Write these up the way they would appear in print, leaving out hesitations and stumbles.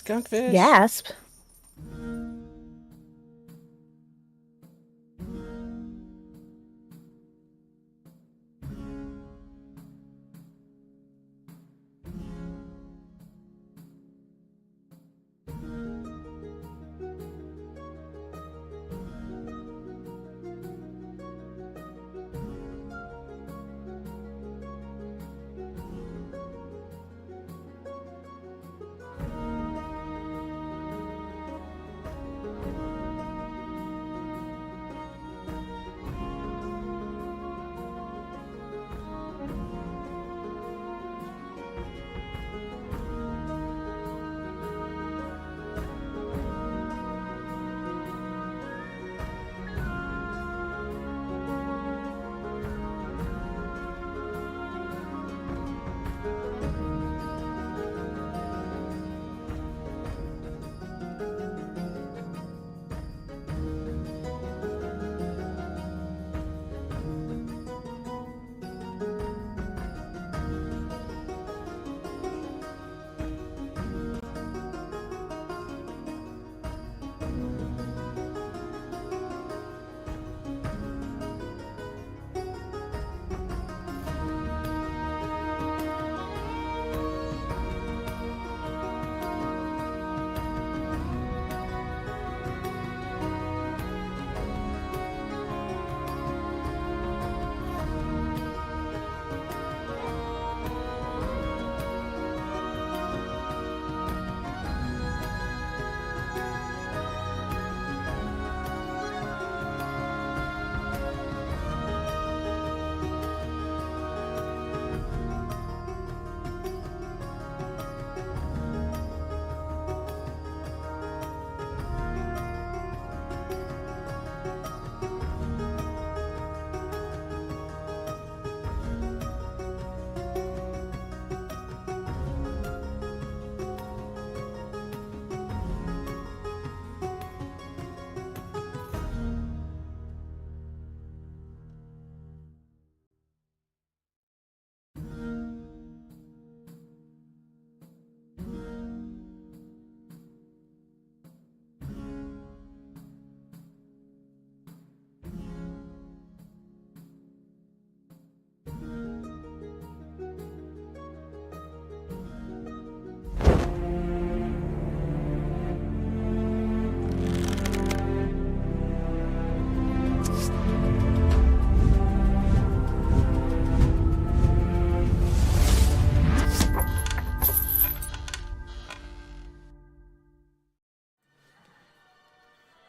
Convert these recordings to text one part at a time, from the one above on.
Skunkfish. Gasp.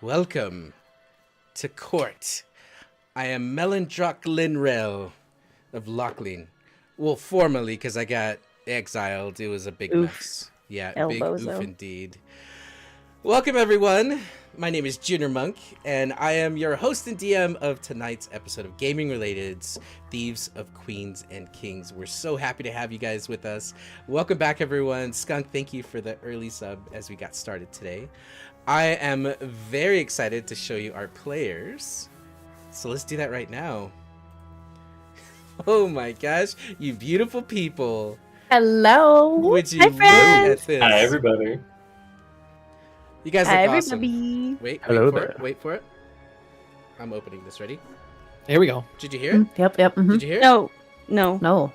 Welcome to court. I am Melindrock Linrel of Lochlin. Well, formerly, because I got exiled. It was a big mess. Yeah, big oof indeed. Welcome, everyone. My name is Junior Monk, and I am your host and DM of tonight's episode of Gaming Related's Thieves of Queens and Kings. We're so happy to have you guys with us. Welcome back, everyone. Skunk, thank you for the early sub as we got started today. I am very excited to show you our players. So let's do that right now. Oh my gosh, you beautiful people. Hello. Would you Hi, look friends. at this? Hi, everybody. You guys look awesome. Everybody. Wait Hello for there. it. Wait for it. I'm opening this. Ready? Here we go. Did you hear it? Yep. Mhm. Did you hear it? No. No.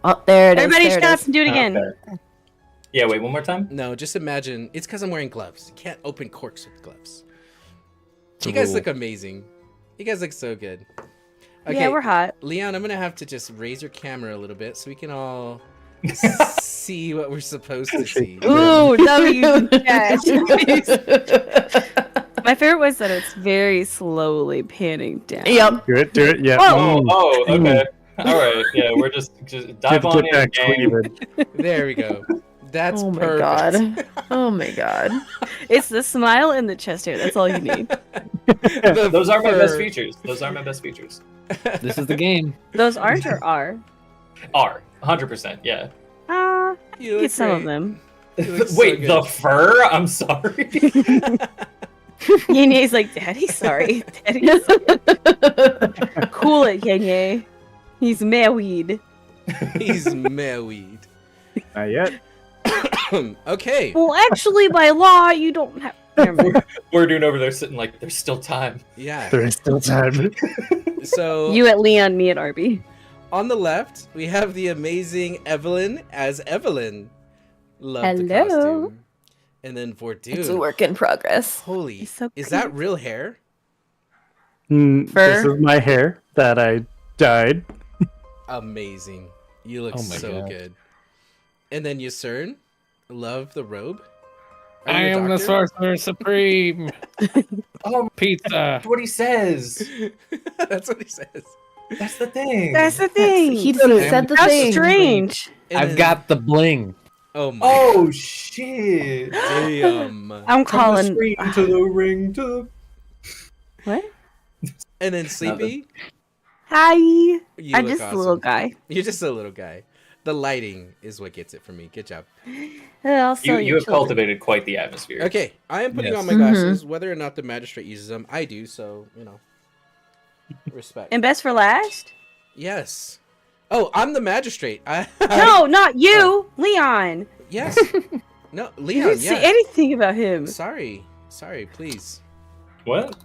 Oh, there it is. Everybody There it stop is. and do it again. Okay. Yeah, wait, one more time? No, just imagine. It's because I'm wearing gloves. You can't open corks with gloves. You guys look amazing. You guys look so good. Okay, Yeah, we're hot. Leon, I'm going to have to just raise your camera a little bit so we can all see what we're supposed to see. Ooh, W. Yes. My favorite was that it's very slowly panning down. Yep. Do it, yeah. Oh, okay. All right, yeah, we're just dive on in, back gang. even. There we go. That's Oh my perfect. god. Oh my god. It's the smile and the chest hair. That's all you need. Those are my best fur. features. Those are my best features. This is the game. Those aren't or are? Are 100%, yeah. You look Get some of great. them. You look so Wait, good. the fur? I'm sorry. Yenye's like, Daddy, sorry. Daddy, sorry. Cool it, Yenye. He's married. He's married. Not yet. Okay. Well, actually, by law, you don't have. Never mind. We're doing over there sitting like there's still time. Yeah. There is still time. So You at Leon, me at Arby. on the left, we have the amazing Evelyn as Evelyn. Love the Hello. costume. And then Vordoon. It's a work in progress. Holy, He's so is that cute. real hair? This Fur. is my hair that I dyed. Amazing. You look Oh my so God. good. And then Yusern, love the robe. Are I you a am the doctor? sorcerer supreme. Oh, Pizza. that's what he says. That's what he says. That's the thing. That's the thing. He said the How thing. strange. And I've then- got the bling. Oh my Oh shit! damn. I'm From the calling. screen to the ring to What? And then Sleepy. Hi. You I'm look just a little guy. You're just a little guy. The lighting is what gets it for me. Good job. I'll sell you have children. cultivated quite the atmosphere. Okay, I am putting Yes. on my glasses. Whether or not the magistrate uses them, I do. So respect. And best for last? Yes. Oh, I'm the magistrate. No, not you, Leon. Yes. No, You Leon. didn't say Yeah. anything about him. Sorry. Please. What?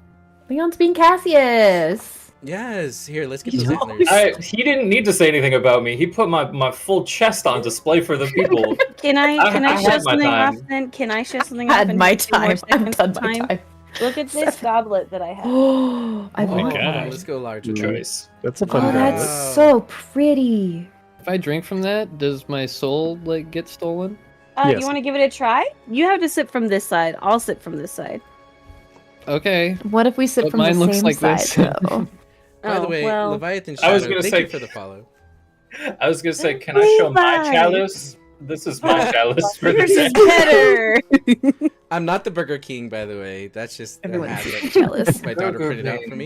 Leon's being Cassius. Yes. Here, let's get You those always- antlers. He didn't need to say anything about me. He put my full chest on display for the people. Can I I show had my something time. off then? Can I show something I off? had in my 2 more time. I've seconds done of my time. Look at this goblet that I have. Oh, I Oh, want God. hold on, that. let's go larger. Choice. That's a fun Oh, goblet. that's so pretty. If I drink from that, does my soul like get stolen? Yes. You want to give it a try? You have to sit from this side. I'll sit from this side. Okay. What if we sit But from the mine looks same like side, this. though? By the way, well, Leviathan I was Shadow, gonna thank say- you for the follow. I was gonna say, can I show my Levi. chalice? This is my chalice for the yours is day. better. I'm not the Burger King, by the way. That's just a Everyone's habit jealous. my daughter Burger printed out for King.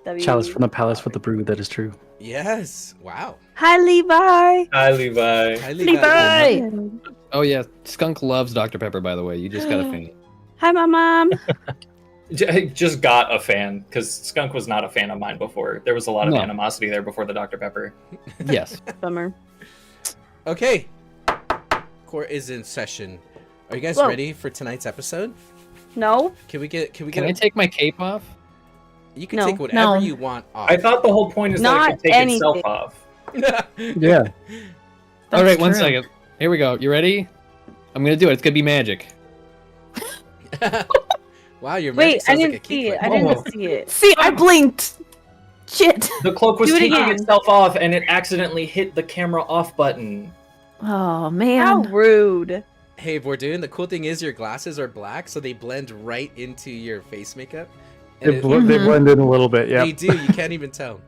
me. Chalice from the palace with the brew, that is true. Yes. Wow. Hi, Levi. Hi, Levi. Hi, Levi! Oh yeah, Skunk loves Dr. Pepper. By the way, you just got a fan. Hi, my mom. Just got a fan because Skunk was not a fan of mine before. There was a lot of No. animosity there before the Dr. Pepper. Yes. Bummer. Okay. Court is in session. Are you guys Whoa. ready for tonight's episode? No. Can we get Can I take my cape off? You can No. take whatever No. you want off. I thought the whole point is that it Not could take itself anything. off. Yeah. All right, That's one true. second. Here we go. You ready? I'm gonna do it. It's gonna be magic. Wow, your magic Wait, I sounds didn't like a see key it. I flip. didn't see it. See, I blinked. Shit. The cloak was Do it taking again. itself off and it accidentally hit the camera off button. Oh, How man. rude. Hey, Vordoon, the cool thing is your glasses are black, so they blend right into your face makeup. And They blend in a little bit, They yep. do, you can't even tell.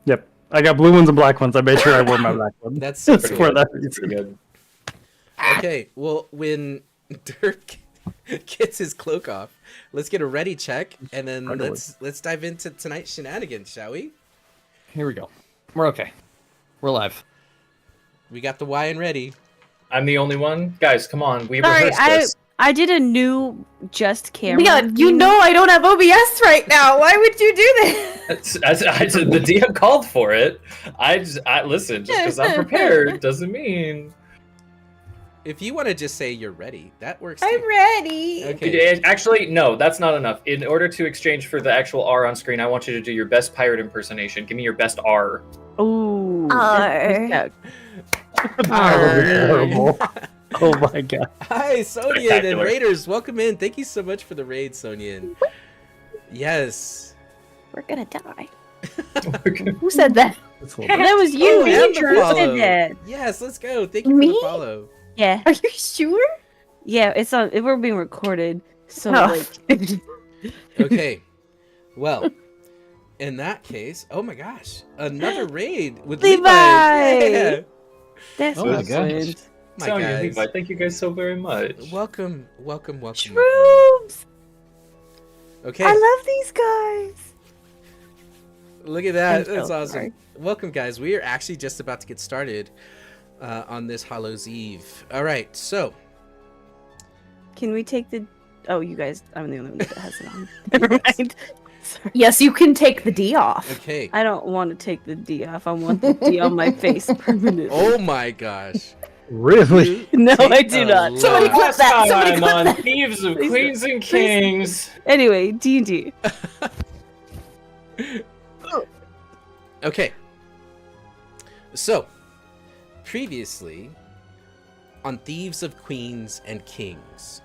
Yep. I got blue ones and black ones. I made sure I wore my black one. That's so Just cool. for that Pretty reason. good. Okay, well, when Dirk gets his cloak off, let's get a ready check, and then Right away. let's dive into tonight's shenanigans, shall we? Here we go. We're okay. We're live. We got the Y and ready. I'm the only one? Guys, come on. We Sorry, rehearsed this. I did a new just camera. Leon, you thing. know I don't have OBS right now. Why would you do this? The DM called for it. I listen, just because I'm prepared doesn't mean... If you want to just say you're ready, that works I'm too. ready. Okay. Actually, no, that's not enough. In order to exchange for the actual R on screen, I want you to do your best pirate impersonation. Give me your best R. Ooh. Arr. that's- That would be terrible. Oh my god. Hi, Sonia and Spectacular. Raiders. Welcome in. Thank you so much for the raid, Sonia. Yes. We're gonna die. Okay. Who said that? It's a little bit- That was you. Oh, You and the follow. said that. Yes, let's go. Thank you for Me? the follow. Yeah. Are you sure? Yeah, it's on. We're being recorded. So Oh. like, Okay. Well, in that case, oh my gosh, another raid with Levi! Yeah. that's Oh my awesome. My Sonia, guys. Levi, thank you guys so very much. Welcome. welcome. Shrooms. Okay, I love these guys. look at that. I'm That's so awesome. sorry. Welcome, guys. We are actually just about to get started on this Hallows Eve. All right, so Can we take the? Oh, you guys. I'm the only one that has it on. Never mind. Sorry. Yes, you can take the D off. okay. I don't want to take the D off. I want the D on my face permanently. Oh my gosh. Really? No, take I do a not. lot. Somebody clip Last that, somebody time clip on that. Thieves of Please Queens and please. Kings. Anyway, D&D. Okay. So, previously, on Thieves of Queens and Kings,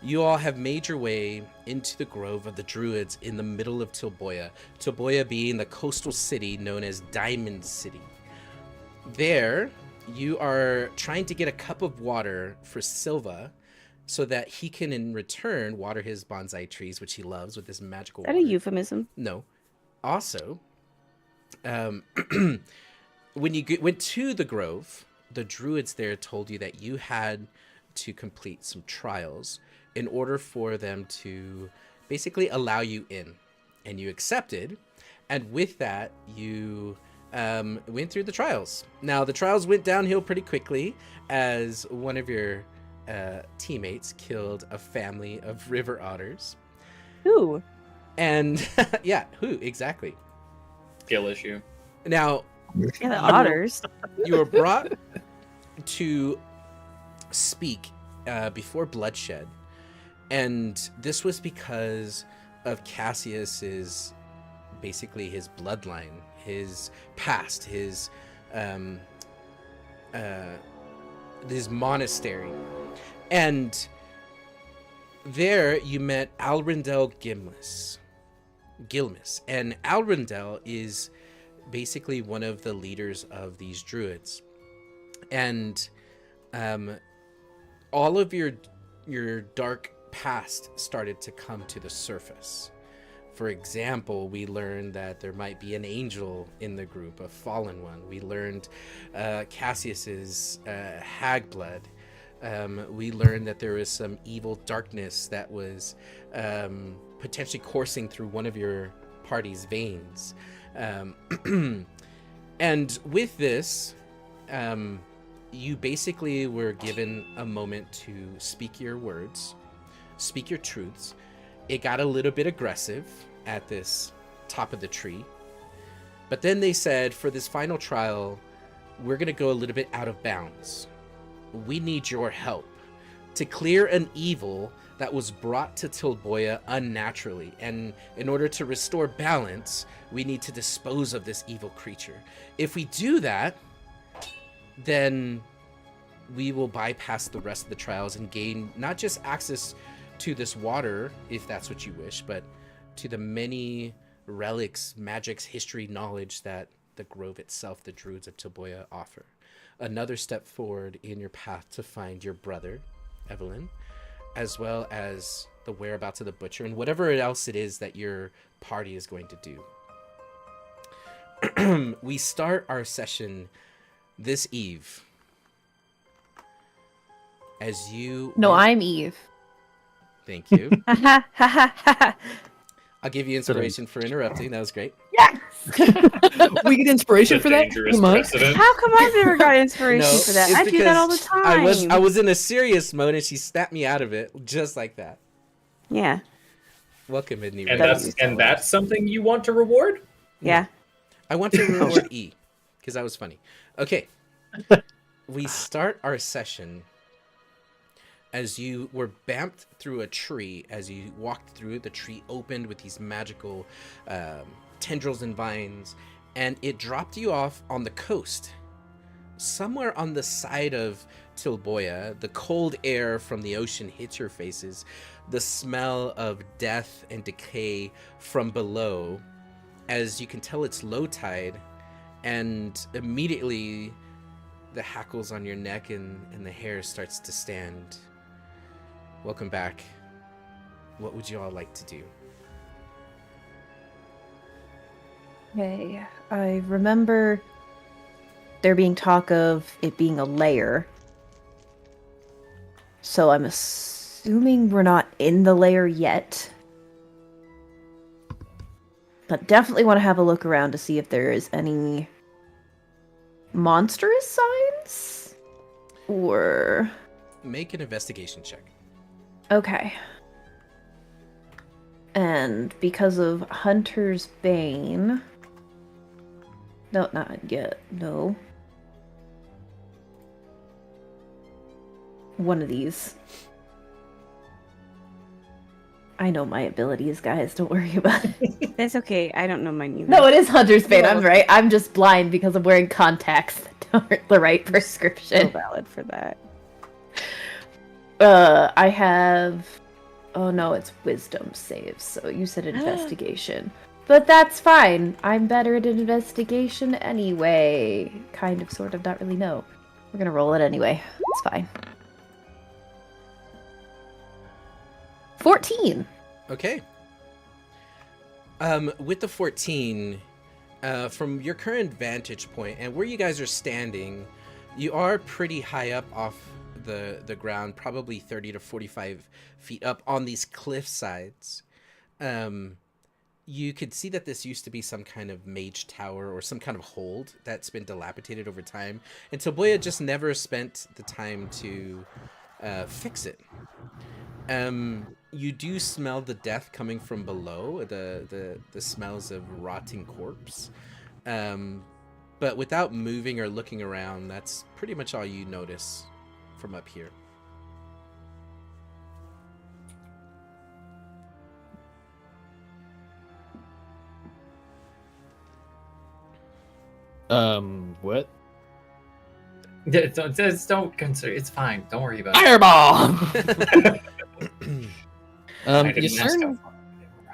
you all have made your way into the Grove of the Druids in the middle of Tilboya, Tilboya being the coastal city known as Diamond City. There, you are trying to get a cup of water for Silva so that he can, in return, water his bonsai trees, which he loves with this magical Is that water. a euphemism? No. Also, when you went to the Grove, the druids there told you that you had to complete some trials in order for them to basically allow you in. And you accepted. And with that, you went through the trials. Now, the trials went downhill pretty quickly as one of your teammates killed a family of river otters. Who? And yeah, who exactly? Skill issue. Now, Yeah, the otters. you were brought to speak before bloodshed, and this was because of Cassius's, basically his bloodline, his past, his monastery, and there you met Alrindel Gilmus, and Alrindel is basically one of the leaders of these druids, and all of your dark past started to come to the surface. For example, we learned that there might be an angel in the group, a fallen one. We learned Cassius's hag blood. We learned that there was some evil darkness that was potentially coursing through one of your party's veins. And with this, you basically were given a moment to speak your words, speak your truths. It got a little bit aggressive at this top of the tree. But then they said, for this final trial, we're going to go a little bit out of bounds. We need your help to clear an evil that was brought to Tilboya unnaturally. And in order to restore balance, we need to dispose of this evil creature. If we do that, then we will bypass the rest of the trials and gain not just access to this water, if that's what you wish, but to the many relics, magics, history, knowledge that the Grove itself, the Druids of Tilboya, offer. Another step forward in your path to find your brother, Evelyn, as well as the whereabouts of the butcher and whatever else it is that your party is going to do. We start our session this eve. As you... No, I'm Eve. Thank you. Ha ha ha ha. I'll give you inspiration for interrupting. That was great. Yes. We get inspiration It's a for that? dangerous Monk? precedent. How come I've never got inspiration No, for that? it's I do that all the because time. I was in a serious mode and she snapped me out of it just like that. Yeah. Welcome, Midney. And that's something you want to reward? Yeah. I want to reward E because that was funny. Okay. We start our session as you were bamped through a tree. As you walked through, the tree opened with these magical tendrils and vines, and it dropped you off on the coast. Somewhere on the side of Tilboya, the cold air from the ocean hits your faces. The smell of death and decay from below, as you can tell it's low tide, and immediately the hackles on your neck and the hair starts to stand. Welcome back. What would you all like to do? Okay, I remember there being talk of it being a lair. So I'm assuming we're not in the lair yet. But definitely want to have a look around to see if there is any monstrous signs? Or... Make an investigation check. Okay. And because of Hunter's Bane... No, not yet. No. one of these. I know my abilities, guys. Don't worry about it. That's okay. I don't know mine either. No, it is Hunter's Bane. I'm Well- right. I'm just blind because I'm wearing contacts that aren't the right So prescription. valid for that. I have... Oh no, it's wisdom saves. So you said investigation. But that's fine. I'm better at investigation anyway. Kind of, sort of, not really, no. We're gonna roll it anyway. It's fine. 14! Okay. With the 14, from your current vantage point and where you guys are standing, you are pretty high up off the ground, probably 30 to 45 feet up on these cliff sides. You could see that this used to be some kind of mage tower or some kind of hold that's been dilapidated over time, and Toboya just never spent the time to fix it. You do smell the death coming from below, the smells of rotting corpse. But without moving or looking around, that's pretty much all you notice from up here. What? Don't consider. It's fine. Don't worry about it. Fireball! I You didn't ask certain... how far.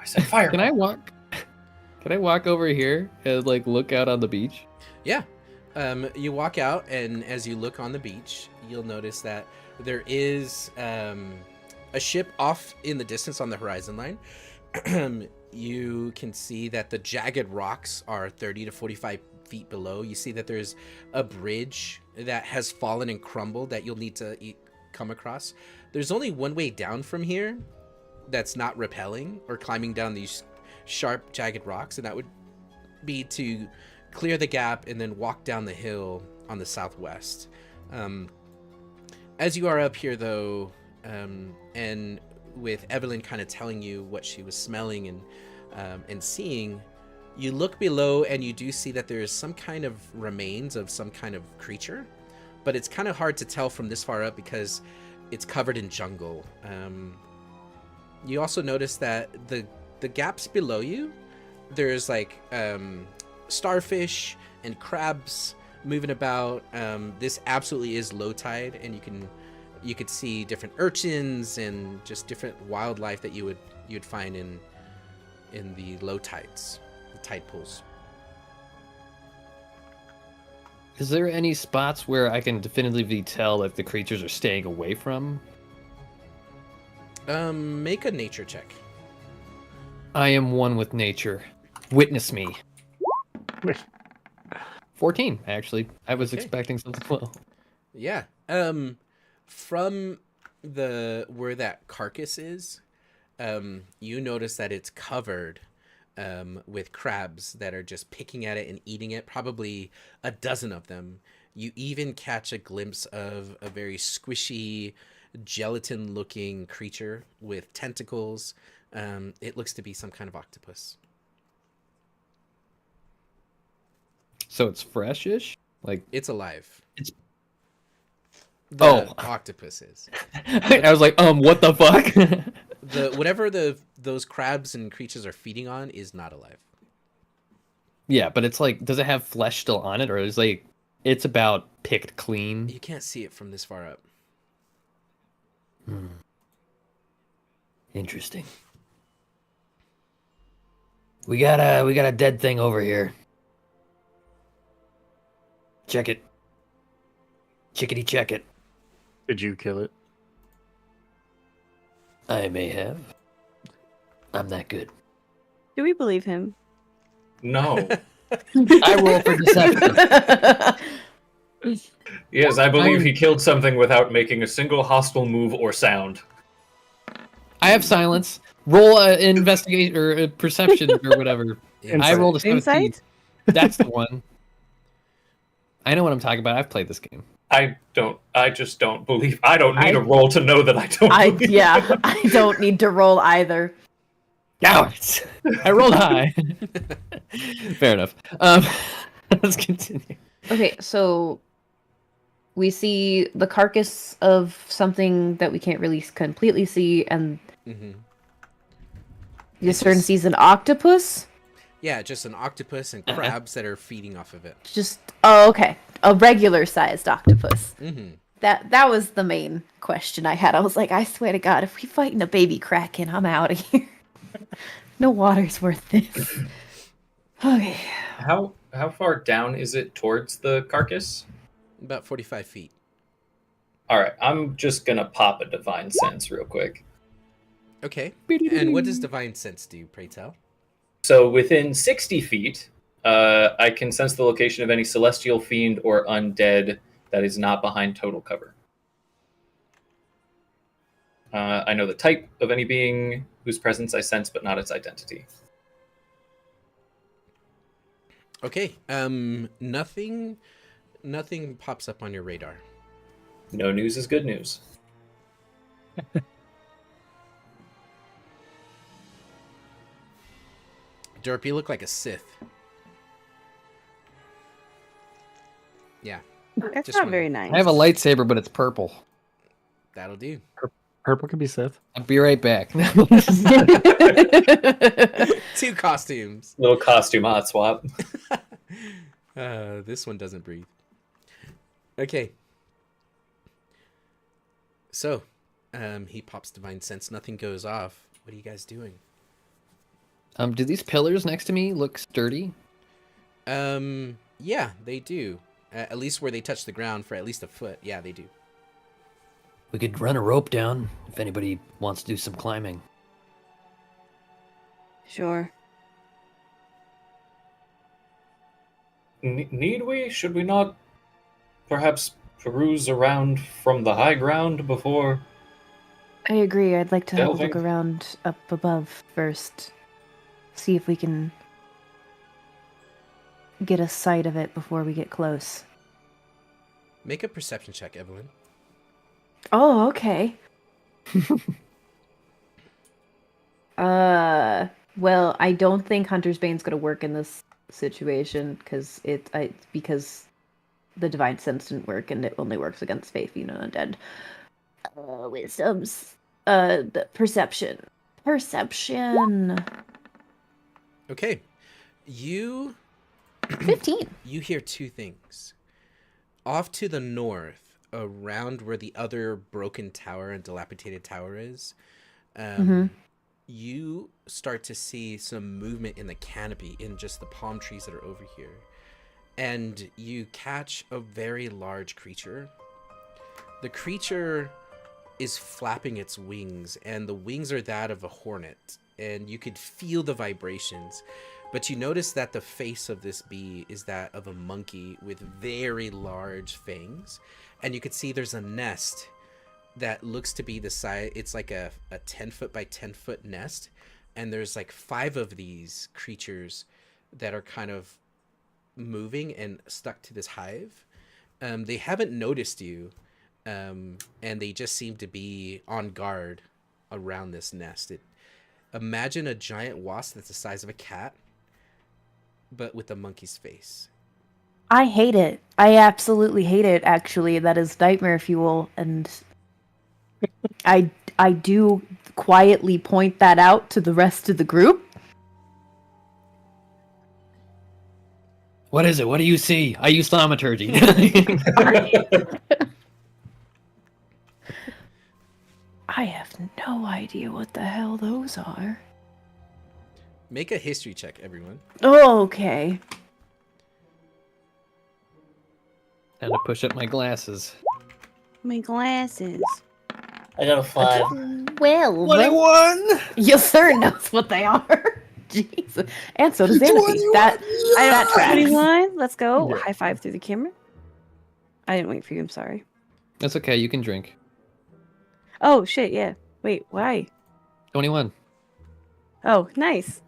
I said fire. Can I walk? Can I walk over here and like look out on the beach? Yeah. You walk out, and as you look on the beach, you'll notice that there is a ship off in the distance on the horizon line. You can see that the jagged rocks are 30 to 45 feet below. You see that there's a bridge that has fallen and crumbled that you'll need to come across. There's only one way down from here that's not rappelling or climbing down these sharp, jagged rocks, and that would be to clear the gap and then walk down the hill on the southwest. As you are up here, though, and with Evelyn kind of telling you what she was smelling and seeing, you look below and you do see that there is some kind of remains of some kind of creature, but it's kind of hard to tell from this far up because it's covered in jungle. You also notice that the gaps below you, there's like starfish and crabs moving about. This absolutely is low tide, and you could see different urchins and just different wildlife that you'd find in the low tides, the tide pools. Is there any spots where I can definitively tell if the creatures are staying away from? Make a nature check. I am one with nature. Witness me. 14, actually. I was Okay. expecting something low. Yeah. From where that carcass is, you notice that it's covered with crabs that are just picking at it and eating it, probably a dozen of them. You even catch a glimpse of a very squishy, gelatin-looking creature with tentacles. It looks to be some kind of octopus. So it's fresh-ish? Like, It's alive. It's- The Oh. octopus is. I was like, what the fuck? Whatever those crabs and creatures are feeding on is not alive. Yeah, but it's like, does it have flesh still on it, or is like, it's about picked clean? You can't see it from this far up. Interesting. We got a dead thing over here. Check it. Chickadee check it. Did you kill it? I may have. I'm that good. Do we believe him? No. I roll for deception. Yes, I believe he killed something without making a single hostile move or sound. I have silence. Roll investigate or perception or whatever. I rolled a 17. Insight? That's the one. I know what I'm talking about. I've played this game. I just don't believe. I don't need a roll to know that I don't believe. Yeah, I don't need to roll either. Cowards! I rolled high. Fair enough. Let's continue. Okay, so we see the carcass of something that we can't really completely see, and Mm-hmm. Ysern sees an octopus. Yeah, just an octopus and crabs that are feeding off of it. Oh, okay, a regular-sized octopus. Mm-hmm. That was the main question I had. I was like, I swear to God, if we fighting a baby kraken, I'm out of here. No water's worth this. Okay. How far down is it towards the carcass? About 45 feet. All right, I'm just gonna pop a divine sense real quick. Okay. And what does divine sense do, pray tell? So within 60 feet, I can sense the location of any celestial fiend or undead that is not behind total cover. I know the type of any being whose presence I sense, but not its identity. Okay. Nothing pops up on your radar. No news is good news. Derp, you look like a Sith. Yeah, That's Just not one. very nice. I have a lightsaber, but it's purple. that'll do. Purple could be Sith. I'll be right back. 2 costumes. Little costume hot swap. This one doesn't breathe. Okay. So, he pops divine sense. Nothing goes off. What are you guys doing? Do these pillars next to me look sturdy? Yeah, they do. At least where they touch the ground for at least a foot. Yeah, they do. We could run a rope down if anybody wants to do some climbing. Sure. Need we? Should we not perhaps peruse around from the high ground before? I agree. I'd like to have a Delving. look around up above first. See if we can get a sight of it before we get close. Make a perception check, Evelyn. Oh, okay. Well, I don't think Hunter's Bane's gonna work in this situation because because the divine sense didn't work and it only works against faith, undead. Wisdom's perception. Okay. You 15. you hear 2 things. Off to the north, around where the other broken tower and dilapidated tower is, you start to see some movement in the canopy in just the palm trees that are over here. And you catch a very large creature. The creature is flapping its wings, and the wings are that of a hornet, and you could feel the vibrations. But you notice that the face of this bee is that of a monkey with very large fangs. And you could see there's a nest that looks to be the size, it's like a 10-foot by 10-foot nest. And there's like 5 of these creatures that are kind of moving and stuck to this hive. They haven't noticed you, and they just seem to be on guard around this nest. Imagine a giant wasp that's the size of a cat, but with a monkey's face. I hate it. I absolutely hate it, actually. That is nightmare fuel, and I do quietly point that out to the rest of the group. What is it? What do you see? I use thaumaturgy. I have no idea what the hell those are. Make a history check, everyone. Oh, okay. Time to push up my glasses. My glasses. I got a 5. Well, 21! yes, sir knows what they are. Jesus. And so does Xanthi. That tracks. 21. Let's go. Yeah. High five through the camera. I didn't wait for you. I'm sorry. That's okay, you can drink. Oh, shit. Yeah. Wait, why? 21. Oh, nice.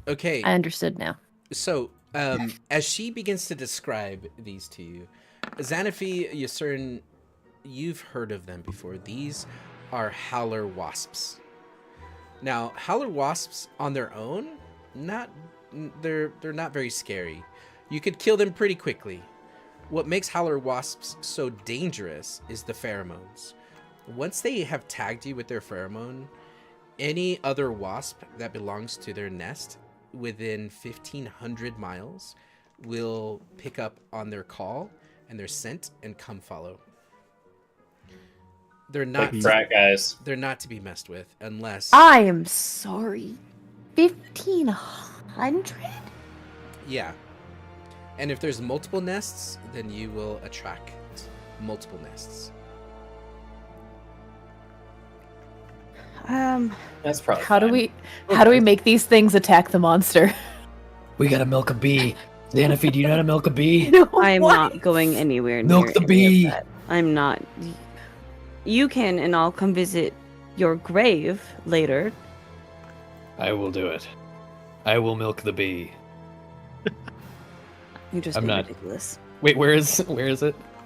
Okay, I understood now. so as she begins to describe these to you, Xanafi, Ysern, you've heard of them before. These are howler wasps. Now, howler wasps on their own, they're not very scary. You could kill them pretty quickly. what makes howler wasps so dangerous is the pheromones. Once they have tagged you with their pheromone, any other wasp that belongs to their nest within 1,500 miles will pick up on their call and their scent and come follow. They're not Like frat guys. They're not to be messed with unless I am sorry. 1,500? yeah. And if there's multiple nests, then you will attract multiple nests. That's probably How do fine. we make these things attack the monster? We gotta milk a bee. Xanafi, do you know how to milk a bee? No, I'm what? not going anywhere near Milk the any of bee. that. I'm not. You can, and I'll come visit your grave later. I will do it. I will milk the bee. You just I'm being not- ridiculous. Wait, where is it?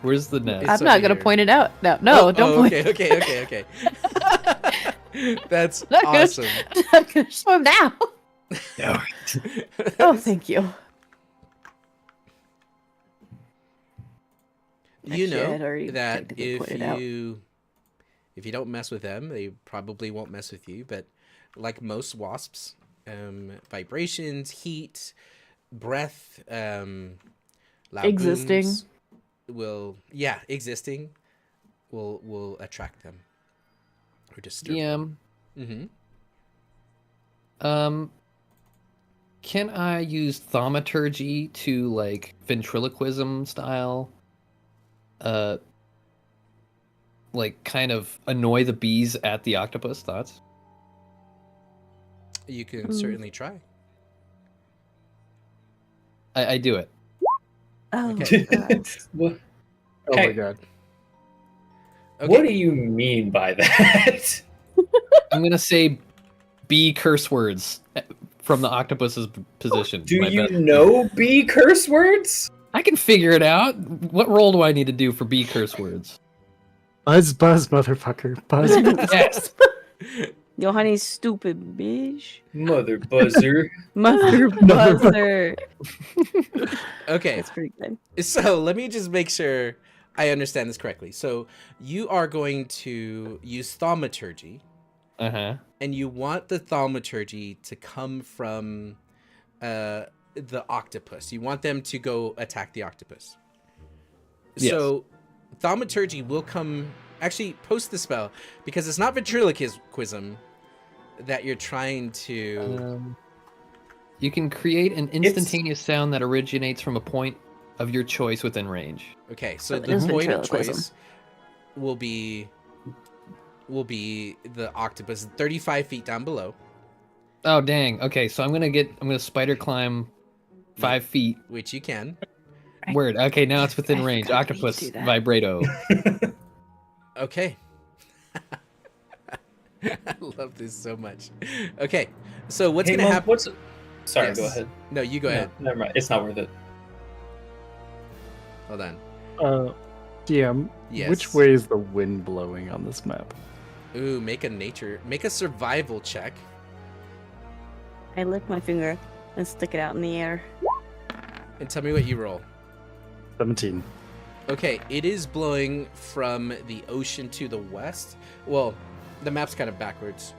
Where's the nest? It's I'm not over gonna here. point it out. No, don't point. Okay. That's Not gonna- awesome. I'm gonna show him now. No. Oh, thank you. You Actually, I had know already that technically if pointed out. you don't mess with them, they probably won't mess with you. But like most wasps, vibrations, heat, breath, loud Existing. booms existing will attract them or disturb them. DM. Mm-hmm. Can I use thaumaturgy to like ventriloquism style? Like kind of annoy the bees at the octopus. Thoughts? You can certainly try. I do it. Oh, Okay. God. What, Oh my Okay. god. Okay. what do you mean by that? I'm gonna say bee curse words from the octopus's position. Do My you best. know bee curse words? I can figure it out. What roll do I need to do for bee curse words? Buzz, motherfucker. Buzz. Yes. Yo, honey's stupid, bitch. Mother buzzer. Mother buzzer. Okay. That's pretty good. So let me just make sure I understand this correctly. So you are going to use thaumaturgy, and you want the thaumaturgy to come from the octopus. You want them to go attack the octopus. Yes. So thaumaturgy will come. Actually, post the spell because it's not ventriloquism that you're trying to. You can create an instantaneous sound that originates from a point of your choice within range. Okay, so It the is point of ventriloquism. choice will be the octopus 35 feet down below, Oh dang. Okay, so I'm gonna spider climb 5 feet. which you can. Word. Okay, now it's within I range. forgot we Octopus do that. vibrato. Okay. I love this so much. Okay, so what's Hey, gonna Mom, happen? Sorry, Yes. go ahead. No, you go ahead. No, never mind. It's not worth it. Hold on. DM, Yes. which way is the wind blowing on this map? Ooh, make a survival check. I lick my finger and stick it out in the air. And tell me what you roll. 17. Okay, it is blowing from the ocean to the west. Well, the map's kind of backwards.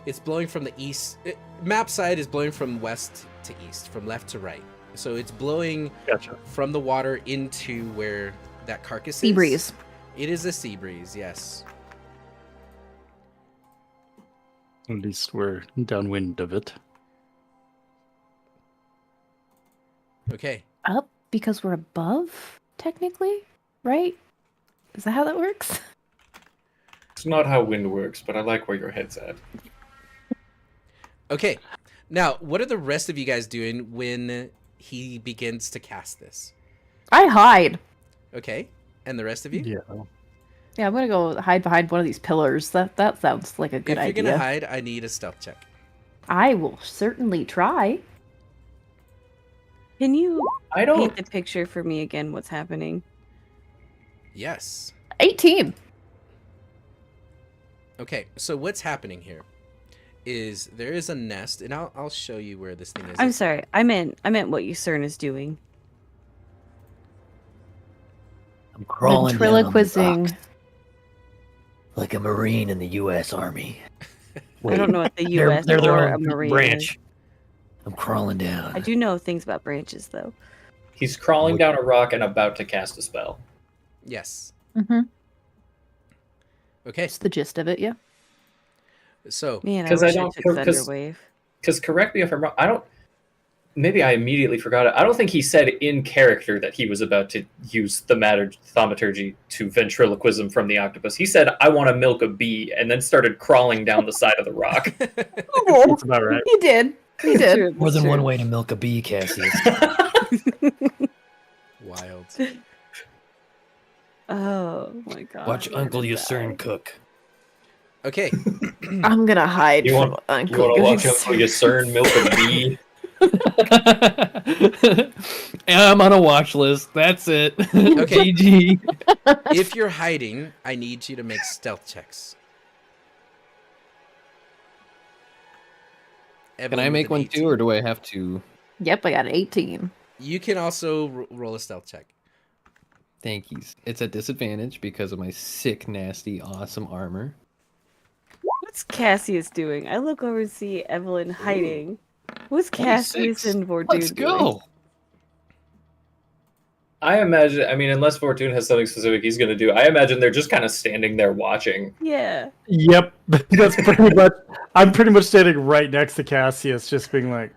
It's blowing from the east. Map side is blowing from west to east, from left to right. So it's blowing Gotcha. from the water into where that carcass Sea is. breeze. It is a sea breeze, yes. At least we're downwind of it. Okay. Up because we're above, technically, right? Is that how that works? It's not how wind works, but I like where your head's at. Okay. Now, what are the rest of you guys doing when he begins to cast this? I hide. Okay. And the rest of you? Yeah. Yeah, I'm gonna go hide behind one of these pillars. That sounds like a good If you're idea. gonna hide, I need a stealth check. I will certainly try. Can you I don't. paint the picture for me again? What's happening? Yes. 18. Okay, so what's happening here is there is a nest, and I'll show you where this thing is. I'm sorry. I meant what Lucerne is doing. I'm crawling down on the Ventriloquizing. rocks like a Marine in the U.S. Army. I don't know what the They're, U.S. they're their or a own Marine branch. is. I'm crawling down. I do know things about branches, though. He's crawling down a rock and about to cast a spell. Yes. Mm-hmm. Okay. That's the gist of it, yeah. So Man, I 'Cause I wish I don't- took 'cause- Thunderwave. Because correct me if I'm wrong, I don't. Maybe I immediately forgot it. I don't think he said in character that he was about to use the matter thaumaturgy to ventriloquism from the octopus. He said, "I want to milk a bee," and then started crawling down the side of the rock. That's about right. He did. He did. True, More than true. one way to milk a bee, Cassius. wild. Oh my god. Watch we're Uncle gonna Yusern die. cook. Okay. I'm gonna hide You from want- Uncle You want to watch Goose. Uncle Yusern milk a bee? And I'm on a watch list. That's it. Okay. GG. If you're hiding, I need you to make stealth checks. Can Evelyn I with make an one 18. too, or do I have to? Yep, I got an 18. You can also roll a stealth check. Thank yous. It's a disadvantage because of my sick, nasty, awesome armor. What's Cassius doing? I look over and see Evelyn hiding. What's Cassius 26. and Vordude Let's doing? go. I imagine. I mean, unless Fortune has something specific he's going to do, I imagine they're just kind of standing there watching. Yeah. Yep, that's pretty much. I'm pretty much standing right next to Cassius, just being like,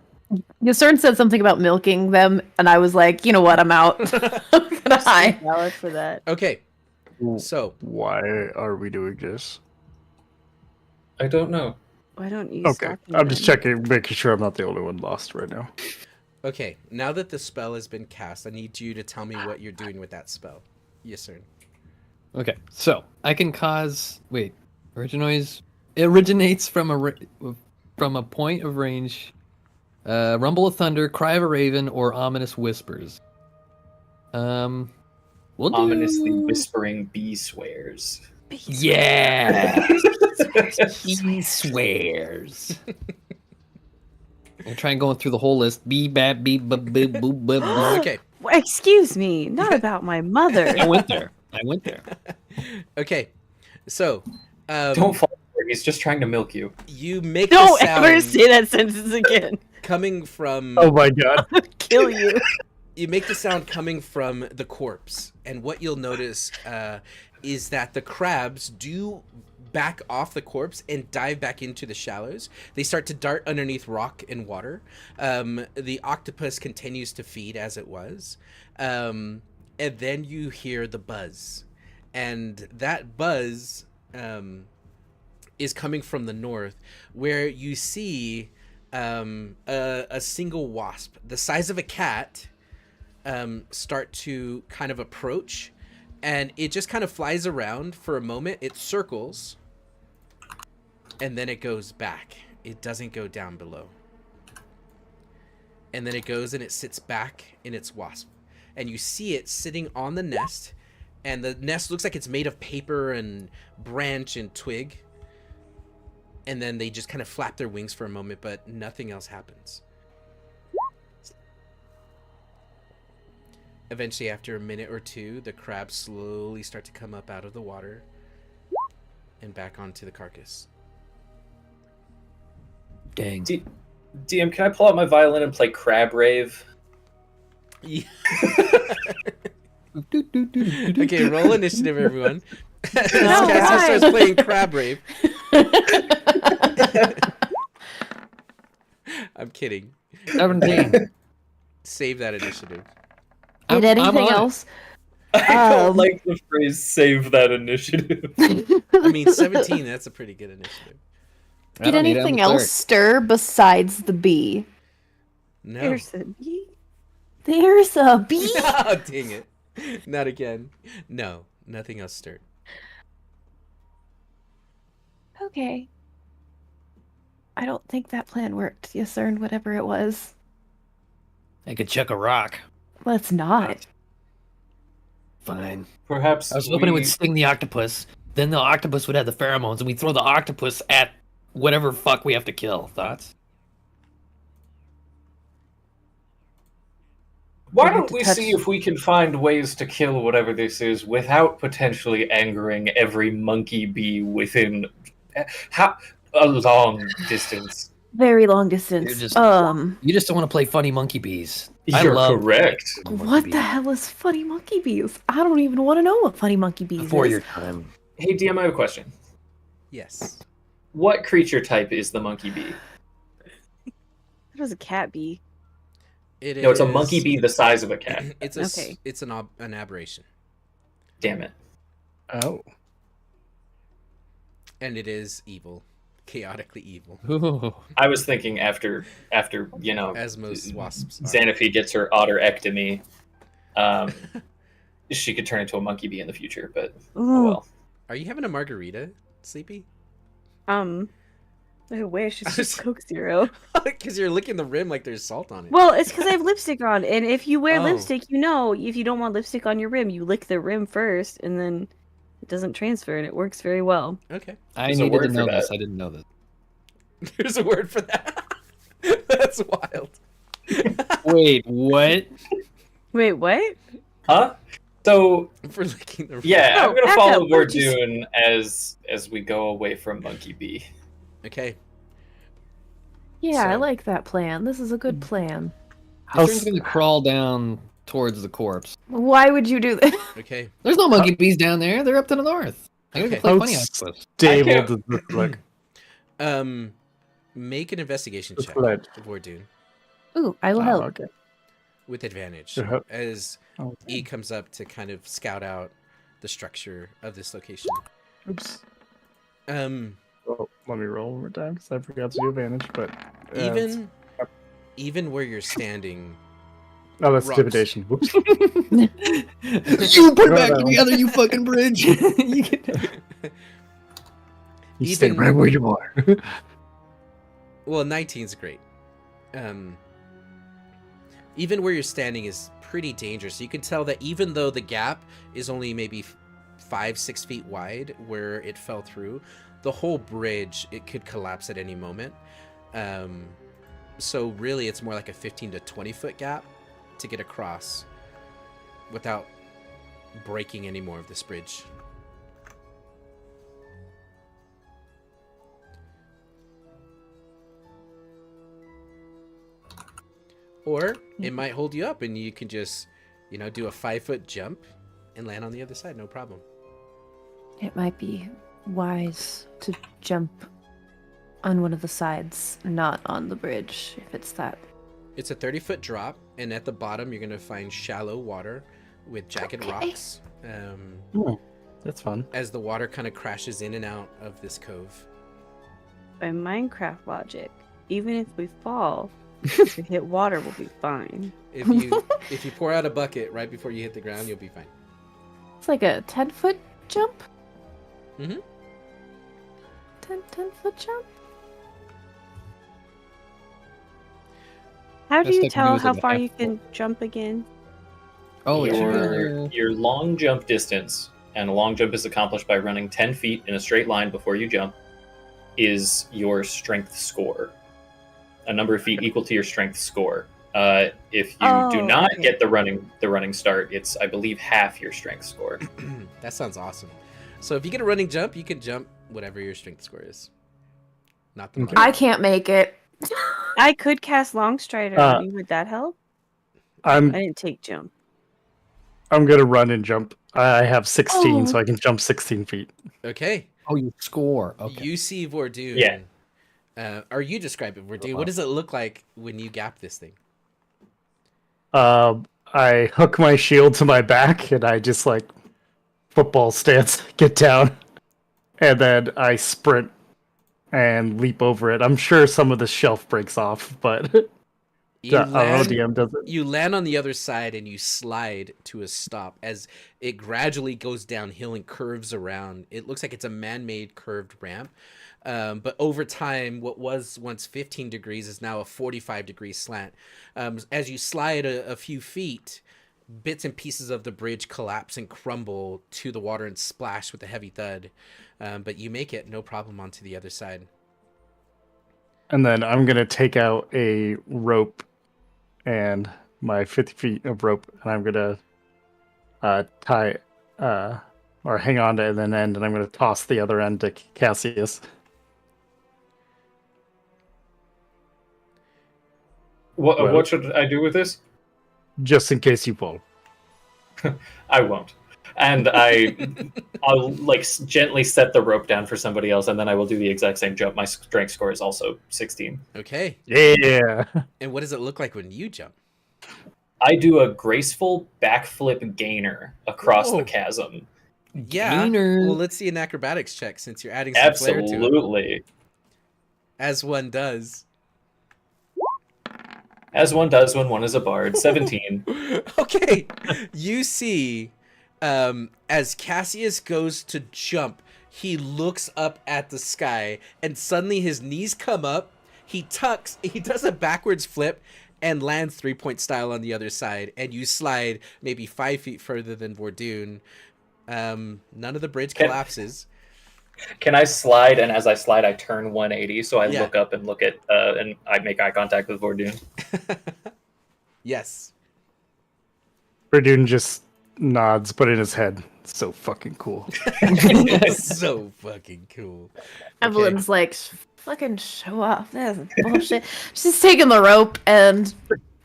Yusern said something about milking them, and I was like, you know what, I'm out. I'm gonna hide. Valid for that. Okay. So, "Why are we doing this?" I don't know. Why don't you Okay, stop me I'm just then? checking, making sure I'm not the only one lost right now. okay, now that the spell has been cast, I need you to tell me what you're doing with that spell. Yes, sir. Okay, so I can cause. Wait, originates from a point of range. Rumble of thunder, cry of a raven, or ominous whispers. We'll do... Ominously whispering bee swears. Yeah. He swears. I'll try and going through the whole list. Bee bap bee bub boo boo bub. Okay. Well, excuse me, not about my mother. I went there. Okay. So, Don't fall for it. He's just trying to milk you. you make Don't the ever sound say that sentence again. coming from Oh my god! Kill you. you make the sound coming from the corpse, and what you'll notice is that the crabs do back off the corpse and dive back into the shallows. They start to dart underneath rock and water. The octopus continues to feed as it was, and then you hear the buzz, and that buzz is coming from the north, where you see a single wasp the size of a cat start to kind of approach, and it just kind of flies around for a moment. It circles, and then it goes back. It doesn't go down below. And then it goes and it sits back in its wasp. And you see it sitting on the nest, and the nest looks like it's made of paper and branch and twig. And then they just kind of flap their wings for a moment, but nothing else happens. Eventually, after a minute or two, the crabs slowly start to come up out of the water and back onto the carcass. Dang. DM, can I pull out my violin and play Crab Rave? Yeah. Okay, roll initiative, everyone. As Cassius starts playing Crab Rave. I'm kidding. 17. Save that initiative. Did I'm anything on it. else? I don't like the phrase "save that initiative." I mean, 17, that's a pretty good initiative. I Did don't need it, I'm anything a else cleric. stir besides the bee? No. There's a bee. There's a bee? Oh, dang it. Not again. No, nothing else stirred. Okay. I don't think that plan worked, Yusern, whatever it was. I could chuck a rock. Let's not. Fine. Perhaps I was hoping it would sting the octopus. Then the octopus would have the pheromones, and we throw the octopus at whatever fuck we have to kill. Thoughts? Why Don't have don't to we touch- see if we can find ways to kill whatever this is without potentially angering every monkey bee within how a long distance? Very long distance. You just don't want to play funny monkey bees. You're correct. What the hell is funny monkey bees? I don't even want to know what funny monkey bees Before is. your time. Hey, DM, I have a question. Yes. What creature type is the monkey bee? It was a cat bee. No, it's a monkey bee the size of a cat. It's Okay. It's an aberration, Damn it. Oh. and it is evil, chaotically evil, Ooh. I was thinking after you know, as most wasps are. Xanaphi gets her otterectomy, she could turn into a monkey bee in the future, but oh Ooh. well. Are you having a margarita, Sleepy? I wish it's I was- just Coke Zero. Because you're licking the rim like there's salt on it. Well, it's because I have lipstick on, and if you wear Oh. lipstick, you know, if you don't want lipstick on your rim, you lick the rim first, and then it doesn't transfer, and it works very well. Okay. I There's a needed word to for know that. this. I didn't know this. There's a word for that. That's wild. Wait, what? Wait, what? Huh? So For licking the rim. yeah, Oh, I'm gonna back follow up, we're just- Vordoon as we go away from Monkey Bee. Okay. Yeah, I So- like that plan. This is a good plan. This thing's gonna crawl down towards the corpse. Why would you do this? Okay. There's no monkey bees down there. They're up to the north. I gotta Okay. go play How funny octopus. stable can't- does this look? Make an investigation This check, ledge. Vordoon, Ooh, I will Oh, help. okay. with advantage Uh-huh. as Oh, E comes up to kind of scout out the structure of this location. oops. Um, Oh, let me roll one more time because I forgot to do advantage. But even where you're standing, oh, that's rocks. intimidation. Whoops. You put it No, back no. together, you fucking bridge. You can- You stay Even- right where you are. well, 19's great. Even where you're standing is pretty dangerous. You can tell that even though the gap is only maybe 5-6 feet wide where it fell through, the whole bridge, it could collapse at any moment. So really it's more like a 15 to 20 foot gap to get across without breaking any more of this bridge. Or it might hold you up and you can just, do a 5-foot jump and land on the other side, no problem. It might be wise to jump on one of the sides, not on the bridge, if it's that. It's a 30-foot drop, and at the bottom you're gonna find shallow water with jagged Okay. rocks. That's fun. As the water kind of crashes in and out of this cove. By Minecraft logic, even if we fall, if we hit water, we'll be fine. If you pour out a bucket right before you hit the ground, you'll be fine. It's like a 10-foot jump? Mhm. 10-foot jump? How do Best I you can do tell is how like a far half you can jump again? Oh, it's Your long jump distance, and a long jump is accomplished by running 10 feet in a straight line before you jump, is your strength score. A number of feet equal to your strength score. If you do Oh, not okay. get the running start, it's, I believe, half your strength score. That sounds awesome. So if you get a running jump, you can jump whatever your strength score is. Not the Okay. monkey. I can't make it. I could cast Long Strider on you. Would that help? I I'm didn't take jump. gonna run and jump. I have 16, Oh. so I can jump 16 feet. Okay. Oh, you score. Okay. You see Vordoon. Yeah. Or you describe it, Vordoon. What does it look like when you gap this thing? I hook my shield to my back and I just like football stance, get down, and then I sprint and leap over it. I'm sure some of the shelf breaks off, but You I don't know. DM does it. You land on the other side and you slide to a stop as it gradually goes downhill and curves around. It looks like it's a man-made curved ramp. But over time, what was once 15 degrees is now a 45-degree slant. As you slide a few feet, bits and pieces of the bridge collapse and crumble to the water and splash with a heavy thud. But you make it no problem onto the other side. And then I'm gonna take out a rope and my 50 feet of rope, and I'm gonna tie or hang on to an end, and I'm gonna toss the other end to Cassius. What should I do with this? Just in case you fall. I won't. And I'll like gently set the rope down for somebody else, and then I will do the exact same jump. My strength score is also 16. Okay. Yeah. And what does it look like when you jump? I do a graceful backflip gainer across Whoa. the chasm. Yeah. Gainer. Well, let's see an acrobatics check since you're adding some flair to it. Absolutely. As one does. As one does when one is a bard. 17. Okay. You see, as Cassius goes to jump, he looks up at the sky, and suddenly his knees come up. He tucks. He does a backwards flip and lands 3-point style on the other side, and you slide maybe 5 feet further than Vordoon. None of the bridge collapses. Can I slide? And as I slide, I turn 180. So I Yeah. look up and look at, and I make eye contact with Vordoon. Yes. Verdun just nods, but in his head, so fucking cool. So fucking cool. Evelyn's like, fucking show off. This is bullshit. She's taking the rope, and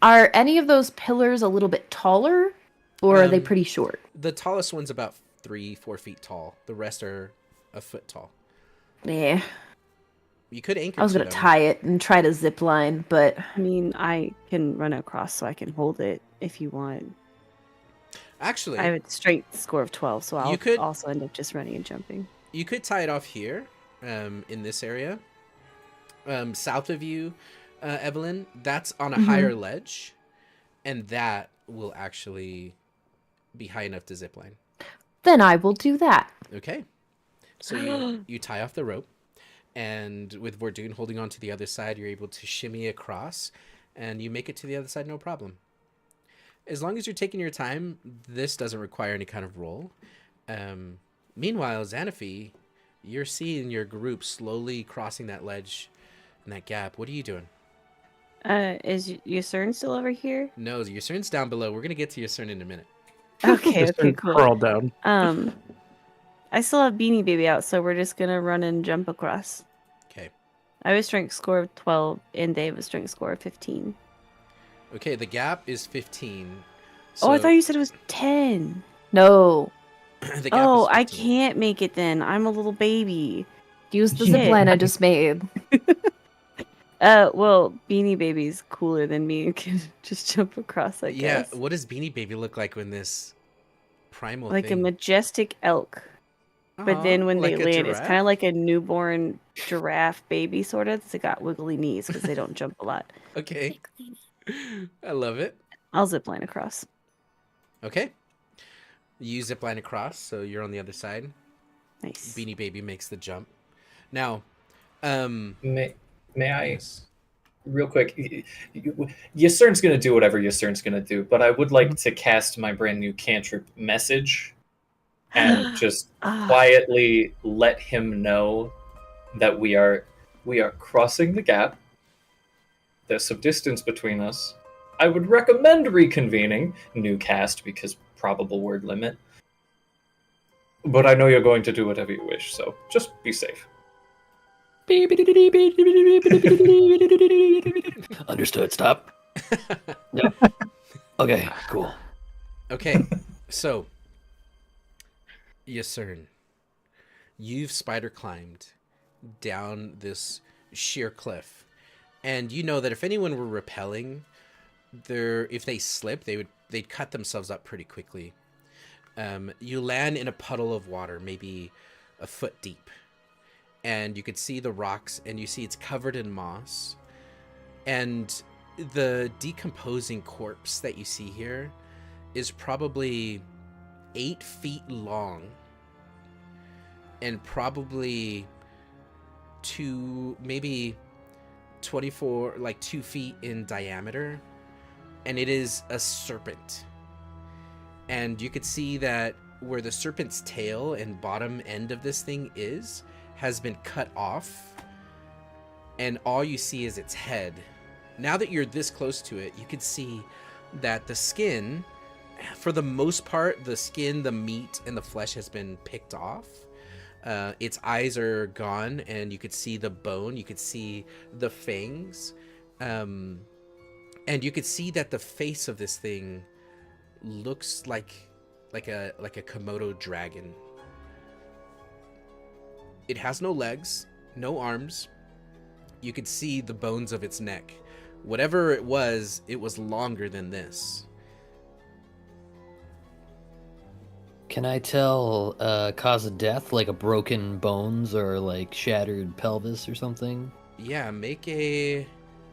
are any of those pillars a little bit taller, or are they pretty short? The tallest one's about 3-4 feet tall. The rest are a foot tall. Yeah. You could anchor. I was to gonna them. tie it and try to zip line, but I mean, I can run across so I can hold it if you want. Actually, I have a strength score of 12, so I'll could- also end up just running and jumping. you could tie it off here, in this area, south of you, Evelyn. That's on a higher ledge, and that will actually be high enough to zip line. then I will do that. Okay. So you tie off the rope, and with Vordoon holding on to the other side, you're able to shimmy across, and you make it to the other side no problem. As long as you're taking your time, this doesn't require any kind of roll. Meanwhile, Xanaphi, you're seeing your group slowly crossing that ledge and that gap. What are you doing? Is Yusern still over here? No, your Cern's down below. We're going to get to your Cern in a minute. Okay, Just okay, cool. crawl down. I still have Beanie Baby out, so we're just gonna run and jump across. Okay. I have a strength score of 12, and they have a strength score of 15. Okay, the gap is 15. Oh, I so thought you said it was 10. No. the gap Oh, is I 15. can't make it then. I'm a little baby. Use the Shit. zip line I just made. Well, Beanie Baby's cooler than me and can just jump across, I Yeah, guess. what does Beanie Baby look like when this primal Like a thing... majestic elk. But Aw, then when like they a land, it's giraffe? kind of like a newborn giraffe baby, sort of. They got wiggly knees because they don't jump a lot. Okay. I love it. I'll zip line across. Okay. You zip line across, so you're on the other side. Nice. Beanie Baby makes the jump. Now, May I, yes. real quick, Yusern's going to do whatever Yusern's going to do, but I would like to cast my brand new cantrip message and just Ah, quietly let him know that we are crossing the gap. There's some distance between us. I would recommend reconvening. New cast because probable word limit. But I know you're going to do whatever you wish, so just be safe. Understood. Stop. Yep. Okay, cool. Okay, so, Yusern, you've spider climbed down this sheer cliff, and you know that if anyone were rappelling, if they slip, they'd cut themselves up pretty quickly. You land in a puddle of water, maybe a foot deep, and you could see the rocks, and you see it's covered in moss, and the decomposing corpse that you see here is probably 8 feet long and probably maybe 24, like 2 feet in diameter, and it is a serpent. And you could see that where the serpent's tail and bottom end of this thing has been cut off, and all you see is its head. Now that you're this close to it, you can see that the skin, for the most part, the skin, the meat, and the flesh has been picked off. Its eyes are gone, and you could see the bone. You could see the fangs, and you could see that the face of this thing looks like a Komodo dragon. It has no legs, no arms. You could see the bones of its neck. Whatever it was longer than this. Can I tell cause of death, like a broken bones or like shattered pelvis or something? Yeah, make a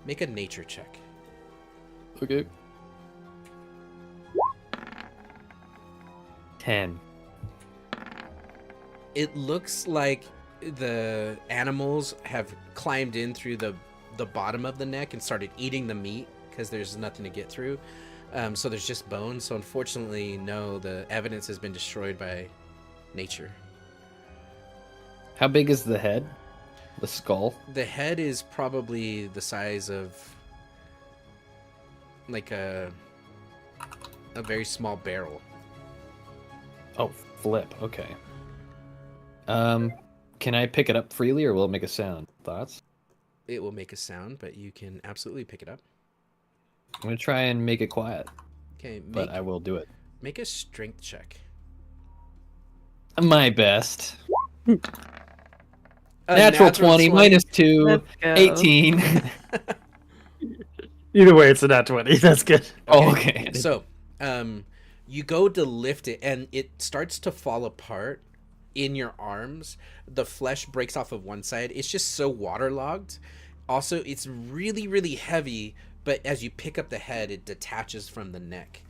nature check. Okay. 10. It looks like the animals have climbed in through the bottom of the neck and started eating the meat because there's nothing to get through. So there's just bones. So unfortunately, no, the evidence has been destroyed by nature. How big is the head? The skull? The head is probably the size of like a very small barrel. Oh, flip. Okay. Can I pick it up freely or will it make a sound? Thoughts? It will make a sound, but you can absolutely pick it up. I'm gonna try and make it quiet, Okay, but I will do it. make a strength check. My best. A Natural 20 minus 2, Let's go. 18. Either way, it's a nat 20. That's good. Oh, okay. So, you go to lift it, and it starts to fall apart in your arms. The flesh breaks off of one side. It's just so waterlogged. Also, it's really, really heavy, but as you pick up the head, it detaches from the neck.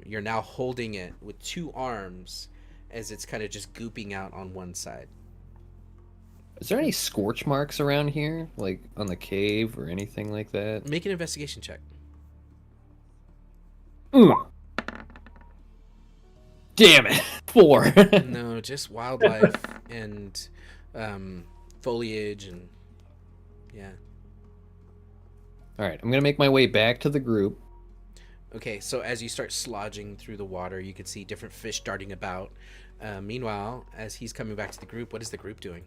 You're now holding it with two arms as it's kind of just gooping out on one side. Is there any scorch marks around here? Like on the cave or anything like that? Make an investigation check. Ooh. Damn it. 4. No, just wildlife and foliage and yeah. Alright, I'm gonna make my way back to the group. Okay, so as you start slodging through the water, you can see different fish darting about. Meanwhile, as he's coming back to the group, what is the group doing?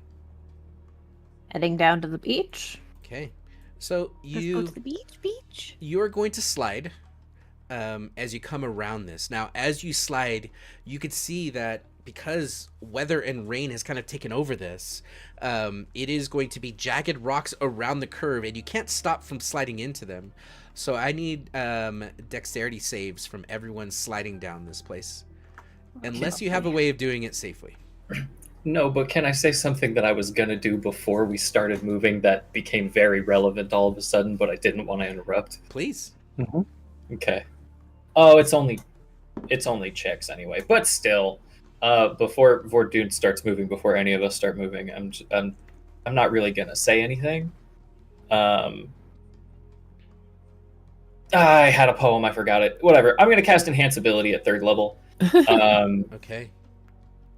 Heading down to the beach. Okay, so Let's go to the beach. you are going to slide as you come around this. Now, as you slide, you could see that because weather and rain has kind of taken over this, it is going to be jagged rocks around the curve, and you can't stop from sliding into them. So I need dexterity saves from everyone sliding down this place, unless you have a way of doing it safely. No, but can I say something that I was gonna do before we started moving that became very relevant all of a sudden, but I didn't want to interrupt? Please. Okay. Oh, it's only checks anyway, but still, before Vordoon starts moving, before any of us start moving, I'm not really gonna say anything. I had a poem, I forgot it. Whatever. I'm gonna cast Enhance Ability at 3rd level. Okay.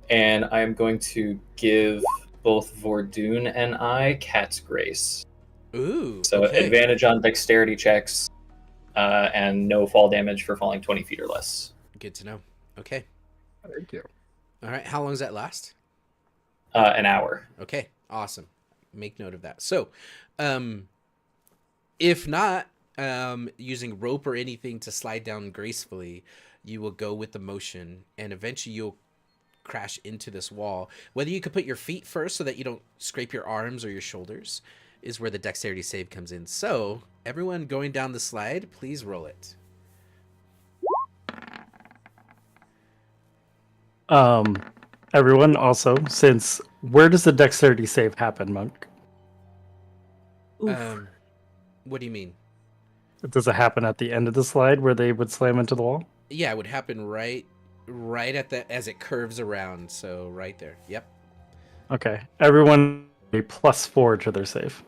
And I'm going to give both Vordoon and I Cat's Grace. Ooh. So okay. advantage on dexterity checks, and no fall damage for falling 20 feet or less. Good to know. Okay. Thank you. All right. How long does that last? An hour. Okay. Awesome. Make note of that. So, if not using rope or anything to slide down gracefully, you will go with the motion, and eventually you'll crash into this wall. Whether you could put your feet first so that you don't scrape your arms or your shoulders is where the dexterity save comes in. So, everyone going down the slide, please roll it. Everyone also, since where does the dexterity save happen, Monk? Oof. What do you mean? Does it happen at the end of the slide where they would slam into the wall? Yeah, it would happen right at the as it curves around. So right there. Yep. Okay. Everyone a +4 to their save.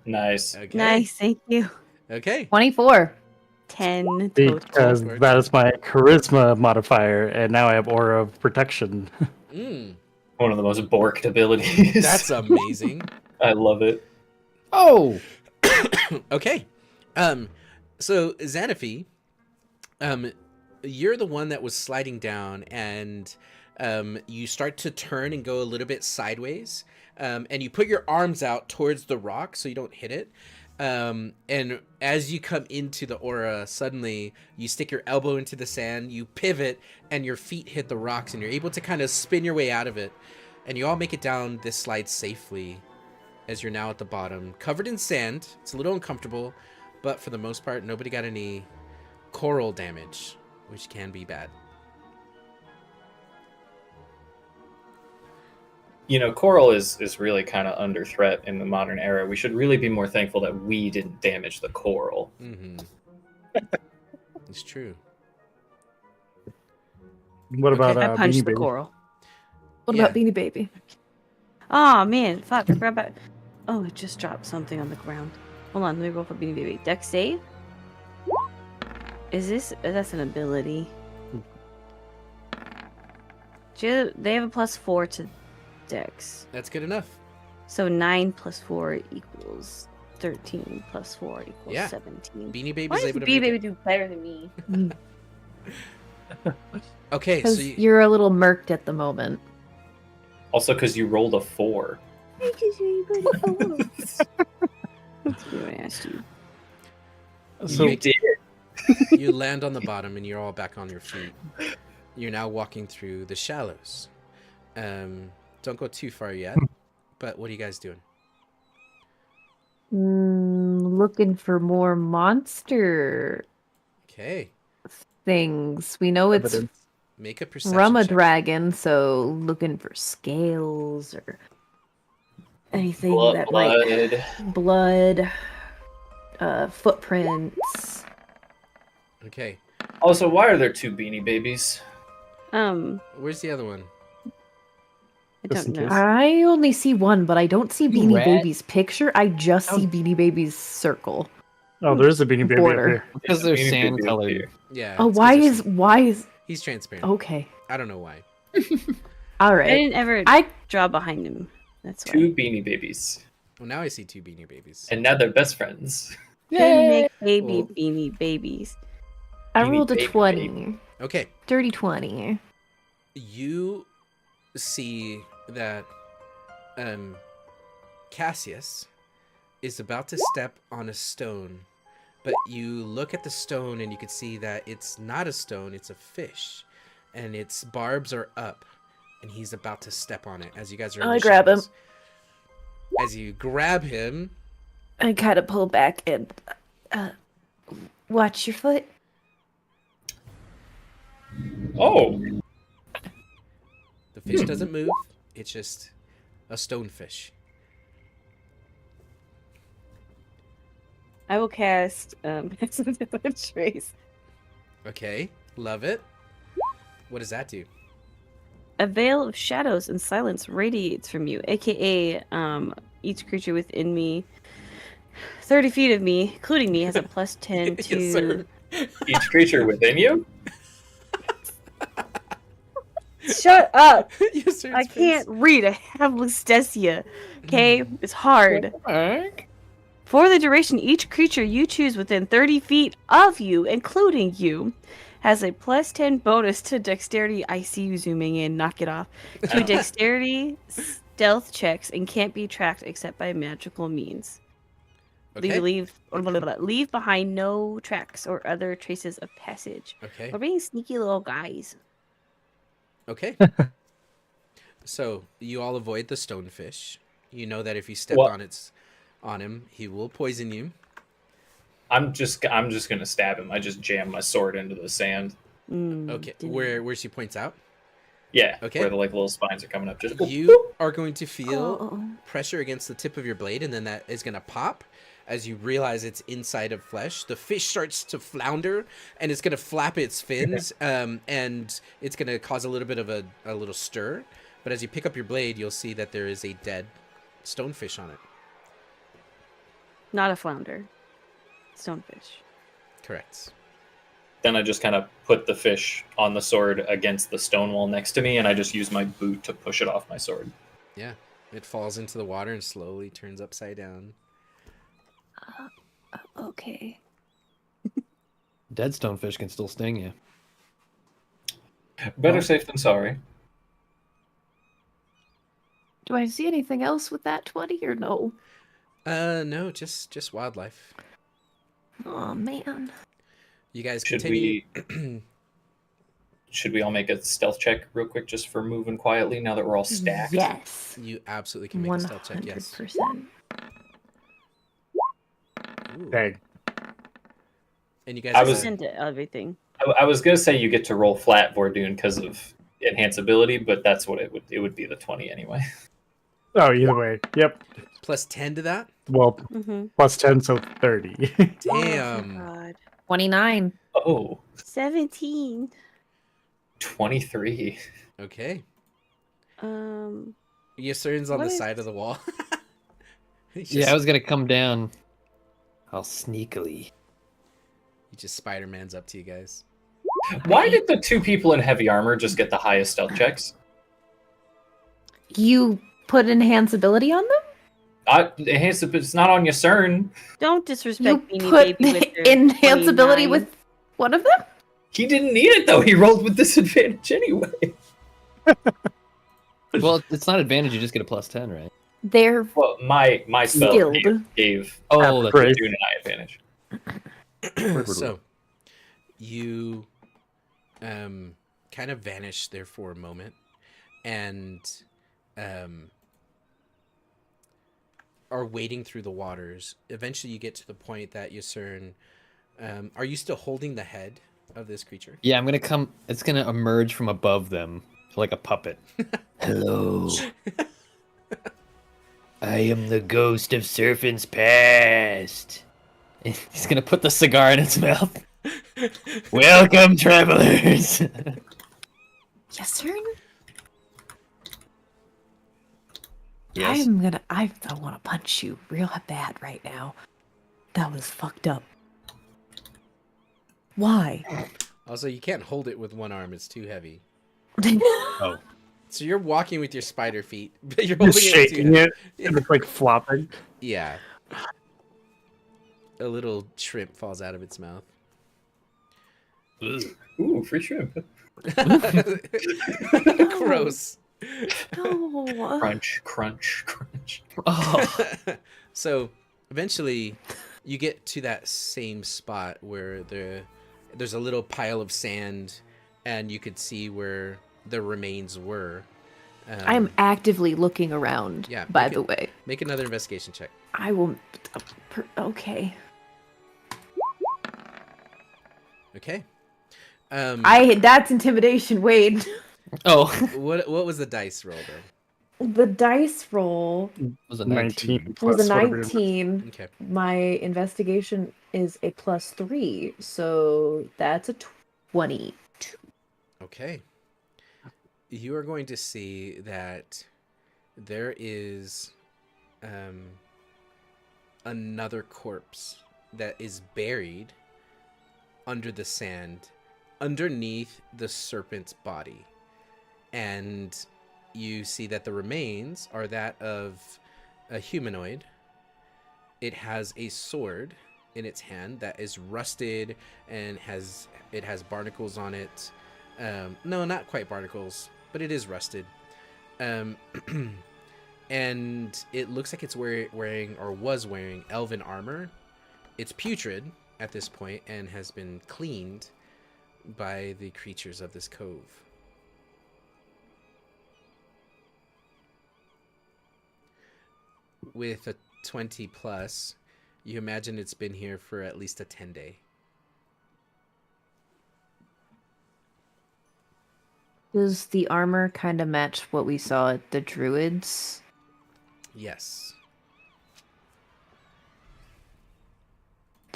Nice. Okay. Nice, thank you. Okay. 24. 10 total. Because that is my charisma modifier, and now I have aura of protection. Mm, One of the most borked abilities. that's amazing. I love it. Oh! Okay. So Xanaphi, You're the one that was sliding down, and you start to turn and go a little bit sideways, and you put your arms out towards the rock so you don't hit it. And as you come into the aura, suddenly you stick your elbow into the sand, you pivot, and your feet hit the rocks, and you're able to kind of spin your way out of it. And you all make it down this slide safely, as you're now at the bottom, covered in sand. It's a little uncomfortable, but for the most part, nobody got any coral damage, which can be bad. You know, coral is really kind of under threat in the modern era. We should really be more thankful that we didn't damage the coral. Mm-hmm. It's true. What about I punched Beanie the Baby? coral. What Yeah. about Beanie Baby? Oh man, fuck! I forgot about. Oh, it just dropped something on the ground. Hold on, let me roll for Beanie Baby. Dex save. Is this? That's an ability. They have a +4 to Dex. That's good enough. So 9 + 4 equals 13 + 4 equals Yeah. 17. Beanie Baby's Why does able to Beanie make Baby it. do better than me? Okay, so Because you're a little murked at the moment. Also, because you rolled a 4. That's what I asked you. So You did. you land on the bottom and you're all back on your feet. You're now walking through the shallows. Don't go too far yet, but what are you guys doing? Looking for more monster Okay, things. We know it's evidence. make a perception Rama check. Dragon, so looking for scales or anything that Blood. might blood, footprints. Okay, Also, why are there 2 Beanie Babies? where's the other one? I Just don't in know. case. I only see one, but I don't see Beanie rat. Baby's picture. I just Oh. see Beanie Baby's circle. Oh, there is a Beanie Baby Border. up here. Because they're Beanie sand Baby up colored. here. Yeah. Oh, it's 'cause why is he's transparent? okay? I don't know why. All I right. didn't ever I draw behind him. That's why. 2 Beanie Babies. Well, now I see 2 Beanie Babies. And now they're best friends. Couldn't make baby Well- Beanie Babies. I Beanie rolled a Baby 20. Okay, Dirty 20. you see that Cassius is about to step on a stone, but you look at the stone and you can see that it's not a stone, it's a fish, and its barbs are up, and he's about to step on it as you guys are in I the grab him. shadows. As you grab him, I kind of pull back and watch your foot. Oh! the fish doesn't move, it's just a stonefish. I will cast Trace. Okay, love it. What does that do? A veil of shadows and silence radiates from you, aka each creature within me 30 feet of me, including me, has a +10 to Yes, sir. Each creature within you? Shut up! Yes, sir, I it's can't read. I have Lustecia. Okay? It's hard. Alright. For the duration, each creature you choose within 30 feet of you, including you, has a +10 bonus to dexterity. I see you zooming in. Knock it off. To dexterity stealth checks and can't be tracked except by magical means. Okay. Leave behind no tracks or other traces of passage. Okay. We're being sneaky little guys. Okay. So you all avoid the stonefish. You know that if you step What? on him, he will poison you. I'm just gonna stab him. I just jam my sword into the sand. Okay. Didn't- Where she points out, Yeah, Okay. where the little spines are coming up. Just you are going to feel Oh. pressure against the tip of your blade, and then that is going to pop as you realize it's inside of flesh. The fish starts to flounder, and it's going to flap its fins, and it's going to cause a little bit of a little stir. But as you pick up your blade, you'll see that there is a dead stonefish on it. Not a flounder. Stonefish. Correct. Then I just kind of put the fish on the sword against the stone wall next to me, and I just use my boot to push it off my sword. Yeah. It falls into the water and slowly turns upside down. Okay. Dead stonefish can still sting you. Better safe than sorry. Do I see anything else with that 20 or no? No, just wildlife. Oh man. You guys Should continue. Should we all make a stealth check real quick just for moving quietly now that we're all stacked? Yes. You absolutely can make a stealth check. Yes. 100%. Ooh. Dang. And you guys. I are- was- Into everything. I was gonna say you get to roll flat, Vordoon, because of enhanceability, but that's what it would be the 20 anyway. Oh, either way. Yep. plus 10 to that. Well, Mm-hmm. plus 10, so 30. Damn. God. 29. Oh, 17. 23. Okay. Um. Yasern's on What the is- side of the wall. He's Yeah, just- I was gonna come down. I'll sneakily. He just Spider-Man's up to you guys. Why did the two people in heavy armor just get the highest stealth checks? You put enhanceability on them? It's not on Yasern. Don't You disrespect Beanie put Baby with your enhanceability 29. with one of them? He didn't need it though. He rolled with disadvantage anyway. Well, it's not advantage. You just get a plus 10, right? They're Well, my spell skilled. gave Oh, that's Great. Vordoon an high advantage. So, you kind of vanish there for a moment, and are wading through the waters. Eventually, you get to the point that Yasern. Are you still holding the head of this creature? Yeah, I'm gonna come. It's gonna emerge from above them like a puppet. Hello. I am the ghost of Serpent's past. He's gonna put the cigar in its mouth. Welcome, travelers. Yes, sir. Yes. I want to punch you real bad right now. That was fucked up. Why? Also, you can't hold it with one arm; it's too heavy. Oh. So you're walking with your spider feet, but you're Just holding it. shaking it, and it's like flopping. Yeah. A little shrimp falls out of its mouth. Ooh, free shrimp. Gross. No. Crunch, crunch, crunch. Oh. So eventually you get to that same spot where there's a little pile of sand and you could see where the remains were. I am actively looking around, Yeah, by make the it- way. Make another investigation check. I will... Okay. Okay. That's intimidation, Wade. Oh. What was the dice roll though? The dice roll Was a 19 was plus a whatever. 19. Okay. My investigation is a +3, so that's a 22. Okay. You are going to see that there is another corpse that is buried under the sand underneath the serpent's body. And you see that the remains are that of a humanoid. It has a sword in its hand that is rusted and it has barnacles on it. No, not quite barnacles, but it is rusted. And it looks like it's wearing or was wearing elven armor. It's putrid at this point and has been cleaned by the creatures of this cove. With a 20 plus, you imagine it's been here for at least a 10-day. Does the armor kind of match what we saw at the Druids? Yes.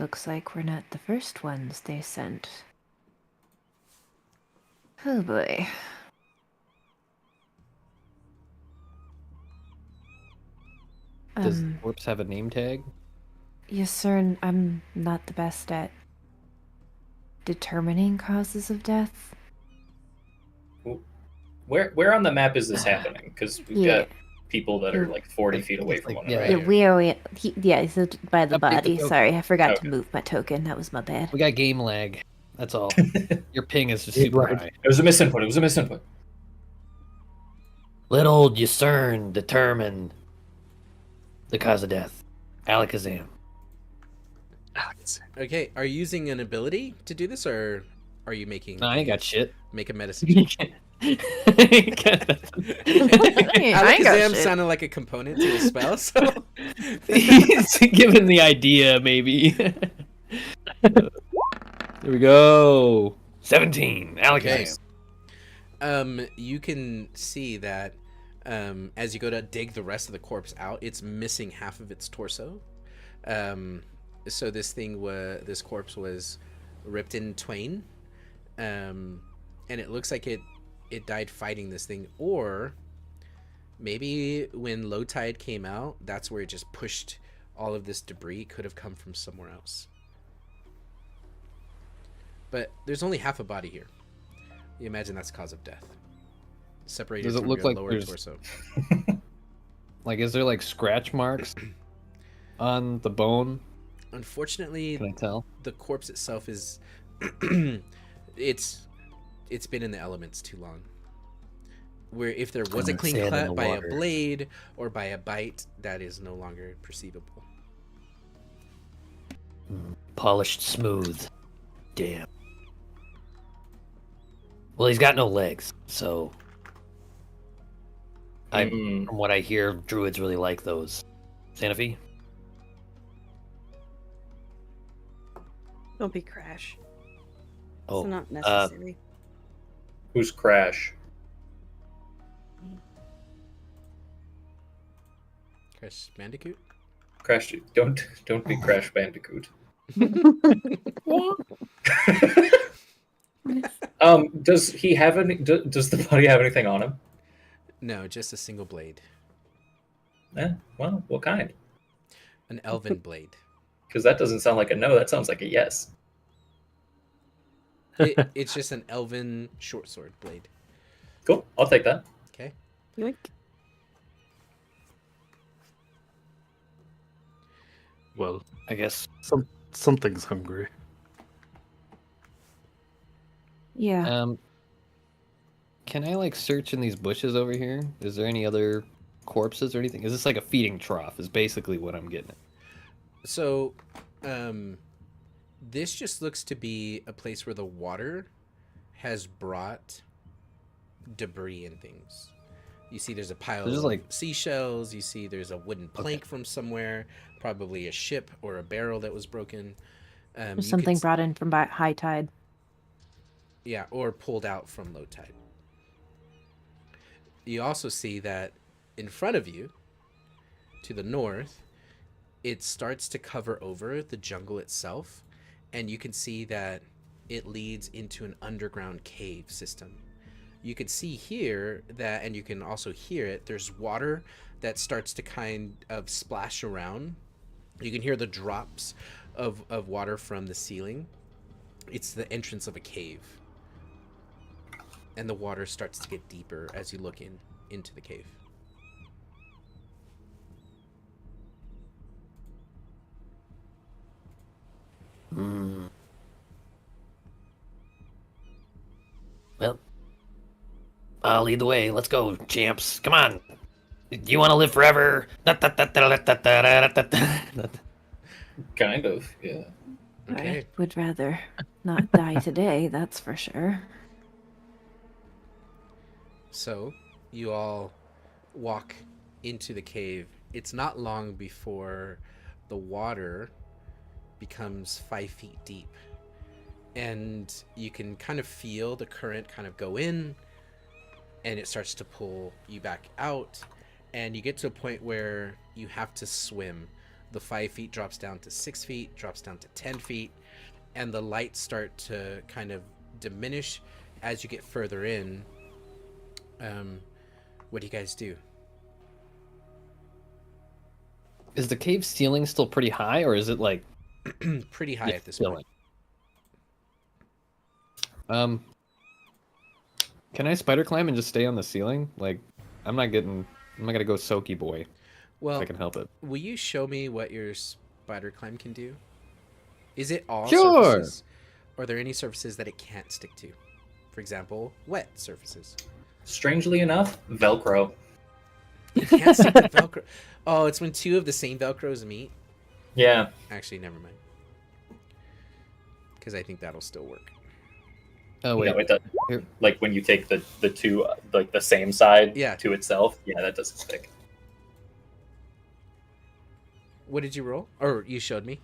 Looks like we're not the first ones they sent. Oh boy. Does the corpse have a name tag? Yes, sir, I'm not the best at determining causes of death. Where on the map is this happening? Because we've got people that are like 40 feet away from one another. Yeah, Right? we are. He's by the Update the body. token. Sorry, I forgot Okay. to move my token. That was my bad. We got game lag. That's all. Your ping is just Game super lag. high. It was a misinput. It was a misinput. Let old Yusern determine the cause of death. Alakazam. Okay, are you using an ability to do this, or are you making? No, I ain't got shit. Make a medicine. I ain't got Alakazam shit. sounded like a component to a spell, so He's given the idea, maybe. Here we go. 17. Alakazam. You can see that as you go to dig the rest of the corpse out, it's missing half of its torso. So this corpse was ripped in twain, and it looks like it died fighting this thing, or maybe when low tide came out, that's where it just pushed all of this debris. Could have come from somewhere else. But there's only half a body here. You imagine that's cause of death. Separated Does it from look your like lower there's- torso. Like, is there like scratch marks on the bone? Unfortunately, Can I tell? the corpse itself is it's been in the elements too long. Where if there was a clean Sand in cut the by water. a blade or by a bite, that is no longer perceivable. Polished smooth. Damn. Well, he's got no legs, so Mm. from what I hear, druids really like those. Sanofi? Don't be Crash. Oh, It's not necessary. Who's Crash? Crash Bandicoot? Crash. Don't be Crash Bandicoot. Does he have any? Does the body have anything on him? No, just a single blade. Well, what kind? An elven blade. Because that doesn't sound like a no. That sounds like a yes. It's just an elven short sword blade. Cool. I'll take that. Okay. Yoink. Well, I guess. something's hungry. Yeah. Can I like search in these bushes over here? Is there any other corpses or anything? Is this like a feeding trough? Is basically what I'm getting at. So, this just looks to be a place where the water has brought debris and things. You see there's a pile There's of like- seashells. You see there's a wooden plank from somewhere, probably a ship or a barrel that was broken. There's you something could- brought in from high tide. Yeah, or pulled out from low tide. You also see that in front of you, to the north, it starts to cover over the jungle itself, and you can see that it leads into an underground cave system. You can see here that, and you can also hear it, there's water that starts to kind of splash around. You can hear the drops of water from the ceiling. It's the entrance of a cave. And the water starts to get deeper as you look into the cave. Well, I'll lead the way. Let's go, champs. Come on. Do you want to live forever? Kind of. Yeah. Okay. I would rather not die today, that's for sure. So, you all walk into the cave. It's not long before the water becomes 5 feet deep. And you can kind of feel the current kind of go in, and it starts to pull you back out. And you get to a point where you have to swim. The 5 feet drops down to 6 feet, drops down to 10 feet, and the lights start to kind of diminish as you get further in. What do you guys do? Is the cave ceiling still pretty high, or is it like Pretty high at this point. Can I spider climb and just stay on the ceiling? Like, I'm not getting I'm not gonna go Soaky Boy if Well, I can help it. will you show me what your spider climb can do? Is it all Sure. surfaces? Or are there any surfaces that it can't stick to? For example, wet surfaces. Strangely enough, Velcro. It can't stick to Velcro. Oh, it's when two of the same Velcros meet? Yeah. Actually, never mind. Because I think that'll still work. Oh wait. No, it doesn't. Here. Like when you take the two, like the same side Yeah. to itself, yeah, that doesn't stick. What did you roll? Or you showed me?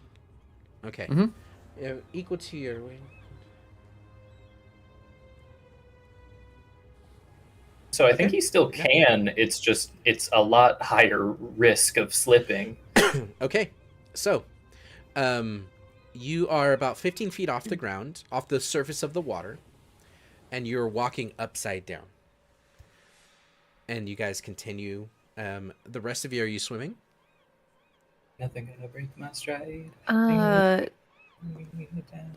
Okay. Mhm. Yeah, equal to your weight. So I think he still can. It's just it's a lot higher risk of slipping. Okay. So, you are about 15 feet off the ground, off the surface of the water, and you're walking upside down. And you guys continue. The rest of you, are you swimming? Nothing gonna break my stride.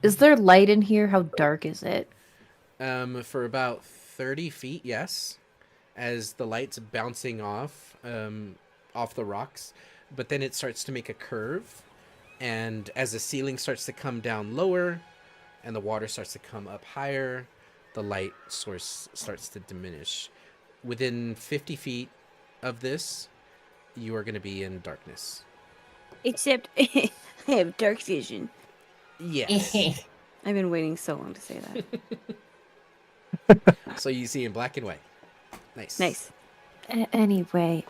Is there light in here? How dark is it? For about 30 feet, yes. As the light's bouncing off the rocks. But then it starts to make a curve. And as the ceiling starts to come down lower and the water starts to come up higher, the light source starts to diminish. Within 50 feet of this, you are going to be in darkness. Except I have dark vision. Yes. I've been waiting so long to say that. So you see in black and white. Nice. Nice. Anyway,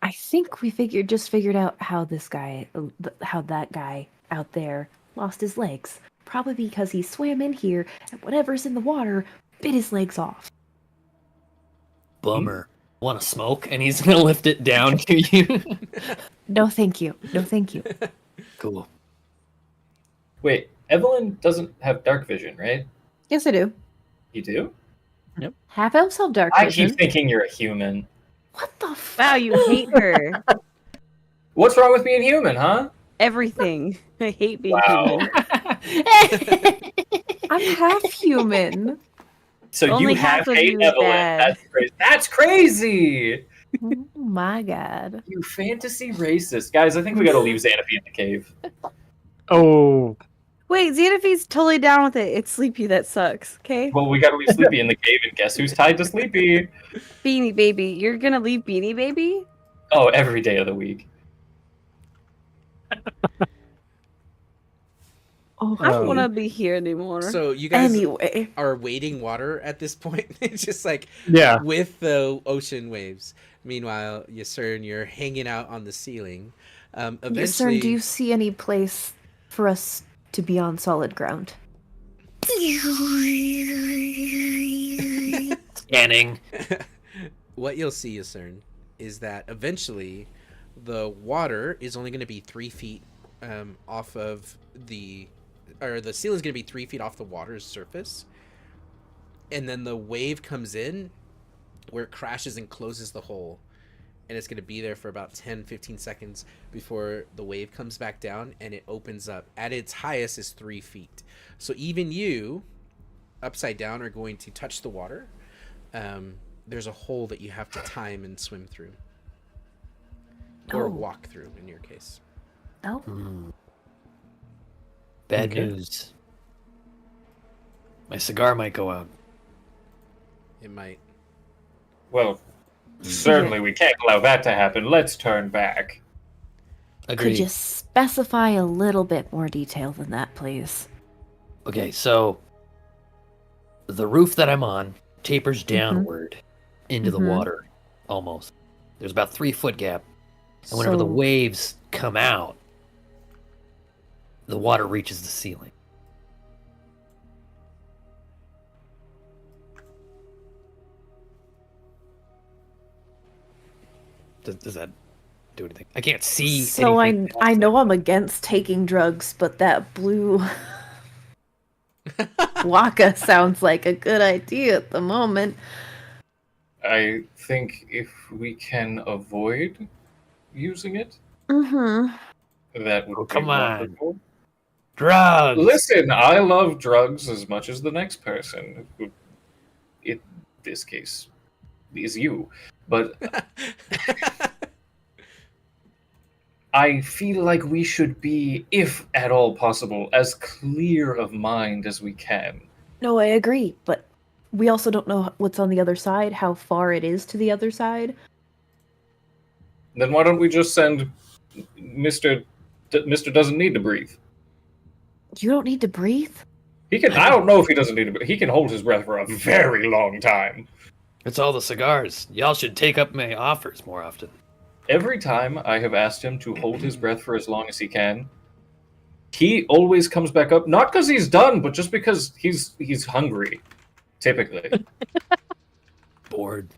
I think we figured out how that guy out there lost his legs. Probably because he swam in here and whatever's in the water bit his legs off. Bummer. Want to smoke? And he's gonna lift it down to you. No, thank you. No, thank you. Cool. Wait, Evelyn doesn't have dark vision, right? Yes, I do. You do? Half elves have dark I vision. keep thinking you're a human. What the fuck? Wow, you hate her. What's wrong with being human, huh? Everything. I hate being Wow. human. I'm half human. So Only you half have of hate you is Evelyn. bad. That's crazy. That's crazy. Oh my god. You fantasy racist. Guys, I think we gotta leave Xanaphy in the cave. Oh, Wait, Xanaphy's totally down with it. It's Sleepy that sucks, okay? Well, we gotta leave Sleepy in the cave, and guess who's tied to Sleepy? Beanie Baby. You're gonna leave Beanie Baby? Oh, every day of the week. Oh, I don't want to be here anymore. So you guys anyway. are wading water at this point. It's just like yeah. with the ocean waves. Meanwhile, Yasern, you're hanging out on the ceiling. Eventually, Yasern, do you see any place for us to be on solid ground? Scanning. what you'll see, Yasern, is that eventually the water is only going to be 3 feet off of the ceiling is going to be 3 feet off the water's surface. And then the wave comes in where it crashes and closes the hole. And it's going to be there for about 10-15 seconds before the wave comes back down and it opens up. At its highest is 3 feet. So even you, upside down, are going to touch the water. There's a hole that you have to time and swim through. Or Oh. walk through, in your case. Oh. Bad Okay. news. My cigar might go out. It might. Well, certainly we can't allow that to happen. Let's turn back. Agreed. Could you specify a little bit more detail than that, please? Okay, so the roof that I'm on tapers downward into the Mhm. water, almost. There's about 3 foot gap, and whenever the So- waves come out, the water reaches the ceiling. Does that do anything? I can't see. So anything I else. know I'm against taking drugs, but that blue Waka sounds like a good idea at the moment. I think if we can avoid using it, Mm-hmm. that would Oh, be come on. wonderful. Drugs. Listen, I love drugs as much as the next person, who, in this case, is you. But I feel like we should be, if at all possible, as clear of mind as we can. No, I agree, but we also don't know what's on the other side, how far it is to the other side. Then why don't we just send Mr. Mr. doesn't need to breathe? You don't need to breathe? He can. I don't know if he doesn't need to breathe. He can hold his breath for a very long time. It's all the cigars. Y'all should take up my offers more often. Every time I have asked him to hold his breath for as long as he can, he always comes back up. Not because he's done, but just because he's hungry. Typically. Bored.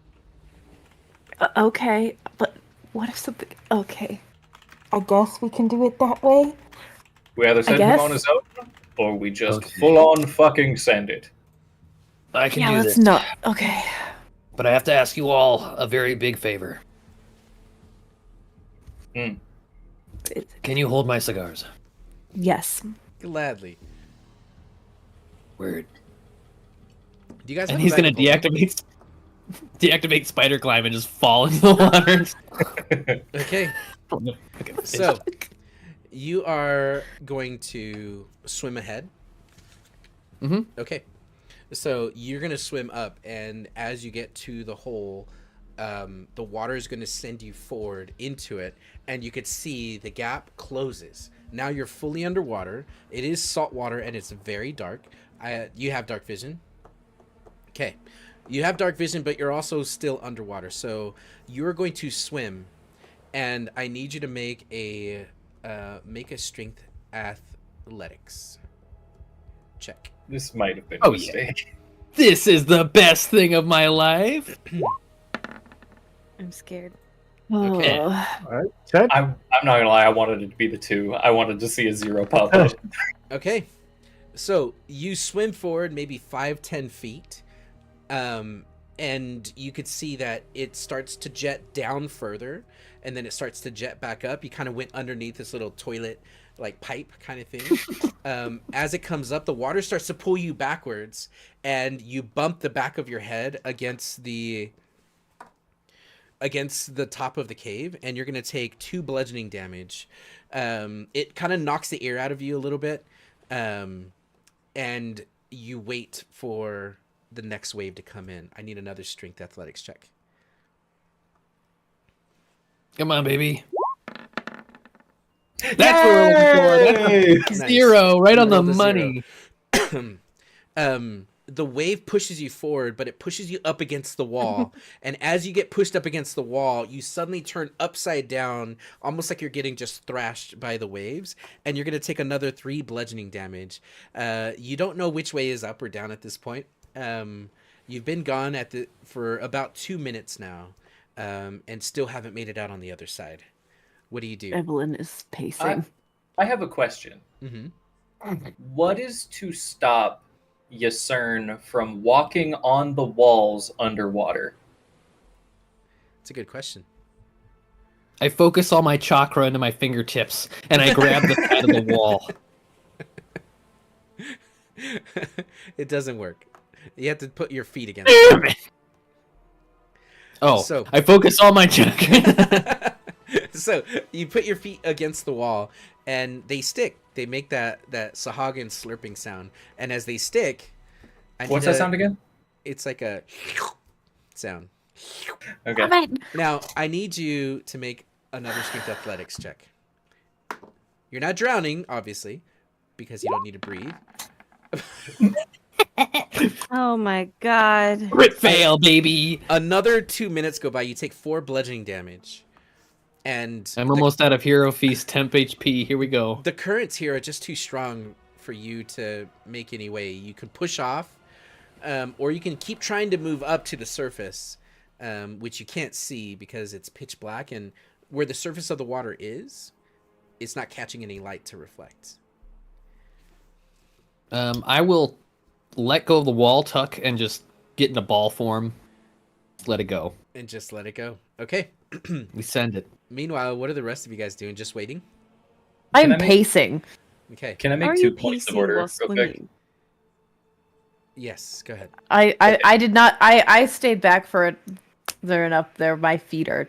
Okay, but what if something... Okay. I guess we can do it that way? We either send him on his own, or we just full-on fucking send it. I can do let's this. not... Okay. But I have to ask you all a very big favor. Hmm. Can you hold my cigars? Yes. Gladly. Word. Do you guys? And have he's a gonna bag of deactivate spider climb and just fall into the water. Okay. So, you are going to swim ahead. Mm-hmm. Okay. So you're gonna swim up, and as you get to the hole, the water is gonna send you forward into it, and you could see the gap closes. Now you're fully underwater. It is salt water, and it's very dark. You have dark vision. Okay. You have dark vision, but you're also still underwater. So you're going to swim, and I need you to make a strength athletics check. This might have been a Oh, mistake. This is the best thing of my life. I'm scared. Okay. Oh. All right, 10. I'm not gonna lie, I wanted it to be the 2. I wanted to see a 0 pop up. Okay. So you swim forward maybe 5-10 feet. And you could see that it starts to jet down further, and then it starts to jet back up. You kind of went underneath this little toilet like pipe kind of thing. As it comes up, the water starts to pull you backwards, and you bump the back of your head against the top of the cave, and you're going to take 2 bludgeoning damage. It kind of knocks the air out of you a little bit, and you wait for the next wave to come in. I need another strength athletics check. Come on, baby. That's what we're looking for. That's Nice. 0, right on the Rolled a 0. money. The wave pushes you forward, but it pushes you up against the wall. And as you get pushed up against the wall, you suddenly turn upside down, almost like you're getting just thrashed by the waves. And you're going to take another 3 bludgeoning damage. You don't know which way is up or down at this point. You've been gone for about 2 minutes now, and still haven't made it out on the other side. What do you do? Evelyn is pacing. I have a question. Mm-hmm. What is to stop Yasern from walking on the walls underwater? It's a good question. I focus all my chakra into my fingertips, and I grab the side of the wall. It doesn't work. You have to put your feet against it. Oh, So- I focus all my chakra. So you put your feet against the wall, and they stick. They make that Sahagin slurping sound. And as they stick... What's that sound again? It's like a sound. Okay. Now, I need you to make another strength athletics check. You're not drowning, obviously, because you don't need to breathe. Oh my god. Crit fail, baby. Another 2 minutes go by. You take 4 bludgeoning damage. And I'm almost out of Hero Feast, temp HP. Here we go. the currents here are just too strong for you to make any way. You can push off, or you can keep trying to move up to the surface, which you can't see because it's pitch black, and where the surface of the water is, it's not catching any light to reflect. I will let go of the wall tuck and just get in a ball form. Just let it go. And just let it go. Okay. We send it. Meanwhile, what are the rest of you guys doing? Just waiting? I'm Can I make- pacing. Okay. Can I How are make you 2 points of pacing order while real quick? swimming? Yes. Go ahead. I did not. I stayed back for it. They're enough. There, my feet are.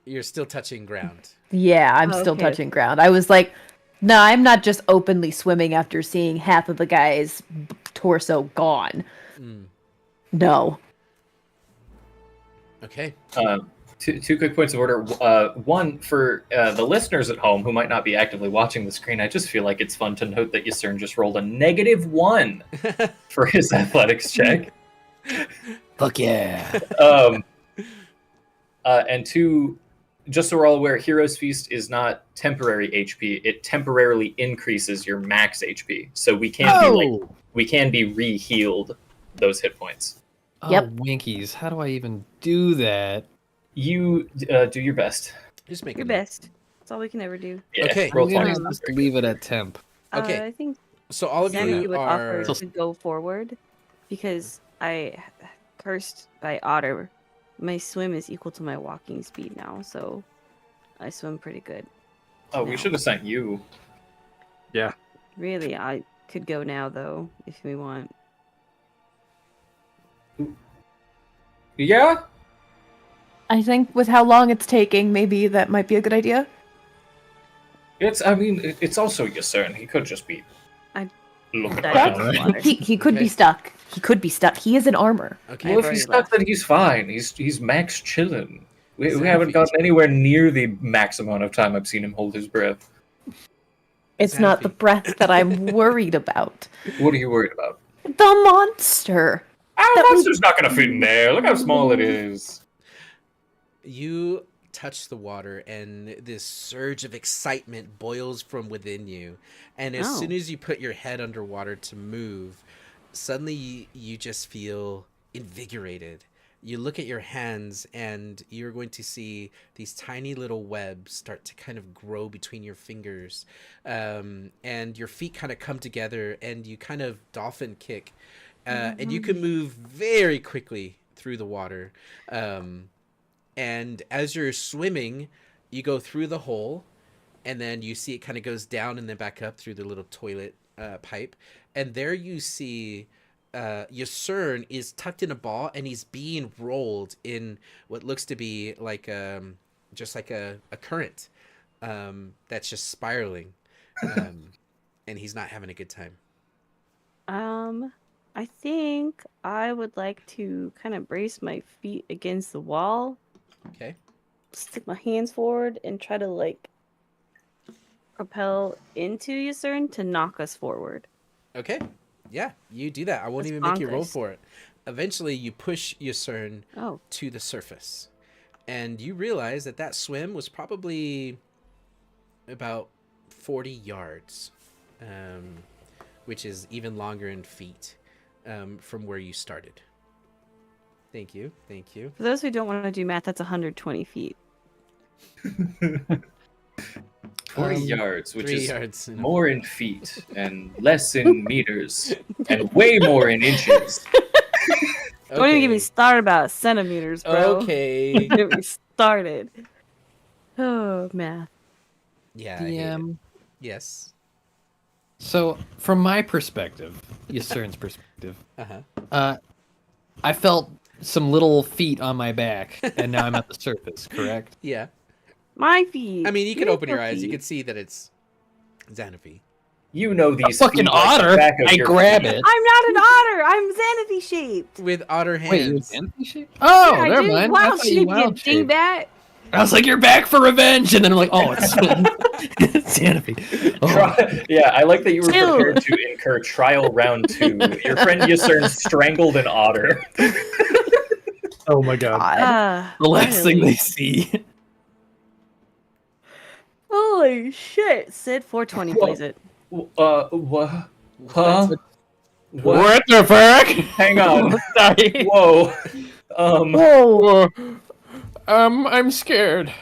You're still touching ground. Yeah, I'm Oh, still okay, touching ground. I was like, no, I'm not just openly swimming after seeing half of the guy's torso gone. Mm. No. Okay. Two quick points of order. One, for the listeners at home who might not be actively watching the screen, I just feel like it's fun to note that Yasern just rolled a -1 for his athletics check. Fuck yeah. And two, just so we're all aware, Hero's Feast is not temporary HP. It temporarily increases your max HP. So we can be re-healed those hit points. Oh, Yep. Winkies. How do I even do that? You do your best. Just make Your a note. best. That's all we can ever do. Yeah, Okay. roll I'm gonna 20. just leave it at temp. Okay. I think So all of Xanadu you would offer are. to go forward because I cursed by otter. My swim is equal to my walking speed now, so I swim pretty good. Oh, we should have sent you. Really, I could go now though if we want. Yeah? I think with how long it's taking, maybe that might be a good idea. It's also Yasern. He could just be I looking died around. in the water. He could Okay. be stuck. He could be stuck. He is in armor. Okay. Well, if already he's stuck, left. then he's fine. He's max chilling. We haven't Xanafi. gotten anywhere near the max amount of time I've seen him hold his breath. It's not the Xanafi. breath that I'm worried about. What are you worried about? The monster. Our That we- monster's not gonna fit in there. Look how small it is. You touch the water, and this surge of excitement boils from within you. And as Oh. soon as you put your head underwater to move, suddenly you just feel invigorated. You look at your hands, and you're going to see these tiny little webs start to kind of grow between your fingers. And your feet kind of come together, and you kind of dolphin kick. And you can move very quickly through the water. And as you're swimming, you go through the hole, and then you see it kind of goes down and then back up through the little toilet pipe. And there you see Yasern is tucked in a ball, and he's being rolled in what looks to be like just like a current that's just spiraling. And he's not having a good time. I think I would like to kind of brace my feet against the wall, Okay. stick my hands forward, and try to like propel into Yasern to knock us forward. Okay. Yeah, you do that. I won't That's even make you roll bonkers. for it. Eventually, you push Yasern Oh, to the surface, and you realize that that swim was probably about 40 yards, which is even longer in feet from where you started. Thank you. Thank you. for those who don't want to do math, that's 120 feet. 40 yards, which 3 is yards. in a- more in feet and less in meters and way more in inches. Don't even get me Okay. started about centimeters, bro. Okay. Get me started. Oh, math. Yeah. I hate it. DM. Yes. So, from my perspective, Yasern's perspective, Uh-huh. I felt some little feet on my back, and now I'm at the surface, correct? Yeah. My feet. I mean, you can Your open your eyes. You feet. can see that it's Xanaphi. You know A these fucking feet like the otter! back of I your grab feet. it. I'm not an otter. I'm Xanathy shaped. With otter Wait, you hands. fantasy shape? Oh, Yeah, I never did. mind. I Wild thought you shape, you wild shaped. dingbat. I was like, you're back for revenge, and then I'm like, oh, it's Xanaphi. Oh. Yeah, I like that you were Chill. prepared to incur trial round 2. Your friend Yasern strangled an otter. Oh my god. The last thing finally. they see. Holy shit. Sid 420 plays it. What? Huh? What? What the fuck? Hang on. Sorry. Whoa. Whoa. I'm scared.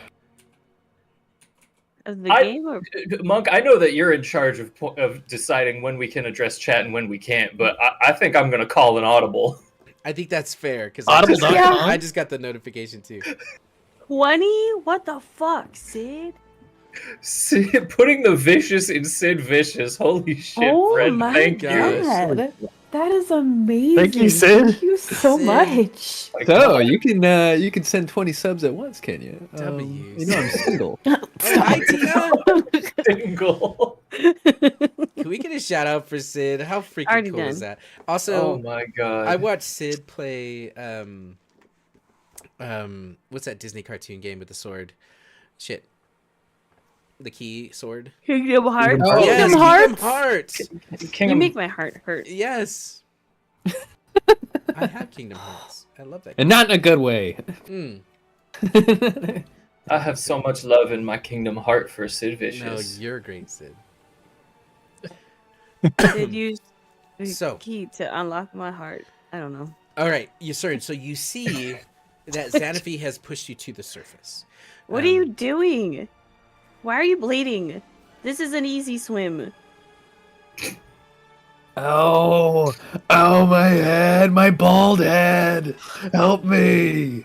Of the I- game or Monk, I know that you're in charge of deciding when we can address chat and when we can't, but I think I'm going to call an audible. I think that's fair because Audible.com? I just got the notification too. 20? What the fuck, Sid? Sid, putting the vicious in Sid Vicious. Holy shit, Oh Fred! my Thank you. God. That is amazing. Thank you, Sid. Thank you so Sid. much. My So God. you can send 20 subs at once, can you? W's. You know I'm single. Oh, hi, Tina. Single. Can we get a shout out for Sid? How freaking Already cool is done. that? Also, Oh my God. I watched Sid play what's that Disney cartoon game with the sword? Shit. The key sword. Kingdom Hearts. Oh, Yes, Kingdom Kingdom Hearts? Hearts. You make my heart hurt. Yes. I have Kingdom Hearts. I love that. And not in a good way. Mm. I have so much love in my Kingdom Heart for Sid No, Vicious. you're great, Sid. Did use the So. key to unlock my heart. I don't know. All right, sir. So you see that Xanaphi has pushed you to the surface. What are you doing? Why are you bleeding? This is an easy swim. Oh, my head, my bald head. Help me.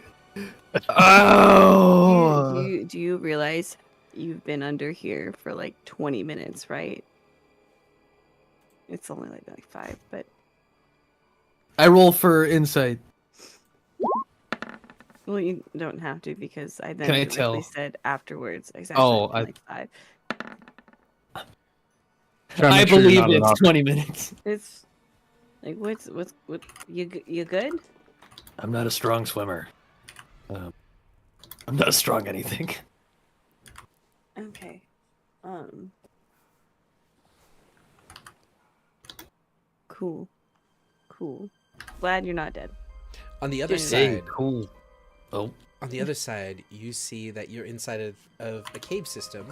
Oh. Do you realize you've been under here for like 20 minutes, right? It's only like 5, but I roll for insight. well, you don't have to because I then Can I directly tell? said afterwards. Exactly. Oh, like 5. Trying to I make sure you're believe not an it's op- 20 minutes. It's like what? You good? I'm not a strong swimmer. I'm not strong anything. Okay. Cool. Glad you're not dead. On the other Hey, side, Cool. Oh. on the other side, you see that you're inside of a cave system.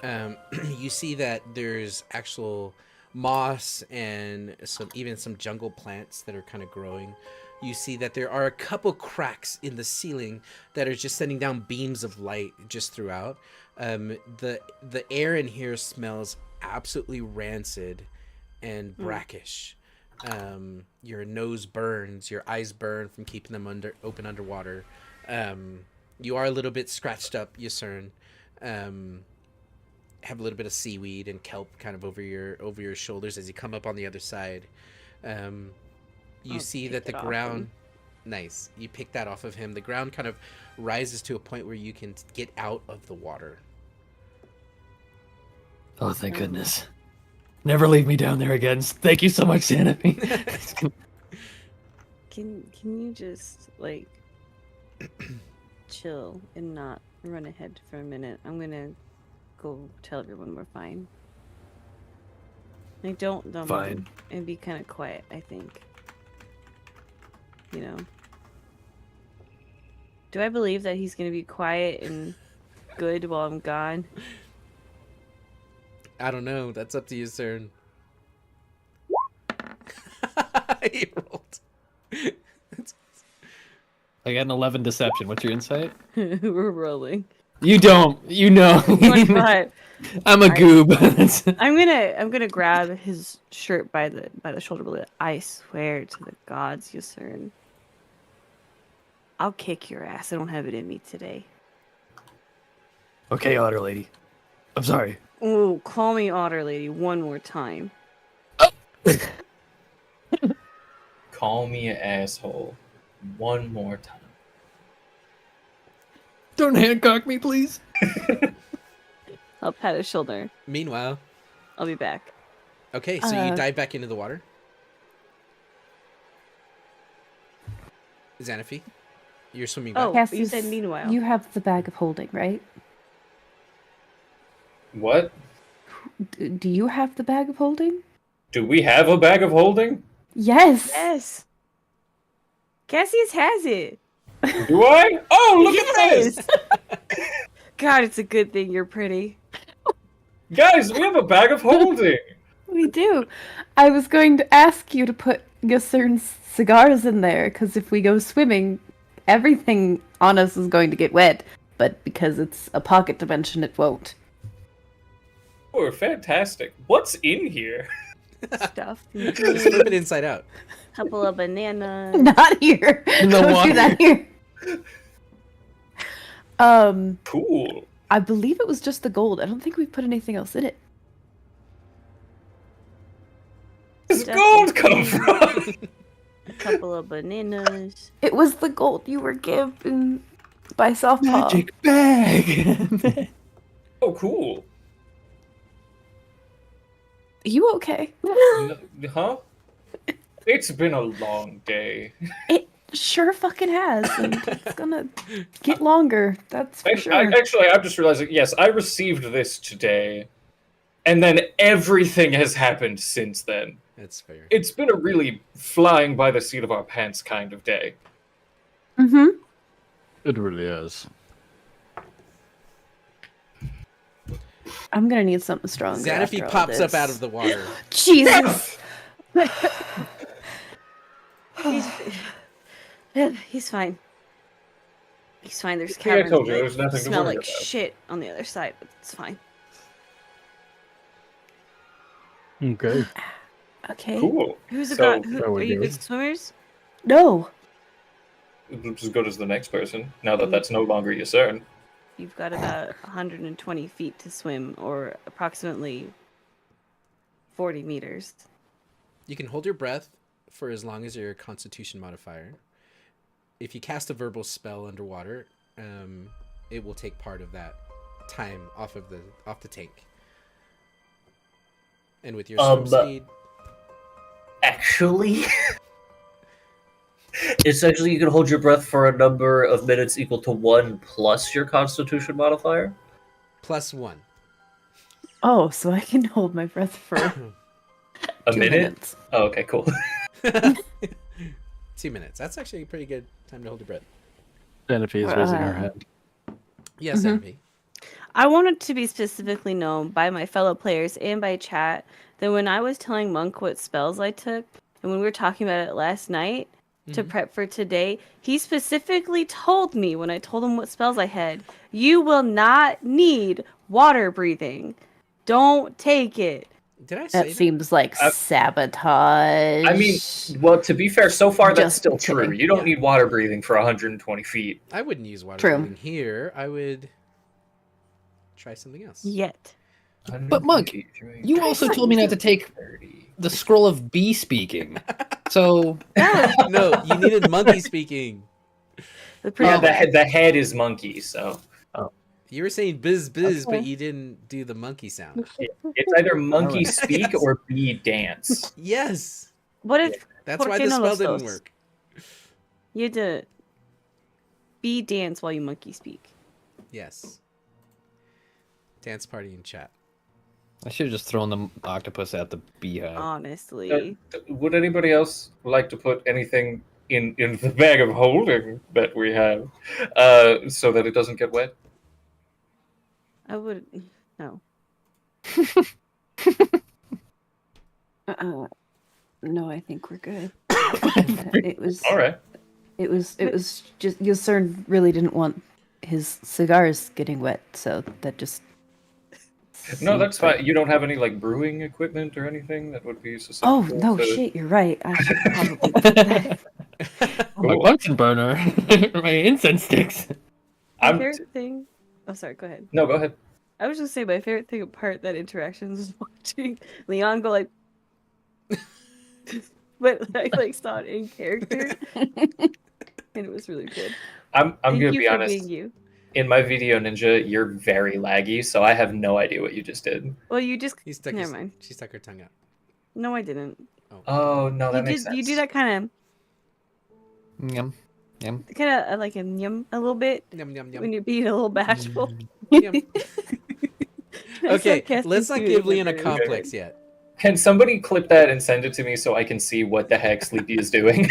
You see that there's actual moss and some jungle plants that are kind of growing. You see that there are a couple cracks in the ceiling that are just sending down beams of light just throughout. The air in here smells absolutely rancid and brackish. Your nose burns, your eyes burn from keeping them open underwater. You are a little bit scratched up, Yusern. Have a little bit of seaweed and kelp kind of over your shoulders as you come up on the other side. You I'll see pick that the it off ground... him. Nice. You pick that off of him. The ground kind of rises to a point where you can get out of the water. Oh, thank goodness. Never leave me down there again. Thank you so much, Xanaphi. Can you just like chill and not run ahead for a minute? I'm gonna go tell everyone we're fine. Like don't Fine. move and be kind of quiet. I think. You know. Do I believe that he's gonna be quiet and good while I'm gone? I don't know. That's up to you, Cern. He rolled. I got an 11 deception. What's your insight? We're rolling. You don't. You know. 25. I'm a goob. I'm gonna grab his shirt by the shoulder blade. I swear to the gods, Yusern, I'll kick your ass. I don't have it in me today. Okay, Otter Lady. I'm sorry. Oh, call me Otter Lady one more time. Call me an asshole one more time. Don't handcuff me, please. I'll pat his shoulder. Meanwhile, I'll be back. okay, so you dive back into the water. Xanaphi, you're swimming back. Oh, Cassius, you said meanwhile. You have the bag of holding, right? What? Do you have the bag of holding? Do we have a bag of holding? Yes. Yes. Cassius has it. Do I? Oh, look at this! God, it's a good thing you're pretty. Guys, we have a bag of holding! We do. I was going to ask you to put Yusern's cigars in there, because if we go swimming, everything on us is going to get wet. But because it's a pocket dimension, it won't. Oh, fantastic. What's in here? Stuff. Just flip it inside out. Couple of bananas. Not here. In the Don't water. do that here. Cool. I believe it was just the gold. I don't think we put anything else in it. Where's gold come from? A couple of bananas. It was the gold you were given by Softpaw. Magic bag. Oh, cool. Are you okay? Huh? It's been a long day. It sure fucking has, and it's gonna get longer. That's for sure. Actually, I'm just realizing, yes, I received this today, and then everything has happened since then. That's fair. It's been a really flying by the seat of our pants kind of day. Mm-hmm. It really is. I'm gonna need something stronger. Xanafy pops up out of the water. Jesus. He's fine. He's fine. There's See, I caverns told you, that there's nothing to smell worry like about. shit on the other side, but it's fine. Okay. Okay. Cool. Who's So, are you good swimmers? No. Just as good as the next person, now that that's no longer your concern. You've got about 120 feet to swim, or approximately 40 meters. You can hold your breath for as long as your Constitution modifier. If you cast a verbal spell underwater, it will take part of that time off the tank. And with your swim speed, Actually, essentially, you can hold your breath for a number of minutes equal to 1 plus your Constitution modifier. +1. Oh, so I can hold my breath for A 2 minute? minutes. Oh, okay, cool. 2 minutes. That's actually a pretty good time to hold your breath. Xanafy is raising her hand. Yes, Xanafy. I wanted to be specifically known by my fellow players and by chat that when I was telling Monk what spells I took, and when we were talking about it last night to prep for today, he specifically told me when I told him what spells I had, you will not need water breathing. Don't take it. Did I say That seems like sabotage. I mean, well, to be fair, so far that's Just still true. kidding. You don't need water breathing for 120 feet. I wouldn't use water True. breathing here. I would try something else. Yet. But Monk, you also told me not to take the scroll of bee speaking. So No, you needed monkey speaking. Yeah, the head is monkey, so You were saying biz, Okay. but you didn't do the monkey sound. it's either monkey Alright. speak Yes. or bee dance. Yes. What if That's why ¿Por qué the no spell los didn't dos? work. you had to bee dance while you monkey speak? Yes. Dance party in chat. I should have just thrown the octopus at the beehive. Honestly. Would anybody else like to put anything in the bag of holding that we have, so that it doesn't get wet? I would no. No, I think we're good. It was. All right. It was just Yusern really didn't want his cigars getting wet, so that just. No, that's fine. You don't have any like brewing equipment or anything that would be Oh susceptible no, to... shit! You're right. I should probably. do that. My Cool. Bunsen burner, my incense sticks. My I'm favorite thing. Oh, sorry. Go ahead. no, go ahead. I was just saying my favorite thing apart that interactions was watching Leon go like, but I like saw it in character, and it was really good. I'm Thank gonna you be for honest. being you. In my video ninja, you're very laggy, so I have no idea what you just did. Well, you just He stuck never mind. She stuck her tongue out. No, I didn't. Oh no, that You makes did. sense. You do that kind Yum, yum. of like a yum a little bit Yum, yum, yum. when you're being a little bashful. Yum. That's Okay, sarcastic let's not too, give but Leon a very complex yet. Can somebody clip that and send it to me so I can see what the heck Sleepy is doing?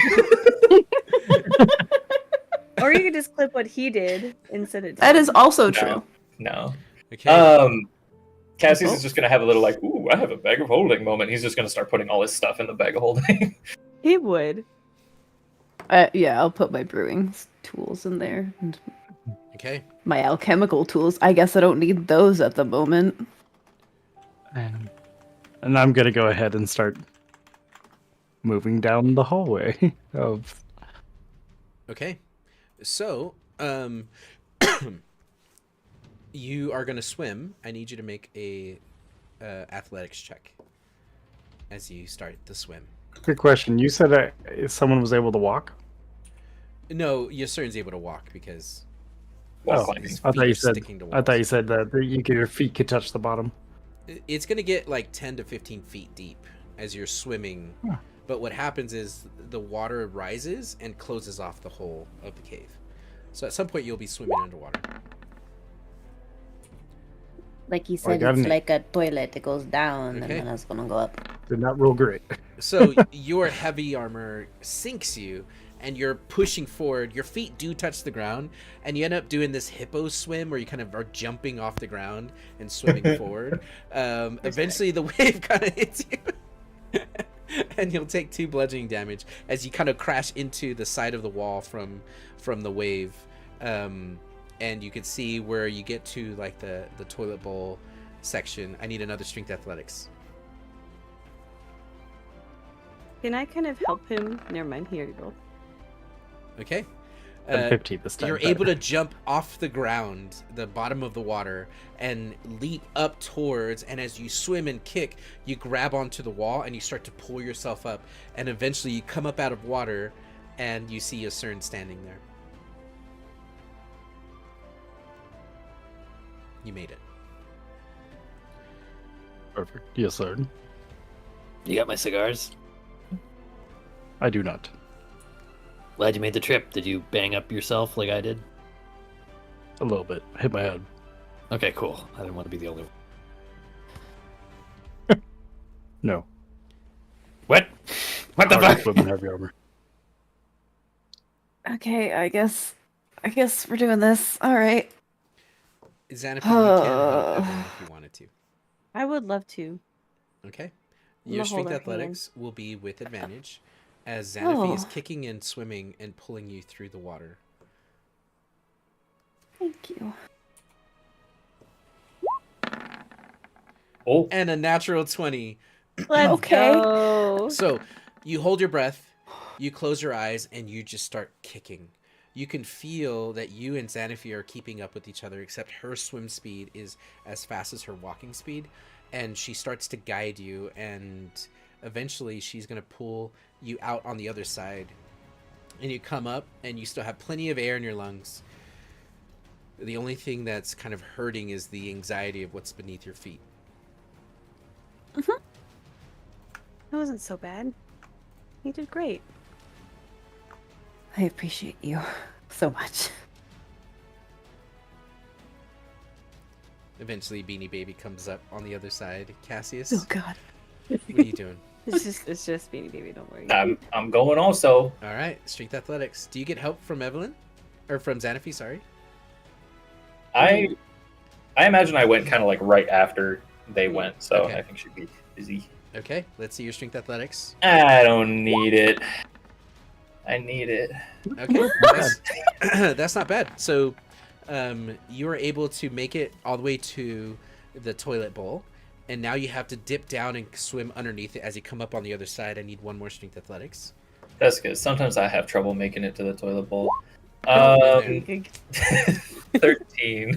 Or you could just clip what he did and send it to That him. is also No. true. No. Okay. Cassius is just gonna have a little like, ooh, I have a bag of holding moment. He's just gonna start putting all his stuff in the bag of holding. He would. Yeah, I'll put my brewing tools in there and Okay. my alchemical tools. I guess I don't need those at the moment. And I'm gonna go ahead and start moving down the hallway of. You are going to swim. I need you to make a athletics check as you start to swim. Good question. You said that if someone was able to walk. No, Yasern's able to walk because Wall Oh, climbing. his I feet thought are you said. sticking to I walls. thought you said that your feet could touch the bottom. It's going to get like 10 to 15 feet deep as you're swimming. Huh. But what happens is the water rises and closes off the hole of the cave. So at some point you'll be swimming underwater. Like you Well, I said, got it's an like a toilet. It goes down Okay. and then it's gonna go up. Did not roll great. So your heavy armor sinks you and you're pushing forward. Your feet do touch the ground and you end up doing this hippo swim where you kind of are jumping off the ground and swimming forward. Eventually the wave kind of hits you and you'll take 2 bludgeoning damage as you kind of crash into the side of the wall from the wave. And you can see where you get to like the toilet bowl section. I need another strength athletics. Can I kind of help him? Never mind. He already rolled. Okay. 15 this time. You're better. able to jump off the ground, the bottom of the water, and leap up towards, and as you swim and kick, you grab onto the wall and you start to pull yourself up, and eventually you come up out of water and you see Yasern standing there. You made it. Perfect. Yes, sir. You got my cigars? I do not. Glad you made the trip. Did you bang up yourself like I did? A little bit. Hit my head. Okay, cool. I didn't want to be the only one. No. What? What the Hard fuck? equipment, heavy armor. Okay, I guess we're doing this. All right. Xanafi, you can help Evelyn if you wanted to. I would love to. Okay. I'm Your gonna hold strength her athletics will be with advantage as Xanafi is Oh. kicking and swimming and pulling you through the water. Thank you. Oh, And a natural 20. Let's Okay. go. So you hold your breath, you close your eyes, and you just start kicking. You can feel that you and Xanafi are keeping up with each other, except her swim speed is as fast as her walking speed. And she starts to guide you, and eventually she's going to pull you out on the other side. And you come up, and you still have plenty of air in your lungs. The only thing that's kind of hurting is the anxiety of what's beneath your feet. That wasn't so bad. You did great. I appreciate you so much. Eventually, Beanie Baby comes up on the other side. Cassius, Oh God. what are you doing? It's just Beanie Baby. Don't worry. I'm going also. All right, strength athletics. Do you get help from Evelyn, or from Xanafi? Sorry. I imagine I went kind of like right after they went, so Okay. I think she'd be busy. Okay, let's see your strength athletics. I don't need it. I need it. Okay, that's not bad. So, you were able to make it all the way to the toilet bowl, and now you have to dip down and swim underneath it as you come up on the other side. I need one more strength athletics. That's good. Sometimes I have trouble making it to the toilet bowl. Oh, 13.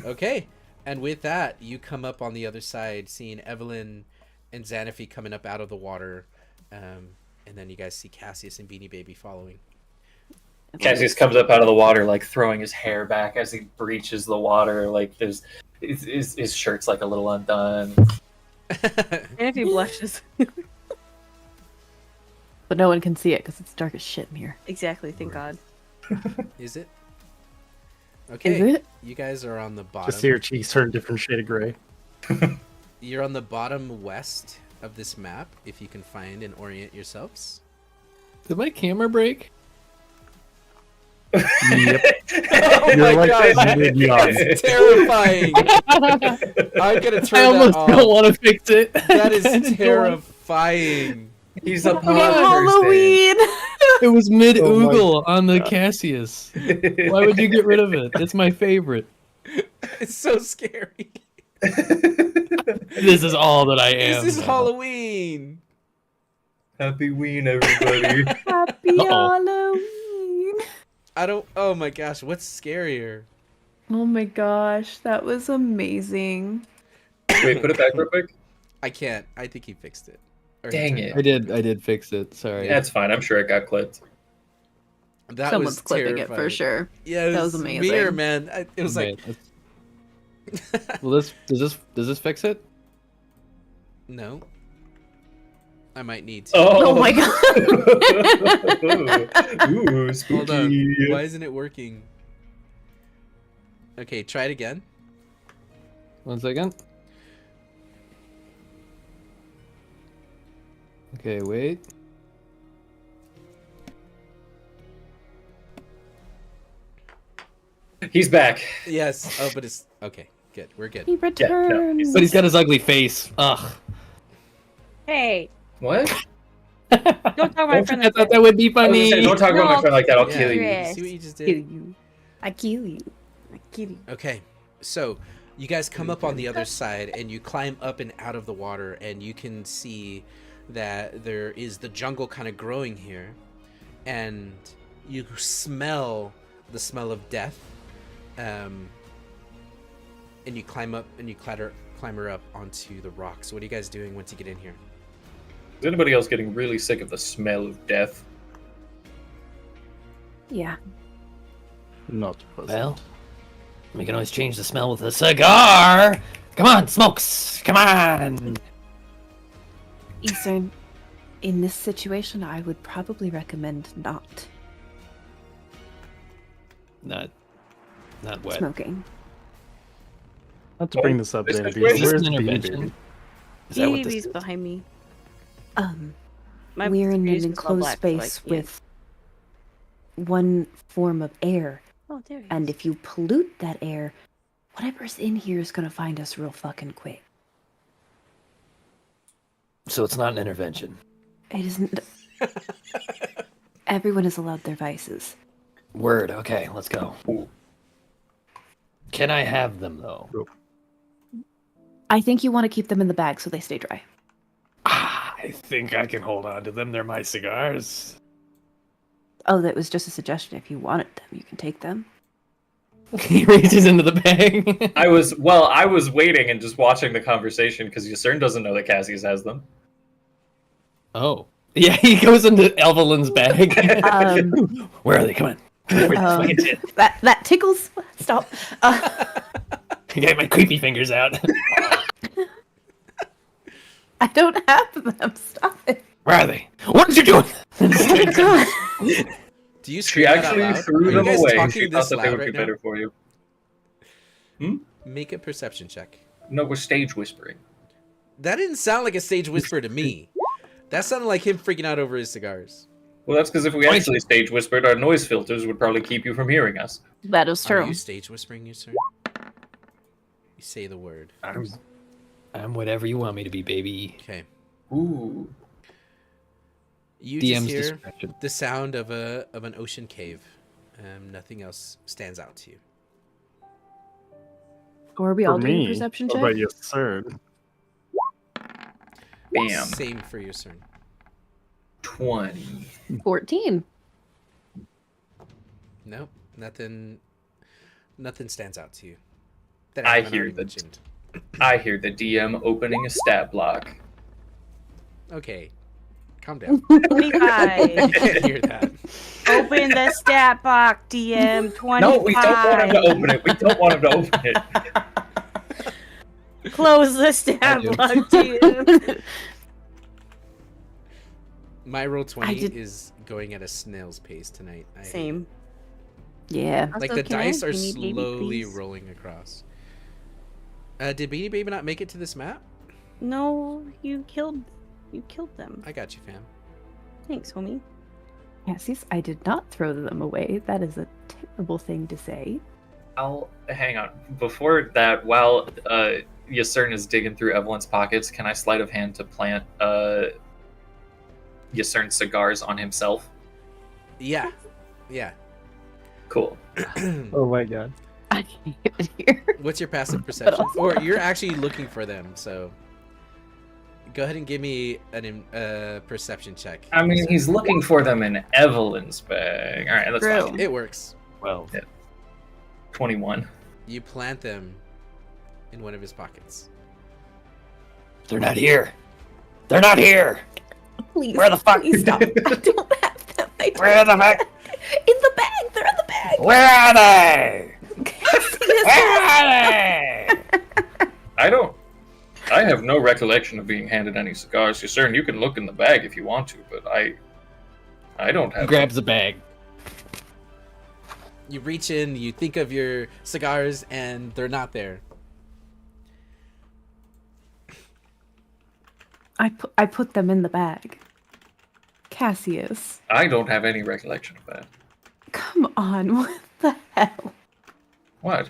Okay, and with that, you come up on the other side, seeing Evelyn and Xanafi coming up out of the water, and then you guys see Cassius and Beanie Baby following. Cassius comes up out of the water, like throwing his hair back as he breaches the water. Like there's his shirt's like a little undone. And if he blushes. But no one can see it because it's dark as shit in here. Exactly. Thank God. Is it? Okay, Is it? you guys are on the bottom. Just see your cheeks turn a different shade of gray. You're on the bottom west of this map, if you can find and orient yourselves. Did my camera break? Yep. Oh You're my like gosh, mid-yawn. that's terrifying! I'm gonna I turn almost that don't off. want to fix it. That is I don't terrifying. He's a Halloween! It was mid Oh my oogle on the Cassius. Why would you get rid of it? It's my favorite. It's so scary. This is all that I am. This is now. Halloween. Happy Ween, everybody. Happy Uh-oh. Halloween! I don't. Oh my gosh, what's scarier? Oh my gosh, that was amazing. Wait, put it back real quick. I can't. I think he fixed it. Or he Dang turned it. I did fix it. Sorry. That's fine. I'm sure it got clipped. That Someone's was clipping terrifying. it for sure. Yeah, That was amazing. Mirror, man. It was Okay, like. well, does this fix it? No. I might need to. Oh my god. Ooh, spooky. Hold on. Why isn't it working? Okay, try it again. 1 second. Okay, wait. He's back. Yes. Oh, but it's okay. Good. We're good. He returned. But he's got his ugly face. Ugh. Hey, What? don't talk about my friend I like thought that. that would be I was gonna funny. say, don't talk about my friend like that. I'll kill you. Yeah. See what you just Kill did? you. I kill you. I kid you. Okay. So you guys come up on the other side and you climb up and out of the water, and you can see that there is the jungle kind of growing here, and you smell the smell of death. And you climb up and you clamber up onto the rocks. What are you guys doing once you get in here? Is anybody else getting really sick of the smell of death? Yeah. Not pleasant. Well, we can always change the smell with a cigar. Come on, smokes. Come on. Eastern, in this situation, I would probably recommend not Not what? smoking. Not to bring this up, This Vanity. situation- Is Where's this an Beanie intervention? Baby? Is that what this Baby's is? behind me. We're in an creation's all enclosed black, space like, yeah. with one form of air, Oh, there he is. and if you pollute that air, whatever's in here is gonna find us real fucking quick. So it's not an intervention. It isn't. Everyone is allowed their vices. Word. Okay, let's go. Can I have them though? I think you want to keep them in the bag so they stay dry. I think I can hold on to them. They're my cigars. Oh, that was just a suggestion. If you wanted them, you can take them. He reaches into the bag. I was waiting and just watching the conversation because Yusern doesn't know that Cassius has them. Oh. Yeah, he goes into Evelyn's bag. Where are they? Come on. That tickles. Stop. I got my creepy fingers out. I don't have them. Stop it. Where are they? What are you doing? Do you She scream that out actually loud? Are threw you them guys away. talking She this thought that they loud would be right now? better for you. Make a perception check. No, we're stage whispering. That didn't sound like a stage whisper to me. That sounded like him freaking out over his cigars. Well, that's because if we actually stage whispered, our noise filters would probably keep you from hearing us. That is Are true. you stage whispering, you sir? You say the word. I'm whatever you want me to be, baby. Okay. Ooh. You DM's just hear discretion. the sound of an ocean cave. Nothing else stands out to you. Or are we For all doing me, a perception what check? about you, sir? Bam. Same for your CERN. 20. 14. Nope. Nothing stands out to you. I haven't hear already the- mentioned. I hear the DM opening a stat block. Okay. Calm down. 25. I can't hear that. Open the stat box, DM. 25. No, we don't want him to open it. We don't want him to open it. Close the stat do. box, DM. My roll 20 did- is going at a snail's pace tonight. Same. Yeah. Like Also, the can I dice are Beanie Baby, slowly please? rolling across. Did Beanie Baby not make it to this map? No, you killed them. I got you, fam. Thanks, homie. Cassius, I did not throw them away. That is a terrible thing to say. I'll hang on. Before that, while Yusern is digging through Evelyn's pockets, can I sleight of hand to plant Yusern's cigars on himself? Yeah. Yeah. Cool. Oh my god. I can't hear. What's your passive perception? Or you're actually looking for them, so go ahead and give me a perception check. I mean, he's looking for them in Evelyn's bag. All right, that's True. fine. It works. Well, 21. You plant them in one of his pockets. They're not here. They're not here. Please. Where the fuck? Please stop. I don't have them. Where the fuck? In the bag. They're in the bag. Where are they? Where are they? I have no recollection of being handed any cigars. Yes, sir, and you can look in the bag if you want to, but I don't have. Grabs the bag. You reach in, you think of your cigars, and they're not there. I put them in the bag. Cassius. I don't have any recollection of that. Come on. What the hell? What?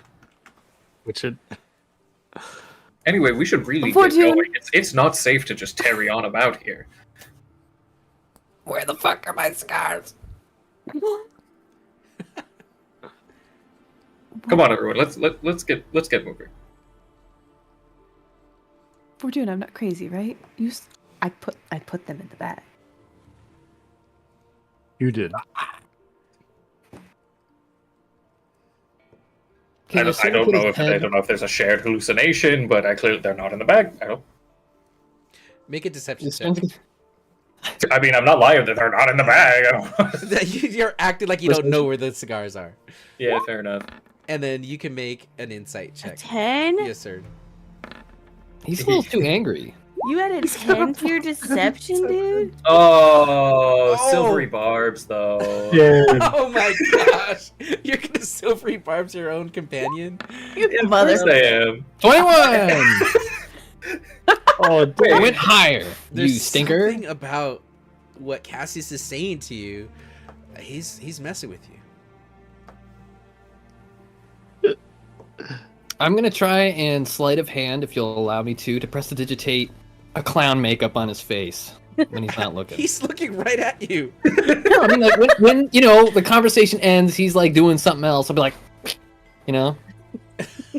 Which it. Anyway, we should really Fortune. get going. It's not safe to just tarry on about here. Where the fuck are my cigars? Come on, everyone. Let's get moving. Fortune, I'm not crazy, right? I put them in the bag. You did. I don't know if there's a shared hallucination, but they're not in the bag. I don't. Make a deception check. I mean, I'm not lying that they're not in the bag. I don't... You're acting like you don't know where the cigars are. Yeah, fair enough. And then you can make an insight check. 10? Yes, sir. He's a little too angry. You had a 10 to your deception, dude? Oh, silvery barbs, though. Yeah. Oh my gosh! You're gonna silvery barbs your own companion? Of course I am. 21! Oh, I went higher, There's you stinker. something about what Cassius is saying to you. He's messing with you. I'm gonna try and sleight of hand, if you'll allow me to prestidigitate a clown makeup on his face when he's not looking. He's looking right at you. No, I mean, like when the conversation ends, he's like doing something else. I'll be like,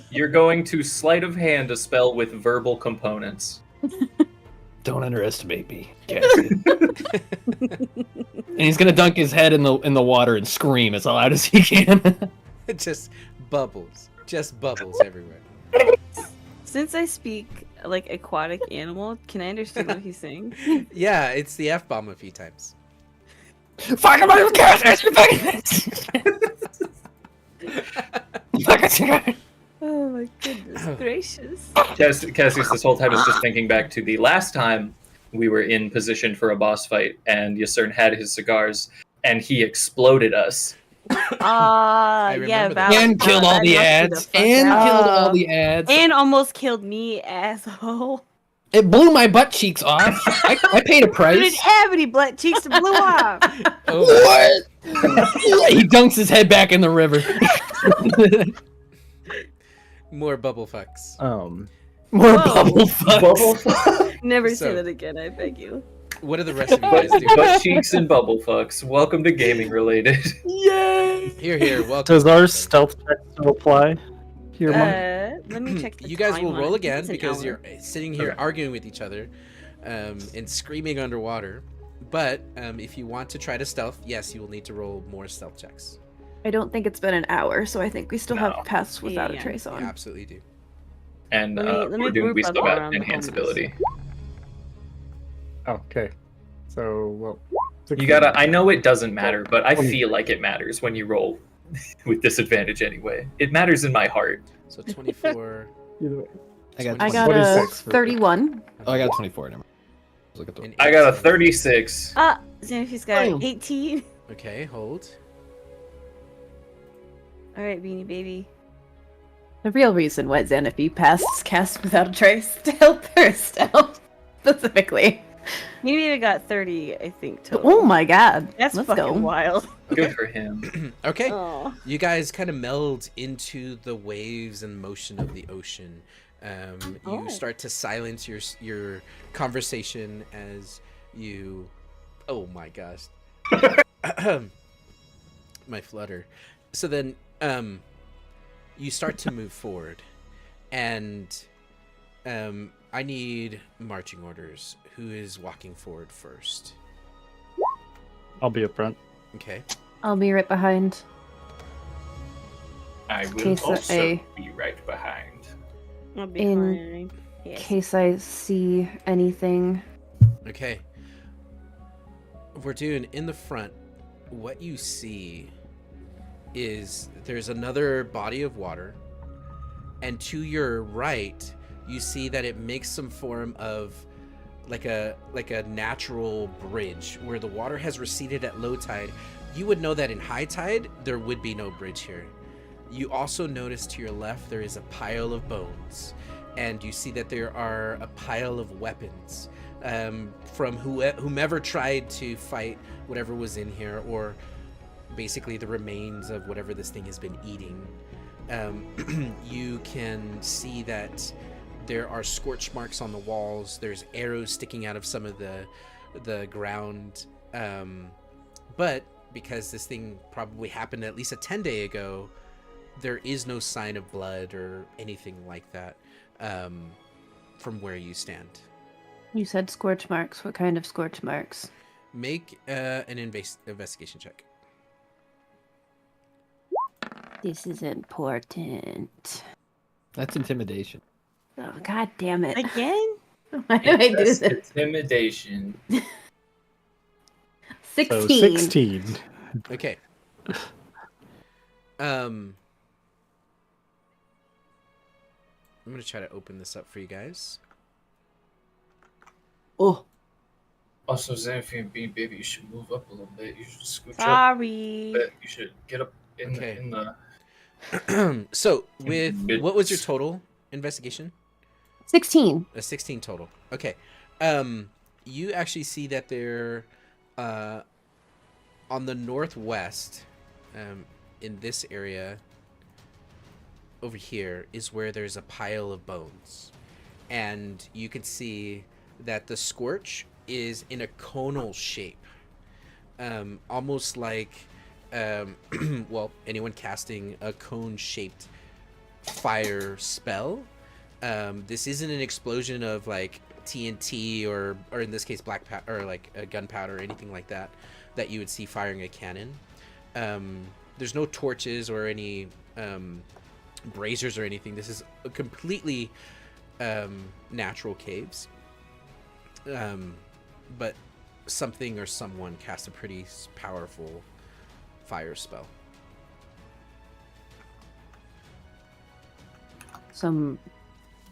You're going to sleight of hand a spell with verbal components. don't underestimate me, Cassie. And he's gonna dunk his head in the water and scream as loud as he can. Just bubbles everywhere. Since I speak like aquatic animal, can I understand what he's saying? Yeah, it's the F-bomb a few times. Fuck about his Cassie, Oh my goodness gracious. Cassius this whole time is just thinking back to the last time we were in position for a boss fight, and Yasern had his cigars, and he exploded us. I Yeah, remember that. and killed all the ads. And killed all the ads. And almost killed me, asshole. It blew my butt cheeks off. I paid a You price. didn't have any butt cheeks to blow off. Oh, What? He dunks his head back in the river. more bubble fucks. More Whoa. bubble fucks. Bubble Never So- say that again, I beg you. What do the rest of you guys do? butt cheeks and bubble fucks. Welcome to gaming related. Yay! Here, welcome. Does our stealth check still apply? Here, Monk? Let me check the You guys will timeline. roll I think again it's an because hour. you're sitting here arguing with each other and screaming underwater. But if you want to try to stealth, yes, you will need to roll more stealth checks. I don't think it's been an hour, so I think we still No. have passed without Yeah. a trace You on. absolutely do. And Let me we group still up got around the enhanceability. Oh, okay. So, well. You gotta. I know it doesn't matter, but I feel like it matters when you roll with disadvantage anyway. It matters in my heart. So 24. Either way. I got I got What is a this for- 31. Oh, I got 24. Never mind. Look at the. and I got a 18. 36. Xanafy's got Damn. 18. Okay, hold. Alright, Beanie Baby. The real reason why Xanafy passed cast without a trace to help her stealth, specifically. Beanie Baby got 30, I think, total. Oh my god. That's Let's fucking go. wild. Good for him. Okay. Oh. You guys kind of meld into the waves and motion of the ocean. You start to silence your conversation as you. Oh my gosh. My flutter. So then, you start to move forward, and I need marching orders. Who is walking forward first? I'll be up front. Okay. I'll be right behind. I will Case also be right behind. I'll be In fine. Yes. case I see anything. Okay. We're doing in the front. What you see is there's another body of water, and to your right, you see that it makes some form of like a natural bridge where the water has receded at low tide. You would know that in high tide there would be no bridge here. You also notice to your left there is a pile of bones, and you see that there are a pile of weapons from whomever tried to fight whatever was in here, or basically the remains of whatever this thing has been eating. You can see that there are scorch marks on the walls. There's arrows sticking out of some of the ground. But because this thing probably happened at least a 10-day ago, there is no sign of blood or anything like that from where you stand. You said scorch marks. What kind of scorch marks? Make an investigation check. This is important. That's intimidation. Oh, God damn it. Again? Why do I do That's this? intimidation. 16. So 16. Okay. I'm gonna try to open this up for you guys. Oh. Also, Xanthi and Bean Baby, you should move up a little bit. You should scooch up a Sorry. bit. You should get up in, Okay. in the. So, with Good. what was your total investigation? 16. A 16 total. Okay. You actually see that they're on the northwest, in this area over here is where there's a pile of bones, and you can see that the scorch is in a conal shape, almost like well, anyone casting a cone-shaped fire spell. This isn't an explosion of like TNT or in this case black powder or like a gunpowder or anything like that you would see firing a cannon. There's no torches or any braziers or anything. This is a completely natural caves. But something or someone cast a pretty powerful fire spell. Some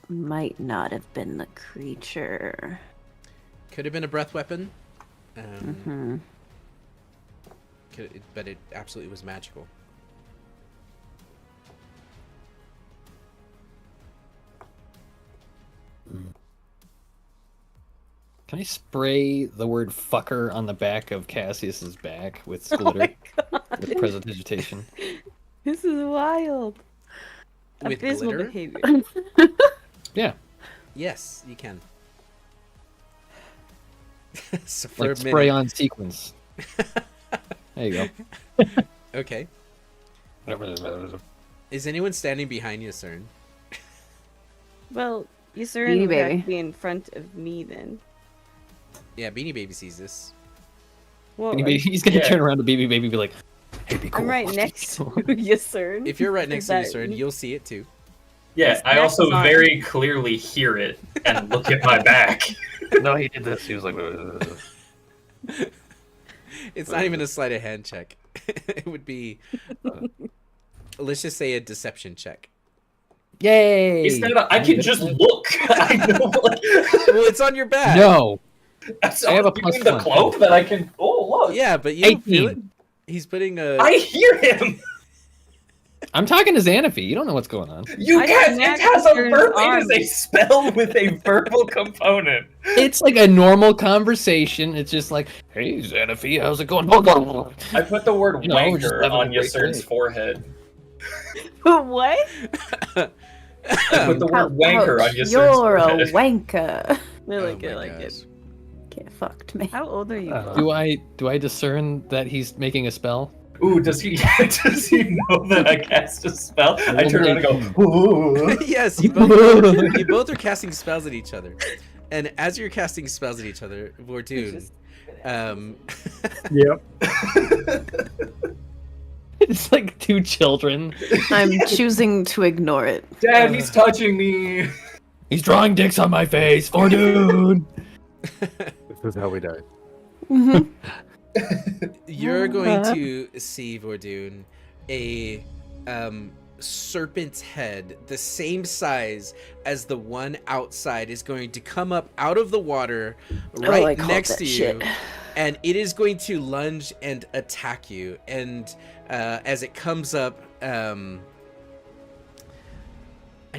might not have been the creature. Could have been a breath weapon. Mm-hmm. But it absolutely was magical. Can I spray the word fucker on the back of Cassius's back with Oh glitter? my God. With prestidigitation? This is wild. With Abysmal glitter? behavior. Yeah. Yes, you can. So for Like a spray minute. on sequence. There you go. Okay. Is anyone standing behind you, CERN? Well, you Beanie certainly have Baby. to be in front of me then. Yeah, Beanie Baby sees this. Well, He's gonna Yeah. turn around to Baby Baby and be like, hey, be cool. I'm right next to you, sir. If you're right next to you, Is that- CERN, you'll see it too. Yeah, His I back also is on. very clearly hear it and look at my back. No, he did this. He was like, It's not even a sleight of hand check. It would be, let's just say, a deception check. yay! I can just look. I know. Like, Well, it's on your back. No! so I have a you plus mean the one. cloak that I can. Oh, look. Yeah, but you don't feel it. 18. He's putting a. I hear him. I'm talking to Xanaphi. You don't know what's going on. You I can't. smacked It has a Mr. verb. It arm. is a spell with a verbal component. It's like a normal conversation. It's just like, hey, Xanaphi, how's it going? I put the word You know, we're just wanker having a on great Yasser's day. forehead. What? I put the word wanker on Yasser's You're a forehead. wanker. I Oh like it, my like gosh. it. Get fucked, me. How old are you? Do I discern that he's making a spell? Ooh, does he know that I cast a spell? I turn around and go, ooh. Yes, you both are casting spells at each other. And as you're casting spells at each other, Vortune, yep. It's like two children. I'm choosing to ignore it. Dad, he's touching me. He's drawing dicks on my face. Fortune. This is how we die. You're going to see, Vordoon, a serpent's head, the same size as the one outside, is going to come up out of the water right next to you, and it is going to lunge and attack you. And as it comes up, I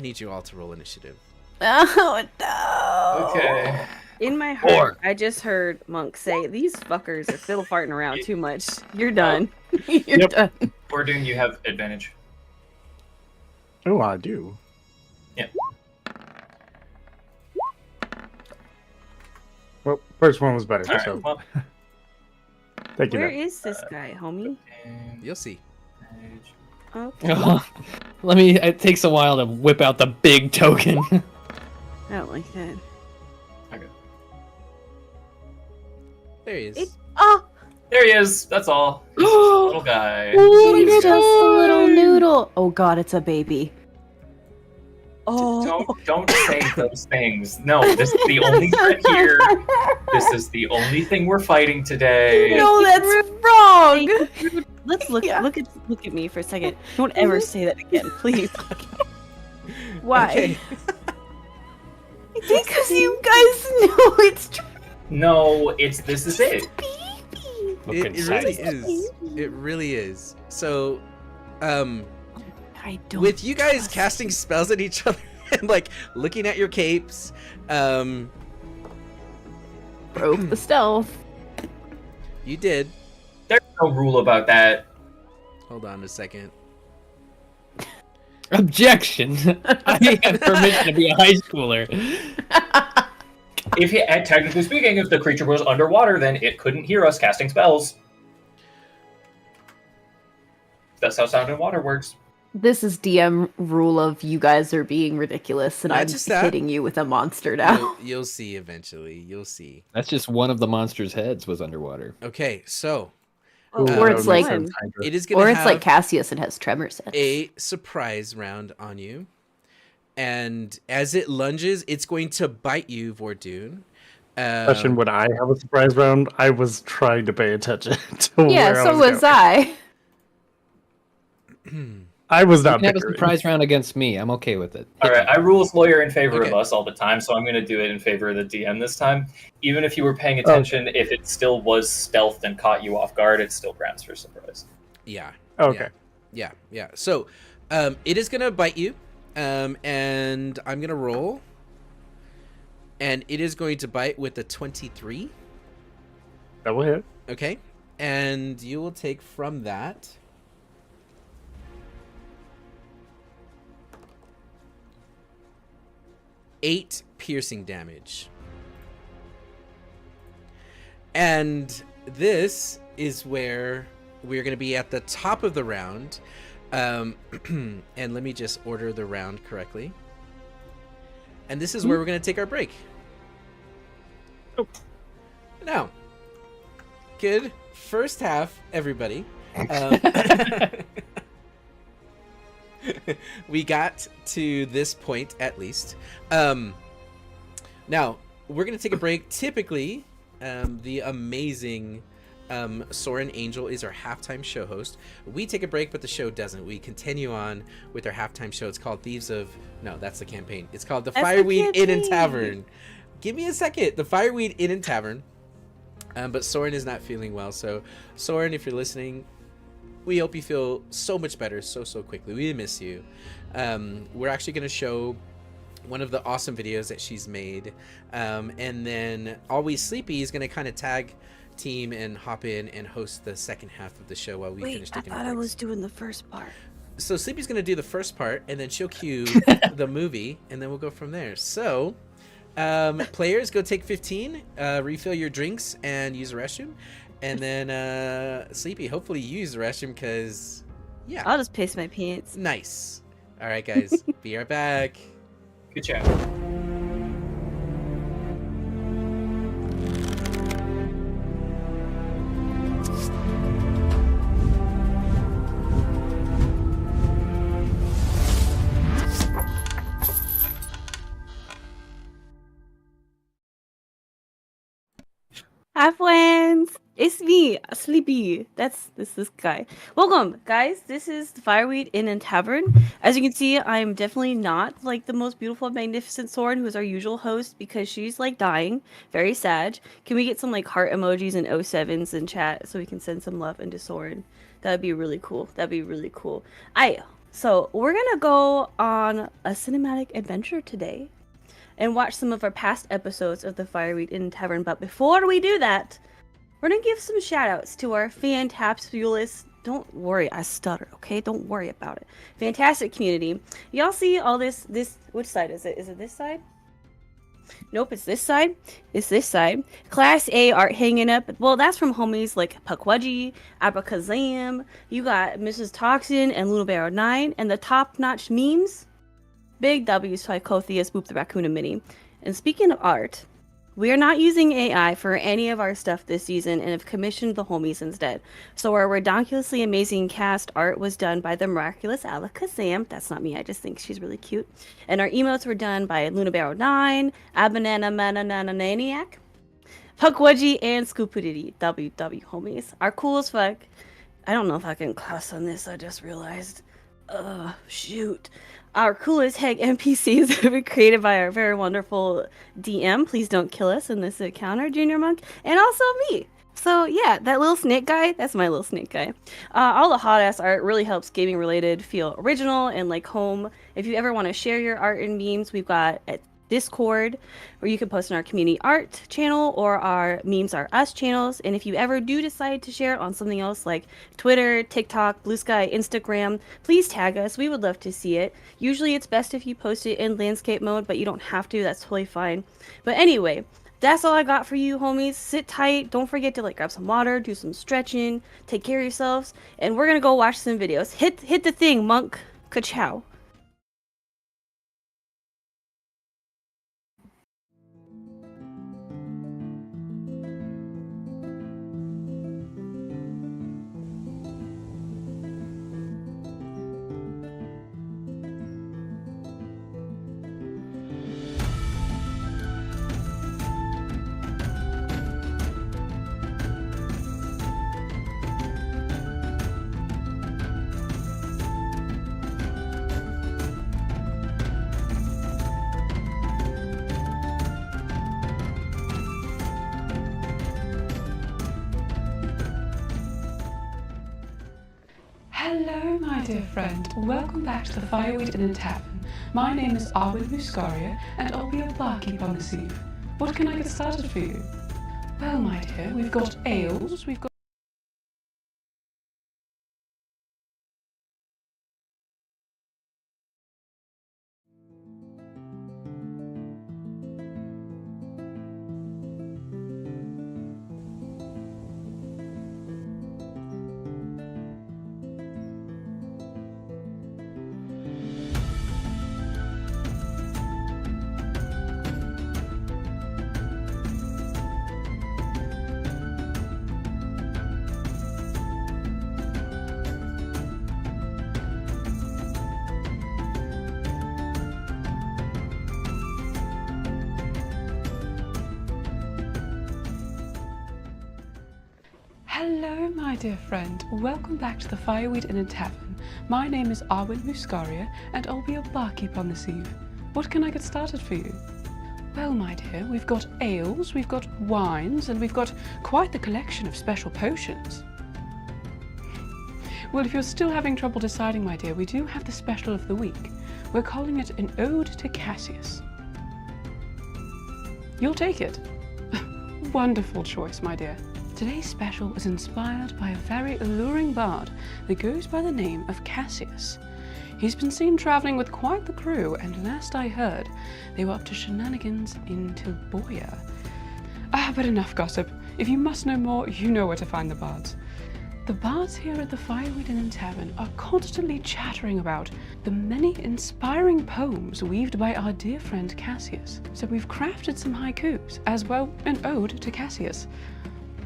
need you all to roll initiative. Oh no. Okay. In my heart, I just heard Monk say, "These fuckers are fiddle farting around too much. You're done. You're done. Vordoon, you have advantage. Oh, I do. Yeah. Well, first one was better. All right. So Well, thank you. Where Ned. is this guy, homie?" You'll see. Okay. Let me. It takes a while to whip out the big token. I don't like that. There he is. Oh, there he is. That's all. He's just a little guy. He's just a little noodle. Oh god, it's a baby. oh. Don't say those things. No, this is the only threat here. This is the only thing we're fighting today. No, that's wrong. Let's look. Yeah. Look at me for a second. Don't ever say that again, please. Why? Okay. Because you guys know it's true. No, this is it. It really is. It really is. So, I don't. with you guys casting spells at each other and like looking at your capes, Broke the stealth. you did. There's no rule about that. Hold on a second. Objection! I have permission to be a high schooler. Technically speaking, if the creature was underwater, then it couldn't hear us casting spells. That's how sound and water works. This is DM rule of you guys are being ridiculous, and Not I'm just that. hitting you with a monster now. You'll see eventually. You'll see. That's just one of the monster's heads was underwater. Okay, so Or that it's would make like, sense. it is going or to it's have like Cassius and has tremors. a surprise round on you. And as it lunges, it's going to bite you, Vordoon. Question: When I have a surprise round, I was trying to pay attention to Yeah, where so I was was going. I. I was You not can have a bickering. surprise round against me. I'm okay with it. All right, I rules lawyer in favor Okay. of us all the time, so I'm going to do it in favor of the DM this time. Even if you were paying attention, if it still was stealthed and caught you off guard, it still grants for surprise. Yeah. Okay. Yeah. So, it is going to bite you. And I'm going to roll. And it is going to bite with a 23. Double hit. Okay. And you will take from that 8 piercing damage. And this is where we're going to be at the top of the round. And let me just order the round correctly. And this is where we're going to take our break. Now, good first half, everybody. We got to this point at least. Now, we're going to take a break. Typically, the amazing Soren Angel is our halftime show host. We take a break, but the show doesn't. We continue on with our halftime show. It's called Thieves of... No, that's the campaign. It's called The Fireweed Inn and Tavern. Give me a second. The Fireweed Inn and Tavern. But Soren is not feeling well. So, Soren, if you're listening, we hope you feel so much better so quickly. We miss you. We're actually going to show one of the awesome videos that she's made. And then Always Sleepy is going to kind of tag team and hop in and host the second half of the show while we finish taking I our thought I breaks. was doing the first part. So Sleepy's going to do the first part, and then she'll cue the movie, and then we'll go from there. So, players, go take 15, refill your drinks, and use the restroom. And then, Sleepy, hopefully you use the restroom, because, yeah. I'll just piss my pants. Nice. All right, guys. Be right back. Good chat. Hi, friends. It's me, Sleepy. This guy. Welcome, guys. This is the Fireweed Inn and Tavern. As you can see, I'm definitely not like the most beautiful, magnificent Soren, who is our usual host, because she's like dying. Very sad. Can we get some like heart emojis and 07s in chat so we can send some love into Soren? That'd be really cool. That'd be really cool. So we're gonna go on a cinematic adventure today and watch some of our past episodes of the Fireweed Inn and Tavern. But before we do that, we're gonna give some shout outs to our fantabulous, don't worry, I stutter, okay? Don't worry about it. Fantastic community. Y'all see all this, which side is it? Is it this side? Nope, it's this side. It's this side. Class A art hanging up. Well, that's from homies like Pukwudgie, Abrakazam. You got Mrs. Toxin and Luna Barrow 9. And the top-notch memes. Big W's to Icotheus, Boop the Raccoon, and Minnie. And speaking of art, we are not using AI for any of our stuff this season and have commissioned the homies instead. So our redonkulously amazing cast art was done by the miraculous Alakazam. That's not me, I just think she's really cute. And our emotes were done by Luna Barrow 9, Abanana Manananiac, Pukwudgie, and Scoopidity. WW homies. Our cool as fuck. I don't know if I can cuss on this, I just realized. Shoot. Our coolest heck NPCs have been created by our very wonderful DM. Please don't kill us in this encounter, Junior Monk. And also me. So yeah, that little snake guy, that's my little snake guy. All the hot ass art really helps gaming related feel original and like home. If you ever want to share your art and memes, we've got a Discord where you can post in our community art channel or our memes are us channels. And if you ever do decide to share it on something else like Twitter, TikTok, Blue Sky, Instagram, please tag us. We would love to see it. Usually it's best if you post it in landscape mode, but you don't have to. That's totally fine. But anyway, that's all I got for you, homies. Sit tight. Don't forget to like grab some water, do some stretching, take care of yourselves, and we're gonna go watch some videos. Hit the thing, Monk. Ka-chow. Hello, my dear friend. Welcome back to the Fireweed Inn and Tavern. My name is Arwen Muscaria, and I'll be your barkeep on this eve. What can I get started for you? Well, my dear, we've got ales, we've got... Hello, my dear friend. Welcome back to the Fireweed Inn and Tavern. My name is Arwen Muscaria, and I'll be your barkeep on this eve. What can I get started for you? Well, my dear, we've got ales, we've got wines, and we've got quite the collection of special potions. Well, if you're still having trouble deciding, my dear, we do have the special of the week. We're calling it an Ode to Cassius. You'll take it. Wonderful choice, my dear. Today's special is inspired by a very alluring bard that goes by the name of Cassius. He's been seen traveling with quite the crew, and last I heard, they were up to shenanigans in Tilboya. But enough gossip. If you must know more, you know where to find the bards. The bards here at the Fireweed Inn and Tavern are constantly chattering about the many inspiring poems weaved by our dear friend Cassius. So we've crafted some haikus, as well an ode to Cassius.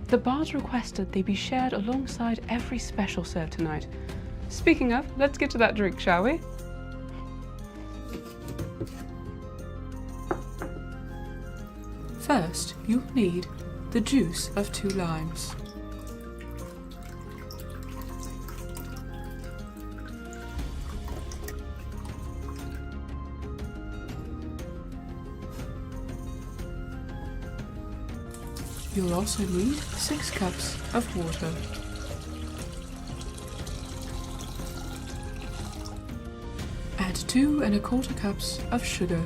The bards requested they be shared alongside every special served tonight. Speaking of, let's get to that drink, shall we? First, you'll need the juice of 2 limes. You'll also need 6 cups of water. Add 2 1/4 cups of sugar.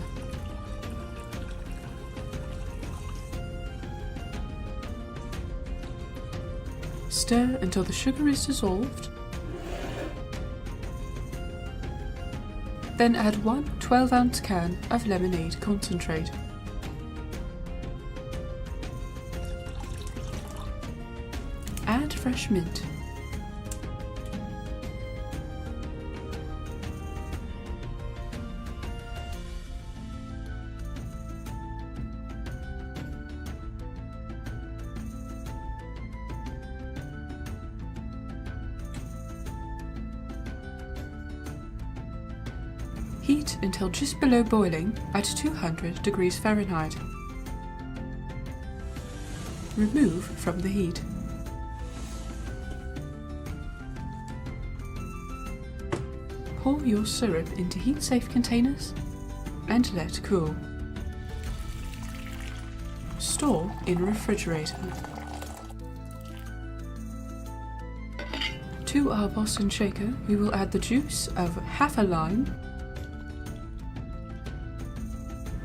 Stir until the sugar is dissolved. Then add 1 12-ounce can of lemonade concentrate. Add fresh mint. Heat until just below boiling at 200 degrees Fahrenheit. Remove from the heat. Pour your syrup into heat-safe containers and let cool. Store in a refrigerator. To our Boston shaker, we will add the juice of half a lime,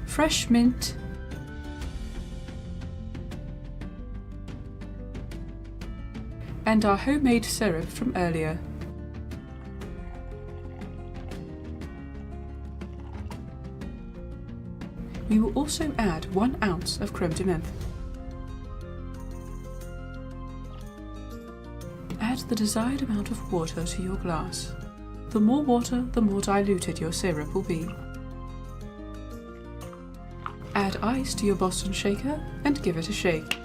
fresh mint, and our homemade syrup from earlier. We will also add 1 ounce of creme de menthe. Add the desired amount of water to your glass. The more water, the more diluted your syrup will be. Add ice to your Boston shaker and give it a shake.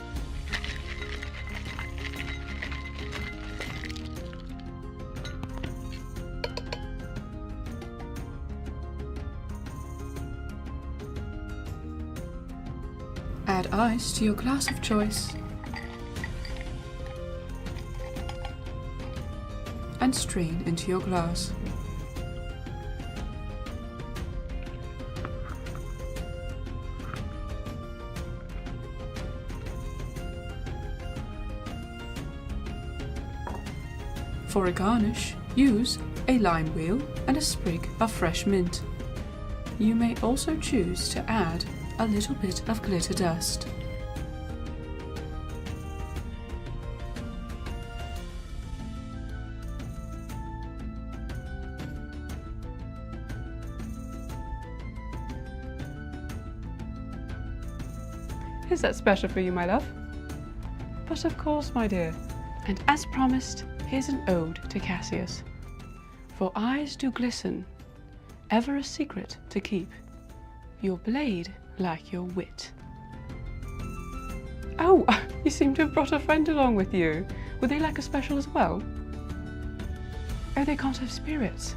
Add ice to your glass of choice and strain into your glass. For a garnish, use a lime wheel and a sprig of fresh mint. You may also choose to add a little bit of glitter dust. Is that special for you, my love? But of course, my dear. And as promised, here's an ode to Cassius. For eyes do glisten, ever a secret to keep, your blade like your wit. Oh, you seem to have brought a friend along with you. Would they like a special as well? Oh, they can't have spirits.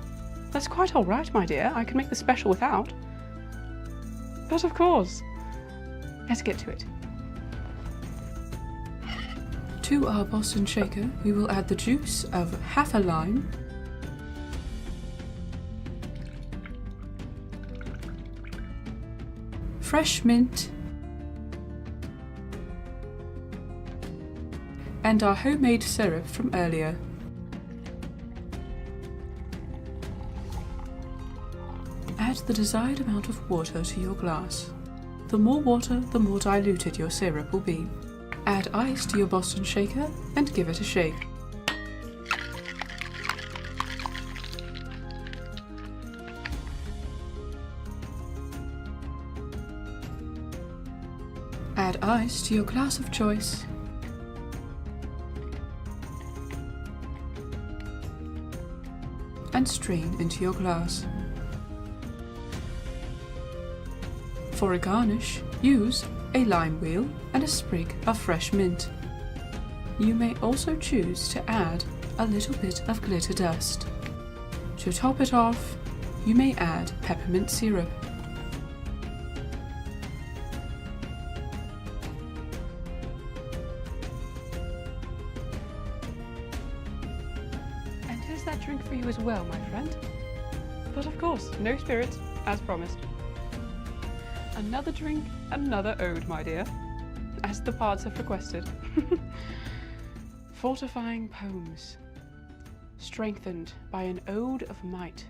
That's quite all right, my dear. I can make the special without. But of course. Let's get to it. To our Boston shaker, we will add the juice of half a lime, fresh mint, and our homemade syrup from earlier. Add the desired amount of water to your glass. The more water, the more diluted your syrup will be. Add ice to your Boston shaker and give it a shake. Add ice to your glass of choice and strain into your glass. For a garnish, use a lime wheel and a sprig of fresh mint. You may also choose to add a little bit of glitter dust. To top it off, you may add peppermint syrup. is that drink for you as well, my friend. But of course, no spirits, as promised. Another drink, another ode, my dear, as the bards have requested. Fortifying poems, strengthened by an ode of might,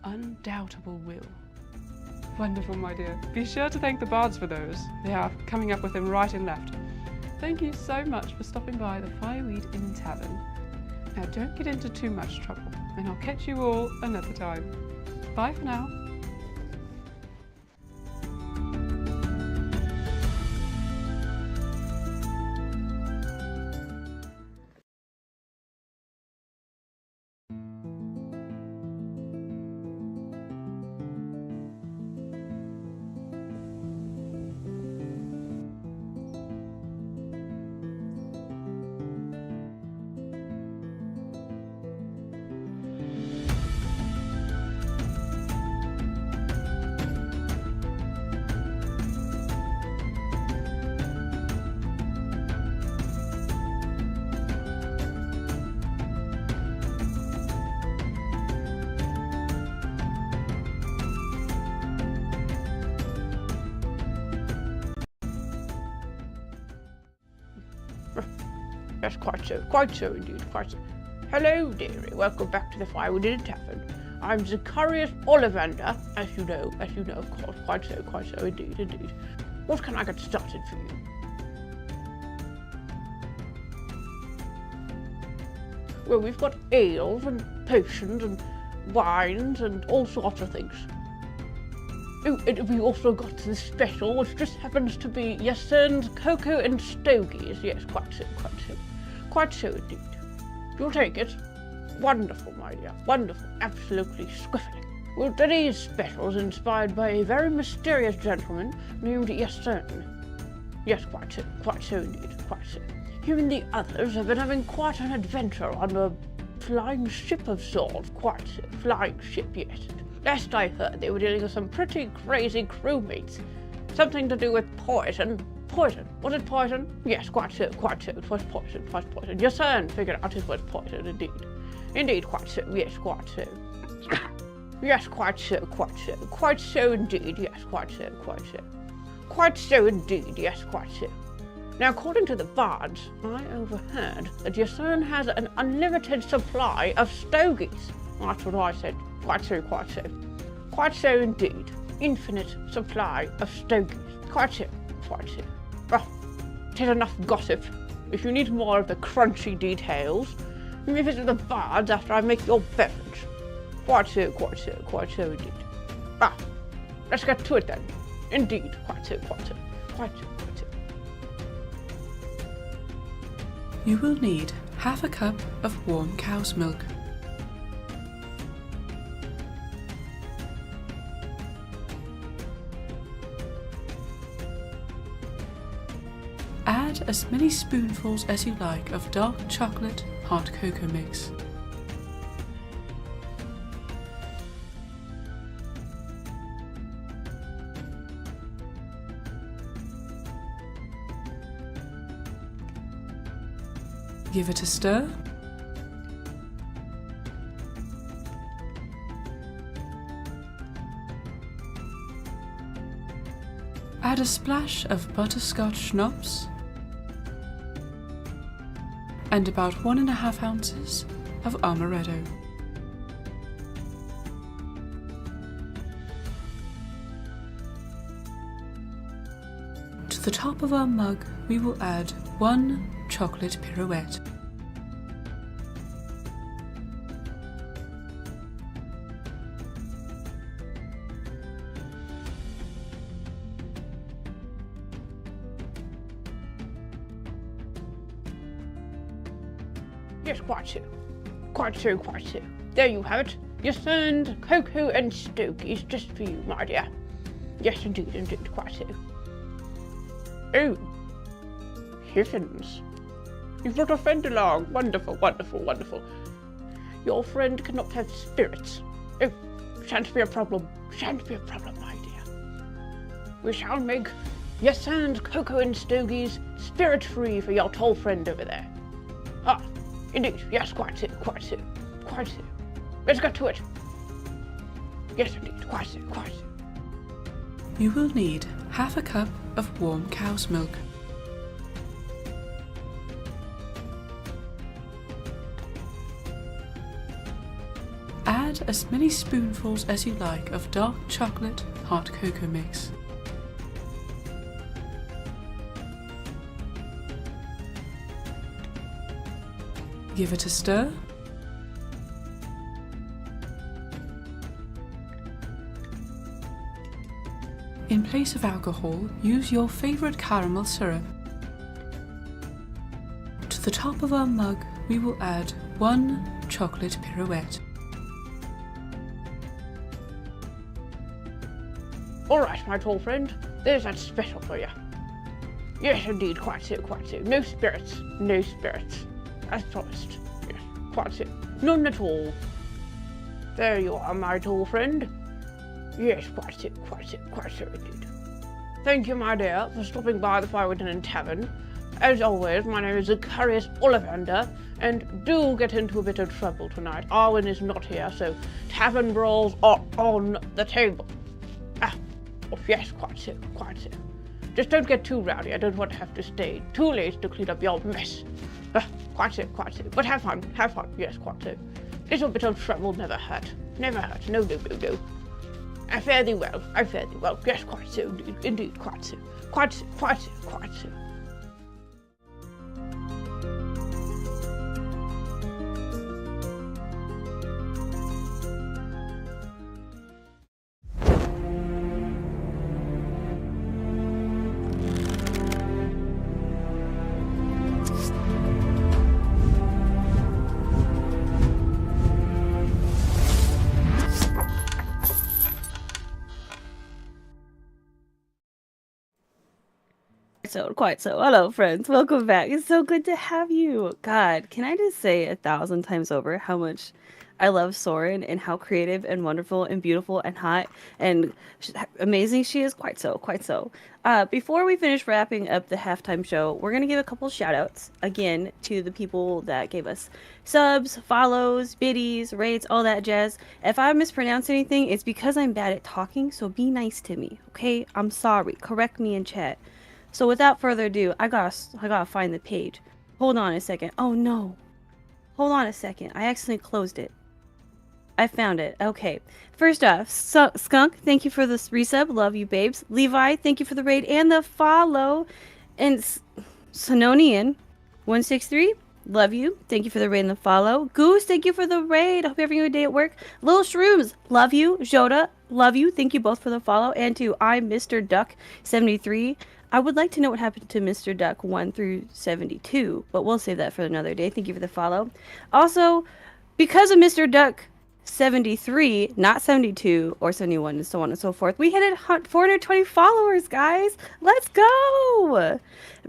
undoubtable will. Wonderful, my dear. Be sure to thank the bards for those. They are coming up with them right and left. Thank you so much for stopping by the Fireweed Inn and Tavern. Now don't get into too much trouble, and I'll catch you all another time. Bye for now. Yes, quite so indeed, quite so. Hello, dearie, welcome back to the Firewood Inn Tavern. I'm Zacharias Ollivander, as you know, of course, quite so indeed. What can I get started for you? Well, we've got ales and potions and wines and all sorts of things. Oh, and we also got the special, which just happens to be Yassern's cocoa and stogies. Yes, quite so indeed. You'll take it. Wonderful, my dear, wonderful, absolutely squiffling. Well, today's special is inspired by a very mysterious gentleman named Yassern. Yes, quite so indeed, quite so. Him and the others have been having quite an adventure on a flying ship of sorts, quite so, flying ship, yes. Last I heard, they were dealing with some pretty crazy crewmates. Something to do with poison. Poison? Was it poison? Yes, quite so. It was poison. Your son figured out it was poison, indeed. Indeed, quite so. Yes, quite so. Yes, quite so. Quite so indeed. Yes, quite so. Quite so indeed. Yes, quite so. Now, according to the bards, I overheard that your son has an unlimited supply of stogies. That's what I said. Quite so. Quite so indeed. Infinite supply of stogies. Quite so. Well, 'tis enough gossip. If you need more of the crunchy details, you may visit the bards after I make your beverage. Quite so indeed. Ah, let's get to it then. Indeed, quite so. You will need half a cup of warm cow's milk. Add as many spoonfuls as you like of dark chocolate hot cocoa mix. Give it a stir. Add a splash of butterscotch schnapps and about 1.5 ounces of amaretto. To the top of our mug, we will add 1 chocolate pirouette. Yes, quite so. There you have it. Your son's cocoa and stogies just for you, my dear. Yes, indeed, quite so. Oh, heavens. You've brought a friend along. Wonderful. Your friend cannot have spirits. Oh, shan't be a problem, my dear. We shall make your son's cocoa and stogies spirit-free for your tall friend over there. Ah, indeed, yes, quite so. quite so. Let's get to it. Yes, indeed, quite so, quite so. You will need half a cup of warm cow's milk. Add as many spoonfuls as you like of dark chocolate hot cocoa mix. Give it a stir. In place of alcohol, use your favorite caramel syrup. To the top of our mug, we will add 1 chocolate pirouette. All right, my tall friend, there's that special for you. Yes, indeed, quite so, quite so. No spirits, no spirits. As promised. Yes, quite so. None at all. There you are, my tall friend. Yes, quite so, quite so, quite so indeed. Thank you, my dear, for stopping by the Firewooden Tavern. As always, my name is Zacharias Ollivander, and do get into a bit of trouble tonight. Arwen is not here, so tavern brawls are on the table. Oh, yes, quite so, quite so. Just don't get too rowdy. I don't want to have to stay too late to clean up your mess. Quite so, quite so. But have fun, yes, quite so. Little bit of trouble never hurt. Never hurt. No, no, no, no. I fare thee well, Yes, quite so, indeed, quite so. Quite so, quite so, quite so. Quite so. Hello, friends. Welcome back. It's so good to have you. God, can I just say 1,000 times over how much I love Soren and how creative and wonderful and beautiful and hot and amazing she is? Quite so, quite so. Before we finish wrapping up the halftime show, we're going to give a couple shout outs again to the people that gave us subs, follows, biddies, rates, all that jazz. If I mispronounce anything, it's because I'm bad at talking, so be nice to me, okay? I'm sorry. Correct me in chat. So without further ado, I gotta find the page. Hold on a second. Oh no. Hold on a second. I accidentally closed it. I found it. Okay. First off, Skunk, thank you for this resub. Love you, babes. Levi, thank you for the raid and the follow. And Sononian163, love you. Thank you for the raid and the follow. Goose, thank you for the raid. I hope you're having a good day at work. Little Shrooms, love you. Joda, love you. Thank you both for the follow. And to I'm Mr. Duck 73. I would like to know what happened to Mr. Duck 1 through 72, but we'll save that for another day. Thank you for the follow. Also, because of Mr. Duck 73, not 72 or 71 and so on and so forth, we hit 420 followers, guys. Let's go!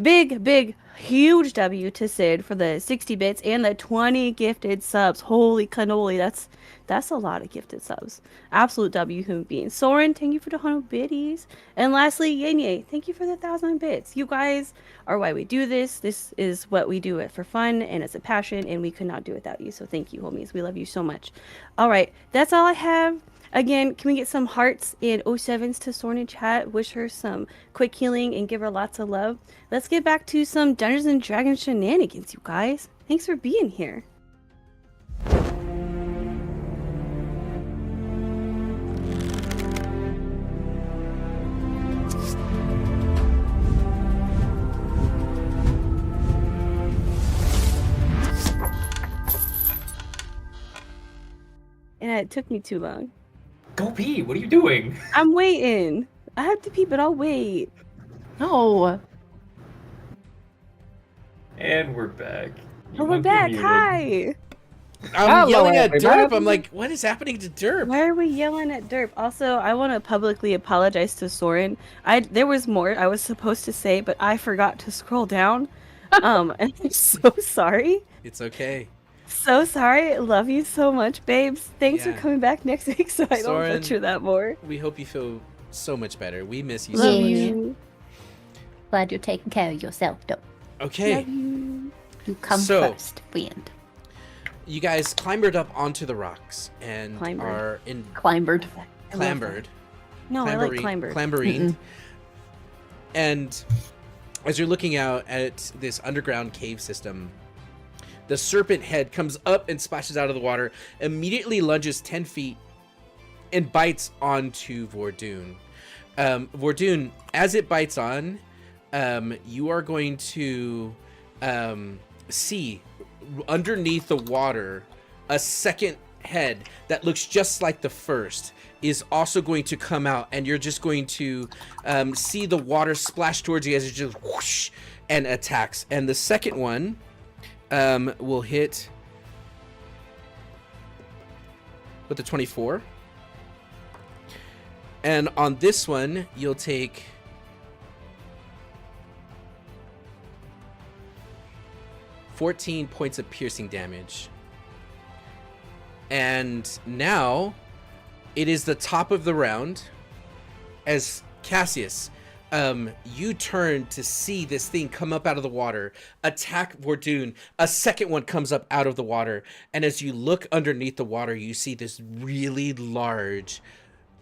Big, huge W to Sid for the 60 bits and the 20 gifted subs. Holy cannoli, that's a lot of gifted subs. Absolute W human being. Soren, thank you for the 100 biddies. And lastly, Yenye, thank you for the 1,000 bits. You guys are why we do this. This is what we do it for fun and it's a passion, and we could not do it without you. So thank you, homies. We love you so much. All right, that's all I have. Again, can we get some hearts and 07s to Soren in chat? Wish her some quick healing and give her lots of love. Let's get back to some Dungeons and Dragons shenanigans, you guys. Thanks for being here. And it took me too long. Go pee. What are you doing? I'm waiting. I have to pee, but I'll wait. No. And we're back. Oh, we're back. Hi. I'm Hello, yelling at everybody. Derp. I'm like, what is happening to Derp? Why are we yelling at Derp? Also, I want to publicly apologize to Soren. There was more I was supposed to say, but I forgot to scroll down. And I'm so sorry. It's okay. So sorry. Love you so much, babes. Thanks Yeah. for coming back next week so I Soren, don't butcher that more. We hope you feel so much better. We miss you Love so much. you. Glad you're taking care of yourself, though. Okay. Love you. You come So- first, friend. You guys clambered up onto the rocks and Climbered. are in Clambered. clambered. No, I like climbered. Clambering. And as you're looking out at this underground cave system, the serpent head comes up and splashes out of the water, immediately lunges 10 feet, and bites onto Vordoon. Vordoon, as it bites on, you are going to see underneath the water a second head that looks just like the first is also going to come out, and you're just going to see the water splash towards you as it just whoosh and attacks. And the second one will hit with the 24. And on this one, you'll take 14 points of piercing damage. And now it is the top of the round as Cassius, you turn to see this thing come up out of the water, attack Vordoon. A second one comes up out of the water, and as you look underneath the water, you see this really large,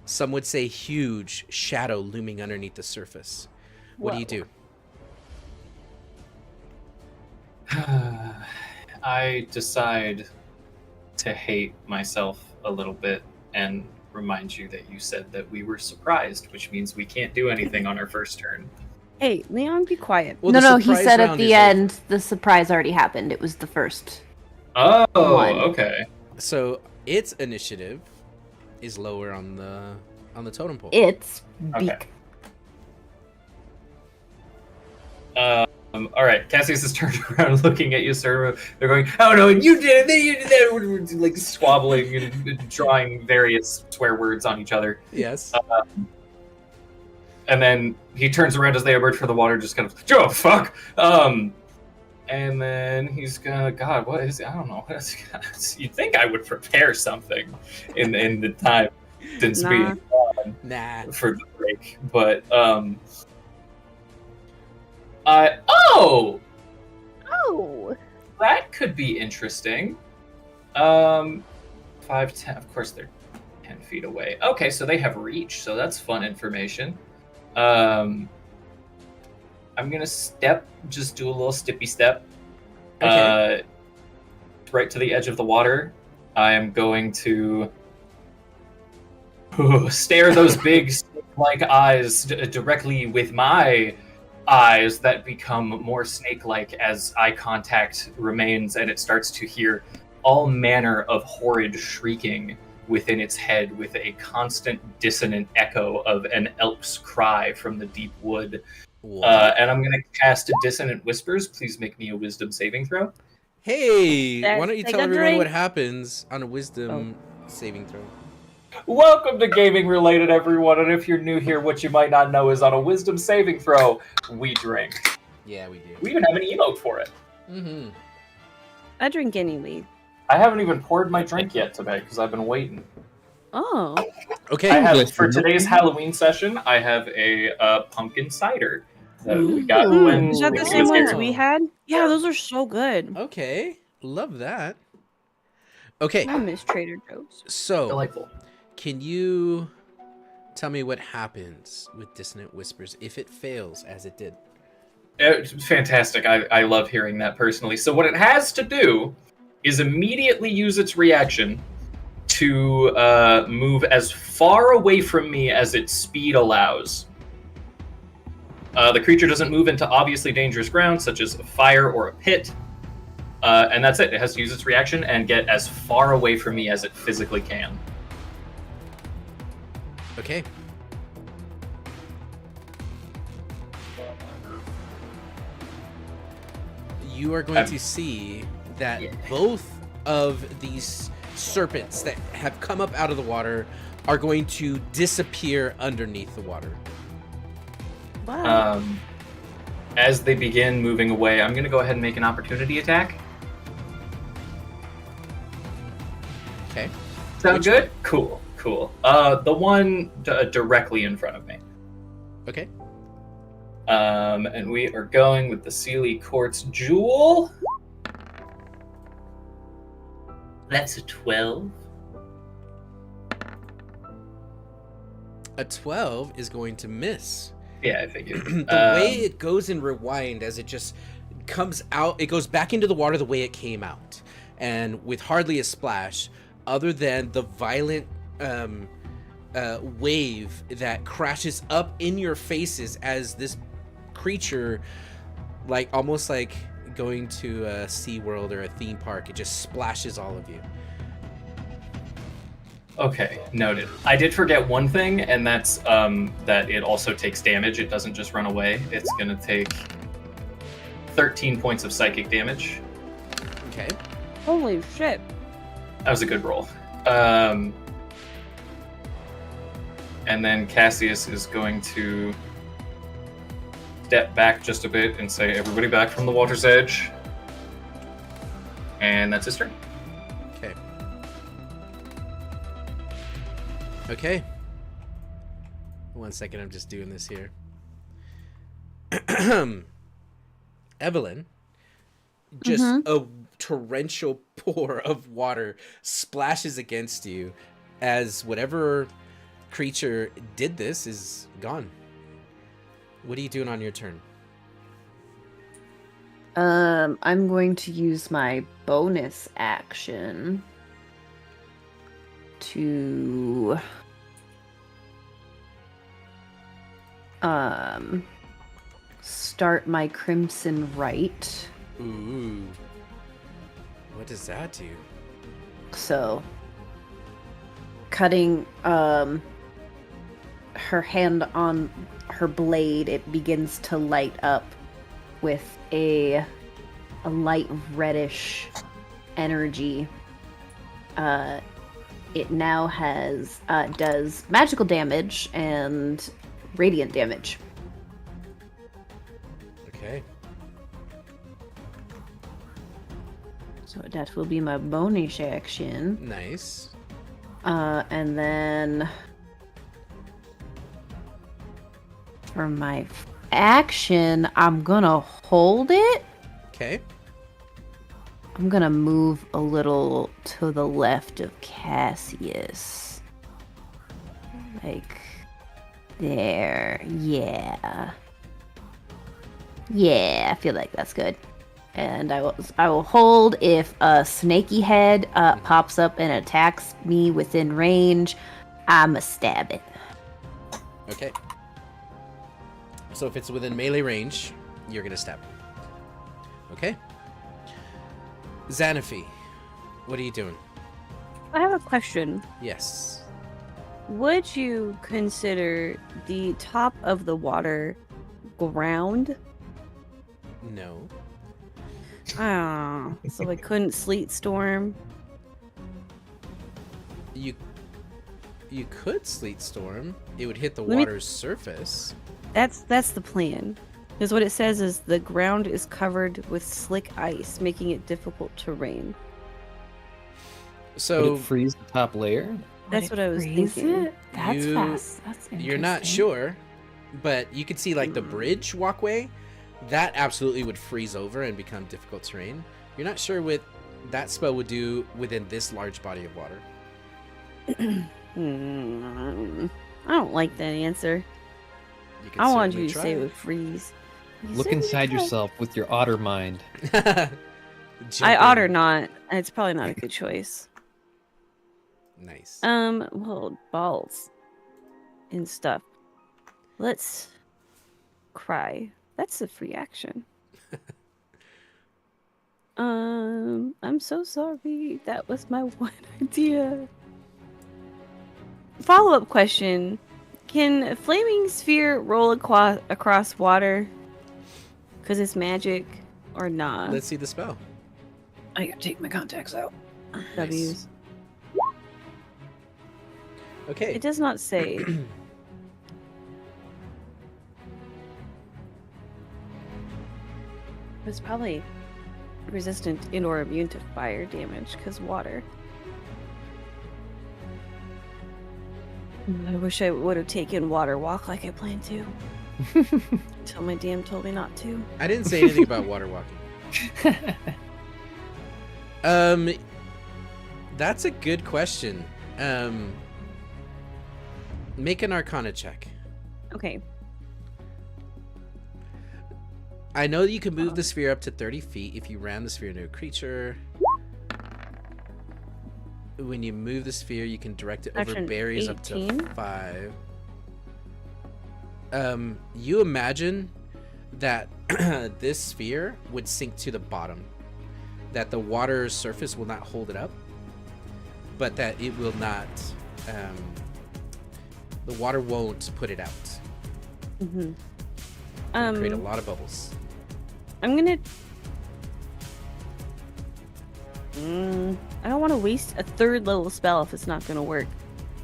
some would say huge, shadow looming underneath the surface. What do you do? I decide to hate myself a little bit and remind you that you said that we were surprised, which means we can't do anything on our first turn. Hey, Leon, be quiet. Well, No, he said at round the is end the surprise already happened. It was the first. Oh, One. okay. So its initiative is lower on the totem pole. It's Okay. beak. All right, Cassius is turned around looking at you, sir. They're going, oh no, you did it, you did that. We're like squabbling and drawing various swear words on each other. Yes. And then he turns around as they emerge from the water, just kind of, oh, fuck. And then he's gonna, God, what is it? I don't know. You'd think I would prepare something in the time since being gone for the break. But, oh, that could be interesting. 5, 10. Of course, they're 10 feet away. Okay, so they have reach, so that's fun information. I'm gonna just do a little stippy step. Okay. Right to the edge of the water. I am going to stare those big snake-like eyes directly with my eyes that become more snake-like as eye contact remains, and it starts to hear all manner of horrid shrieking within its head with a constant dissonant echo of an elf's cry from the deep wood. And I'm going to cast Dissonant Whispers. Please make me a wisdom saving throw. Hey, That's why don't you a tell good everyone drink. what happens on a wisdom saving throw? Welcome to Gaming Related, everyone. And if you're new here, what you might not know is on a wisdom saving throw, we drink. Yeah, we do. We even have an emote for it. Mm-hmm. I drink anyway. I haven't even poured my drink yet today because I've been waiting. Oh. Okay. I have, for today's Halloween session, I have a pumpkin cider that we got when Is that the Mickey same was ones here. we had? Yeah, those are so good. Okay. Love that. Okay. I miss Trader Joe's. So, Delightful. can you tell me what happens with Dissonant Whispers if it fails as it did? It's fantastic. I love hearing that personally. So what it has to do is immediately use its reaction to move as far away from me as its speed allows. The creature doesn't move into obviously dangerous ground, such as a fire or a pit. And that's it. It has to use its reaction and get as far away from me as it physically can. Okay. You are going to see that both of these serpents that have come up out of the water are going to disappear underneath the water. Wow. As they begin moving away, I'm going to go ahead and make an opportunity attack. Okay. Sound good? Cool. The one directly in front of me. Okay. And we are going with the Sealy Quartz Jewel. That's a 12. A 12 is going to miss. Yeah, I figured. The way it goes in rewind as it just comes out, it goes back into the water the way it came out. And with hardly a splash, other than the violent wave that crashes up in your faces as this creature, like almost like going to a SeaWorld or a theme park, it just splashes all of you. Okay, noted. I did forget one thing, and that's that it also takes damage. It doesn't just run away. It's going to take 13 points of psychic damage. Okay. Holy shit. That was a good roll. And then Cassius is going to step back just a bit and say, everybody back from the water's edge. And that's his turn. Okay. Okay. 1 second, I'm just doing this here. Evelyn, just a torrential pour of water splashes against you as whatever creature did this is gone. What are you doing on your turn? I'm going to use my bonus action to start my Crimson Rite. Ooh. What does that do? So, cutting her hand on her blade, it begins to light up with a light reddish energy. It now has does magical damage and radiant damage. Okay. So that will be my bonus action. Nice. And then for my action, I'm gonna hold it. Okay. I'm gonna move a little to the left of Cassius. Like there. Yeah. Yeah, I feel like that's good. And I will hold if a snaky head pops up and attacks me within range. I'ma stab it. Okay. So if it's within melee range, you're gonna stab. Okay. Xanaphi, what are you doing? I have a question. Yes. Would you consider the top of the water ground? No. Ah, so it couldn't sleet storm. You could sleet storm. It would hit the Let me- water's surface. That's the plan. Because what it says is the ground is covered with slick ice, making it difficult to rain. Would So it freeze the top layer? That's what I was Freeze thinking. it? That's You- fast. That's interesting. you're not sure, but you could see like the bridge walkway. That absolutely would freeze over and become difficult terrain. You're not sure what that spell would do within this large body of water. I don't like that answer. You could I wanted certainly you to say it try. would freeze. You Look certainly inside could. yourself with your otter mind. I Jump otter in. not. It's probably not a good choice. Nice. Well, balls and stuff. Let's cry. That's a free action. I'm so sorry. That was my one idea. Follow-up question. Can Flaming Sphere roll across water? Because it's magic or not? Let's see the spell. I gotta take my contacts out. W's. Okay. It does not say. It's probably resistant and or immune to fire damage because water. I wish I would have taken water walk like I planned to. Until my DM told me not to. I didn't say anything about water walking. That's a good question. Make an Arcana check. Okay. I know that you can move the sphere up to 30 feet if you ram the sphere into a creature. When you move the sphere, you can direct it over Action berries 18. up to 5. You imagine that this sphere would sink to the bottom. That the water surface will not hold it up, but that it will not... the water won't put it out. Mm-hmm. It'll create a lot of bubbles. I'm gonna... I don't want to waste a 3rd level spell if it's not gonna work.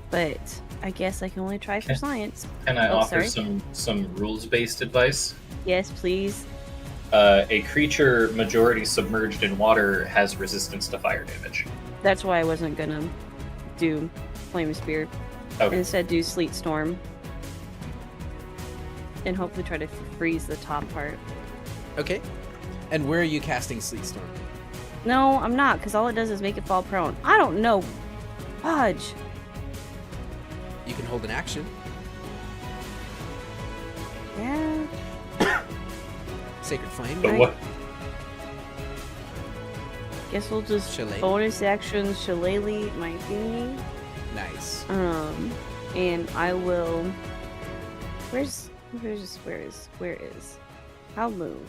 But I guess I can only try for science. Can I Oh, offer sorry. some rules-based advice? Yes, please. A creature majority submerged in water has resistance to fire damage. That's why I wasn't gonna do Flame Spear. Okay. Instead, do Sleet Storm. And hopefully try to freeze the top part. Okay. And where are you casting Sleet Storm? No, I'm not, because all it does is make it fall prone. I don't know. Fudge. You can hold an action. Yeah. Sacred Flame. But what? Guess we'll just Shillelagh. bonus action Shillelagh my Beanie. Nice. And I will. Where is? I'll move.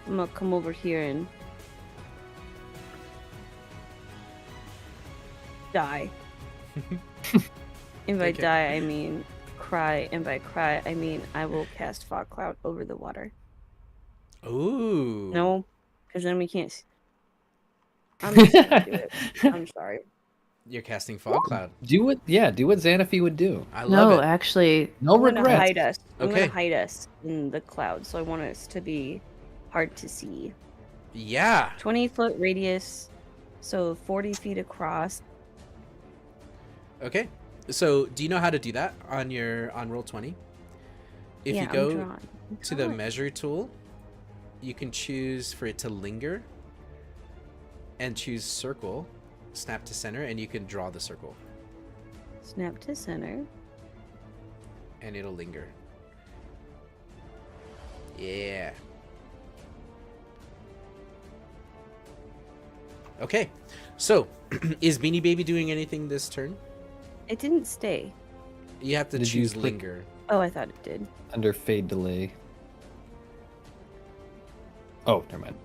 I'm gonna come over here and die. If I Okay. die, I mean cry, and by cry, I mean I will cast Fog Cloud over the water. Ooh. No, because then we can't. I'm just gonna do it. I'm sorry. You're casting Fog Cloud. Do what Xanaphy would do. I love No, it. actually, No I'm gonna regrets. hide us. I'm Okay. gonna hide us in the cloud, so I want us to be hard to see. Yeah. 20-foot radius, so 40 feet across. Okay. So, do you know how to do that on roll 20? If Yeah, you I'm go drawing. I'm to the drawing. measure tool, you can choose for it to linger and choose circle, snap to center, and you can draw the circle Snap to center. and it'll linger. Yeah. Okay. So, is Beanie Baby doing anything this turn? It didn't stay. You have to Did you choose click- linger. Oh, I thought it did. Under fade delay. Oh, never mind.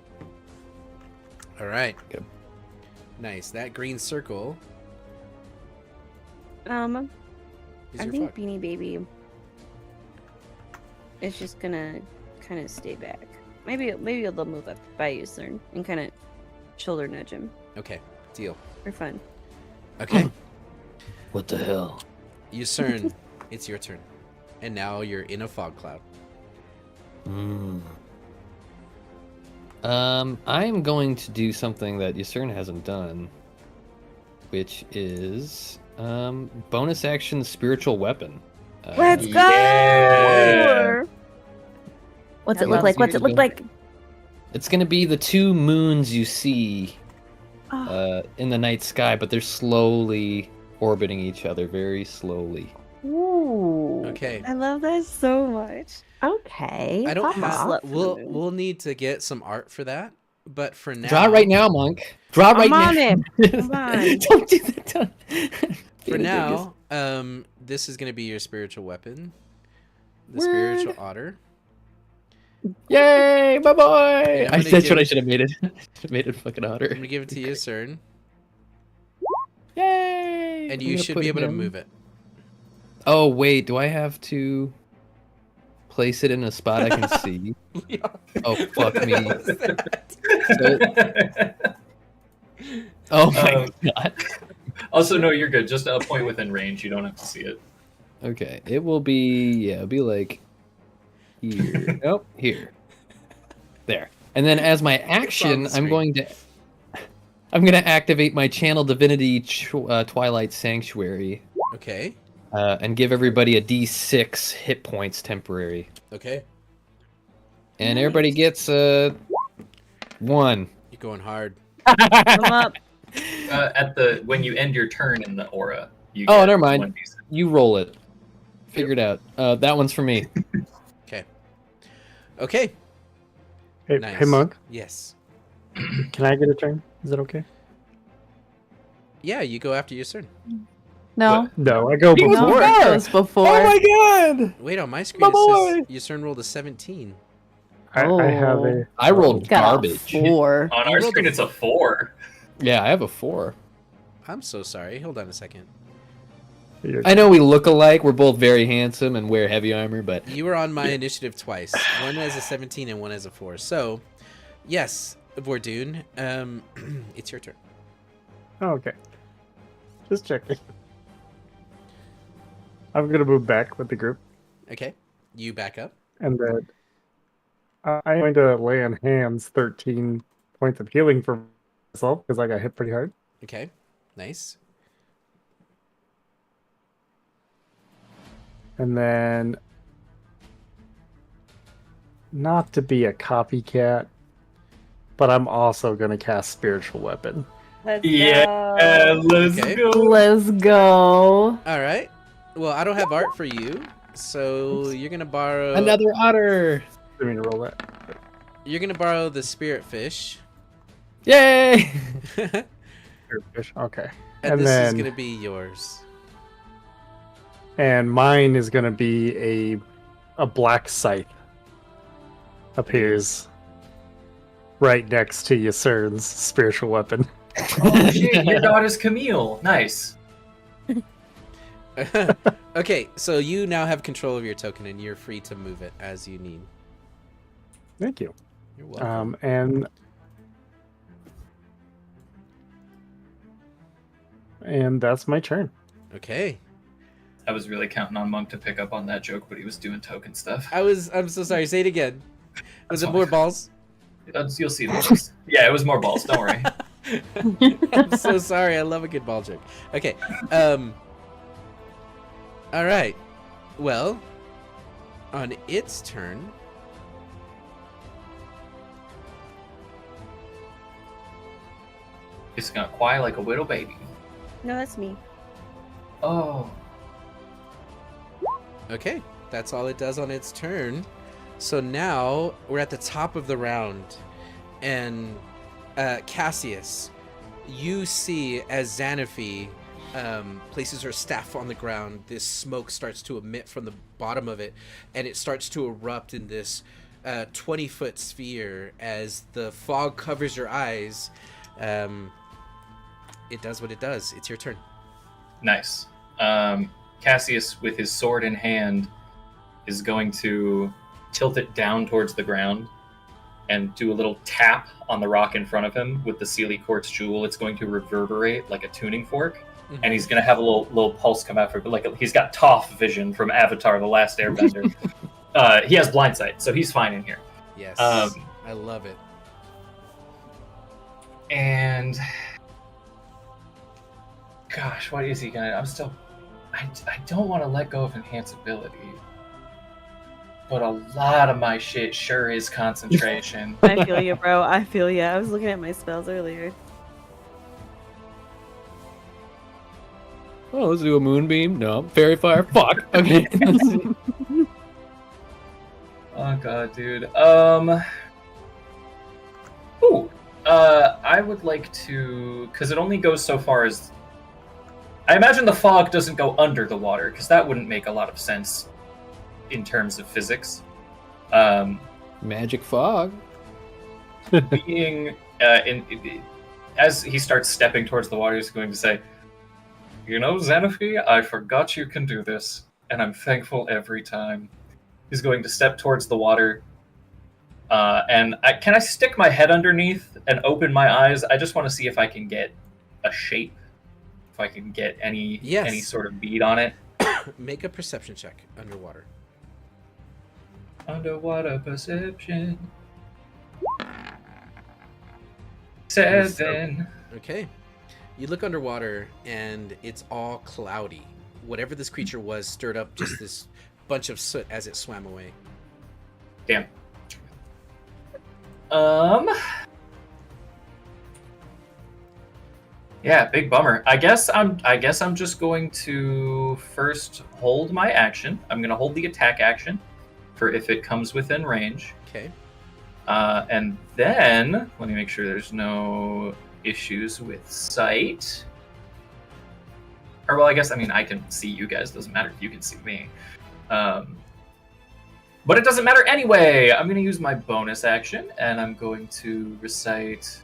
All right. Get him. Nice. That green circle is I your think fog. Beanie Baby is just gonna kind of stay back. Maybe they'll move up by his turn and kind of shoulder nudge him Okay. Deal. for fun. Okay. What the hell? Yusern, it's your turn. And now you're in a fog cloud. I'm going to do something that Yusern hasn't done, which is bonus action spiritual weapon. Let's go! Yeah. what's I it look love like? What's it look like? It's gonna be the 2 moons you see Oh, in the night sky, but they're slowly orbiting each other, very slowly. Ooh. Okay. I love that so much. Okay. I don't haha. have. Slut for the moon. We'll need to get some art for that. But for now, Draw it right now, monk. Draw it right I'm on now. it. Come on. Don't do that. For now, this is gonna be your spiritual weapon, the spiritual otter. Yay, my boy! I'm gonna That's what I give- should have made it. Should have made it fucking I'm otter. gonna give it to you, Cern, Yay! and I'm you gonna should put be able to him- move it. Oh wait, do I have to place it in a spot I can see? Oh fuck me! Oh my god. Also, no, you're good. Just a point within range. You don't have to see it. Okay, it will be it'll be like here. Nope, here. There. And then as my action, screen. I'm gonna activate my channel divinity Twilight Sanctuary Okay. and give everybody a D6 hit points temporary. Okay. And everybody gets 1. You're going hard. Come up. When you end your turn in the aura, you Oh, get never mind. 1d6. You roll it. Figure it out. That one's for me. Okay. Okay. Hey, Nice. hey, Monk. Yes. Can I get a turn? Is that okay? Yeah, you go after your turn. No. No, I go He goes No, before. that was before. Oh my god! Wait, on my screen My it says boy! your turn rolled a 17. I have a. I rolled Got garbage. a 4. On You our rolled screen, a it's a 4. Yeah, I have a 4. I'm so sorry. Hold on a second. I know we look alike. We're both very handsome and wear heavy armor, but You were on my initiative twice. One as a 17 and one as a 4. So, yes, Vordoon, it's your turn. Oh, okay. Just checking. I'm gonna move back with the group, Okay. You back up. and then I'm going to lay on hands 13 points of healing for myself because I got hit pretty hard. Okay. Nice. And then, not to be a copycat, but I'm also going to cast Spiritual Weapon. Let's Yeah, let's Okay. go. Let's go. All right. Well, I don't have art for you, so you're going to borrow another otter. I mean to roll that. You're going to borrow the spirit fish. Yay! and Fish. Okay. And this then, is going to be yours. and mine is going to be a black scythe. Appears right next to Yasern's spiritual weapon. Oh shit, your daughter's Camille. Nice. Okay, so you now have control of your token and you're free to move it as you need. Thank you. You're welcome. And that's my turn. Okay. I was really counting on Monk to pick up on that joke, but he was doing token stuff. I'm so sorry. Say it again. Was it more balls? You'll see the balls. Yeah, it was more balls. Don't worry. I'm so sorry. I love a good ball joke. Okay. All right. Well, on its turn, It's gonna cry like a little baby. No, that's me. Oh. okay, that's all it does on its turn. So now we're at the top of the round, and Cassius, you see as Xanaphi places her staff on the ground, this smoke starts to emit from the bottom of it, and it starts to erupt in this 20-foot sphere as the fog covers your eyes. It does what it does. It's your turn. Nice. Cassius, with his sword in hand, is going to tilt it down towards the ground and do a little tap on the rock in front of him with the Sealy Quartz jewel. It's going to reverberate like a tuning fork, and he's going to have a little pulse come out for it. But like he's got Toph vision from Avatar: The Last Airbender. He has blind sight, so he's fine in here. Yes, I love it. And gosh, what is he gonna? I don't want to let go of enhanceability, but a lot of my shit sure is concentration. I feel you, bro. I feel you. I was looking at my spells earlier. Oh, let's do a moonbeam. No, fairy fire. Fuck. Okay. Oh god, dude. I would like to, because it only goes so far as. I imagine the fog doesn't go under the water, because that wouldn't make a lot of sense in terms of physics. Magic fog. Being as he starts stepping towards the water, he's going to say, "You know, Xanaphi, I forgot you can do this, and I'm thankful every time." He's going to step towards the water, and can I stick my head underneath and open my eyes? I just want to see if I can get a shape, if I can get any sort of bead on it. Make a perception check underwater. Underwater perception. 7. Okay. You look underwater and it's all cloudy. Whatever this creature was stirred up just this bunch of soot as it swam away. Damn. Yeah, big bummer. I guess I'm just going to first hold my action. I'm going to hold the attack action for if it comes within range. Okay. And then let me make sure there's no issues with sight. Or well, I guess I can see you guys. Doesn't matter if you can see me. But it doesn't matter anyway. I'm going to use my bonus action, and I'm going to recite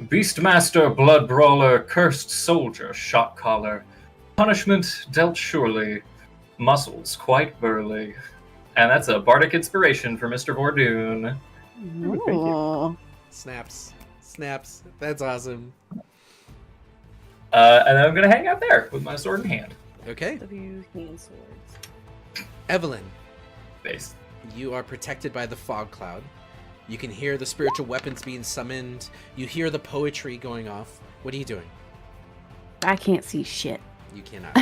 Beastmaster, Blood Brawler, Cursed Soldier, Shock Collar, Punishment dealt surely, Muscles quite burly. And that's a bardic inspiration for Mr. Vordoon. Ooh. Snaps. That's awesome. And then I'm going to hang out there with my sword in hand. Okay. W hand swords. Evelyn, Base. you are protected by the fog cloud. You can hear the spiritual weapons being summoned. You hear the poetry going off. What are you doing? I can't see shit. You cannot.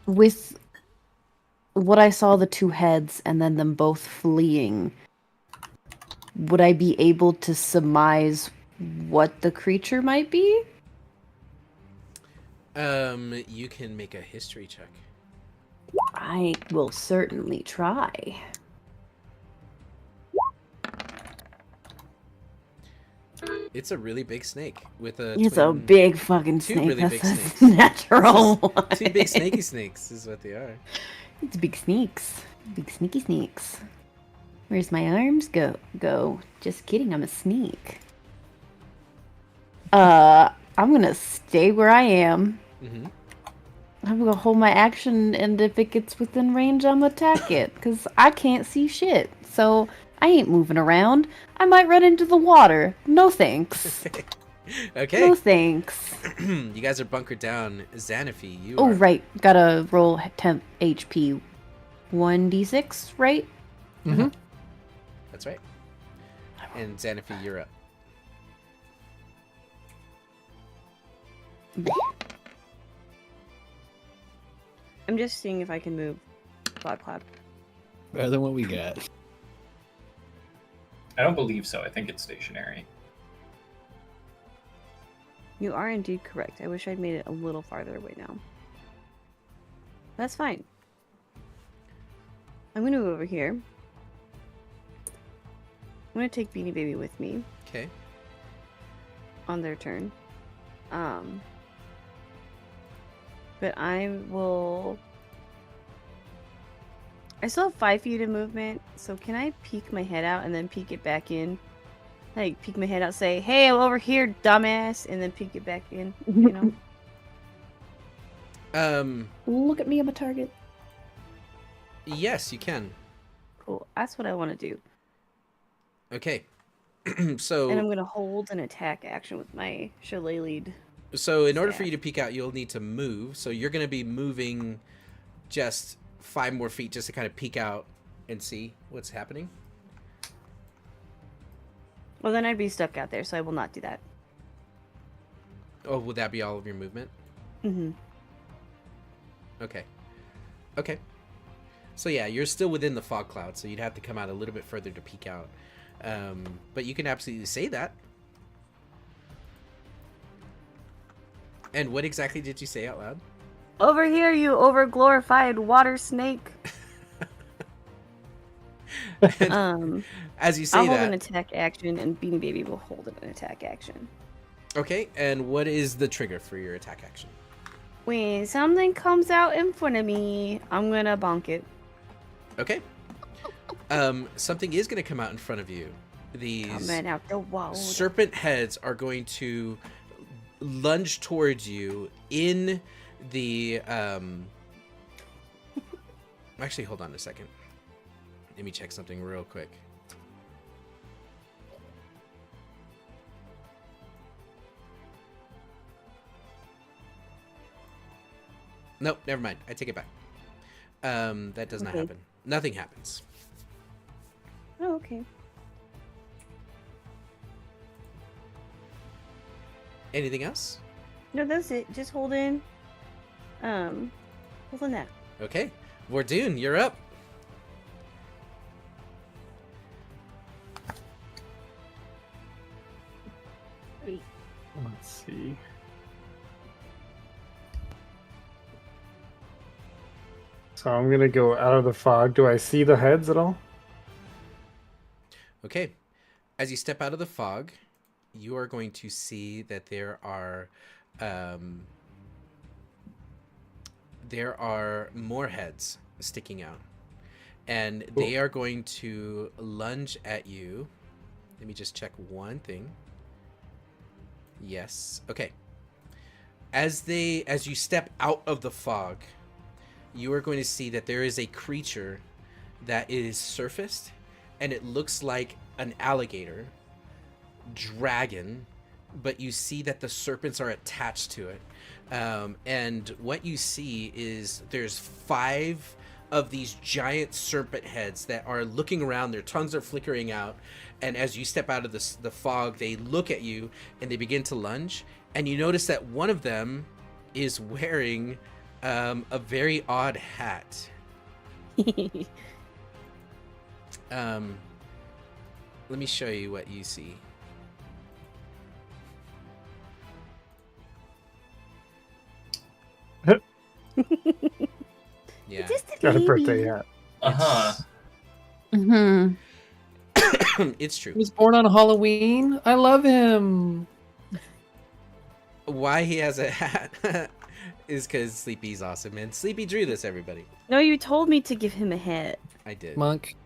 With what I saw, the two heads and then them both fleeing, would I be able to surmise what the creature might be? You can make a history check. I will certainly try. It's a really big snake with a. It's a big fucking two snake. really That's big a snakes. natural one. Two big snaky snakes is what they are. It's big snakes. Big sneaky snakes. Where's my arms go? Just kidding, I'm a sneak. I'm gonna stay where I am. Mm-hmm. I'm gonna hold my action, and if it gets within range, I'm gonna attack it. Because I can't see shit. So I ain't moving around. I might run into the water. No thanks. Okay. No thanks. You guys are bunkered down. Xanaphy, you Oh, are... right. Gotta roll temp HP 1d6, right? Mm-hmm. That's right. And Xanaphy, you're up. I'm just seeing if I can move Cloud Cloud. Better than what we got. I don't believe so. I think it's stationary. You are indeed correct. I wish I'd made it a little farther away now. That's fine. I'm gonna move over here. I'm gonna take Beanie Baby with me Okay. on their turn. But I will... I still have 5 feet of movement, so can I peek my head out and then peek it back in? Like, peek my head out, say, hey, I'm over here, dumbass, and then peek it back in, you know? Look at me, I'm a target. Yes, you can. Cool. That's what I want to do. Okay. And I'm So going to hold an attack action with my shillelagh. in order for you to peek out, you'll need to move. So you're going to be moving just 5 more feet just to kind of peek out and see what's happening. Well, then I'd be stuck out there, so I will not do that. Oh, would that be all of your movement? Mm-hmm. Okay. Okay. So yeah, you're still within the fog cloud, so you'd have to come out a little bit further to peek out. But you can absolutely say that. And what exactly did you say out loud? Over here, you overglorified water snake. As you say I'll hold that... an attack action, and Beanie Baby will hold an attack action. Okay, and what is the trigger for your attack action? When something comes out in front of me, I'm gonna bonk it. Okay. Something is going to come out in front of you. These Coming out the wall. serpent heads are going to lunge towards you in the... Actually, hold on a second. Let me check something real quick. Nope, never mind. I take it back. That does not Okay. happen. Nothing happens. Oh, okay. Anything else? No, that's it. Just hold in. Other than that. Okay. Vordoon, you're up. Let's see. So I'm gonna go out of the fog. Do I see the heads at all? Okay. As you step out of the fog, you are going to see that there are more heads sticking out. And they are going to lunge at you. Let me just check one thing. Yes. Okay. As you step out of the fog, you are going to see that there is a creature that is surfaced, and it looks like an alligator dragon, but you see that the serpents are attached to it. And what you see is there's 5 of these giant serpent heads that are looking around. Their tongues are flickering out, and as you step out of the fog, they look at you and they begin to lunge. And you notice that one of them is wearing a very odd hat. Let me show you what you see. Yeah. Got a birthday hat. Mm-hmm. It's true. He was born on Halloween. I love him. Why he has a hat is because Sleepy's awesome, and Sleepy drew this, everybody. No, you told me to give him a hat. I did. Monk.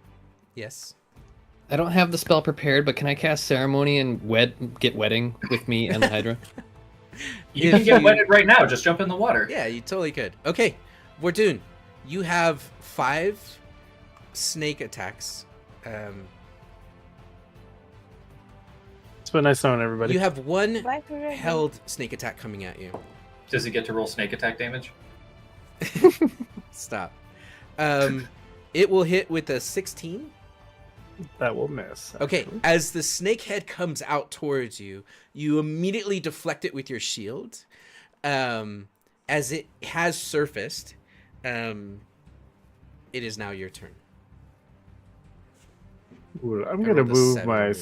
Yes. I don't have the spell prepared, but can I cast ceremony and get wedding with me and the Hydra? You can get wetted right now. Just jump in the water. Yeah, you totally could. Okay, Vordoon, you have 5 snake attacks. It's been nice knowing everybody. You have 1 held snake attack coming at you. Does he get to roll snake attack damage? Stop. It will hit with a 16. That will miss. Okay, as the snake head comes out towards you, you immediately deflect it with your shield. As it has surfaced, it is now your turn. Ooh, I'm going to move my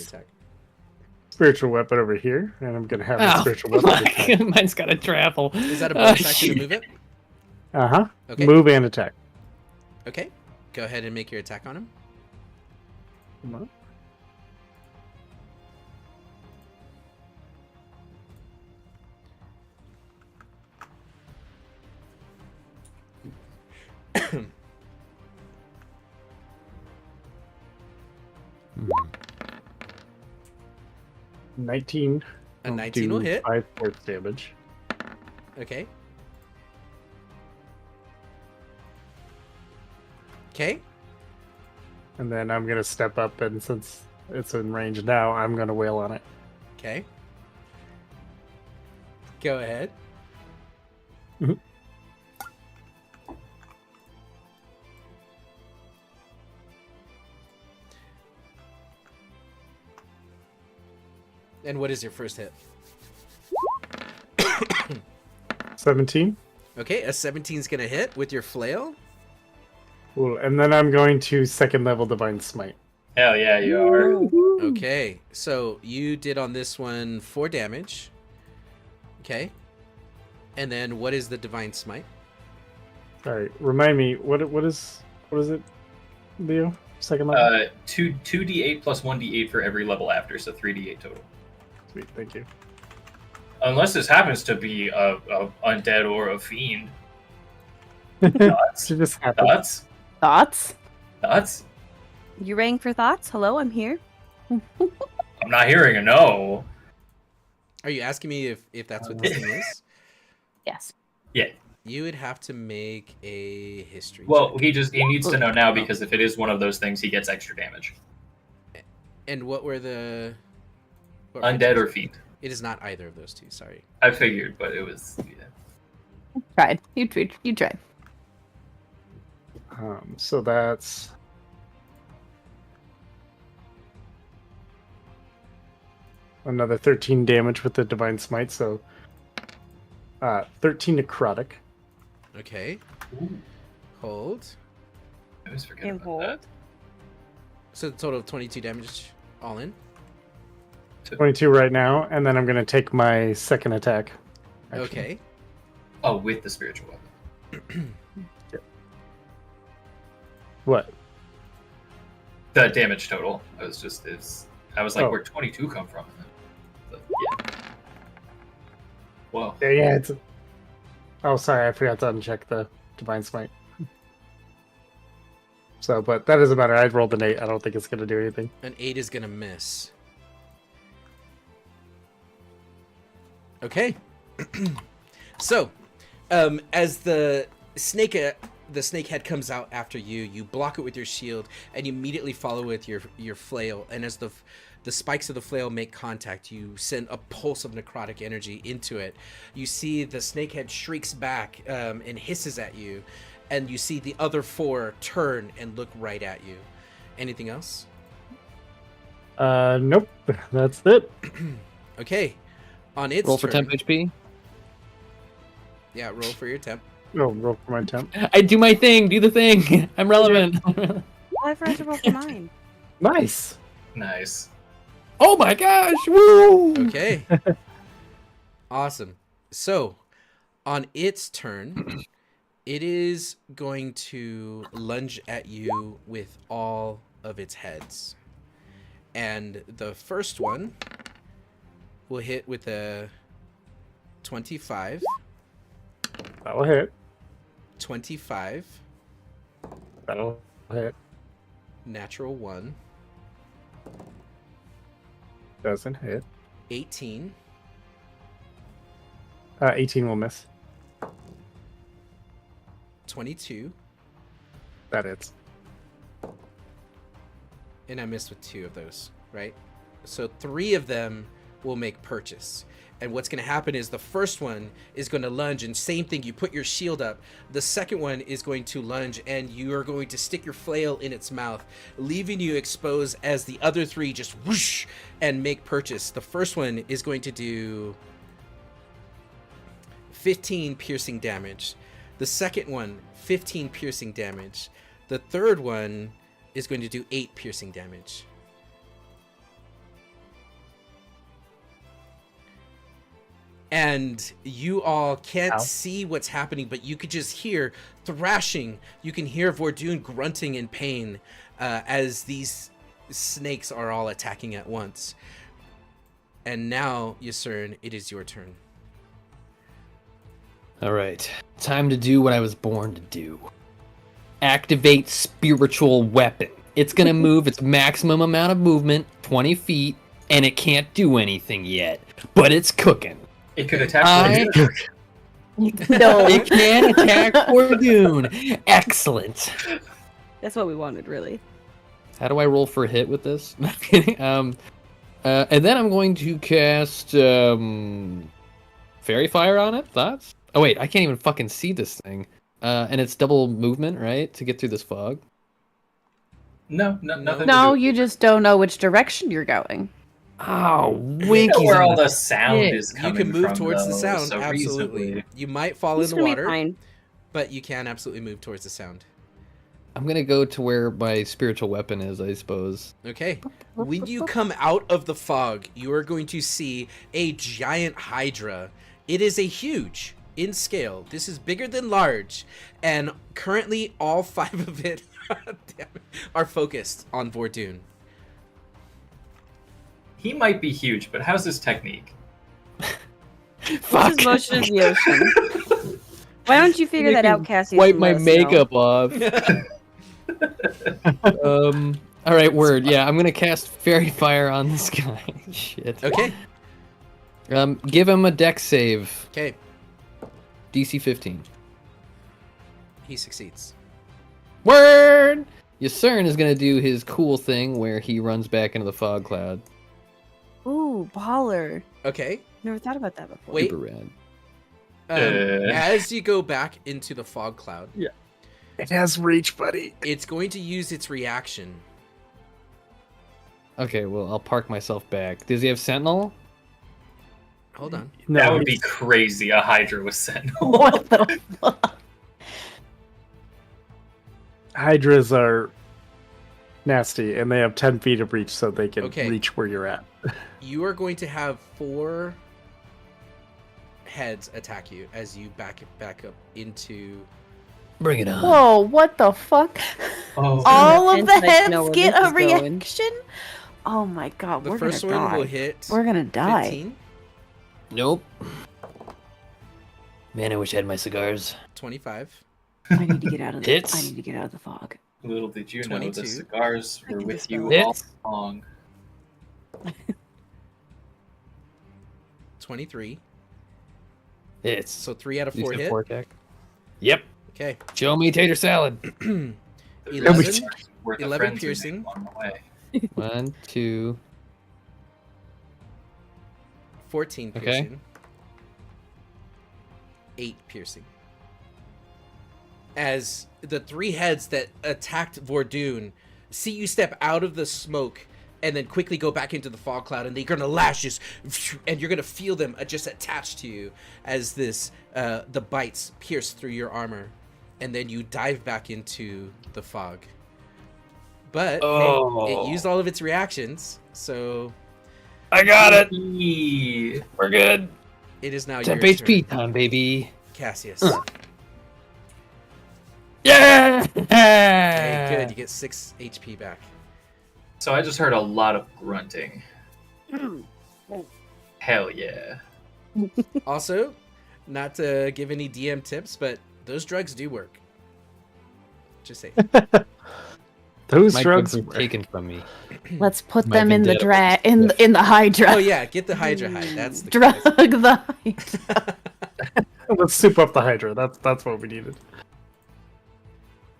spiritual weapon over here, and I'm going to have the spiritual weapon attack. Mine's got to travel. Is that a bonus action to move it? Uh-huh. Okay. Move and attack. Okay, go ahead and make your attack on him. Come on. A 19 will hit. 5 force damage. Okay. Okay. And then I'm going to step up, and since it's in range now, I'm going to wail on it. Okay. Go ahead. Mm-hmm. And what is your first hit? 17. Okay, a 17 is going to hit with your flail. Cool. And then I'm going to 2nd level Divine Smite. Hell yeah, you are. Okay, so you did on this one 4 damage. Okay. And then what is the Divine Smite? Sorry, remind me, what is it, Leo? 2nd level? 2d8 plus 1d8 for every level after, so 3d8 total. Sweet, thank you. Unless this happens to be a undead or a fiend. Thoughts? It just happens. Thoughts? You rang for thoughts? Hello, I'm here. I'm not hearing a no. Are you asking me if that's what this thing is? Yes. Yeah. You would have to make a history Well, check. he needs to know now because if it is one of those things, he gets extra damage. And what were the... Undead or fiend. It is not either of those two, sorry. I figured, but it was... Yeah. Tried. You tried. So that's... another 13 damage with the Divine Smite, so 13 necrotic. Okay. Ooh, Hold. I always forget And about hold. that. So total of 22 damage all in. 22 right now, and then I'm gonna take my second attack. actually. Okay. Oh, with the spiritual weapon. What? The damage total. I was like, Oh. where'd 22 come from? But, yeah. Whoa. Yeah, it's. Oh, sorry, I forgot to uncheck the Divine Smite. So, but that doesn't matter. I'd rolled an 8. I don't think it's gonna do anything. An 8 is gonna miss. Okay. So, as the snakehead comes out after you, you block it with your shield, and you immediately follow with your flail. And as the spikes of the flail make contact, you send a pulse of necrotic energy into it. You see the snakehead shrieks back and hisses at you, and you see the other 4 turn and look right at you. Anything else? Nope. That's it. Okay. On its Roll for turn, temp HP. Yeah, roll for your temp. Oh, roll for my temp. I do my thing. Do the thing. I'm relevant. I forgot to roll for mine. Nice. Nice. Oh my gosh! Woo! Okay. Awesome. So, on its turn, it is going to lunge at you with all of its heads. And the first one will hit with a 25, That'll hit. 25, That'll hit. natural 1, Doesn't hit. 18, 18 will miss. 22, That hits. and I missed with 2 of those, right? So 3 of them will make purchase. And what's going to happen is the first one is going to lunge, and same thing, you put your shield up. The second one is going to lunge, and you are going to stick your flail in its mouth, leaving you exposed as the other 3 just whoosh and make purchase. The first one is going to do 15 piercing damage. The second one, 15 piercing damage. The third one is going to do 8 piercing damage. And you all can't see what's happening, but you could just hear thrashing. You can hear Vordoon grunting in pain as these snakes are all attacking at once. And now, Ysern, it is your turn. All right, time to do what I was born to do. Activate spiritual weapon. It's gonna move its maximum amount of movement, 20 feet, and it can't do anything yet, but it's cooking. It could attack. No. It can attack Vordoon. Excellent. That's what we wanted, really. How do I roll for a hit with this? No, I'm kidding. And then I'm going to cast Fairy Fire on it. Thoughts? Oh wait, I can't even fucking see this thing. And it's double movement, right, to get through this fog. No, nothing. No, you just don't know which direction you're going. Oh, You winkies! know where on all the the sound shit. is You coming can move from, towards the though, sound, so absolutely. reasonably. You might fall It's in the gonna be water, fine. but you can absolutely move towards the sound. I'm gonna go to where my spiritual weapon is, I suppose. Okay. When you come out of the fog, you are going to see a giant hydra. It is a huge in scale. This is bigger than large, and currently all 5 of it are focused on Vordoon. He might be huge, but how's his technique? Fuck. This is motion of the ocean. Why don't you figure that out, Cassie? Wipe and my let us know? makeup off. All right, word. Yeah, I'm gonna cast Fairy Fire on this guy. Shit. Okay. Give him a dex save. Okay. DC 15. He succeeds. Word! Ysern is gonna do his cool thing where he runs back into the fog cloud. Ooh, baller. Okay. Never thought about that before. Wait. Super rad. As you go back into the fog cloud, It has reach, buddy. it's going to use its reaction. Okay, well, I'll park myself back. Does he have Sentinel? Hold on. That would be crazy. A Hydra with Sentinel. What the fuck? Hydras are nasty, and they have 10 feet of reach, so they can Okay. reach where you're at. You are going to have 4 heads attack you as you back up into. Bring it on. Whoa, what the fuck? Oh. All of the Hence, I know heads where get this a is going. reaction? Oh my god, The we're first gonna one die. will hit. We're gonna die. 15, Nope. Man, I wish I had my cigars. 25, I need to get out of the Hits. I need to get out of the fog. Little did you know 22. the cigars I were can with dispel you it. all Hits. along. 23. It's So 3 out of Use 4 the hit. forecheck. Yep. Okay. Show me tater salad. 11, Worth of 11 friends you piercing. made along the way. 1, 2. 14 Okay. piercing. 8 piercing. As the 3 heads that attacked Vordoon see you step out of the smoke and then quickly go back into the fog cloud, and they're gonna lash just, and you're gonna feel them just attached to you as this the bites pierce through your armor, and then you dive back into the fog. But hey, it used all of its reactions, so I got it. Eee. We're good. it is now Temp your HP turn, time, baby. Cassius. Yeah. Okay, good. You get 6 HP back. So I just heard a lot of grunting. Hell yeah. Also, not to give any DM tips, but those drugs do work. Just say. Those My drugs drugs were were taken from me. Let's put My them in the vendetta in the Hydra. Oh yeah, get the Hydra hide. That's the Drug the Hydra. Let's soup up the Hydra. That's what we needed.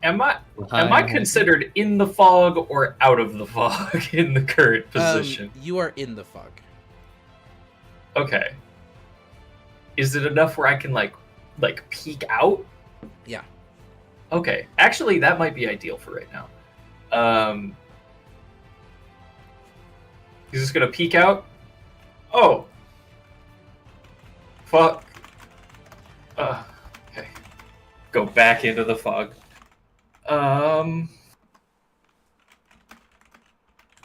Am I considered in the fog or out of the fog in the current position? You are in the fog. Okay. Is it enough where I can like peek out? Yeah. Okay. Actually, that might be ideal for right now. He's just gonna peek out. Oh. Fuck. Okay. Go back into the fog.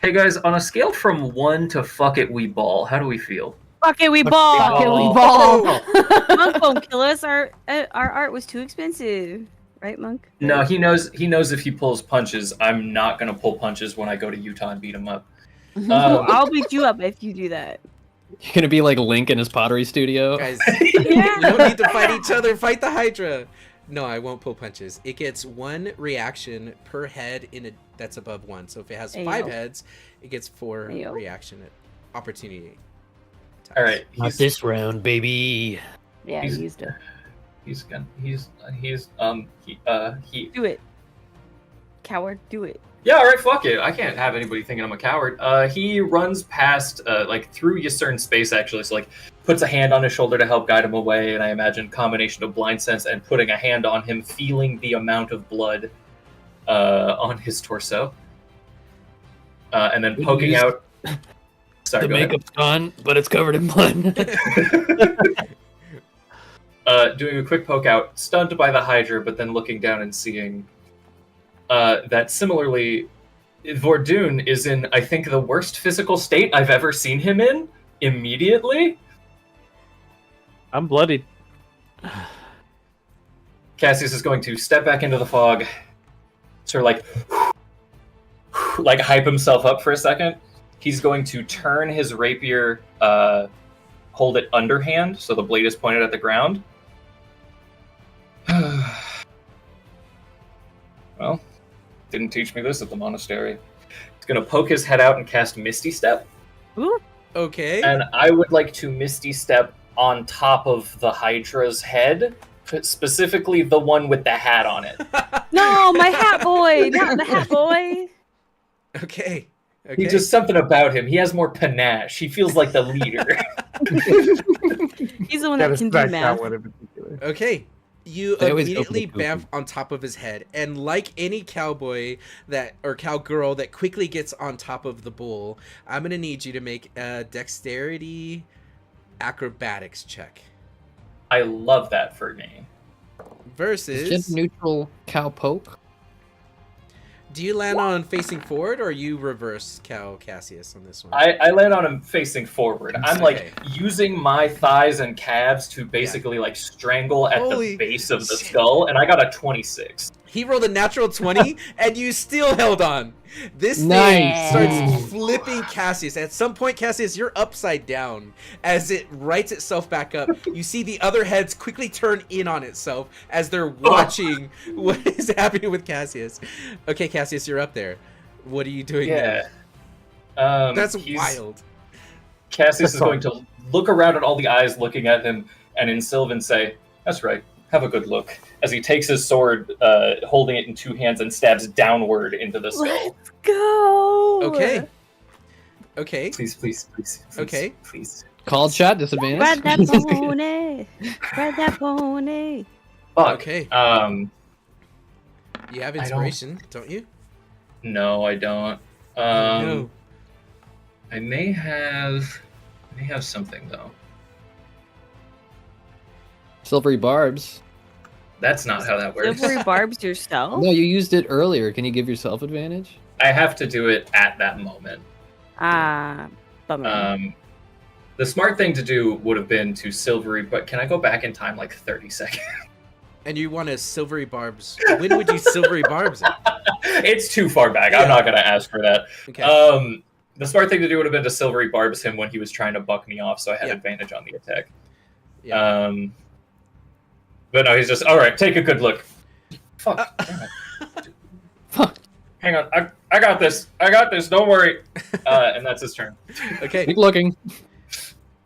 Hey guys, on a scale from 1 to fuck it, we ball, how do we feel? Fuck it, we ball. Fuck it, we ball. Monk won't kill us. Our art was too expensive, right, Monk? No, he knows if he pulls punches, I'm not gonna pull punches when I go to Utah and beat him up. I'll beat you up if you do that. You're gonna be like Link in his pottery studio. Guys, you don't need to fight each other. Fight the Hydra. No, I won't pull punches. It gets 1 reaction per head that's above 1. So if it has 5 Ayo. heads, it gets 4 Ayo. reaction opportunity. Times. All right, Not this round, baby. Yeah, I He's- used it. Do it. Coward, do it. Yeah, all right, fuck it. I can't have anybody thinking I'm a coward. He runs past, through Ysern's space, actually. So, puts a hand on his shoulder to help guide him away, and I imagine combination of blind sense and putting a hand on him, feeling the amount of blood on his torso. And then Good poking news. out... Sorry, The go ahead. makeup's gone, but it's covered in blood. Doing a quick poke out, stunned by the Hydra, but then looking down and seeing that similarly, Vordoon is in, I think, the worst physical state I've ever seen him in, immediately. I'm bloodied. Cassius is going to step back into the fog, sort of like hype himself up for a second. He's going to turn his rapier, hold it underhand, so the blade is pointed at the ground. Well, didn't teach me this at the monastery. He's going to poke his head out and cast Misty Step. Ooh. Okay. And I would like to Misty Step on top of the Hydra's head, specifically the one with the hat on it. No, my hat boy, not the hat boy. Okay. He just something about him. He has more panache. He feels like the leader. He's the one Gotta that can do smack math. that one in particular. Okay. You They always immediately open the bamf on top of his head, and like any cowboy or cowgirl that quickly gets on top of the bull, I'm gonna need you to make a dexterity acrobatics check. I love that for me. Versus Is gender neutral cow poke? Do you land on facing forward, or you reverse Cal Cassius on this one? I land on him facing forward. I'm Okay. like using my thighs and calves to basically like strangle at Holy the base of the shit. skull, and I got a 26. He rolled a natural 20, and you still held on. This thing Nice. starts flipping Cassius. At some point, Cassius, you're upside down. As it rights itself back up, you see the other heads quickly turn in on itself as they're watching what is happening with Cassius. Okay, Cassius, you're up there. What are you doing Yeah. now? That's He's- wild. Cassius is going to look around at all the eyes looking at him, and in Sylvan say, "That's right. Have a good look." As he takes his sword, holding it in two hands, and stabs downward into the skull. Let's go. Okay. Okay. Please, please, please, please. Okay. Please. Called shot, disadvantage. Ride that pony. Ride that pony. Fuck. Okay. You have I don't- inspiration, don't you? No, I don't. No. I may have something though. Silvery barbs. That's not how that works. Silvery barbs yourself? No, you used it earlier. Can you give yourself advantage? I have to do it at that moment. Ah, bummer. The smart thing to do would have been to silvery, but can I go back in time like 30 seconds? And you want a silvery barbs. When would you silvery barbs it? It's too far back. Yeah. I'm not going to ask for that. Okay. The smart thing to do would have been to silvery barbs him when he was trying to buck me off, so I had Yeah. advantage on the attack. Yeah. But no, he's just, all right, take a good look. Fuck. Damn it. Fuck. Hang on. I got this. I got this. Don't worry. And that's his turn. Okay. Keep looking.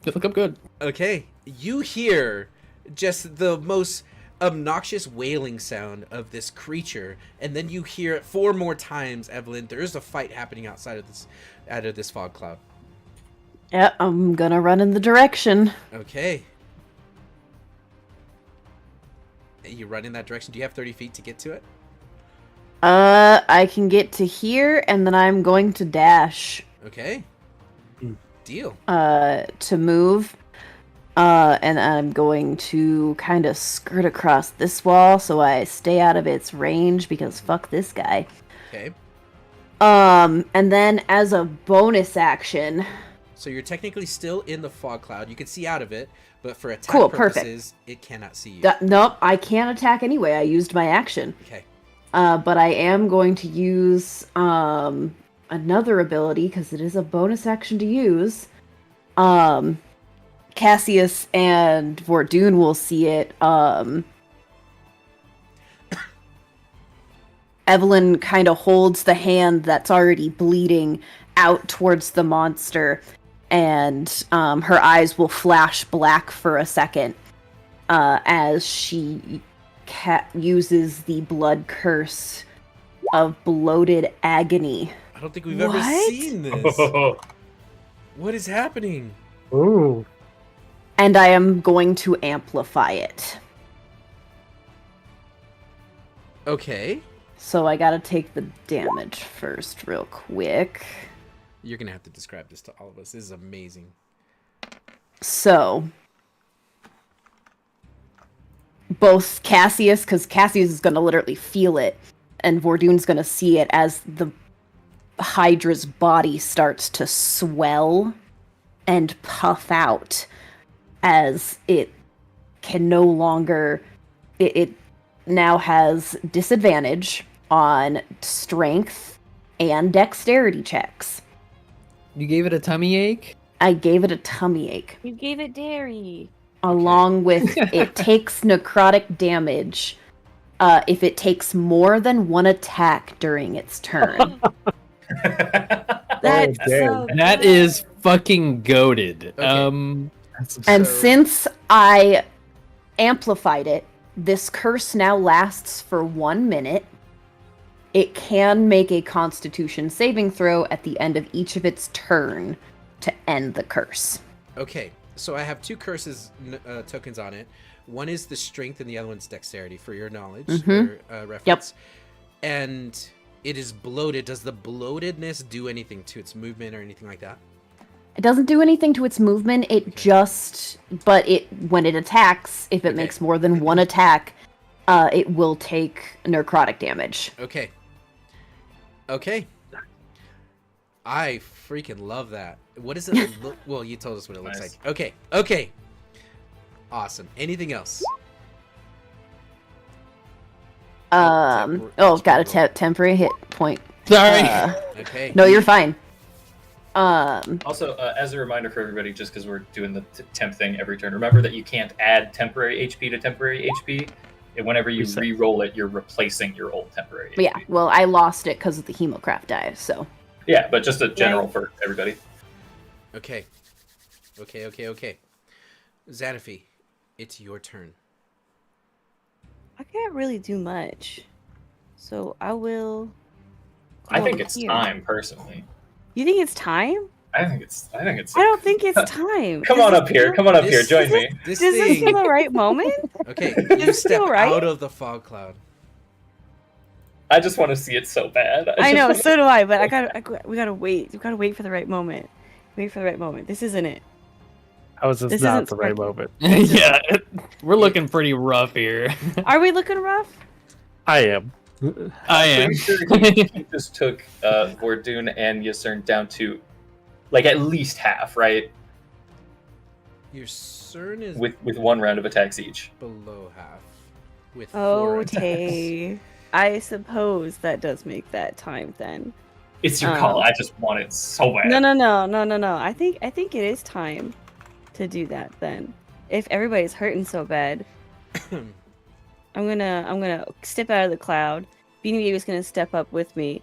You look up good. Okay. You hear just the most obnoxious wailing sound of this creature, and then you hear it 4 more times, Evelyn. There is a fight happening out of this fog cloud. Yeah, I'm gonna run in the direction. Okay. You run in that direction. Do you have 30 feet to get to it? I can get to here, and then I'm going to dash. Okay. Deal. To move. And I'm going to kind of skirt across this wall so I stay out of its range because fuck this guy. Okay. And then as a bonus action. So you're technically still in the fog cloud. You can see out of it, but for attack Cool, purposes, it cannot see you. Nope, I can't attack anyway. I used my action. Okay. But I am going to use another ability because it is a bonus action to use. Cassius and Vordoon will see it. Evelyn kind of holds the hand that's already bleeding out towards the monster, and her eyes will flash black for a second as she uses the blood curse of bloated agony. I don't think we've ever seen this. What is happening? Ooh. And I am going to amplify it. Okay. So I gotta take the damage first real quick. You're going to have to describe this to all of us. This is amazing. So, both Cassius, because Cassius is going to literally feel it, and Vordoon's going to see it as the Hydra's body starts to swell and puff out as it can no longer... It now has disadvantage on strength and dexterity checks. You gave it a tummy ache? I gave it a tummy ache. You gave it dairy. Along with it takes necrotic damage if it takes more than one attack during its turn. That's damn. That is fucking goated. Okay. And since I amplified it, this curse now lasts for 1 minute. It can make a Constitution saving throw at the end of each of its turn to end the curse. Okay. So I have 2 curses tokens on it. One is the strength and the other one's dexterity, for your knowledge or reference. And it is bloated. Does the bloatedness do anything to its movement or anything like that? It doesn't do anything to its movement. It just... But it when it attacks, if it makes more than one attack, it will take necrotic damage. Okay. Okay. I freaking love that. What does it look? Well, you told us what it looks Nice. like. Okay. Okay. Awesome. Anything else? Got a temporary hit point. Sorry. Okay. No, you're fine. Also, as a reminder for everybody, just because we're doing the temp thing every turn, remember that you can't add temporary HP to temporary HP. And whenever you re-roll it, you're replacing your old temporary HP. Yeah, well, I lost it because of the hemocraft die, so. Yeah, but just a general for everybody. Okay. Okay. Xanaphi, it's your turn. I can't really do much, so I will. I think it's time, personally. You think it's time? I think it's. I don't think it's time. Come on up here. Come on up here. Join me. Does this feel the right moment? Okay, you step out of the fog cloud. I just want to see it so bad. I know, so do I. But we gotta wait. We gotta wait for the right moment. Wait for the right moment. This isn't it. How is this not the right moment? Yeah, we're looking pretty rough here. Are we looking rough? I am. I am. Pretty sure he just took Vordoon and Yasern down to like at least half, right? Your CERN is With one round of attacks each. below half. With 4 attacks. Okay. I suppose that does make that time then. It's your call. I just want it so bad. No. I think it is time to do that then. If everybody's hurting so bad, I'm gonna step out of the cloud. Beanie Baby's gonna step up with me,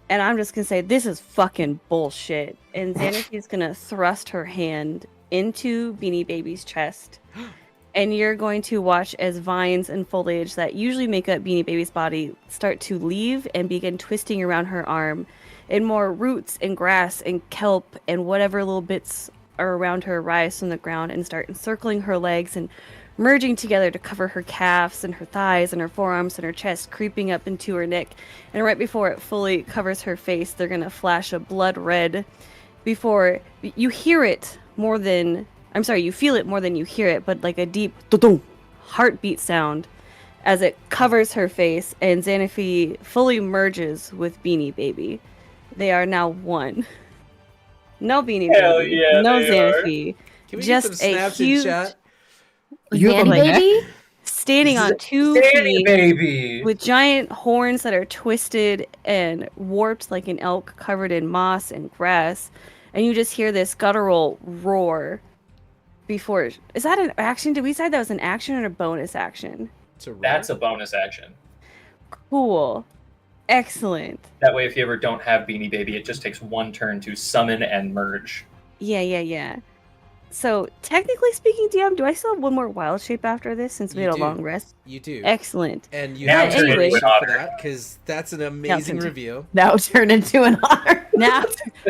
and I'm just gonna say this is fucking bullshit. And Xanaphi's gonna thrust her hand into Beanie Baby's chest, and you're going to watch as vines and foliage that usually make up Beanie Baby's body start to leave and begin twisting around her arm, and more roots and grass and kelp and whatever little bits are around her rise from the ground and start encircling her legs and merging together to cover her calves and her thighs and her forearms and her chest, creeping up into her neck. And right before it fully covers her face, they're gonna flash a blood red before you hear it more than you feel it more than you hear it, but like a deep dum heartbeat sound as it covers her face, and Xanaphi fully merges with Beanie Baby. They are now one. No Beanie Baby. Yeah, no they Xanaphi. Can we Just get some a snaps huge in chat? Zanny Baby? standing on 2 Danny, feet baby. with giant horns that are twisted and warped like an elk covered in moss and grass. And you just hear this guttural roar before. Is that an action? Did we decide that was an action or a bonus action? That's a bonus action. Cool. Excellent. That way, if you ever don't have Beanie Baby, it just takes one turn to summon and merge. Yeah. So, technically speaking, DM, do I still have one more wild shape after this since we You had a do. long rest? You do. Excellent. And you Now have turn to into for an otter. that because that's an amazing reveal. Now turn into an otter. Now,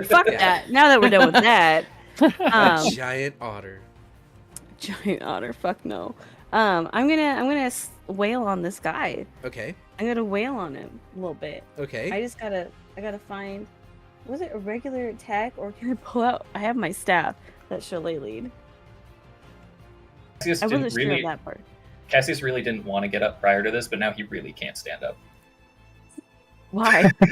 fuck Yeah. that. Now that we're done with that. A giant otter. Giant otter. Fuck no. I'm gonna wail on this guy. Okay. I'm gonna wail on him a little bit. Okay. I gotta find. Was it a regular attack or can I pull out? I have my staff that shillelagh'd. Cassius I wasn't didn't sure really. of that part. Cassius really didn't want to get up prior to this, but now he really can't stand up. Why? There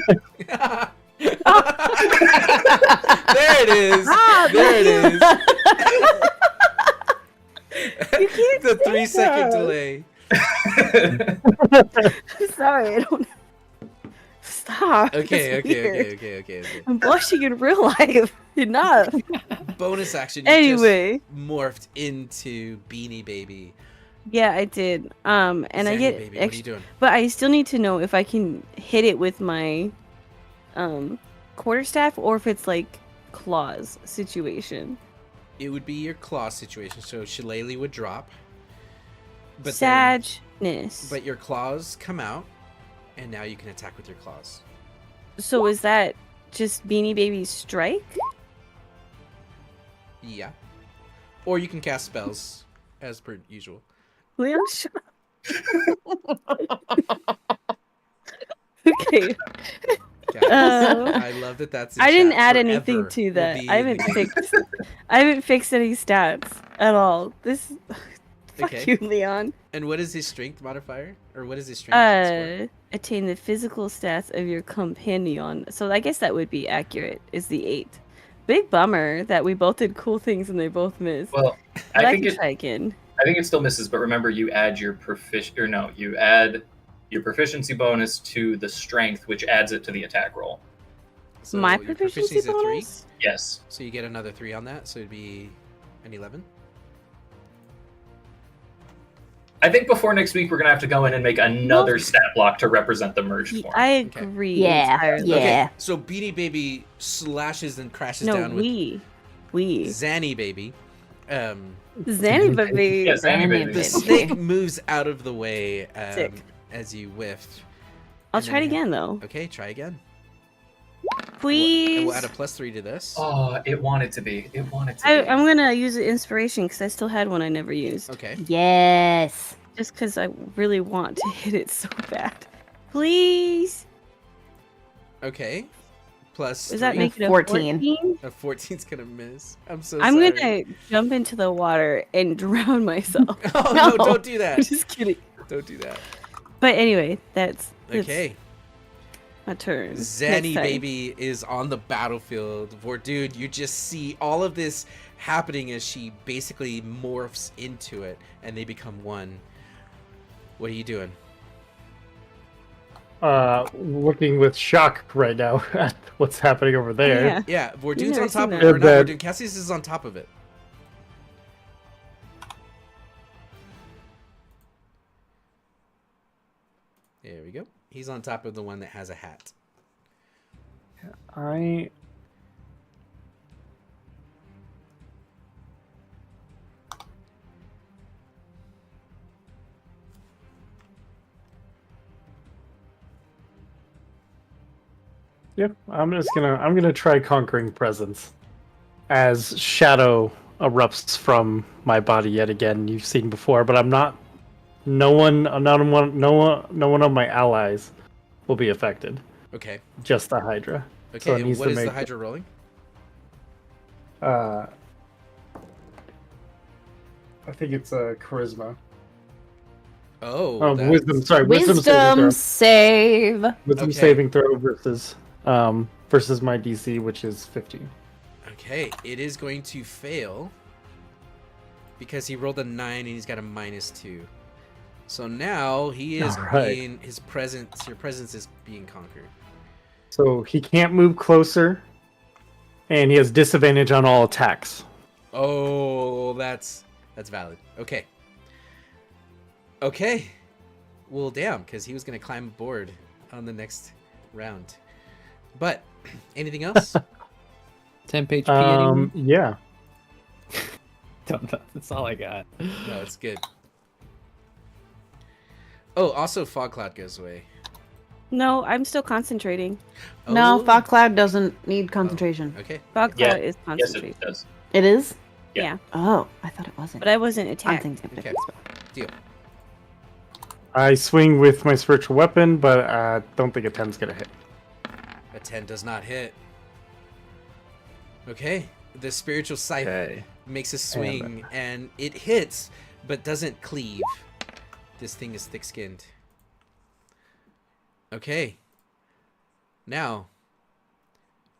it is. There it is. You can't The say 3-second that. delay. Sorry, I don't. Stop. Okay. It's weird. Okay. I'm blushing in real life. Enough. Bonus action. You Anyway. just morphed into Beanie Baby. Yeah, I did. And I Zanny get Baby, what are you doing? but I still need to know if I can hit it with my quarterstaff or if it's like claws situation. It would be your claw situation, so Shillelagh would drop. But then- Sadness. but your claws come out, and now you can attack with your claws. So is that just Beanie Baby's strike? Yeah. Or you can cast spells, as per usual. Leon, shut up. Okay. Guys, I love that that's in I didn't chat. add Forever anything to will that. be I in haven't the- fixed. I haven't fixed any stats at all. This Okay. Fuck you, Leon. And what is his strength modifier? Or what is his strength score? Attain the physical stats of your companion. So I guess that would be accurate, is the 8. Big bummer that we both did cool things and they both missed. Well, But I I think can it. try again. I think it still misses, but remember you add your you add your proficiency bonus to the strength, which adds it to the attack roll. So My your proficiency proficiency's a 3? bonus? Yes. So you get another 3 on that, so it'd be an 11. I think before next week we're gonna have to go in and make another stat block to represent the merged form. I agree. Yeah, entirely. yeah. Okay, so Beanie Baby slashes and crashes No, down with we. Zanny Baby. Zanny baby. Yes, Zanny Baby. The snake moves out of the way Sick. as you whiff. I'll And try it then you again though. Okay, try again. Please. And we'll add a +3 to this. Oh, it wanted to be. It wanted to be. I'm gonna use an inspiration because I still had one I never used. Okay. Yes. Just because I really want to hit it so bad. Please. Okay. Plus Does that 3. make it a 14? 14? A 14's gonna miss. I'm so I'm sorry. gonna jump into the water and drown myself. Oh No. no, don't do I'm that. just kidding. Don't do that. But anyway, that's Okay. my turn. Zanny Next time. Baby is on the battlefield. Vordude, you just see all of this happening as she basically morphs into it and they become one. What are you doing? Looking with shock right now at what's happening over there. Yeah. Yeah, Vordude's never on top seen of that. it. Or not That- Vordude, Cassius is on top of it. There we go. He's on top of the one that has a hat. I Yep, I'm gonna try conquering presence as shadow erupts from my body yet again. You've seen before, but no one of my allies will be affected. Okay. Just the Hydra. So Okay, it and needs what to is the make- Hydra rolling? I think it's a charisma. Oh, Oh, that's- wisdom. Sorry, Wisdom saving save. throw. Wisdom Okay. saving throw versus my DC, which is 15. Okay, it is going to fail because he rolled a 9 and he's got a -2. So now he is Alright. being your presence is being conquered. So he can't move closer, and he has disadvantage on all attacks. Oh, that's valid. Okay. Okay. Well, damn, because he was gonna climb aboard on the next round. But anything else? Temp HP. anyone? Yeah. That's all I got. No, it's good. Oh, also fog cloud goes away. No, I'm still concentrating. No, Oh, fog cloud doesn't need concentration. Okay. Fog Yeah. cloud is Yes, concentrating. it does. It is? Yeah. Yeah, Oh, I thought it wasn't. but I wasn't I'm attacked. thinking of Okay. it as well. Deal. I swing with my spiritual weapon, but I don't think a 10's gonna hit. A 10 does not hit. Okay. The spiritual scythe Okay. makes a swing and it hits but doesn't cleave. This thing is thick-skinned. Okay. Now,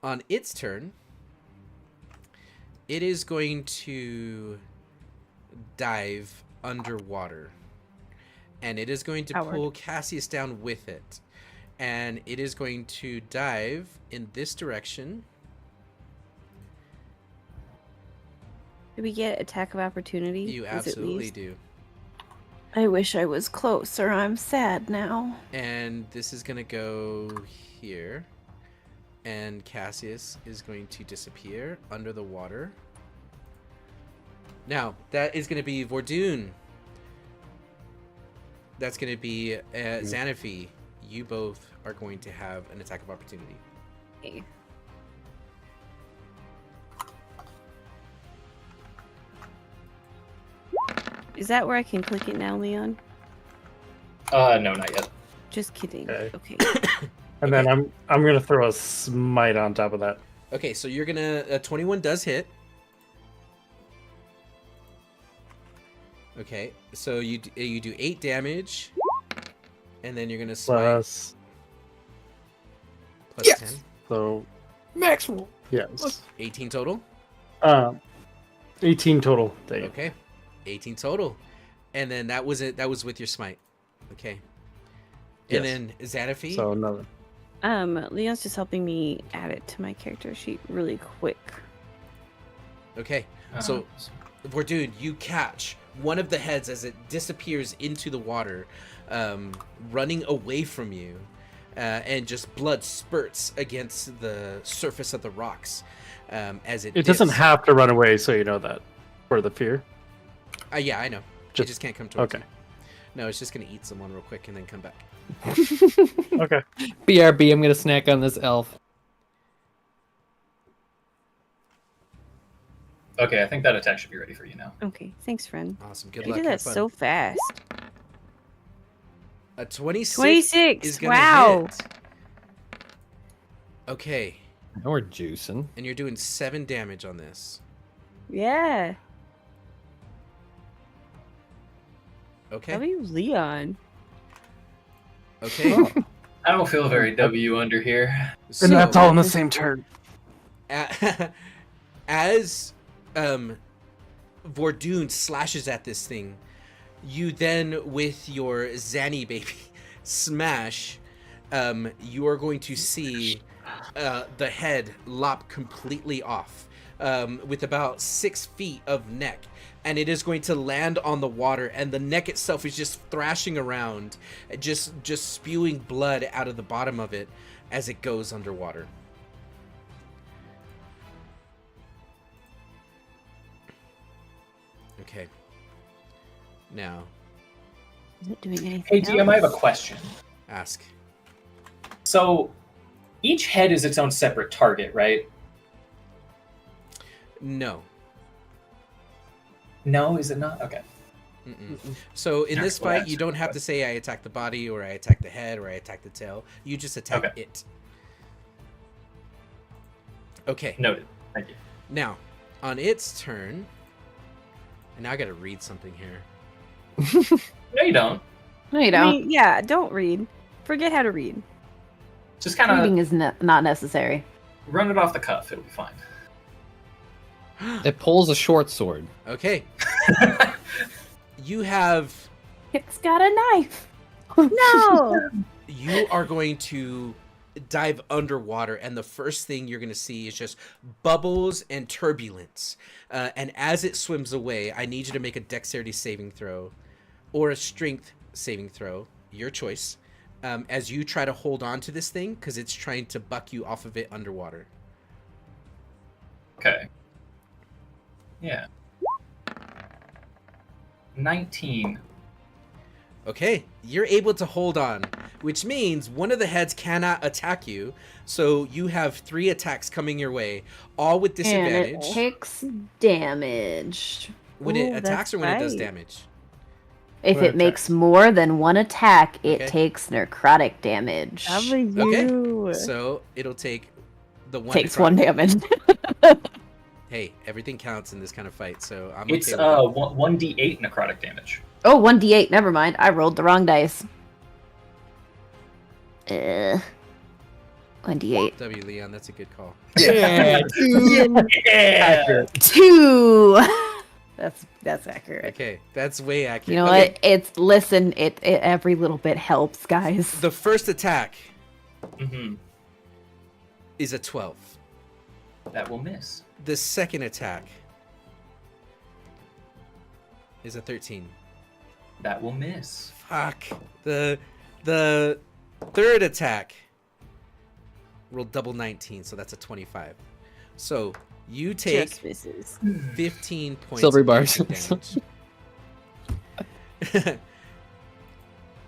on its turn, it is going to dive underwater. And it is going to Howard. pull Cassius down with it. And it is going to dive in this direction. Do we get attack of opportunity? You As it absolutely leaves? do. I wish I was closer. I'm sad now. And this is going to go here. And Cassius is going to disappear under the water. Now, that is going to be Vordoon. That's going to be Xanaphi. You both are going to have an attack of opportunity. Okay. Is that where I can click it now, Leon? No, not yet. Just kidding. Okay. Okay. And then I'm gonna throw a smite on top of that. Okay, so you're going to... 21 does hit. Okay, so you do 8 damage, and then you're gonna smite Plus, plus Yes. 10. so Max roll. yes. 18 total. 18 total. Dang it. Okay, 18 total, and then that was it. That was with your smite. Okay, and Yes. then Xanaphi. So another. Leon's just helping me add it to my character sheet really quick. Okay, so Vordude, you catch one of the heads as it disappears into the water, running away from you, and just blood spurts against the surface of the rocks as it. It doesn't dips. have to run away, so you know that. For the fear. Yeah, I know. It just can't come towards you. No, it's just gonna eat someone real quick and then come back. Okay. BRB, I'm gonna snack on this elf. Okay, I think that attack should be ready for you now. Okay, thanks, friend. Awesome. Good You luck. did that Have fun. so fast. A 26. 26. Is gonna Wow. hit. Okay, Now we're juicing. and you're doing 7 damage on this. Yeah. Okay. W Leon. Okay. I don't feel very W under here. And that's all in the same turn. As Vordoon slashes at this thing, you then, with your Zanny baby smash, you are going to see the head lop completely off, with about 6 feet of neck, and it is going to land on the water, and the neck itself is just thrashing around, just spewing blood out of the bottom of it as it goes underwater. Okay. Now, Is it doing anything Hey, DM, else? I have a question. ask. So, each head is its own separate target, right? No. No, is it not? Okay. Mm-mm. So in this Well, fight, you don't have to say I attack the body or I attack the head or I attack the tail. You just attack Okay. it. Okay. Noted. Thank you. Now, on its turn, and now I gotta read something here. No, you don't. No, you I don't. mean, yeah, don't read. Forget how to read. Just kind of Reading is not necessary. run it off the cuff. It'll be fine. It pulls a short sword. Okay. You have. It's got a knife. No! You are going to dive underwater, and the first thing you're going to see is just bubbles and turbulence. And as it swims away, I need you to make a dexterity saving throw or a strength saving throw, your choice, as you try to hold on to this thing because it's trying to buck you off of it underwater. Okay. Yeah. 19. Okay, you're able to hold on, which means one of the heads cannot attack you. So you have 3 attacks coming your way, all with And it disadvantage. takes damage. When Ooh, it attacks that's or when it does right. damage? If When it it makes more than one attack, it Okay. takes necrotic damage. W. So it'll take the one. Takes necrotic- 1 damage. Hey, everything counts in this kind of fight, so I'm It's okay with it. 1d8 necrotic damage. Oh, 1d8. Never mind. I rolled the wrong dice. 1d8. W Leon, that's a good call. Yeah, Yeah. 2. That's accurate. Okay, that's way accurate. You know Okay, what? It's listen. It every little bit helps, guys. the first attack Hmm. is a 12. That will miss. The second attack is a 13. That will miss. Fuck. The third attack rolled double 19, so that's a 25. So you take Just misses. 15 points Silvery of bars. piercing damage.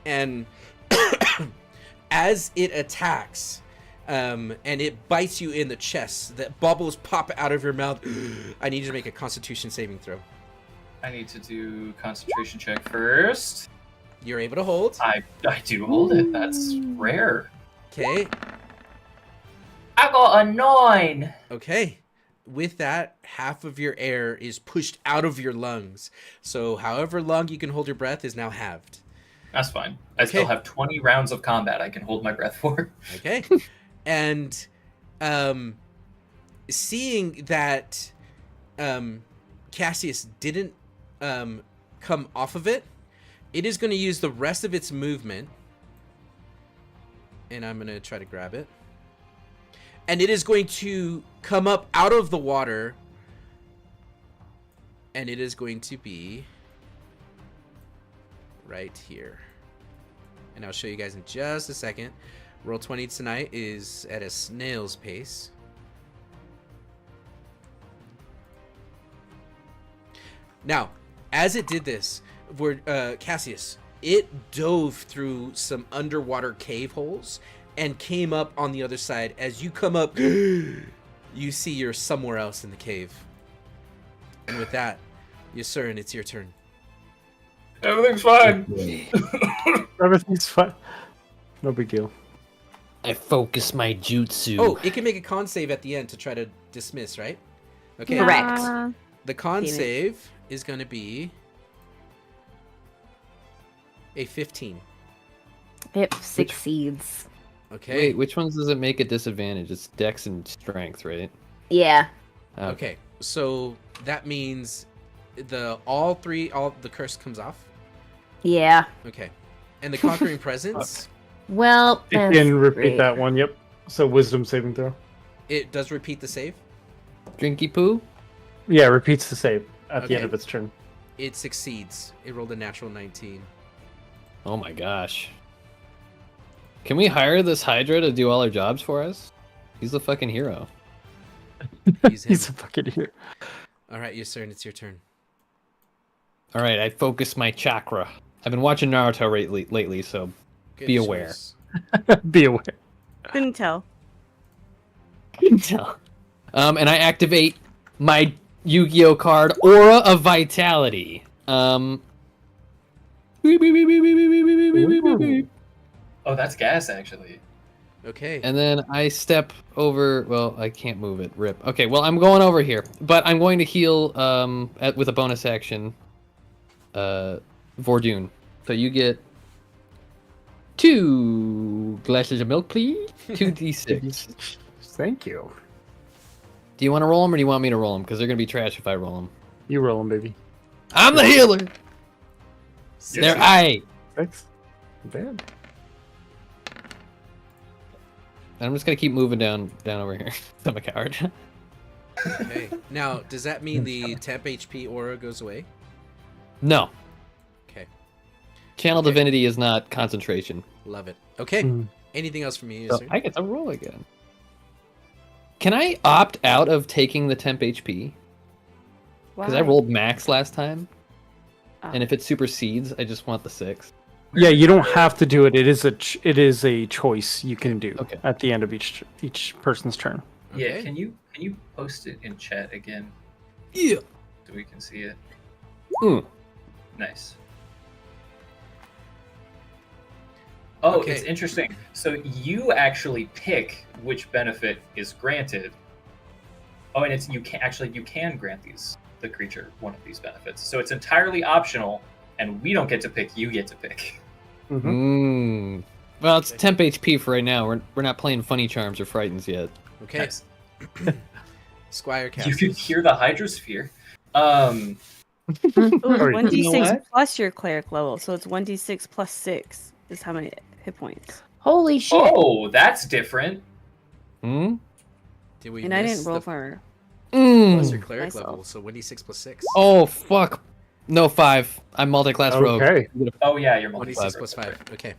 And as it attacks, and it bites you in the chest, the bubbles pop out of your mouth. I need you to make a Constitution saving throw. I need to do concentration check first. You're able to hold. I do hold it. That's rare. Okay. I got a 9. Okay. with that, half of your air is pushed out of your lungs. So however long you can hold your breath is now halved. That's fine. I still have 20 rounds of combat I can hold my breath for. Okay. And seeing that Cassius didn't come off of it, it is going to use the rest of its movement. And I'm going to try to grab it. And it is going to come up out of the water. And it is going to be right here. And I'll show you guys in just a second. Roll20 tonight is at a snail's pace. Now, as it did this, Cassius, it dove through some underwater cave holes and came up on the other side. As you come up, you see you're somewhere else in the cave. And with that, Yasurin, it's your turn. Everything's fine. Everything's fine. No big deal. I focus my jutsu. Oh, it can make a con save at the end to try to dismiss, right? Okay. Correct. The con save is going to be a 15. It succeeds. Okay. Wait, which ones does it make a disadvantage? It's dex and strength, right? Yeah. Okay. So that means all the curse comes off. Yeah. Okay. And the conquering presence, Well, You can repeat that one, yep. So wisdom saving throw. it does repeat the save. Drinky poo? Yeah, repeats the save at the Okay. end of its turn. It succeeds. It rolled a natural 19. Oh my gosh. Can we hire this Hydra to do all our jobs for us? He's the fucking hero. He's him. He's a fucking hero. All right, Yasurin, it's your turn. All right, I focus my chakra. I've been watching Naruto lately, so Good be aware. choice. Be aware. Couldn't tell. And I activate my Yu-Gi-Oh card, Aura of Vitality. Oh, that's gas, actually. Okay. And then I step over. Well, I can't move it. Rip. Okay. Well, I'm going over here, but I'm going to heal with a bonus action. Vordoon. So you get 2 glasses of milk, please. 2d6. Thank you. Do you want to roll them or do you want me to roll them? Because they're gonna be trash if I roll them. You roll him, baby. I'm the healer. Yes, They're you- I. Thanks. Bad. I'm just gonna keep moving down over here. I'm a coward. Okay. Now, does that mean the temp HP aura goes away? No. Okay. Channel Okay. Divinity is not concentration. Love it. Okay. Mm. Anything else from you, So Yasurin? I get to roll again. Can I opt out of taking the temp HP? Because I Why? rolled max last time. Oh. And if it supersedes, I just want the 6. Yeah, you don't have to do it. It is a choice you can do Okay. at the end of each person's turn. Yeah, Okay. can you post it in chat again Yeah. so we can see it? Mm. Nice. Oh, Okay. it's interesting. So you actually pick which benefit is granted. Oh, and you can grant the creature one of these benefits. So it's entirely optional, and we don't get to pick. You get to pick. Mm. Well, it's temp HP for right now. We're not playing funny charms or frightens yet. Okay. Nice. Squire You Cassius. can hear the Hydrosphere. Ooh, Or- 1d6 plus your cleric level, so it's 1d6 plus 6 is how many hit points. Holy shit. Oh, that's different. Hmm? Did we And I miss didn't roll the for plus your Mm. cleric myself. level? So 1d6 plus 6. Oh, fuck. No, 5. I'm multi-class rogue. Okay. Oh yeah, you're 1d6 multi-class. plus 5. Okay.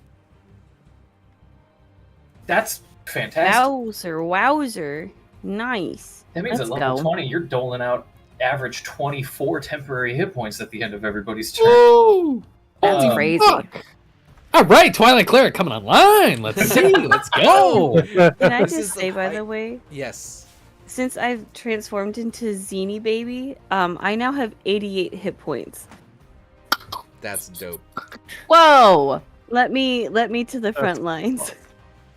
That's fantastic. Wowzer. Nice. That means Let's at level go. 20, you're doling out average 24 temporary hit points at the end of everybody's turn. Woo! That's Um, crazy. Fuck. All right, Twilight Cleric coming online. Let's see. Let's go. Can I This just is say, by like- the way, Yes. since I've transformed into Zini Baby, I now have 88 hit points. That's dope. Whoa. Let me to the front lines. Is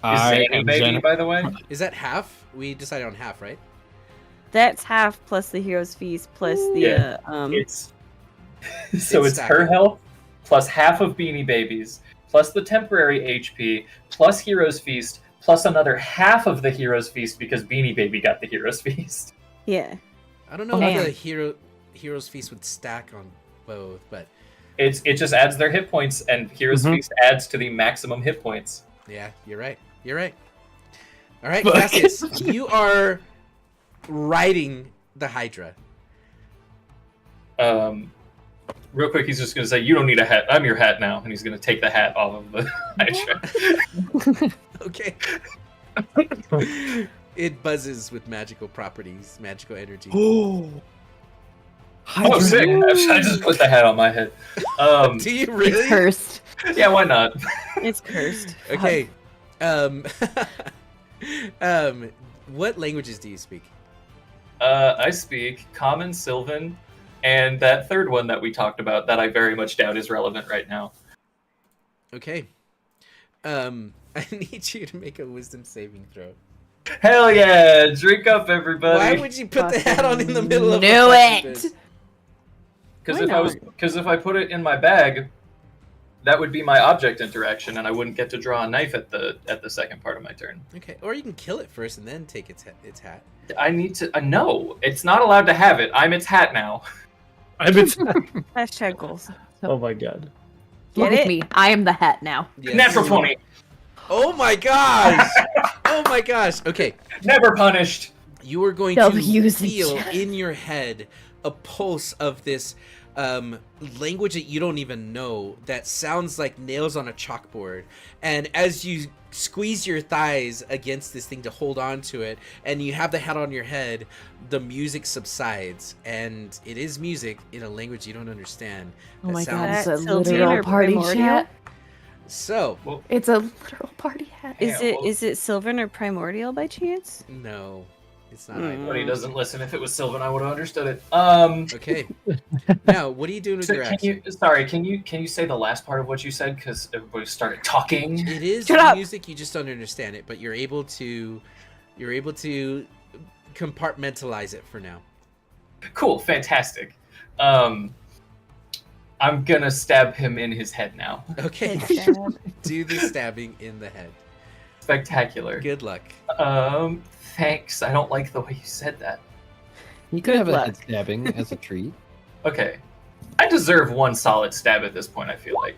I Zany am baby, Jennifer. by the way? Is that half? We decided on half, right? That's half plus the hero's feast plus the Yeah. It's so it's her health plus half of Beanie Babies plus the temporary HP plus Hero's Feast plus another half of the Hero's Feast because Beanie Baby got the Hero's Feast. Yeah. I don't know if the Hero's Feast would stack on both, but it just adds their hit points, and Hero's Feast adds to the maximum hit points. Yeah, you're right. All right, Cassius, you are riding the Hydra. Real quick, he's just going to say, "You don't need a hat. I'm your hat now," and he's going to take the hat off of the Hydra. Okay. It buzzes with magical properties, magical energy. Oh, sick! I just put the hat on my head. Do you really? It's cursed. Yeah, why not? It's cursed. Okay. What languages do you speak? I speak Common, Sylvan, and that third one that we talked about that I very much doubt is relevant right now. Okay. I need you to make a wisdom saving throw. Hell yeah! Drink up, everybody. Why would you put the hat on in the middle of Knew it? Because if I put it in my bag, that would be my object interaction, and I wouldn't get to draw a knife at the second part of my turn. Okay, or you can kill it first and then take its hat. I need to. No, it's not allowed to have it. I'm its hat now. I'm its. Hashtag goals. Oh my god. Look Get at it? me. I am the hat now. Yes. Natural 20. Oh my gosh! Oh my gosh! Okay, Never punished. you are going They'll to use it. feel in your head a pulse of this language that you don't even know that sounds like nails on a chalkboard. And as you squeeze your thighs against this thing to hold on to it, and you have the hat on your head, the music subsides, and it is music in a language you don't understand. Oh my god, sounds- it's a Sylvan literal or party primordial? chat. So, It's a literal party hat. Is it Sylvan or Primordial by chance? no, it's not. But he doesn't listen. If it was Sylvan, I would have understood it. Okay. Now, what are you doing with So your action? can you say the last part of what you said? Because everybody started talking. It is Shut up! music, you just don't understand it, but you're able to compartmentalize it for now. Cool, fantastic. I'm gonna stab him in his head now. Okay. Do the stabbing in the head. Spectacular. Good luck. Thanks. I don't like the way you said that. You could have a luck. head stabbing as a treat. Okay. I deserve one solid stab at this point, I feel like.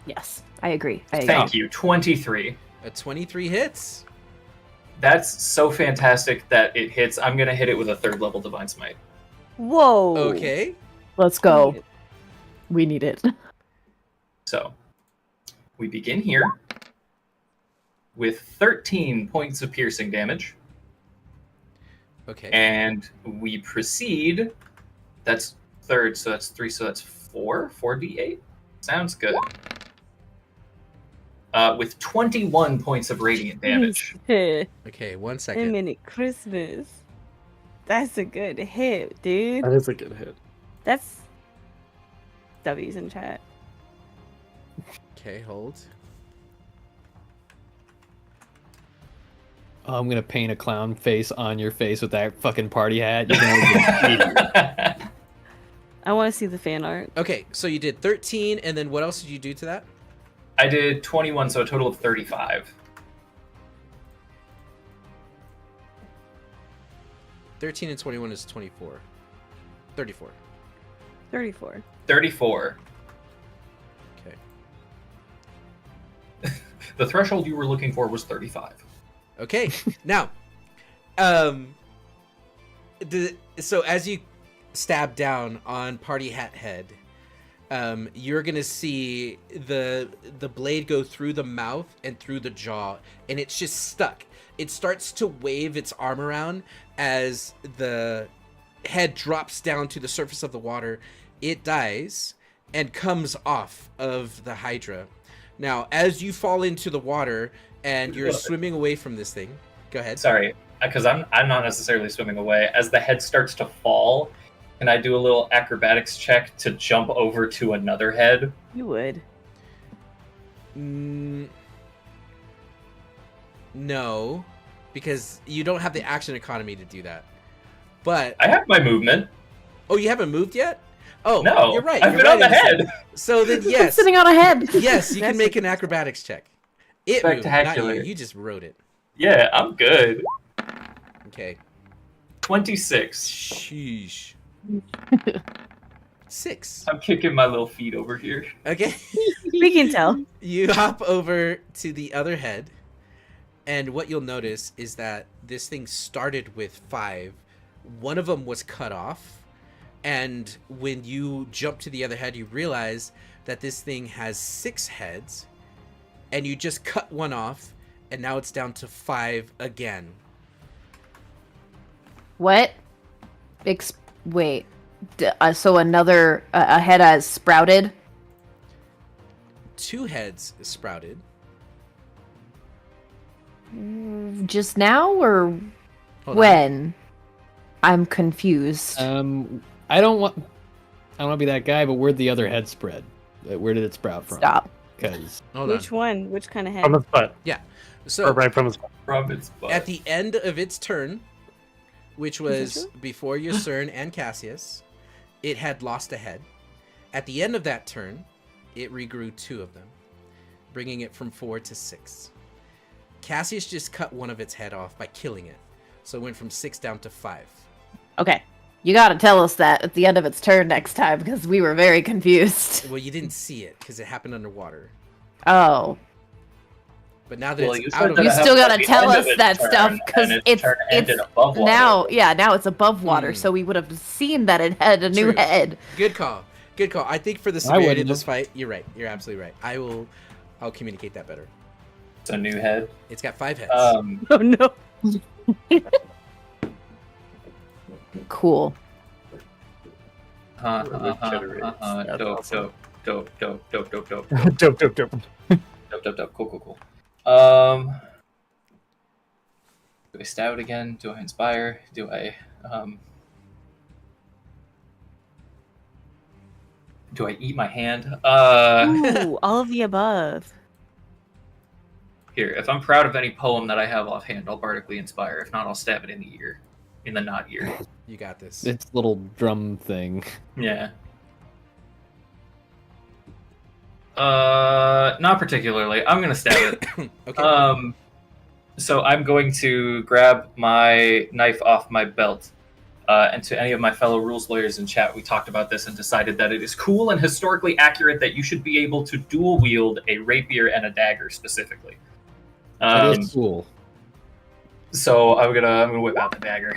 Yes, I agree. I agree. Thank you. 23. A 23 hits. That's so fantastic that it hits. I'm gonna hit it with a 3rd level Divine Smite. Whoa. Okay. Let's go. We need it. So, we begin here with 13 points of piercing damage. Okay. And we proceed. That's 3rd, so that's 3, so that's 4d8. Sounds good. With 21 points of radiant damage. A Okay, 1 second. minute Christmas. That's a good hit, dude. That is a good hit. That's W's in chat. Okay, hold. Oh, I'm gonna paint a clown face on your face with that fucking party hat. You're gonna I want to see the fan art. Okay, so you did 13, and then what else did you do to that? I did 21, so a total of 35. 13 and 21 is 24. 34. 34. 34. Okay. The threshold you were looking for was 35. Okay. Now, so as you stab down on Party Hat Head, you're gonna see the blade go through the mouth and through the jaw, and it's just stuck. It starts to wave its arm around as the head drops down to the surface of the water. It dies and comes off of the Hydra. Now, as you fall into the water and you're swimming away from this thing, go ahead. Sorry, because I'm not necessarily swimming away. As the head starts to fall, can I do a little acrobatics check to jump over to another head? You would. No, because you don't have the action economy to do that. But I have my movement. oh, you haven't moved yet? Oh, No, you're right. I've you're been on right the in saying- head. So then, yes, Sitting on a head. yes, you can That's make an acrobatics check. It moved, not Spectacular. you. You just wrote it. Yeah, I'm good. Okay. 26. Sheesh. 6. I'm kicking my little feet over here. Okay. We can tell. You hop over to the other head, and what you'll notice is that this thing started with 5. One of them was cut off, and when you jump to the other head, you realize that this thing has 6 heads, and you just cut one off, and now it's down to 5 again. What? Wait. So another a head has sprouted? 2 heads sprouted. Just now or Hold on. when? I'm confused. I don't want to be that guy, but where'd the other head spread? Where did it sprout from? Stop. Because Hold Which on. one? Which kind of head? From his butt. So Or right from his butt. From its butt. at the end of its turn, which was true? before Yusern and Cassius, it had lost a head. At the end of that turn, it regrew 2 of them, bringing it from 4 to 6. Cassius just cut one of its head off by killing it, so it went from 6 down to 5. Okay. You gotta tell us that at the end of its turn next time, because we were very confused. Well, you didn't see it because it happened underwater. Oh. But now that Well, it's you out said of that You it still happened gotta at the tell end us of its that turn, stuff, and because its it's turn ended above water. now it's above water, Hmm. so we would have seen that it had a new True. head. Good call. Good call. I think for the I severity of wouldn't this have. fight, you're right. You're absolutely right. I'll communicate that better. It's a new head. It's got 5 heads. Oh no. Cool. Dope. Cool. Do I stab it again? Do I inspire? Do I eat my hand? Ooh, all of the above. Here, if I'm proud of any poem that I have offhand, I'll bardically inspire. If not, I'll stab it in the ear. In the not ear. You got this. it's little drum thing. Yeah. Not particularly. I'm gonna stab it. Okay. So I'm going to grab my knife off my belt. And to any of my fellow rules lawyers in chat, we talked about this and decided that it is cool and historically accurate that you should be able to dual wield a rapier and a dagger specifically. That is cool. So I'm gonna whip out the dagger.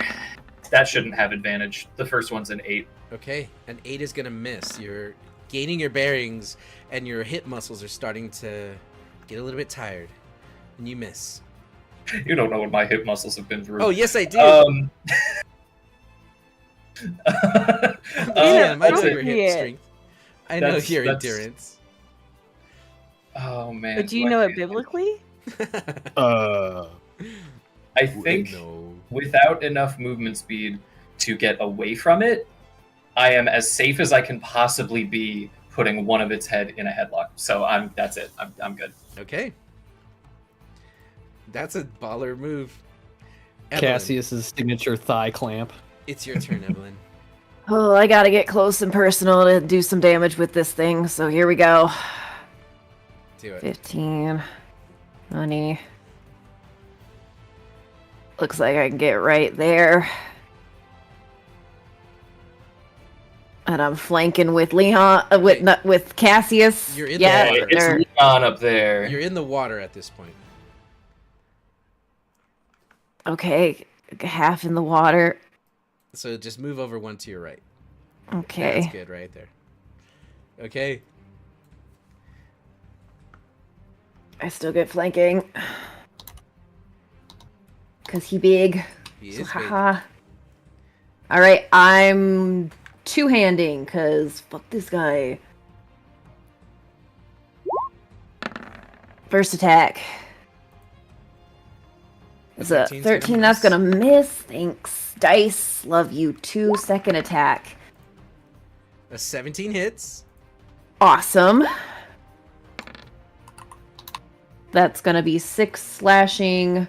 That shouldn't have advantage. The first one's an 8. Okay, an 8 is gonna miss. You're gaining your bearings, and your hip muscles are starting to get a little bit tired, and you miss. You don't know what my hip muscles have been through. Oh, yes, I do. Yeah, I know that's your it. hip strength. I know That's- your that's- endurance. Oh man. But do you know it biblically? I think No. without enough movement speed to get away from it, I am as safe as I can possibly be putting one of its head in a headlock. So that's it. I'm good. Okay. That's a baller move. Evelyn, Cassius's signature thigh clamp. it's your turn, Evelyn. Oh, I gotta get close and personal to do some damage with this thing, so here we go. Do it. 15. 20. Looks like I can get right there. And I'm flanking with Leon, with Cassius. You're in the yeah, water. It's they're- Leon up there. You're in the water at this point. okay, half in the water. So just move over one to your right. Okay. That's good right there. Okay. I still get flanking. Cause he big. He So is big. haha. Alright, I'm two-handing, cause fuck this guy. First attack. It's a 13's 13, gonna that's miss. gonna miss. Thanks. Dice, love you. 2 second attack. A 17 hits. Awesome. That's gonna be 6 slashing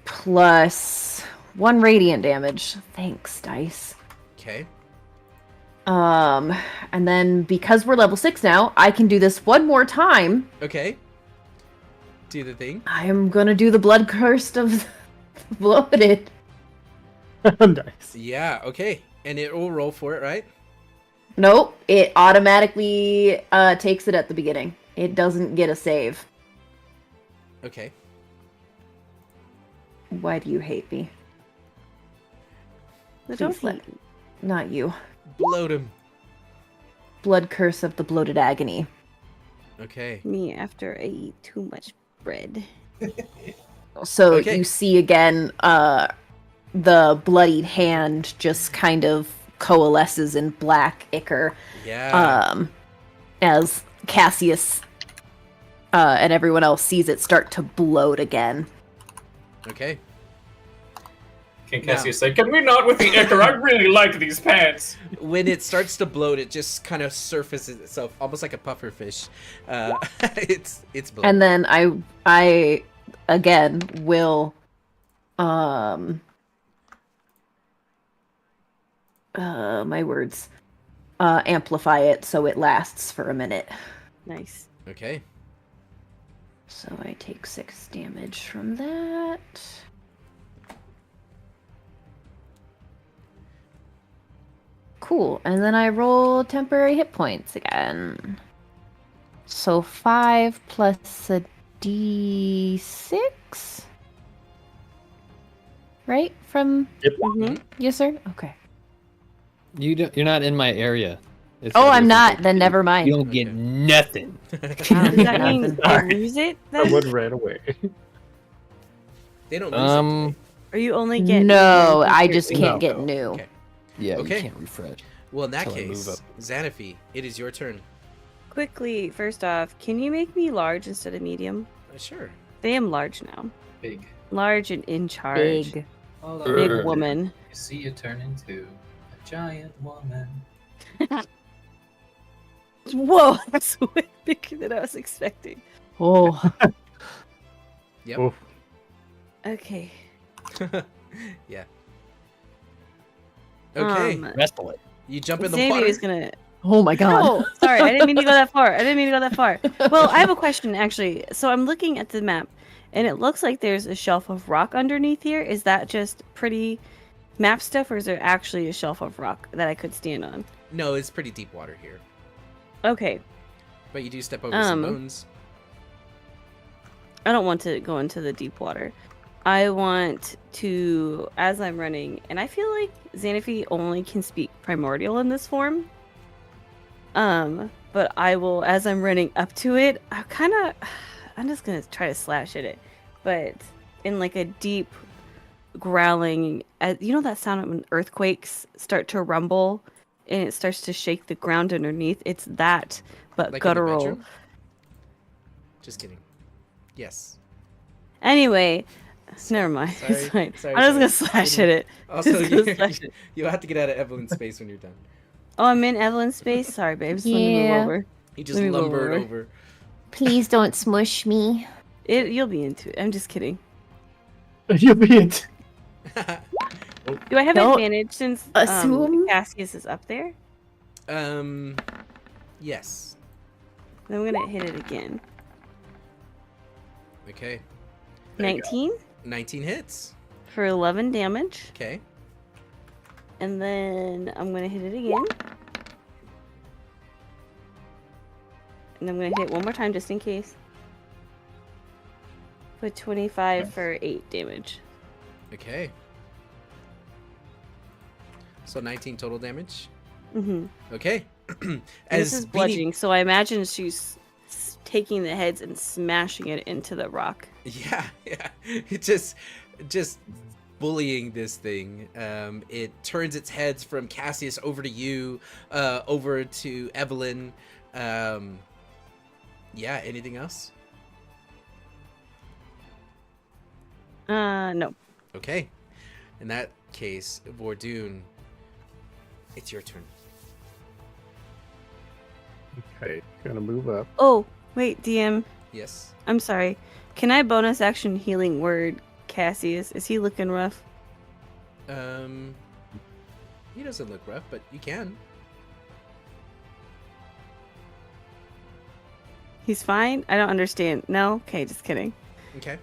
plus 1 radiant damage. Thanks, dice. Okay. And then because we're level 6 now, I can do this one more time. Okay. Do the thing. I'm gonna do the blood curse of the bloated. Nice. Yeah, okay. And it will roll for it, right? Nope, it automatically takes it at the beginning. It doesn't get a save. Okay. Why do you hate me? Don't Please let- hate me. Not you. Bloat him. Blood curse of the bloated agony. Okay. Me after I eat too much bread. So Okay. you see again, the bloodied hand just kind of coalesces in black ichor. Yeah. As Cassius and everyone else sees it start to bloat again. Okay. Can Cassius say, "Can we not with the ichor? I really like these pants." When it starts to bloat, it just kind of surfaces itself, almost like a puffer fish. It's bloated. And then I again will my words amplify it so it lasts for a minute. Nice. Okay. So I take 6 damage from that. Cool. And then I roll temporary hit points again. So 5 plus a d6? Right? From... Mm-hmm. Yes, sir? Okay. You're not in my area. It's Oh, not I'm your not. fault. Then never mind. You don't get nothing. Does that mean I lose it then? Someone ran away. They don't lose it. Or you only get No, new I ones just if can't you're- get new. Okay. Yeah, Okay. you can't refresh. Well, in that Till I move case, up. Xanaphi, it is your turn. Quickly, first off, can you make me large instead of medium? Sure. I am large now. Big. Large and in charge. Big. Big woman. You see you turn into a giant woman. Whoa, that's way bigger than I was expecting. Oh. Yep. Oof. Okay. Yeah. Okay. Wrestle it. You jump in the Xavier water. is gonna. Oh my god. Oh, sorry, I didn't mean to go that far. Well, I have a question actually. So I'm looking at the map, and it looks like there's a shelf of rock underneath here. Is that just pretty map stuff, or is there actually a shelf of rock that I could stand on? No, it's pretty deep water here. Okay. But you do step over some bones. I don't want to go into the deep water. I want to, as I'm running, and I feel like Xanaphi only can speak primordial in this form. But I will, as I'm running up to it, I'm just gonna try to slash at it, but in like a deep growling, you know that sound when earthquakes start to rumble and it starts to shake the ground underneath? It's that, but Like in the guttural. bedroom? Just kidding. Yes. Anyway, never mind. Sorry, It's fine. sorry, I'm just sorry. gonna slash at it. Also, Just gonna slash it. you'll have to get out of Evelyn's space when you're done. Oh, I'm in Evelyn's space. Sorry, babes. Let me move Yeah. over. He just Let me move lumbered over. over. Please don't smush me. You'll be into it. I'm just kidding. You'll be it. Do I have Don't advantage since assume. Cassius is up there? Yes. Then I'm gonna hit it again. Okay. 19 19 hits. for 11 damage, Okay. and then I'm gonna hit it again. And I'm gonna hit it one more time just in case. Put 25 for 8 damage. Okay. So 19 total damage. Mm-hmm. Okay. This is Beanie- bludgeoning, so I imagine she's taking the heads and smashing it into the rock. Yeah, yeah. It just bullying this thing. It turns its heads from Cassius over to you, over to Evelyn. Yeah, anything else? No. Okay. In that case, Vordoon, it's your turn. Okay, gonna move up. Oh, wait, DM. Yes. I'm sorry. Can I bonus action healing word Cassius? Is he looking rough? He doesn't look rough, but you can. He's fine? I don't understand. No? Okay, just kidding. Okay.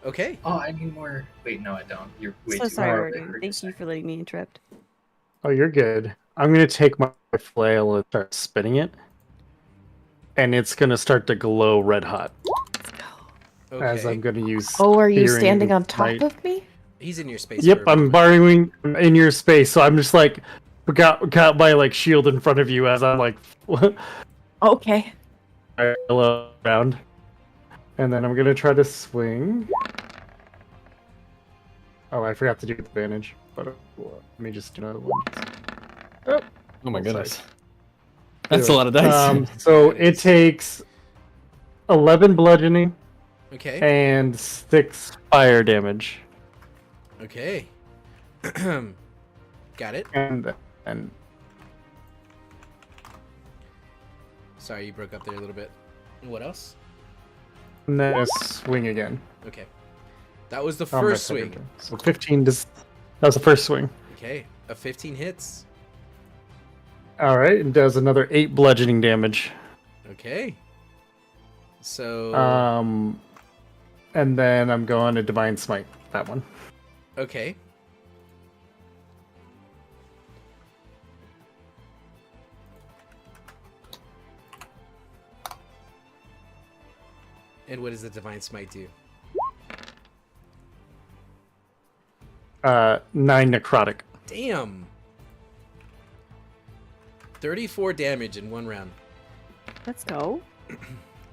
Okay. Oh, I need more. Wait, no, I don't. You're way So too sorry, far. Arden. Thank you for letting me interrupt. Oh, you're good. I'm gonna take my flail and start spinning it, and it's gonna start to glow red hot. Okay. As I'm gonna use. Oh, are you Searing standing on top Smite. of me? He's in your space. Yep, for a I'm moment. borrowing in your space, so I'm just like got my like shield in front of you as I'm like Okay. around, and then I'm gonna try to swing. Oh, I forgot to do advantage, but let me just do another one. Oh my Oh, goodness. sorry. That's a lot of dice. So it takes 11 bludgeoning Okay. and 6 fire damage, Okay. Got it. and Sorry, you broke up there a little bit. What else? then I swing again. Okay. That was the on my first second swing. turn. So 15. That was the first swing. Okay. A 15 hits. All right, and does another 8 bludgeoning damage. Okay. So. And then I'm going to divine smite that one. Okay. And what does the divine smite do? 9 necrotic. Damn. 34 damage in one round. Let's go.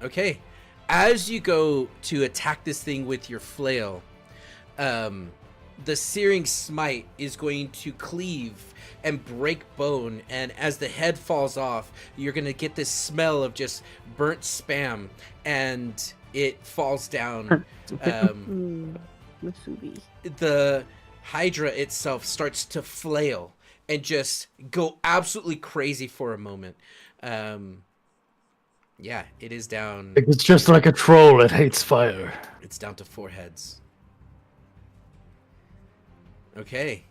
Okay. As you go to attack this thing with your flail, the searing smite is going to cleave and break bone, and as the head falls off, you're going to get this smell of just burnt spam, and it falls down. Masubi. The Hydra itself starts to flail and just go absolutely crazy for a moment. Yeah, it is down. It's just like a troll that hates fire. It's down to 4 heads. Okay.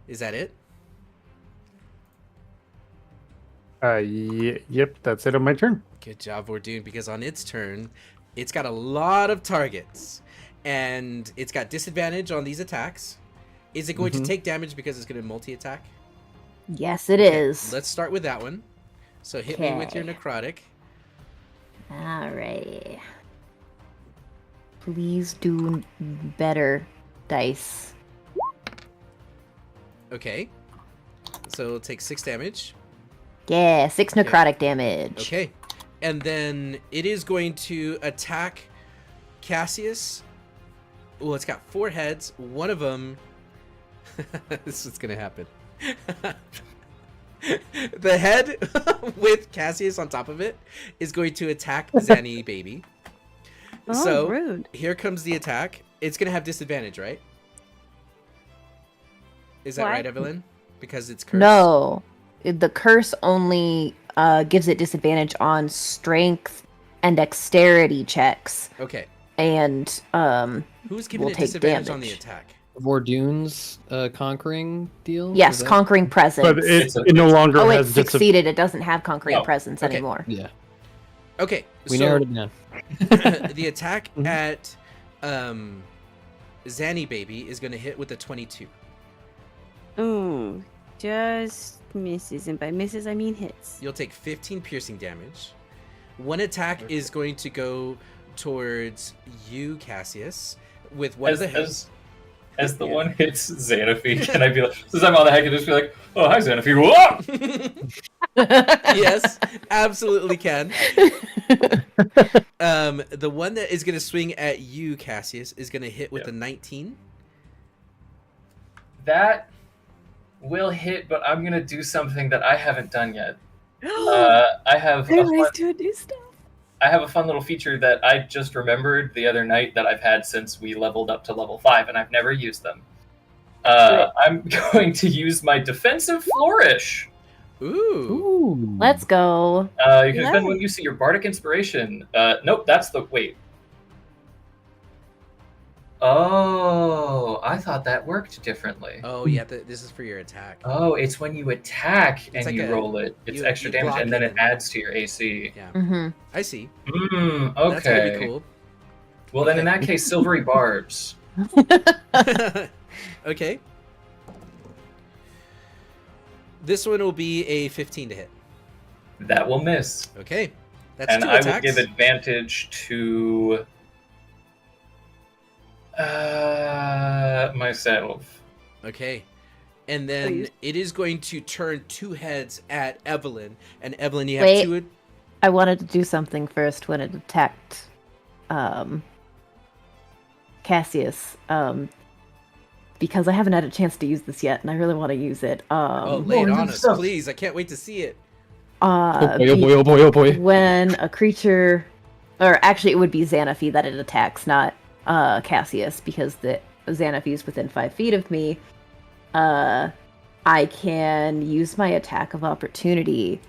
Is that it? Yep, that's it on my turn. Good job, Vordoon, because on its turn, it's got a lot of targets. And it's got disadvantage on these attacks. Is it going to take damage because it's going to multi-attack? Yes, it is. Let's start with that one. So hit me with your Okay. necrotic. Alright. Please do better, dice. Okay. So it'll take 6 damage. Yeah, 6 necrotic damage. Okay. And then it is going to attack Cassius. Well, it's got 4 heads. One of them... this is going to happen. The head with Cassius on top of it is going to attack Zanny Baby. Oh, So rude. here comes the attack. It's going to have disadvantage, right? Is that What? right, Evelyn? Because it's cursed. No. The curse only gives it disadvantage on strength and dexterity checks. Okay. And Who's giving will it take disadvantage on the damage. attack? Vordoon's conquering deal? Yes, Is that- conquering presence. But it no longer Oh, has it succeeded. It doesn't have conquering No. presence Okay. anymore. Yeah, Okay. we so narrowed it down. the attack at Zanny Baby is going to hit with a 22. Ooh, just misses. And by misses, I mean hits. You'll take 15 piercing damage. One attack is going to go towards you, Cassius, with one of the heads. As the one hits Xanaphy, can I be like, since I'm on the heck, I just be like, oh, hi, Xanaphy. Whoa! Yes, absolutely can. The one that is going to swing at you, Cassius, is going to hit with Yep. a 19. That will hit, but I'm going to do something that I haven't done yet. I have a fun, to do stuff. I have a fun little feature that I just remembered the other night that I've had since we leveled up to level 5, and I've never used them. I'm going to use my defensive flourish. Ooh. Let's go. You can spend when you see your bardic inspiration. Nope, that's the wait. Oh, I thought that worked differently. Oh yeah, this is for your attack. Oh, it's when you attack It's and like you roll it. It's you extra damage, block and then it it and- adds to your AC. Yeah, Mm-hmm. I see. Okay. That's gonna be cool. Well, then in Okay. that case, silvery barbs. Okay. This one will be a 15 to hit. That will miss. Okay. That's And 2 I attacks. will give advantage to myself. Okay. And then Please. it is going to turn 2 heads at Evelyn. And Evelyn, you have Wait. 2. I wanted to do something first when it attacked Cassius. Because I haven't had a chance to use this yet, and I really want to use it. Oh, lay it More on us, stuff. please. I can't wait to see it. Oh boy, oh boy, oh boy, oh boy. When a creature, or actually it would be Xanaphi that it attacks, not Cassius, because the Xanaphi is within 5 feet of me. I can use my attack of opportunity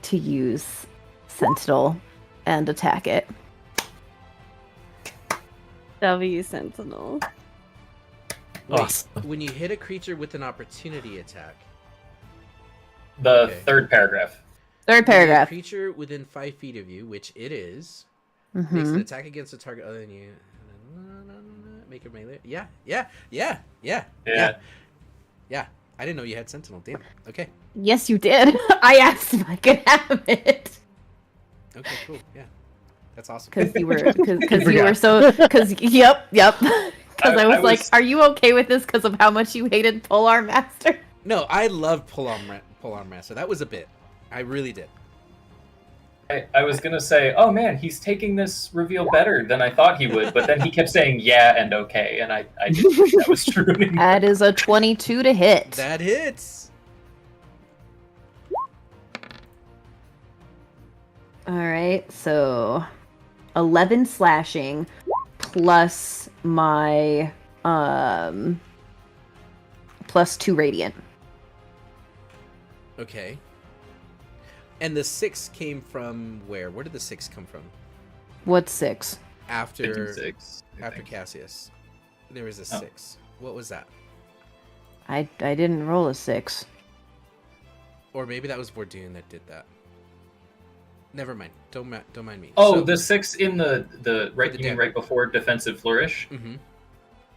to use Sentinel and attack it. W Sentinel. Wait, Awesome. when you hit a creature with an opportunity attack. The Okay. third paragraph. Third when a paragraph. creature within 5 feet of you, which it is, makes Mm-hmm. an attack against a target other than you. Make it melee. Yeah. Yeah. I didn't know you had Sentinel. Damn. Okay. Yes, you did. I asked if I could have it. Okay. Cool. Yeah. That's awesome. Because you were, yep. Because I was like, are you okay with this because of how much you hated Polar Master? No, I loved Polearm Master. That was a bit. I really did. I was gonna say, oh man, he's taking this reveal better than I thought he would, but then he kept saying yeah and okay, and I didn't think that was true anymore. That is a 22 to hit. That hits. All right, so 11 slashing plus my plus 2 radiant. Okay. And the 6 came from where? Where did the 6 come from? What's 6? After 56, I after think. Cassius. There was a Oh. 6. What was that? I didn't roll a 6. Or maybe that was Vordoon that did that. Never mind. Don't mind me. Oh, So- the 6 in the right, the you mean dam- right before defensive flourish. Mhm.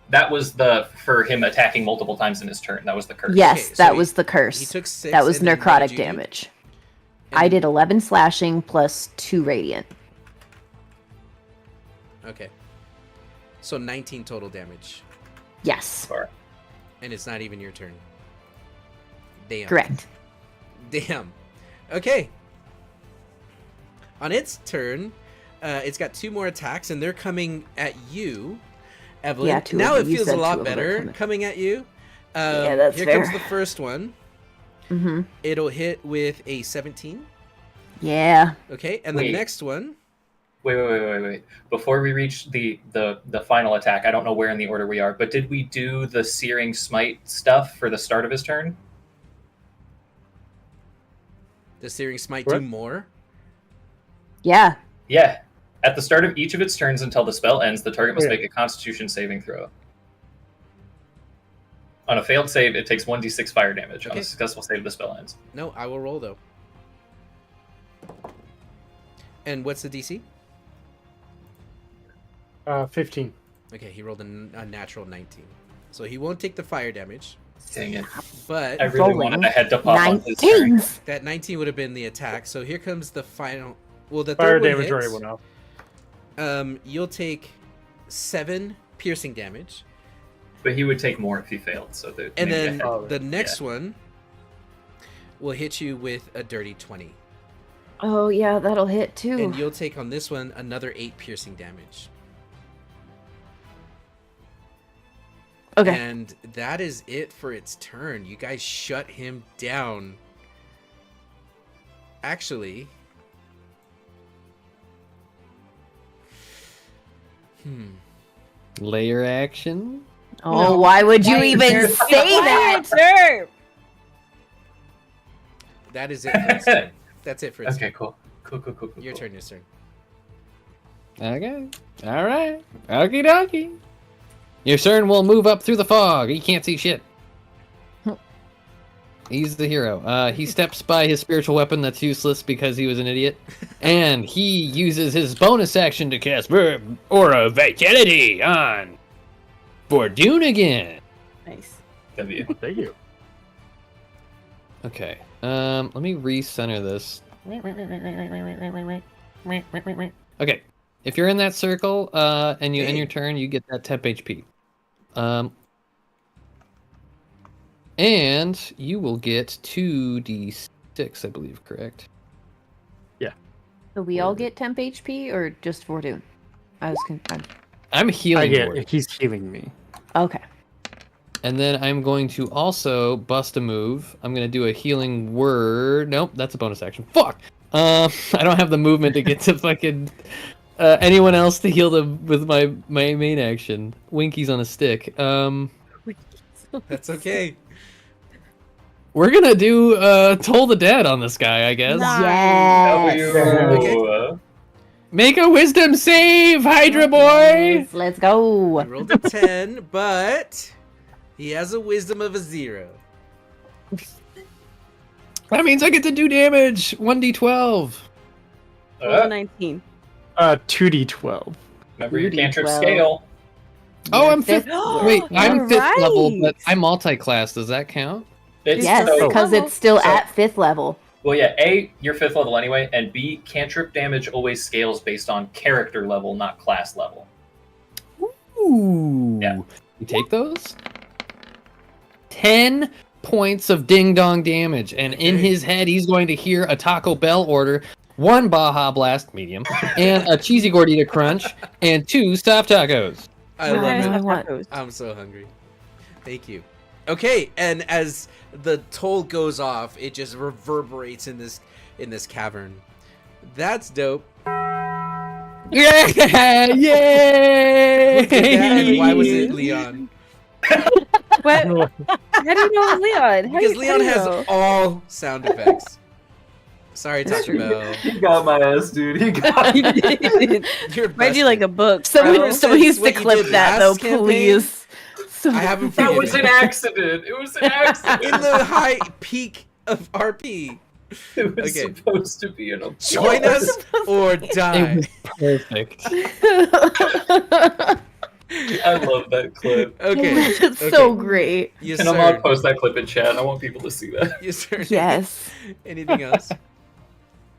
That was for him attacking multiple times in his turn. That was the curse. Yes, Okay, so that he- was the curse. He took 6. That was and then what necrotic did you do? damage. And- I did 11 slashing plus 2 radiant. Okay. So 19 total damage. Yes, And it's not even your turn. Damn. correct. Damn. Okay. On its turn, it's got 2 more attacks, and they're coming at you, Evelyn. Yeah, 2 of now them. it You feels said a 2 lot of them are better coming. coming at you. Yeah, that's Here fair. comes the first one. Mm-hmm. It'll hit with a 17. Yeah. Okay, and the Wait. next one. Wait. Before we reach the final attack, I don't know where in the order we are, but did we do the Searing Smite stuff for the start of his turn? Does Searing Smite What? do more? Yeah. Yeah. At the start of each of its turns until the spell ends, the target must Yeah. make a Constitution saving throw. On a failed save, it takes 1d6 fire damage. On Okay. a successful save, the spell ends. No, I will roll though. And what's the DC? 15. Okay, he rolled a natural 19. So he won't take the fire damage, Dang it. but I really Rolling wanted a head to pop on his turn. 19. that 19 would have been the attack. So here comes the final. Well, the Fire third one damage hits. already went off. You'll take 7 piercing damage, But he would take more if he failed. So and then Oh, the next one will hit you with a dirty 20, Oh, yeah, that'll hit too. and you'll take on this one another 8 piercing damage. Okay. And that is it for its turn. You guys shut him down. Actually, Layer action. Oh, No. why would you Why even is there- say that? Sure. that is it for its turn. That's it for its Okay, turn. cool. Cool. Your turn, your turn. Okay. All right. Okie dokie. Your CERN will move up through the fog. He can't see shit. He's the hero. He steps by his spiritual weapon that's useless because he was an idiot. And he uses his bonus action to cast Aura Vitality on Fortune again. Nice. W. Thank you. Okay. Let me recenter this. Okay. If you're in that circle, and you end your turn, you get that temp HP. And you will get 2d6, I believe, correct? So we all get temp HP or just Fortune? I'm healing. He's healing me. Okay. And then I'm going to also bust a move. I'm going to do a healing word. Nope, that's a bonus action. Fuck! I don't have the movement to get to fucking anyone else to heal them with my main action. Winky's on a stick. That's okay. We're gonna do Toll the Dead on this guy, I guess. Yes. Okay. Make a wisdom save, Hydra boy! Let's go. He rolled a 10, but he has a wisdom of a 0. That means I get to do damage. 1d12. Roll 19. 2d12. Remember your 2d12. cantrip scale. Oh, I'm fifth. Wait, I'm You're 5th level, right. but I'm multi-class. Does that count? It's Yes, so- because it's still at 5th level. well, yeah. A, you're 5th level anyway, and B, cantrip damage always scales based on character level, not class level. Ooh. Yeah. You take those? 10 points of ding-dong damage, and in his head, he's going to hear a Taco Bell order, 1 Baja Blast, medium, and a Cheesy Gordita Crunch, and 2 Soft Tacos. I love Nice. it. I want- I'm so hungry. Thank you. Okay, and as the toll goes off, it just reverberates in this cavern. That's dope. Yeah! Yay! Look at that, and why was it Leon? What? How do you know Leon? Because Leon has all sound effects. Sorry, Taco Bell. He got my ass, dude. He got You're Might do like a book. Someone bro. Since needs to what you clip did that though, last campaign, please. I haven't That forgiven was an accident. It was an accident. in the high peak of RP. It was Okay. supposed to be an Join us or die. It was perfect. I love that clip. Okay. It's okay. so great. Yes, And I'm gonna sir. post that clip in chat. I want people to see that. Yes, sir. Yes. Anything else?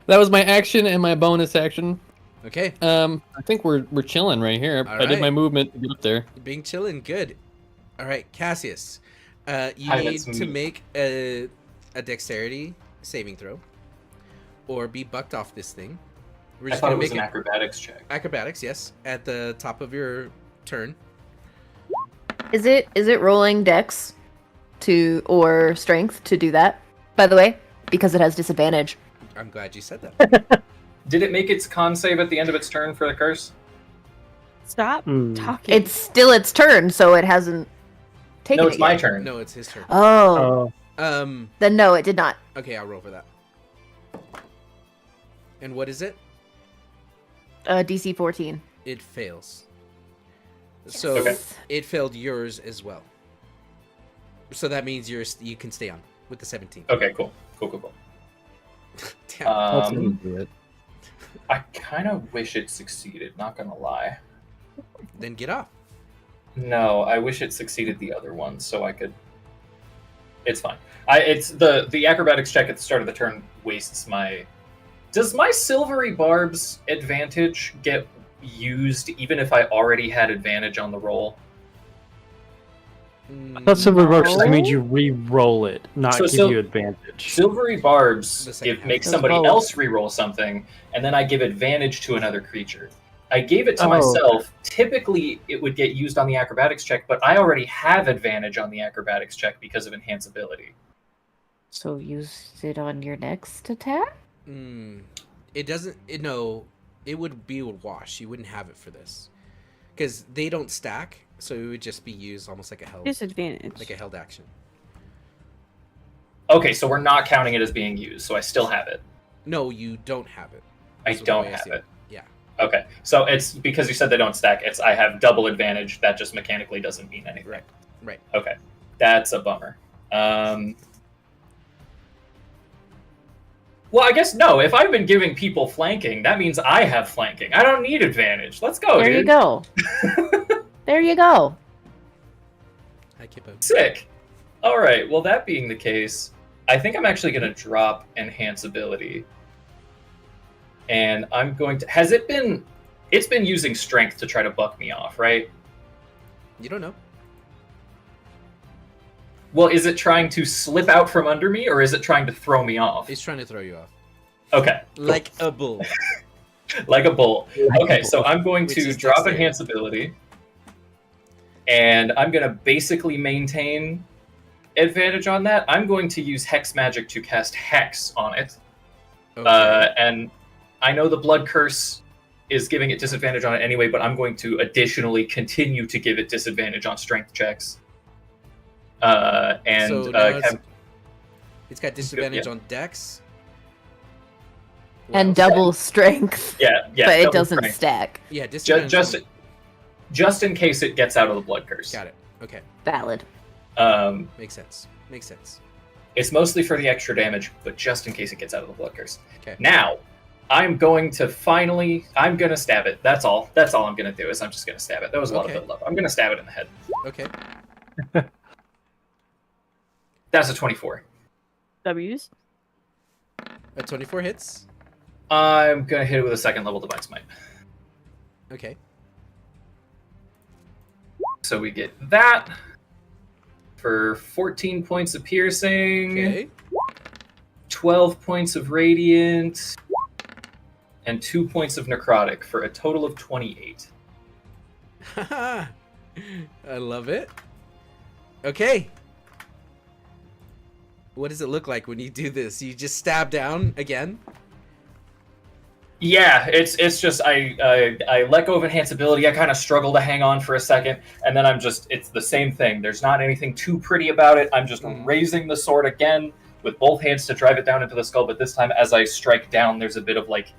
That was my action and my bonus action. Okay. I think we're chilling right here. All I did right. my movement to get up there. Being chillin', good. All right, Cassius. You Hi, need that's to me. make a dexterity saving throw, or be bucked off this thing. We're I just thought gonna it was make an it acrobatics check. acrobatics. Yes, at the top of your turn. Is it rolling dex or strength to do that? By the way, because it has disadvantage. I'm glad you said that. Did it make its con save at the end of its turn for the curse? Stop Mm. talking. It's still its turn, so it hasn't taken No, it it's my yet. turn. No, it's his turn. Oh, Oh, then no, it did not. Okay, I'll roll for that. And what is it? DC 14. It fails. So Okay. it failed yours as well. So that means you can stay on with the 17. Okay, cool. Cool. Damn. that's gonna do it. I kind of wish it succeeded, not gonna lie. Then get off. No, I wish it succeeded the other one so I could. It's fine. It's the acrobatics check at the start of the turn wastes my. Does my silvery barbs advantage get used even if I already had advantage on the roll? I thought Silver Barbs just No. made you re-roll it, not So give you advantage. Silvery The barbs second half. make Those somebody both. else re-roll something, and then I give advantage to another creature. I gave it to Oh. myself. Typically, it would get used on the acrobatics check, but I already have advantage on the acrobatics check because of enhanceability. So use it on your next attack? It doesn't. No, it would be a wash. You wouldn't have it for this because they don't stack, so it would just be used almost like a held, Disadvantage. like a held action. Okay, so we're not counting it as being used, so I still have it. No, you don't have it. I is the don't way have see it. Yeah. Okay, so it's because you said they don't stack. It's I have double advantage. That just mechanically doesn't mean anything. Right. Okay, that's a bummer. Well, I guess no. If I've been giving people flanking, that means I have flanking. I don't need advantage. Let's go, There dude. you go. There you go. Hi, Kippo. Sick. All right. Well, that being the case, I think I'm actually going to drop enhance ability, and I'm going to. Has it been? It's been using strength to try to buck me off, right? You don't know. Well, is it trying to slip out from under me, or is it trying to throw me off? It's trying to throw you off. Okay. Like a bull. Like a bull. Okay, so I'm going Which to is drop dexterity. enhance ability, and I'm going to basically maintain advantage on that. I'm going to use Hex Magic to cast Hex on it. Okay. And I know the Blood Curse is giving it disadvantage on it anyway, but I'm going to additionally continue to give it disadvantage on strength checks. So now it's got disadvantage yeah. on Dex. And double strength. Yeah, But it double doesn't strength. stack. Yeah, disadvantage. Just in case it gets out of the Blood Curse. Got it. Okay. Valid. Makes sense. Makes sense. It's mostly for the extra damage, but just in case it gets out of the Blood Curse. Okay. Now, I'm going to stab it. That's all. That's all I'm going to do is I'm just going to stab it. That was a lot of Okay. build up. I'm going to stab it in the head. Okay. That's a 24. W's. A 24 hits. I'm going to hit it with a second level Divine Smite. Okay. So we get that for 14 points of piercing, Okay. 12 points of radiant, and 2 points of necrotic for a total of 28. I love it. Okay. What does it look like when you do this? You just stab down again? Yeah, it's just I let go of enhance ability. I kind of struggle to hang on for a second, and then it's the same thing. There's not anything too pretty about it. I'm just raising the sword again with both hands to drive it down into the skull, but this time as I strike down, there's a bit of like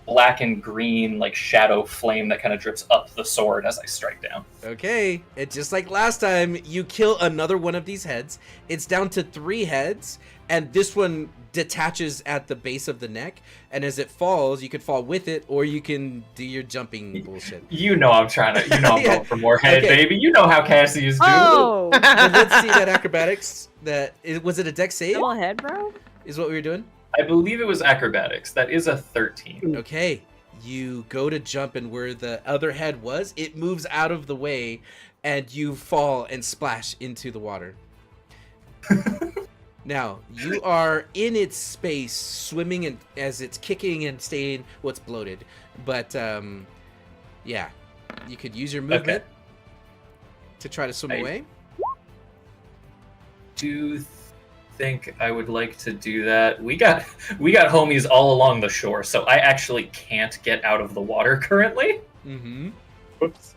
black and green like shadow flame that kind of drips up the sword as I strike down. Okay. And just like last time, you kill another one of these heads. It's down to 3 heads, and this one detaches at the base of the neck, and as it falls, you can fall with it, or you can do your jumping bullshit. You know I'm Yeah. going for more head, Okay. baby. You know how Cassius do. Oh! But let's see that acrobatics. Was it a dex save? Double head, bro? Is what we were doing? I believe it was acrobatics. That is a 13. Okay. You go to jump, and where the other head was, it moves out of the way, and you fall and splash into the water. Now, you are in its space, swimming and as it's kicking and staying. Well, it's bloated. But, yeah. You could use your movement to try to swim away. Do think I would like to do that. We got homies all along the shore, so I actually can't get out of the water currently. Mm-hmm. Whoops.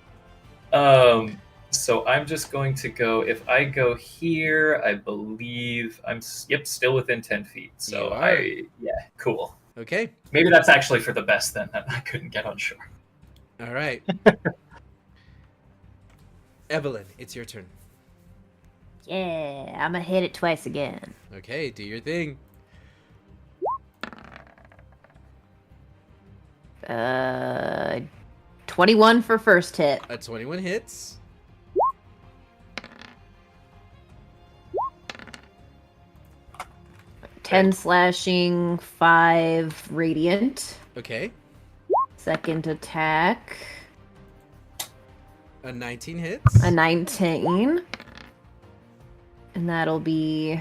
So I'm just going to go. If I go here, I believe I'm still within 10 feet. So You are. Cool. Okay. Maybe that's actually for the best then that I couldn't get on shore. All right. Evelyn, it's your turn. Yeah, I'm gonna hit it twice again. Okay, do your thing. 21 for first hit. A 21 hits. Ten slashing, 5 radiant. Okay. Second attack, A 19 hits. a 19. And that'll be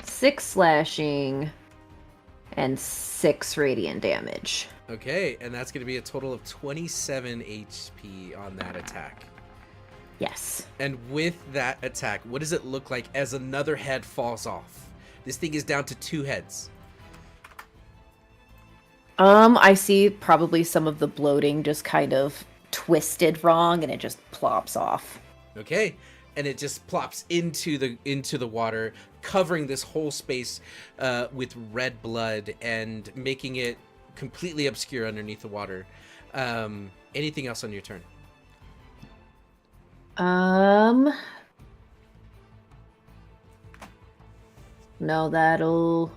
6 slashing and 6 radiant damage. Okay, and that's going to be a total of 27 HP on that attack. Yes. And with that attack, what does it look like as another head falls off? This thing is down to 2 heads. I see probably some of the bloating just kind of twisted wrong and it just plops off. Okay, and it just plops into the water, covering this whole space with red blood and making it completely obscure underneath the water. Anything else on your turn? No, that'll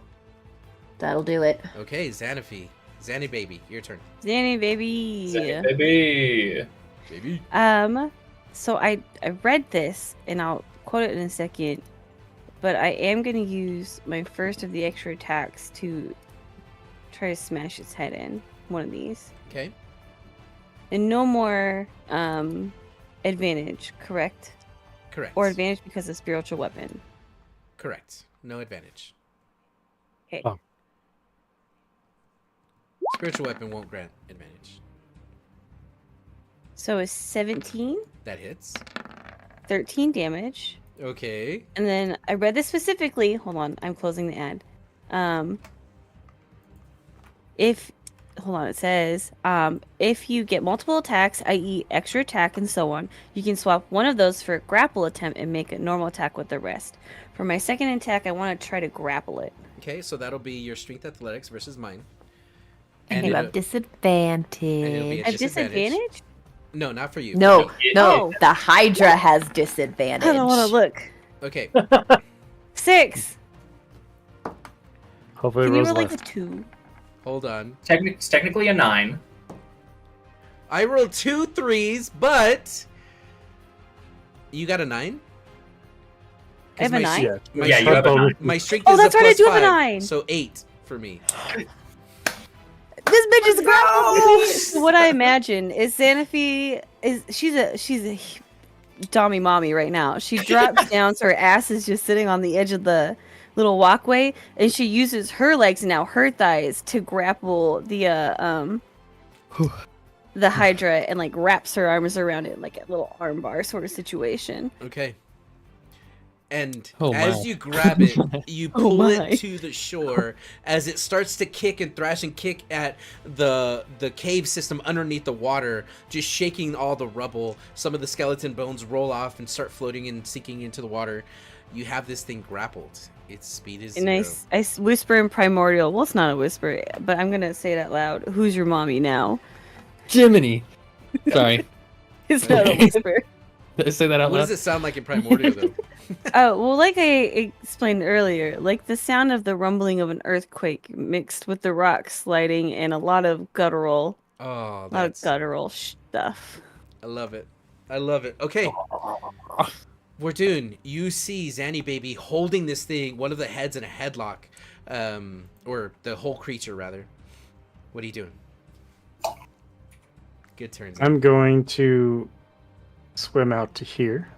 do it. Okay, Xanaphi. Zanny baby, your turn. Zanny baby. Baby. So I read this, and I'll quote it in a second, but I am going to use my first of the extra attacks to try to smash its head in. One of these. Okay. And no more advantage, correct? Correct. Or advantage because of spiritual weapon. Correct. No advantage. Okay. Oh. Spiritual weapon won't grant advantage. So it's 17, That hits. 13 damage. Okay. And then I read this specifically. Hold on, I'm closing the ad. It says, if you get multiple attacks, i.e. extra attack and so on, you can swap one of those for a grapple attempt and make a normal attack with the rest. For my second attack, I want to try to grapple it. Okay, so that'll be your strength athletics versus mine. And you have disadvantage. I have disadvantage? No, not for you. No, Oh. the Hydra has disadvantage. I don't want to look. Okay. 6. Hopefully, Can you rolls roll like less. a 2? Hold on. It's technically a 9. I rolled 2 3s, but you got a 9? I have a 9? Yeah, My you have a 9. My strength Oh, is that's a right, I plus do have a 5, 9. So 8 for me. This bitch is grappled. So what I imagine is Xanaphi she's a Dommy mommy right now. She drops down, so her ass is just sitting on the edge of the little walkway, and she uses her legs and now her thighs to grapple the Hydra and like wraps her arms around it like a little arm bar sort of situation. Okay. And Oh, as my. you grab it, you pull my. it to the shore as it starts to kick and thrash and kick at the cave system underneath the water, just shaking all the rubble. Some of the skeleton bones roll off and start floating and sinking into the water. You have this thing grappled. Its speed is 0. And I whisper in primordial. Well, it's not a whisper, but I'm gonna say it out loud. Who's your mommy now? Jiminy. Sorry. It's not a whisper. Did I say that out What loud? does it sound like in primordial though? Oh, well, like I explained earlier, like the sound of the rumbling of an earthquake mixed with the rocks sliding and a lot of guttural, Oh, stuff. I love it. I love it. Okay. Wardoon, you see Zanny Baby holding this thing, one of the heads in a headlock. Or the whole creature, rather. What are you doing? Good turns. I'm going to swim out to here.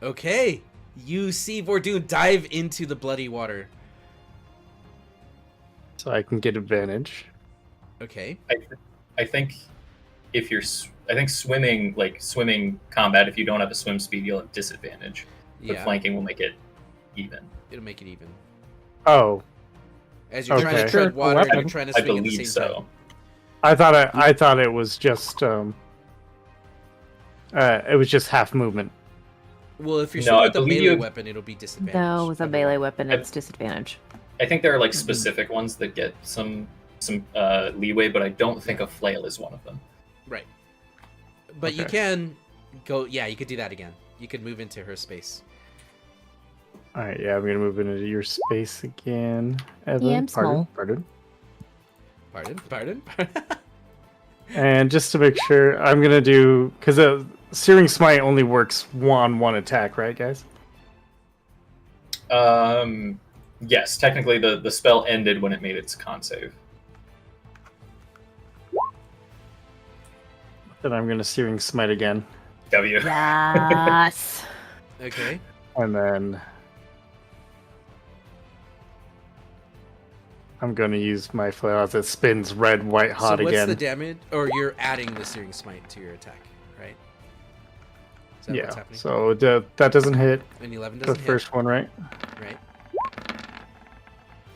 Okay. You see Wardoon dive into the bloody water. So I can get advantage. Okay. I think if you're, swimming combat, if you don't have a swim speed, you'll have disadvantage. But Yeah. flanking will make it even. It'll make it even. Oh, As you're trying to Okay. tread Sure, water and you're weapon. trying to I swing at the believe same time. so. I thought it was just half movement. Well, if you're No, shooting I with a believe melee you- weapon, it'll be disadvantage. No, with a melee weapon, it's disadvantage. I think there are like specific ones that get some leeway, but I don't think a flail is one of them. Right. But you Okay. can go. Yeah, you could do that again. You could move into her space. All right, yeah, I'm gonna move into your space again. Evan, Yeah, I'm small. pardon. Pardon. And just to make sure, I'm gonna do because Searing Smite only works on one attack, right, guys? Yes, technically the spell ended when it made its con save. Then I'm gonna Searing Smite again, W. Yes. Okay. and then I'm gonna use my flail as it spins red, white, hot so what's again. the damage? Or you're adding the Searing Smite to your attack, right? Is that what's Yeah, happening? so that doesn't hit And 11 the doesn't first one, right? hit, right?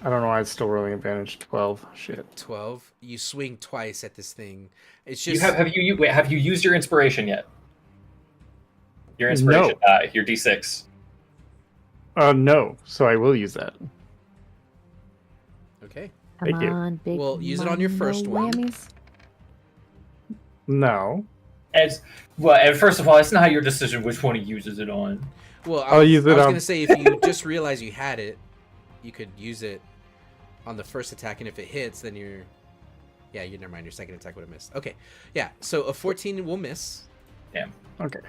I don't know why it's still rolling advantage. 12. Shit. 12. You swing twice at this thing. It's You just have you used your inspiration yet? Your inspiration No. die. Your D6. No. So I will use that. okay. Come Thank you. on, big Well, use it on your mama, first no one. whammies. No. As well, and first of all, it's not your decision which one he uses it on. Well, I'll use it I was on- gonna say if you just realize you had it, you could use it on the first attack, and if it hits, then you're. Yeah, you never mind. Your second attack would have missed. Okay, yeah. So a 14 will miss. Damn. Okay.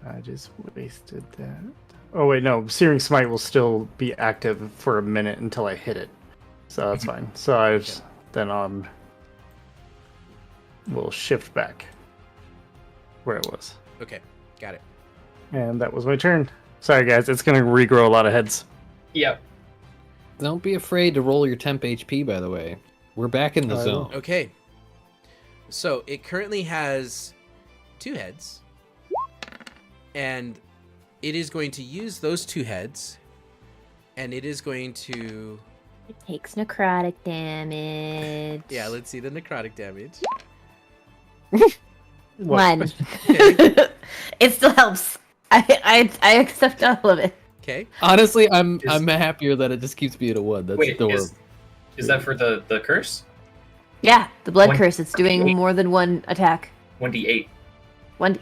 I just wasted that. Oh wait, no. Searing Smite will still be active for a minute until I hit it, so that's fine. So I just, then we'll shift back where it was, Okay, got it. and that was my turn. Sorry guys, it's gonna regrow a lot of heads. Yep. Don't be afraid to roll your temp HP, by the way. We're back in the I zone. Okay. So it currently has 2 heads, and it is going to use those 2 heads, and it is going to. It takes necrotic damage. Yeah, let's see the necrotic damage. One. Okay. It still helps. I accept all of it. Okay. Honestly, I'm happier that it just keeps being a 1. That's Wait, adorable. is that for the curse? Yeah, the blood One- curse. It's doing more than one attack. 1d8. Oh you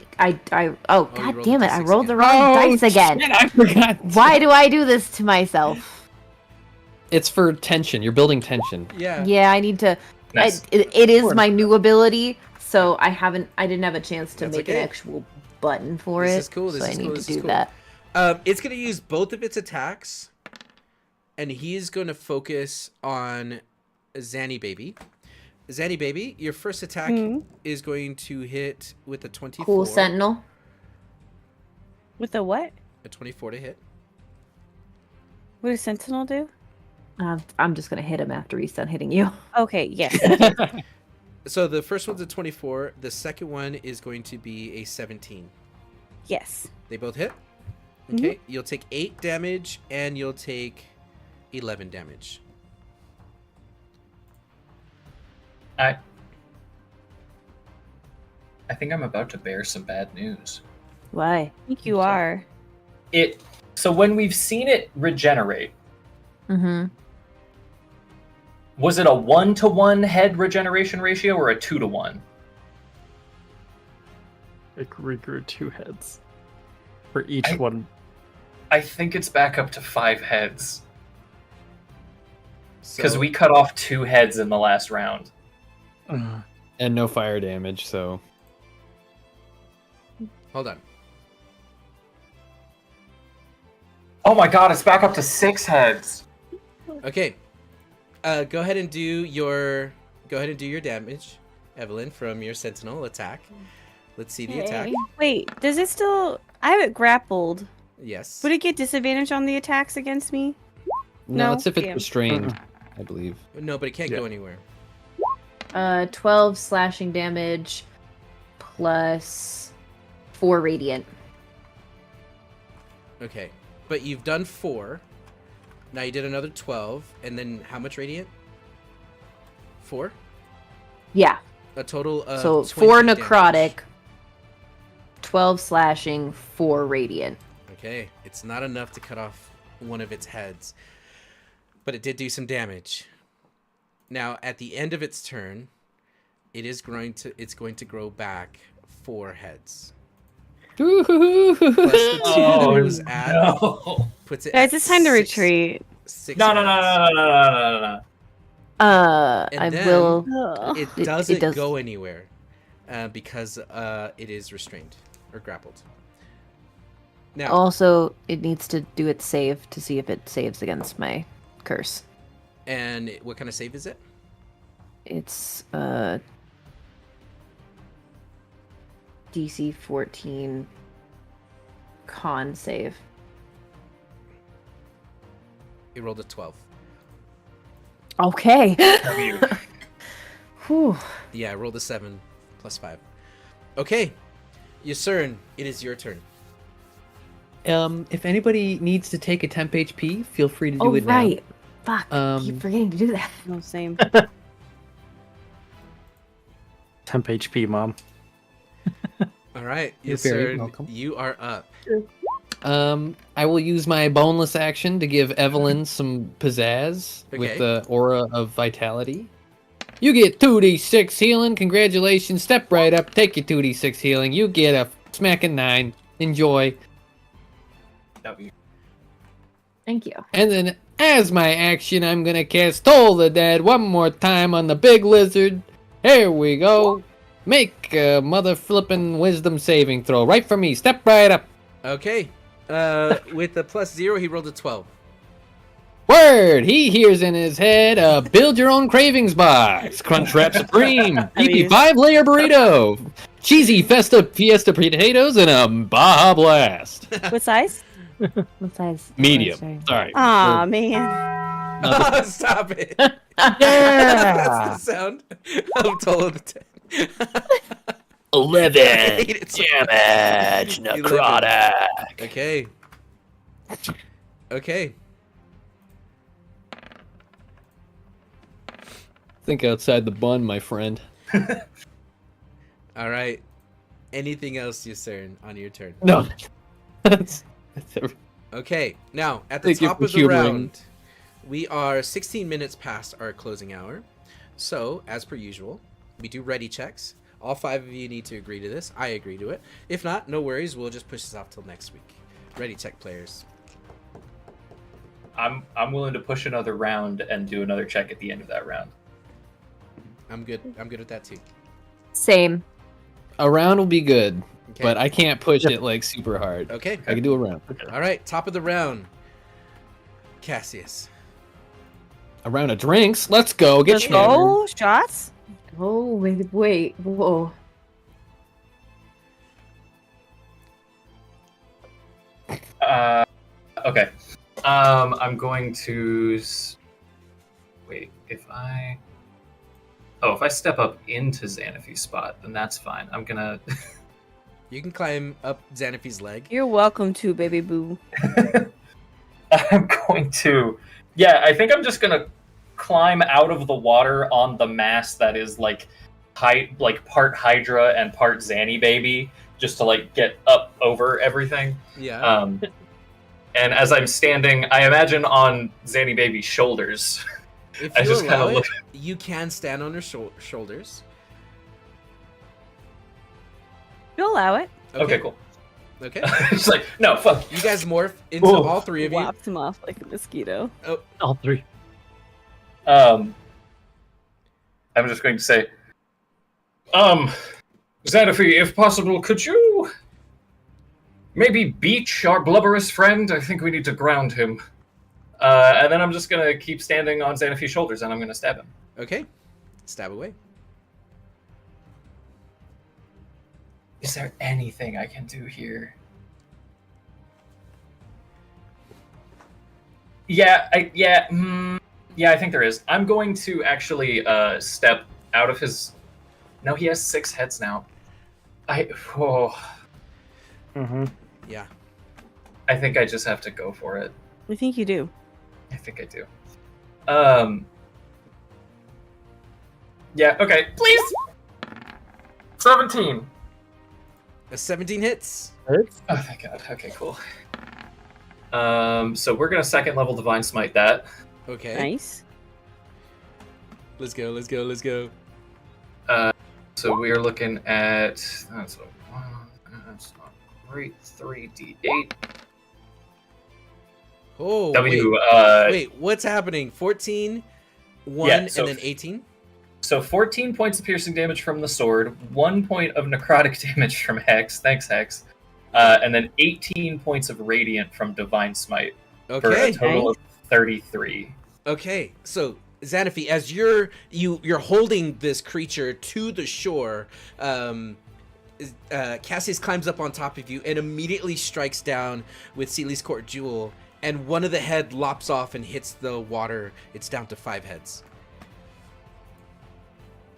god rolled damn a it! I D6 rolled the again. wrong dice again. Shit, I forgot. Why do I do this to myself? It's for tension. You're building tension. Yeah. Yeah, I need to. Nice. It is my new ability, so I didn't have a chance to That's make okay. an actual button for This it. is cool, this so is I need cool, to this is do cool. that. It's going to use both of its attacks, and he is going to focus on Zanny Baby. Zanny Baby, your first attack is going to hit with a 24. Cool Sentinel. With a what? A 24 to hit. What does Sentinel do? I'm just gonna hit him after he's done hitting you. Okay, yes. So the first one's a 24. The second one is going to be a 17. Yes. They both hit. Okay, you'll take 8 damage, and you'll take 11 damage. I think I'm about to bear some bad news. Why? I think you are. So when we've seen it regenerate, Mm-hmm. was it a 1-to-1 head regeneration ratio or a 2-to-1? It regrew 2 heads for each one. I think it's back up to 5 heads. Because So- we cut off 2 heads in the last round. And no fire damage, so. Hold on. Oh my god, it's back up to 6 heads. Okay. Go ahead and do your damage, Evelyn, from your sentinel attack. Let's see the attack. Wait, does it still... I have it grappled. Yes. Would it get disadvantage on the attacks against me? No, No? it's if it's Damn. restrained, I believe. No, but it can't go anywhere. 12 slashing damage plus 4 radiant. Okay. But you've done 4. Now you did another 12, and then how much radiant? 4? Yeah. A total of So 20 4 damage. necrotic, 12 slashing, 4 radiant. Okay, it's not enough to cut off one of its heads, but it did do some damage. Now, at the end of its turn, it's going to grow back 4 heads. Plus the 2 that it was at puts it. Guys, at it's time to 6 retreat. No. And I then will. It It doesn't does- go anywhere because it is restrained or grappled. Now, Also, it needs to do its save to see if it saves against my curse. and what kind of save is it? It's DC 14 con save. It rolled a 12. Okay. Whew. Yeah, I rolled a 7 plus 5. Okay, Yusern, it is your turn. If anybody needs to take a temp HP, feel free to do Oh, it now. right. Fuck. I keep forgetting to do that. No, same. Temp HP, mom. All right, You're very Yusern, welcome. you are up. I will use my boneless action to give Evelyn some pizzazz with the aura of vitality. You get 2d6 healing. Congratulations. Step right up. Take your 2d6 healing. You get a smacking 9. Enjoy. Thank you. And then, as my action, I'm gonna cast Toll the Dead one more time on the big lizard. Here we go. Make a mother flippin' wisdom saving throw. Right for me. Step right up. Okay. With the +0, he rolled a 12. Word! He hears in his head, build your own cravings box. Crunchwrap Supreme. Beefy 5-layer burrito. Cheesy fiesta potatoes and a Baja Blast. What size? What size? Medium. Sorry. Aw, man. Stop it. Yeah. That's the sound of Toll of the Dead. 11 damage, necrotic. Okay. Okay. Think outside the bun, my friend. All right. Anything else, Yusern, on your turn? No. That's Okay. Now, at the top of the round, we are 16 minutes past our closing hour. So, as per usual, we do ready checks. All 5 of you need to agree to this. I agree to it. If not, no worries. We'll just push this off till next week. Ready check players. I'm willing to push another round and do another check at the end of that round. I'm good. I'm good with that too. Same. A round will be good, Okay. but I can't push it like super hard. Okay. I can do a round. All right. Top of the round. Cassius. A round of drinks. Let's go. Get hammered. Oh, shots? Oh, wait. Whoa. Okay. I'm going to wait. If I step up into Xanafy's spot, then that's fine. I'm gonna. You can climb up Xanafy's leg. You're welcome to, baby boo. I'm going to. Yeah, I think I'm just gonna climb out of the water on the mast that is like part Hydra and part Zanny baby, just to like get up over everything. Yeah. And as I'm standing, I imagine on Zanny baby's shoulders. If I you just allow kinda it, you can stand on her shoulders. You'll allow it. Okay, cool. Okay. It's like, no, fuck. You guys morph into Ooh. all 3 of you. Whopped him off like a mosquito. Oh, All 3. I'm just going to say, Xanafy, if possible, could you maybe beach our blubberous friend? I think we need to ground him. And then I'm just going to keep standing on Xanafy's shoulders, and I'm going to stab him. Okay. Stab away. Is there anything I can do here? Yeah, I think there is. I'm going to actually step out of his... No, he has 6 heads now. Mm-hmm. Yeah. I think I just have to go for it. We think you do. I think I do. Yeah, okay. Please! 17. A 17 hits. Oh, thank God. Okay, cool. So we're gonna 2nd level Divine Smite that. Okay. Nice. Let's go. So we are looking at... That's not great. 3d8. Oh, wait, what's happening? 14, 1, Yeah, so- and then 18? So 14 points of piercing damage from the sword, 1 point of necrotic damage from Hex, thanks Hex, and then 18 points of radiant from Divine Smite, for a Okay. total of 33. Okay, so Xanafy, as you're holding this creature to the shore, Cassius climbs up on top of you and immediately strikes down with Seely's Court Jewel, and one of the head lops off and hits the water. It's down to 5 heads.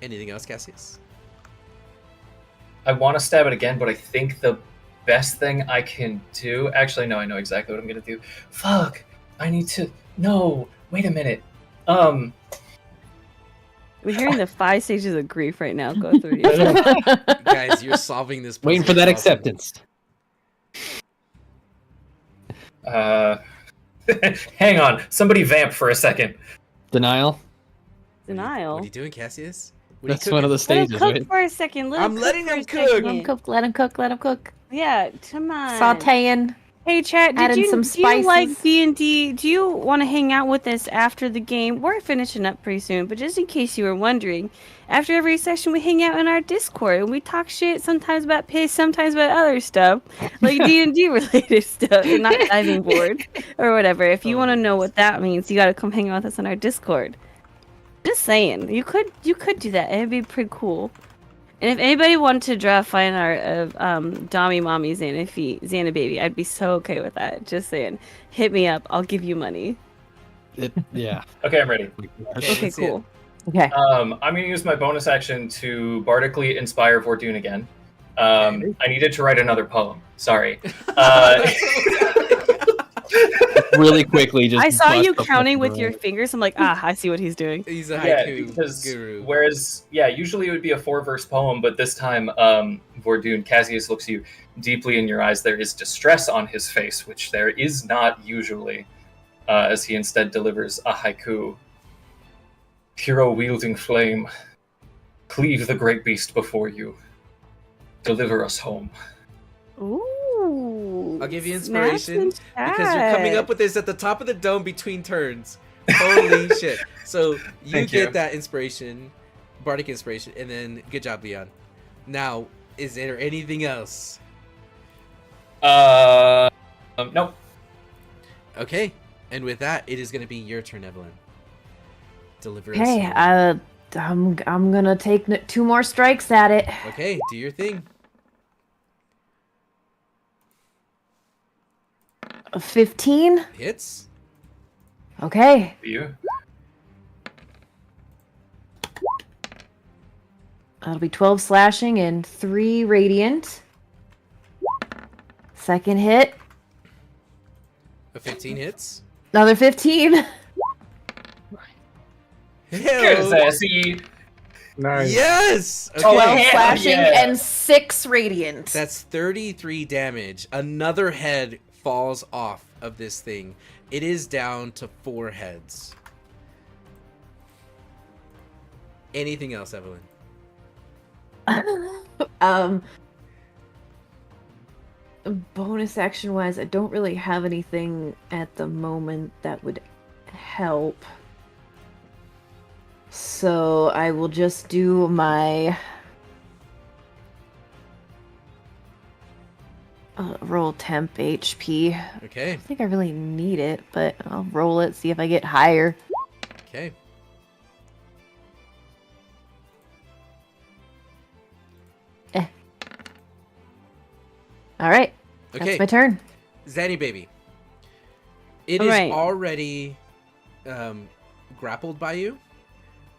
Anything else, Cassius? I want to stab it again, but I think the best thing I can do... Actually, no, I know exactly what I'm going to do. Fuck! I need to... No! Wait a minute. We're hearing the 5 stages of grief right now go through you. Guys, you're solving this. Waiting for that acceptance. Hang on. Somebody vamp for a second. Denial. Denial. What are you doing, Cassius? What are you That's one of the Let him stages, cook right? for a second. Let him I'm cook letting for a him cook. second. Let him cook. Let him cook. Let him cook. Yeah, come on. Sauteing. Hey, chat. Add in some Do you like spices. D&D? Do you want to hang out with us after the game? We're finishing up pretty soon, but just in case you were wondering, after every session we hang out in our Discord and we talk shit. Sometimes about piss, sometimes about other stuff, like D&D related stuff, and not diving board or whatever. If you want to know what that means, you got to come hang out with us on our Discord. Just saying, you could do that. It'd be pretty cool. And if anybody wanted to draw a fine art of Dommy Mommy Xana Baby, I'd be so okay with that. Just saying. Hit me up. I'll give you money. Yeah. Okay, I'm ready. Okay, let's see it. cool. Okay. I'm going to use my bonus action to bardically inspire Vordoon again. I needed to write another poem. Sorry. Really quickly, just I saw bust you the counting fucking with your roll. fingers. I'm like, I see what he's doing. He's a Yeah, haiku because guru. whereas, usually it would be a 4-verse poem, but this time, Vordoon, Cassius looks you deeply in your eyes. There is distress on his face, which there is not usually, as he instead delivers a haiku. Hero-wielding flame, cleave the great beast before you. Deliver us home. Ooh. I'll give you Smash inspiration and because you're coming chat. up with this at the top of the dome between turns. Holy shit. So you Thank get you. that inspiration, bardic inspiration, and then good job, Leon. Now, is there anything else? Nope. Okay. And with that, it is going to be your turn, Evelyn. Deliver us Okay. home. I'm gonna take 2 more strikes at it. Okay, do your thing. A 15. Hits. Okay. You. That'll be 12 slashing and 3 radiant. Second hit. A 15 hits. Another 15. Good, sassy. Nice. Yes! Okay. 12 hell slashing yeah. and 6 radiant. That's 33 damage. Another head falls off of this thing. It is down to 4 heads. Anything else, Evelyn? Bonus action wise, I don't really have anything at the moment that would help. So I will just do my roll temp HP. Okay. I think I really need it, but I'll roll it, see if I get higher. Okay. All right. Okay. That's my turn. Zanny baby. It is Alright. already grappled by you,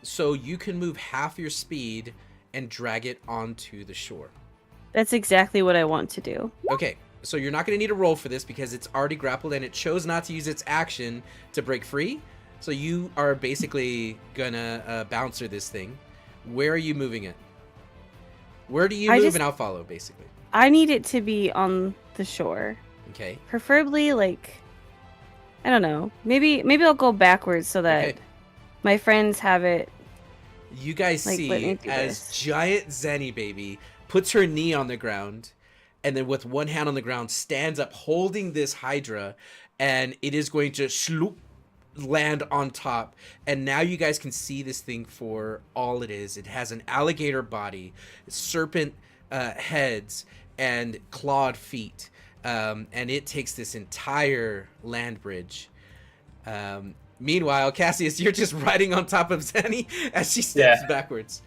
so you can move half your speed and drag it onto the shore. That's exactly what I want to do. Okay, so you're not going to need a roll for this because it's already grappled and it chose not to use its action to break free. So you are basically gonna bouncer this thing. Where are you moving it? Where do you move and I'll follow, basically. I need it to be on the shore. Okay. Preferably, like, I don't know. Maybe I'll go backwards so that Okay. my friends have it. You guys Like, let me see do as this. giant Zenny baby puts her knee on the ground and then with one hand on the ground stands up holding this Hydra, and it is going to sloop land on top. And now you guys can see this thing for all it is. It has an alligator body, serpent heads, and clawed feet. And it takes this entire land bridge. Meanwhile, Cassius, you're just riding on top of Zenny as she steps backwards.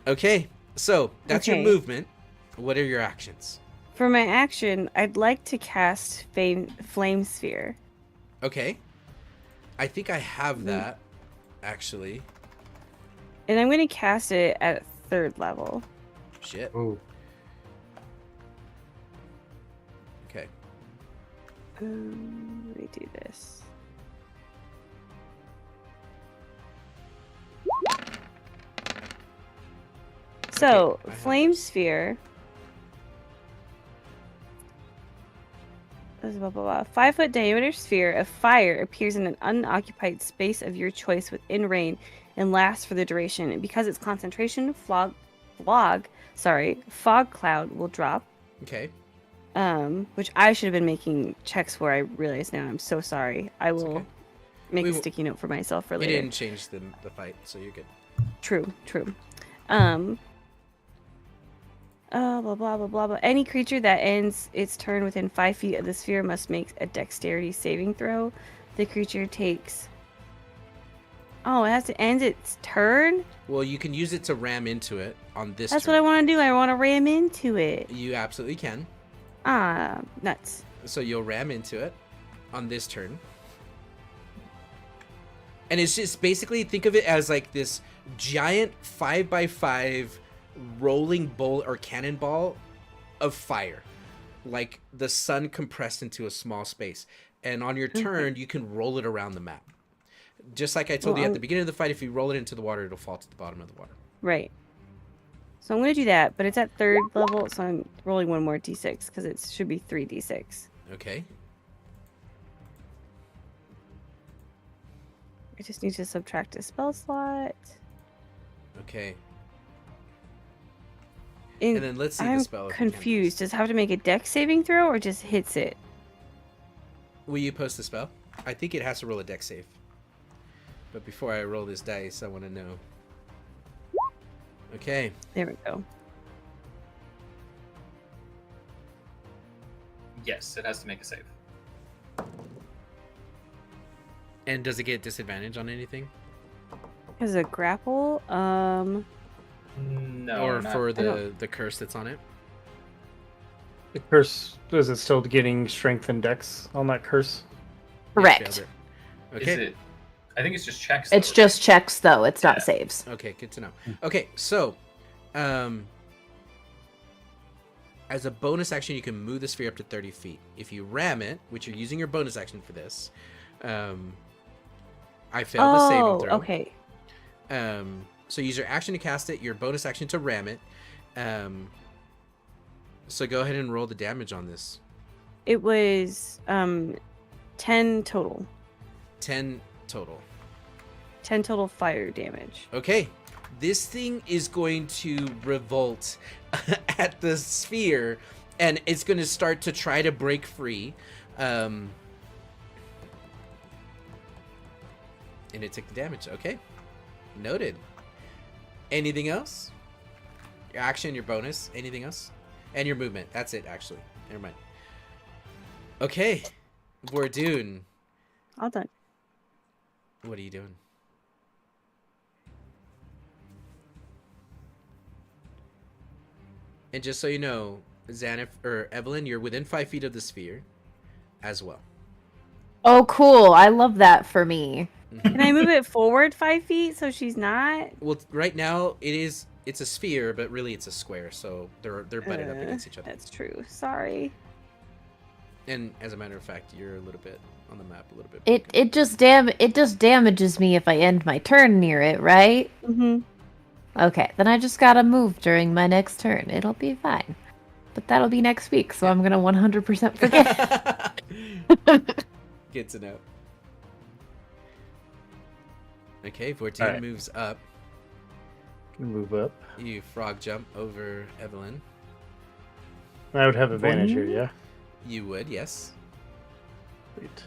Okay, so that's your Okay. movement. What are your actions? For my action, I'd like to cast Flame Sphere. Okay. I think I have that, actually. And I'm going to cast it at 3rd level. Shit. Oh. Okay. Let me do this. So, Okay, I have Flame this. Sphere. blah, blah, blah. 5-foot diameter sphere of fire appears in an unoccupied space of your choice within range and lasts for the duration. And because its concentration, fog cloud will drop. Okay. Which I should have been making checks for. I realize now. I'm so sorry. I will make a sticky note for myself for later. You didn't change the fight, so you're good. True. Blah, blah, blah, blah, blah. Any creature that ends its turn within 5 feet of the sphere must make a dexterity saving throw. The creature takes... Oh, it has to end its turn? Well, you can use it to ram into it on this That's turn. what I want to do. I want to ram into it. You absolutely can. Ah, nuts. So you'll ram into it on this turn. And it's just basically, think of it as like this giant 5x5 rolling bowl or cannonball of fire. Like the sun compressed into a small space. And on your turn, you can roll it around the map. Just like I told you at the beginning of the fight, if you roll it into the water, it'll fall to the bottom of the water. Right. So I'm going to do that, but it's at 3rd level, so I'm rolling one more d6, because it should be 3d6. Okay. I just need to subtract a spell slot. Okay. And then let's see I'm the spell. confused. Does it have to make a dex saving throw, or just hits it? Will you post the spell? I think it has to roll a dex save. But before I roll this dice, I want to know. Okay. There we go. Yes, it has to make a save. And does it get disadvantage on anything? Is it grapple? No. Or not- for the curse that's on it? The curse, is it still getting strength and dex on that curse? Correct. Failed it. Is Okay. it? I think it's just checks. It's though, just checks, though. It's not saves. Okay, good to know. Okay, so as a bonus action, you can move the sphere up to 30 feet. If you ram it, which you're using your bonus action for this, I failed the saving throw. Okay. So use your action to cast it, your bonus action to ram it. So go ahead and roll the damage on this. It was 10 total. 10 total. 10 total fire damage. Okay, this thing is going to revolt at the sphere, and it's going to start to try to break free. And it took the damage. Okay, noted. Anything else? Your action, your bonus, anything else? And your movement. That's it, actually. Never mind. Okay, Vordoon. All done. What are you doing? And just so you know, Xanif or Evelyn, you're within 5 feet of the sphere as well. Oh, cool. I love that for me. Can I move it forward 5 feet so she's not? Well, right now it's a sphere, but really it's a square, so they're butted up against each other. That's true. Sorry. And as a matter of fact, you're a little bit on the map, a little bit. It just damages me if I end my turn near it, right? Mm-hmm. Okay, then I just gotta move during my next turn. It'll be fine. But that'll be next week, so I'm gonna 100% forget. Good to know. Okay, 14 Alright. moves up. Can move up. You frog jump over Evelyn. I would have advantage here, yeah? You would, yes. Sweet.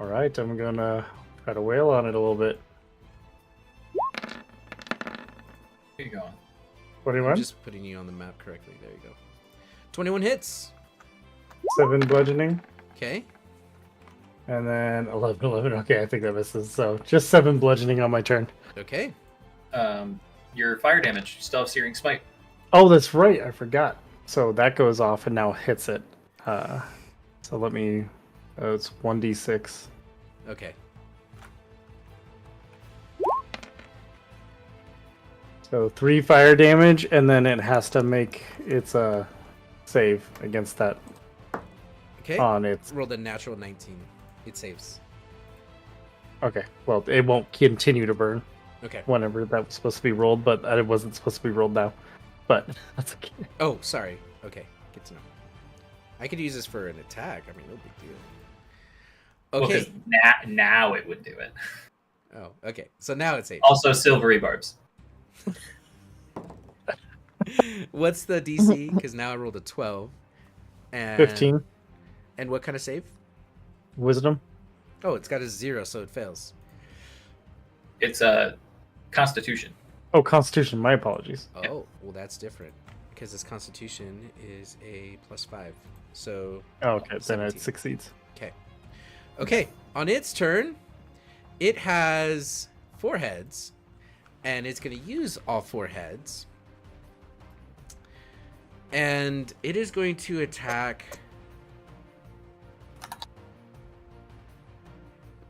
Alright, I'm gonna try to wail on it a little bit. Where you going? 21? I'm just putting you on the map correctly. There you go. 21 hits. 7 bludgeoning. Okay. And then 11. Okay, I think that misses. So just 7 bludgeoning on my turn. Okay. Your fire damage. You still have Searing Smite. Oh, that's right. I forgot. So that goes off and now hits it. So let me... it's 1d6. Okay. So 3 fire damage, and then it has to make its save against that Okay. on its... Rolled a natural 19. It saves. Okay, well, it won't continue to burn Okay. whenever that was supposed to be rolled, but it wasn't supposed to be rolled now. But that's okay. Oh, sorry. Okay. Good to know. I could use this for an attack. I mean, no big deal. Well, Okay. 'cause now it would do it. Oh, okay. So now it's 8. Also, silvery barbs. What's the DC? Because now I rolled a 12. And 15. And what kind of save? Wisdom. Oh, it's got a 0, so it fails. It's a Constitution. Oh, Constitution. My apologies. Oh, well, that's different. Because this Constitution is a +5. So. Oh, okay, then 17. it succeeds. Okay. Okay, on its turn, it has 4 heads, and it's going to use all 4 heads. And it is going to attack.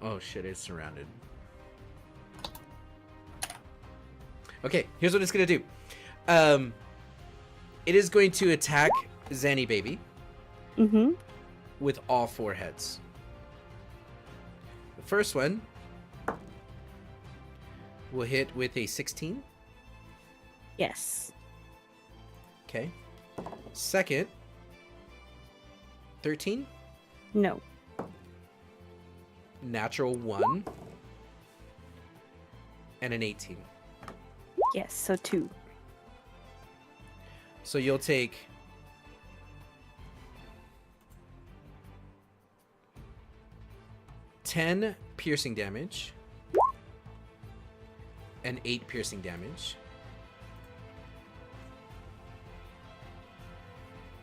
Oh shit, it's surrounded. Okay, here's what it's going to do. It is going to attack Zanny Baby with all 4 heads. The first one will hit with a 16. Yes. Okay. Second, 13. No. Natural 1. And an 18. Yes, so 2. So you'll take 10 piercing damage and 8 piercing damage.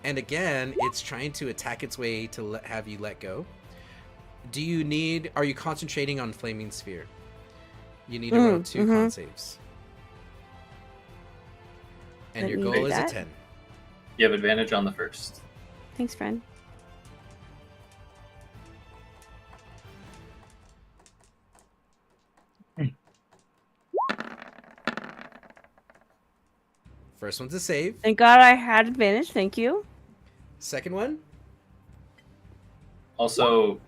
And again, it's trying to attack its way to have you let go. Are you concentrating on Flaming Sphere? You need to roll 2 con saves. And your goal is a 10. You have advantage on the first. Thanks, friend. First one's a save. Thank God I had advantage. Thank you. Second one? Also,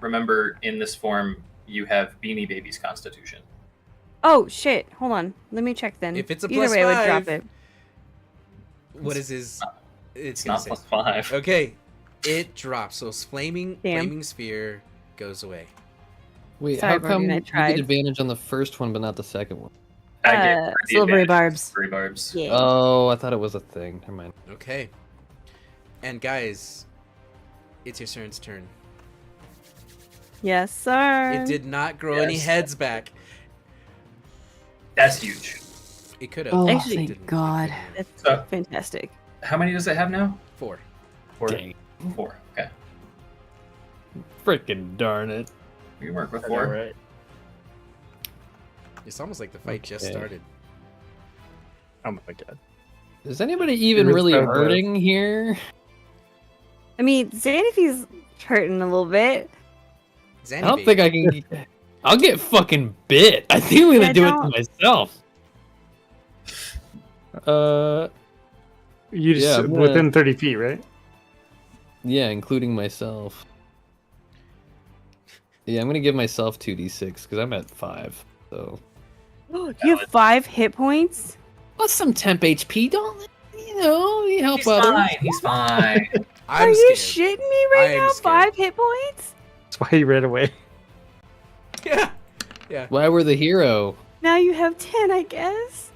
remember, in this form, you have Beanie Baby's Constitution. Oh, shit. Hold on. Let me check then. If it's a Either way, I would +5, drop it. What is his? It's gonna not say. +5. Okay, it drops. So Damn. flaming sphere goes away. Wait, Sorry, how come Morgan, I you tried. get advantage on the first one but not the second one? I gave her the Silvery advantage. barbs. Silvery barbs. Yeah. Oh, I thought it was a thing. Never mind. Okay. And guys, it's your Cern's turn. Yes, sir. It did not grow any Yes. heads back. That's huge. It could have. Oh, Actually, thank didn't. God. That's So- fantastic. How many does it have now? 4. 4. Dang. 4. Okay. Freaking darn it. We can work with I know, 4. right? It's almost like the fight just Okay. started. Oh my god. Is anybody even It was really so close. hurting here? I mean, Xanafy's hurting a little bit. Zanny I don't Baby. think I can. I'll get fucking bit. I think I'm gonna Yeah, do it don't. to myself. You just Yeah, I'm gonna- within 30 feet, right? Yeah, including myself. Yeah, I'm gonna give myself 2d6 because I'm at 5. So You have 5 hit points? what's some temp HP? Don't you help He's others? fine. He's fine. I'm Are you scared. shitting me right I'm now? scared. 5 hit points? That's why he ran away. Yeah. Yeah. Why we're the hero? Now you have 10, I guess.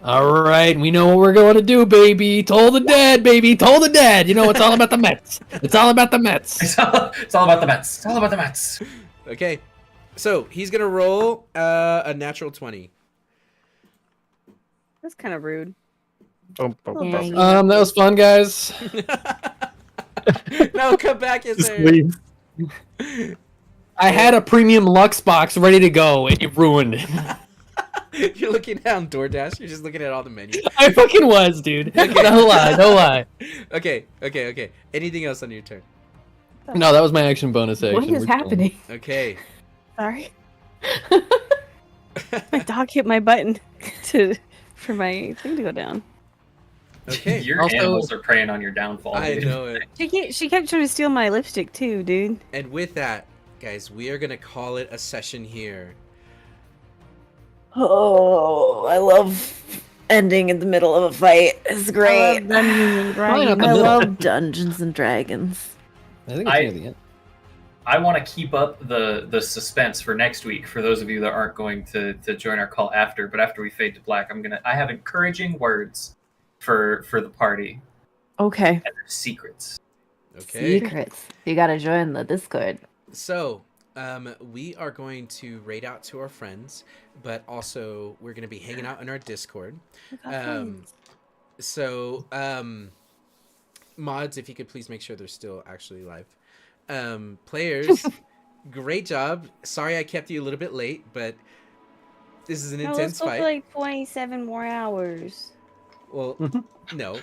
All right, we know what we're going to do, baby. Toll the dead, baby. Toll the dead. You know, it's all about the Mets. It's all about the Mets. It's all about the Mets. It's all about the Mets. Okay. So he's gonna roll a natural 20. That's kind of rude. Boom, boom, boom. Yeah, That was fun, guys. No, come back, yes, Just sir. leave. I had a premium Lux box ready to go, and you ruined it. You're looking down DoorDash. You're just looking at all the menus. I fucking was, dude. No lie, no lie. Okay. Anything else on your turn? No, that was my action bonus action. What is We're chilling. happening? Okay. Sorry. My dog hit my button for my thing to go down. Okay. Your Also- animals are preying on your downfall. I dude. know it. She kept trying to steal my lipstick too, dude. And with that, guys, we are gonna call it a session here. Oh, I love ending in the middle of a fight is great. I love Dungeons and Probably not Dragons. the I middle. love Dungeons and Dragons. I think it's near the end. I want to keep up the suspense for next week for those of you that aren't going to join our call after. But after we fade to black, I have encouraging words for the party Okay. and their secrets. Okay. Secrets. You gotta join the Discord. So, we are going to raid out to our friends, but also we're going to be hanging out in our Discord. So, mods, if you could please make sure they're still actually live. Players, great job. Sorry I kept you a little bit late, but this is an intense fight. For like 27 more hours. Well, no.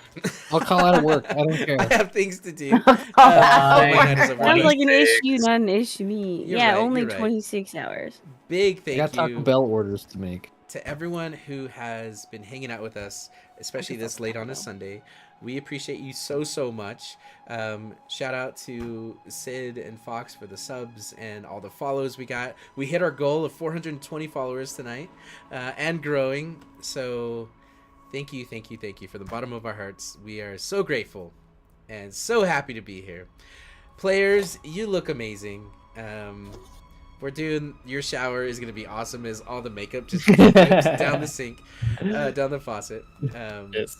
I'll call out of work. I don't care. I have things to do. Sounds like an issue, not an issue to me. You're yeah, right, only you're right. 26 hours. Big I thank got Taco you Bell orders to make. to everyone who has been hanging out with us, especially this late on a Sunday. We appreciate you so much. Shout out to Sid and Fox for the subs and all the follows we got. We hit our goal of 420 followers tonight and growing. So thank you from the bottom of our hearts. We are so grateful and so happy to be here. Players, you look amazing. We're doing your shower is gonna be awesome as all the makeup just drips down the sink, down the faucet. Yes.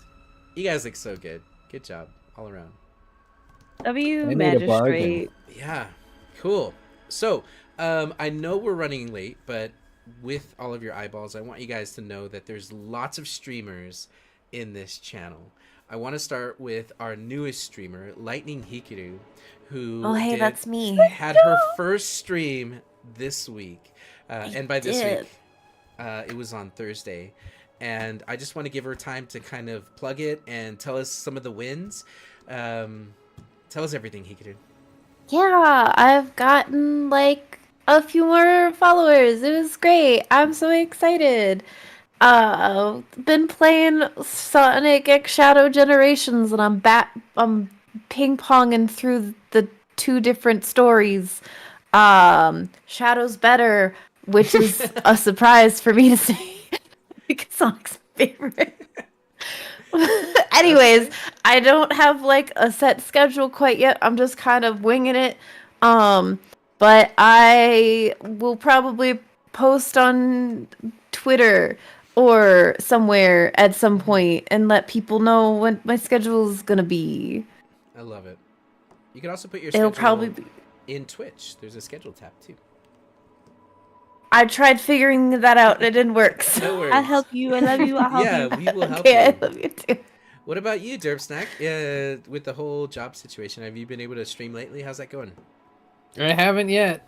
You guys look so good. Good job all around. W They made a Magistrate. Yeah, cool. So, I know we're running late, but with all of your eyeballs, I want you guys to know that there's lots of streamers in this channel. I want to start with our newest streamer, Lightning Hikaru, who that's me. had her first stream this week. And by this week, it was on Thursday. And I just want to give her time to kind of plug it and tell us some of the wins. Tell us everything, Hikaru. Yeah, I've gotten like a few more followers. It was great. I'm so excited. Been playing Sonic X Shadow Generations, and I'm ping-ponging through the 2 different stories. Shadow's better, which is a surprise for me to say. Because Sonic's my favorite. Anyways, I don't have like a set schedule quite yet. I'm just kind of winging it. But I will probably post on Twitter or somewhere at some point and let people know when my schedule is gonna be. I love it. You can also put your It'll schedule probably be. in Twitch. There's a schedule tab too. I tried figuring that out. It didn't work. So. No worries. I'll help you. I love you. I'll help Yeah, you. we will help Okay, you. I love you too. What about you, Derp Snack? With the whole job situation, have you been able to stream lately? How's that going? I haven't yet.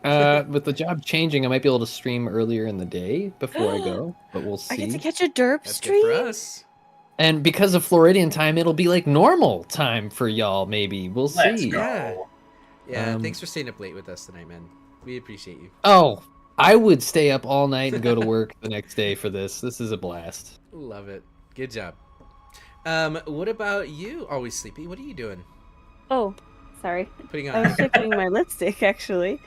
With the job changing, I might be able to stream earlier in the day before I go, but we'll I get to see. catch a derp That's stream. good for us. And because of Floridian time, it'll be like normal time for y'all. Maybe we'll Let's see. go. Yeah. Yeah, Um, thanks for staying up late with us tonight, man. We appreciate you. Oh, I would stay up all night and go to work the next day for this. This is a blast. Love it. Good job. What about you, Always Sleepy? What are you doing? Oh, sorry. Putting I was on. picking my lipstick, actually.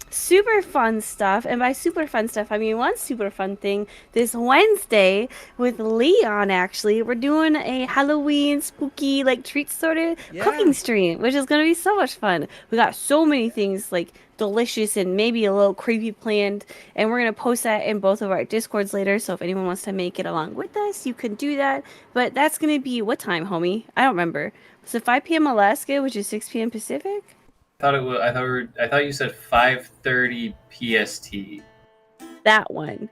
Super fun stuff. And by super fun stuff, I mean one super fun thing. This Wednesday with Leon, actually, we're doing a Halloween spooky, like, treat sort of cooking stream, which is going to be so much fun. We got so many things, like, delicious and maybe a little creepy planned. And we're going to post that in both of our Discords later. So if anyone wants to make it along with us, you can do that. But that's going to be what time, homie? I don't remember. Was it 5 p.m. Alaska, which is 6 p.m. Pacific? I thought you said 5:30 PST. That one.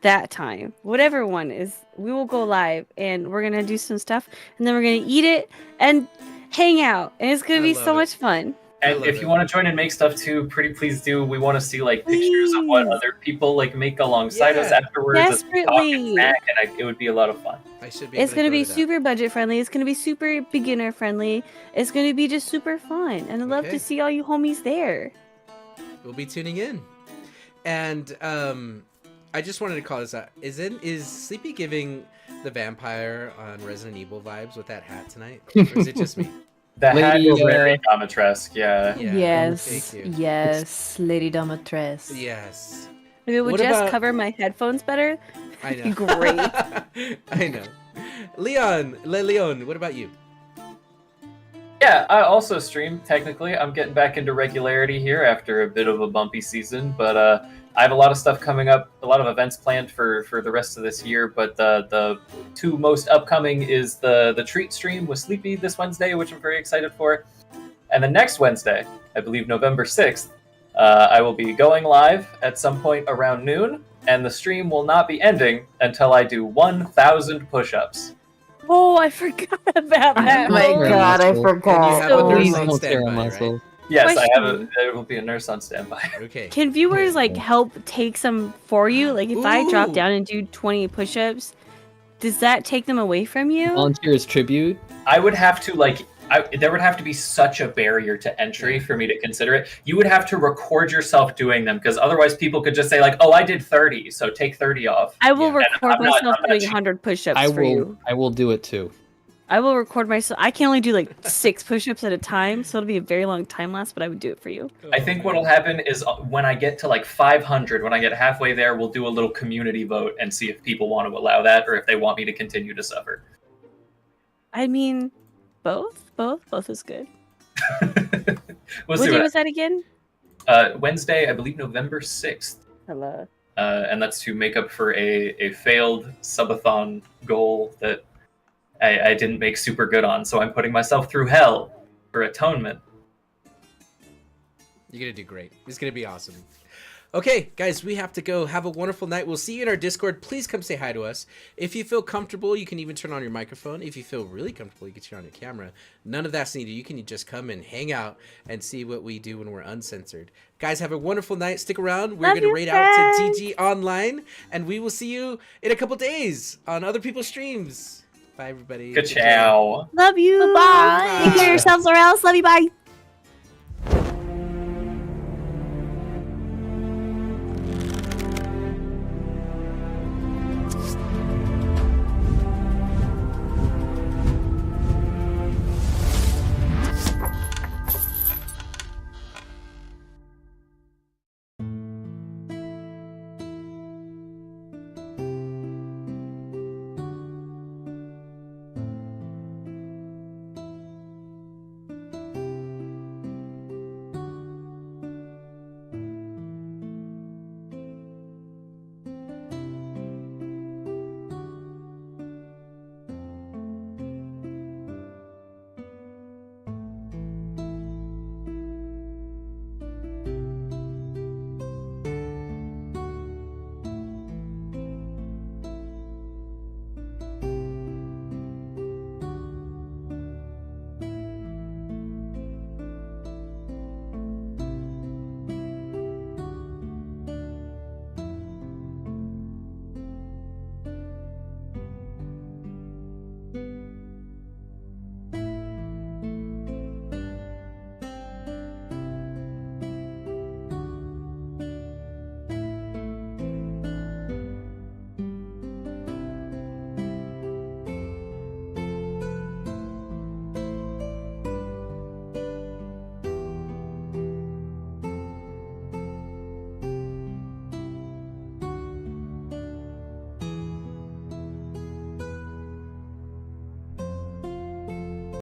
That time. Whatever one is, we will go live and we're going to do some stuff and then we're going to eat it and hang out. And it's going to be so much fun. And if you want to join and make stuff too, pretty please do. We want to see like pictures of what other people like make alongside us afterwards. As we talk and snack, and it would be a lot of fun. I should be. It's going to be super budget friendly. It's going to be super beginner friendly. It's going to be just super fun. And I'd love to see all you homies there. We'll be tuning in. And I just wanted to call this out. Is Sleepy giving the vampire on Resident Evil vibes with that hat tonight? Or is it just me? The hat was very Domitresque, yeah. Yes, yes, Lady Domitresque. Yes. If it would What just about- cover my headphones better, I know. Great. I know. Leon, what about you? Yeah, I also stream, technically. I'm getting back into regularity here after a bit of a bumpy season, but I have a lot of stuff coming up, a lot of events planned for the rest of this year, but the two most upcoming is the treat stream with Sleepy this Wednesday, which I'm very excited for. And the next Wednesday, I believe November 6th, I will be going live at some point around noon, and the stream will not be ending until I do 1,000 push-ups. Oh, I forgot about that. Oh my god, I And you forgot. have a So nurse easy. on Don't stare at standby, right? muscles. Yes, I have Question. there will be a nurse on standby. Okay. Can viewers like help take some for you? Like if I drop Ooh. down and do 20 push-ups, does that take them away from you? Volunteer as tribute. I would have to there would have to be such a barrier to entry for me to consider it. You would have to record yourself doing them because otherwise people could just say like, "Oh, I did 30, so take 30 off." I will Yeah. record I'm not- myself I'm not doing cheating. 100 push-ups I for you. will do it too. I will record myself. I can only do like 6 push-ups at a time, so it'll be a very long time lapse, but I would do it for you. I think what'll happen is when I get to like 500, when I get halfway there, we'll do a little community vote and see if people want to allow that or if they want me to continue to suffer. I mean, both is good. We'll What see day what was that again? Wednesday, I believe November 6th. Hello. And that's to make up for a failed subathon goal that I didn't make super good on. So I'm putting myself through hell for atonement. You're going to do great. It's going to be awesome. Okay, guys, we have to go. Have a wonderful night. We'll see you in our Discord. Please come say hi to us. If you feel comfortable, you can even turn on your microphone. If you feel really comfortable, you can turn on your camera. None of that's needed. You can just come and hang out and see what we do when we're uncensored. Guys, have a wonderful night. Stick around. We're going to raid out to TG Online, and we will see you in a couple days on other people's streams. Bye, everybody. Ka-chow. Love you. Bye. Take care of yourselves or else. Love you. Bye.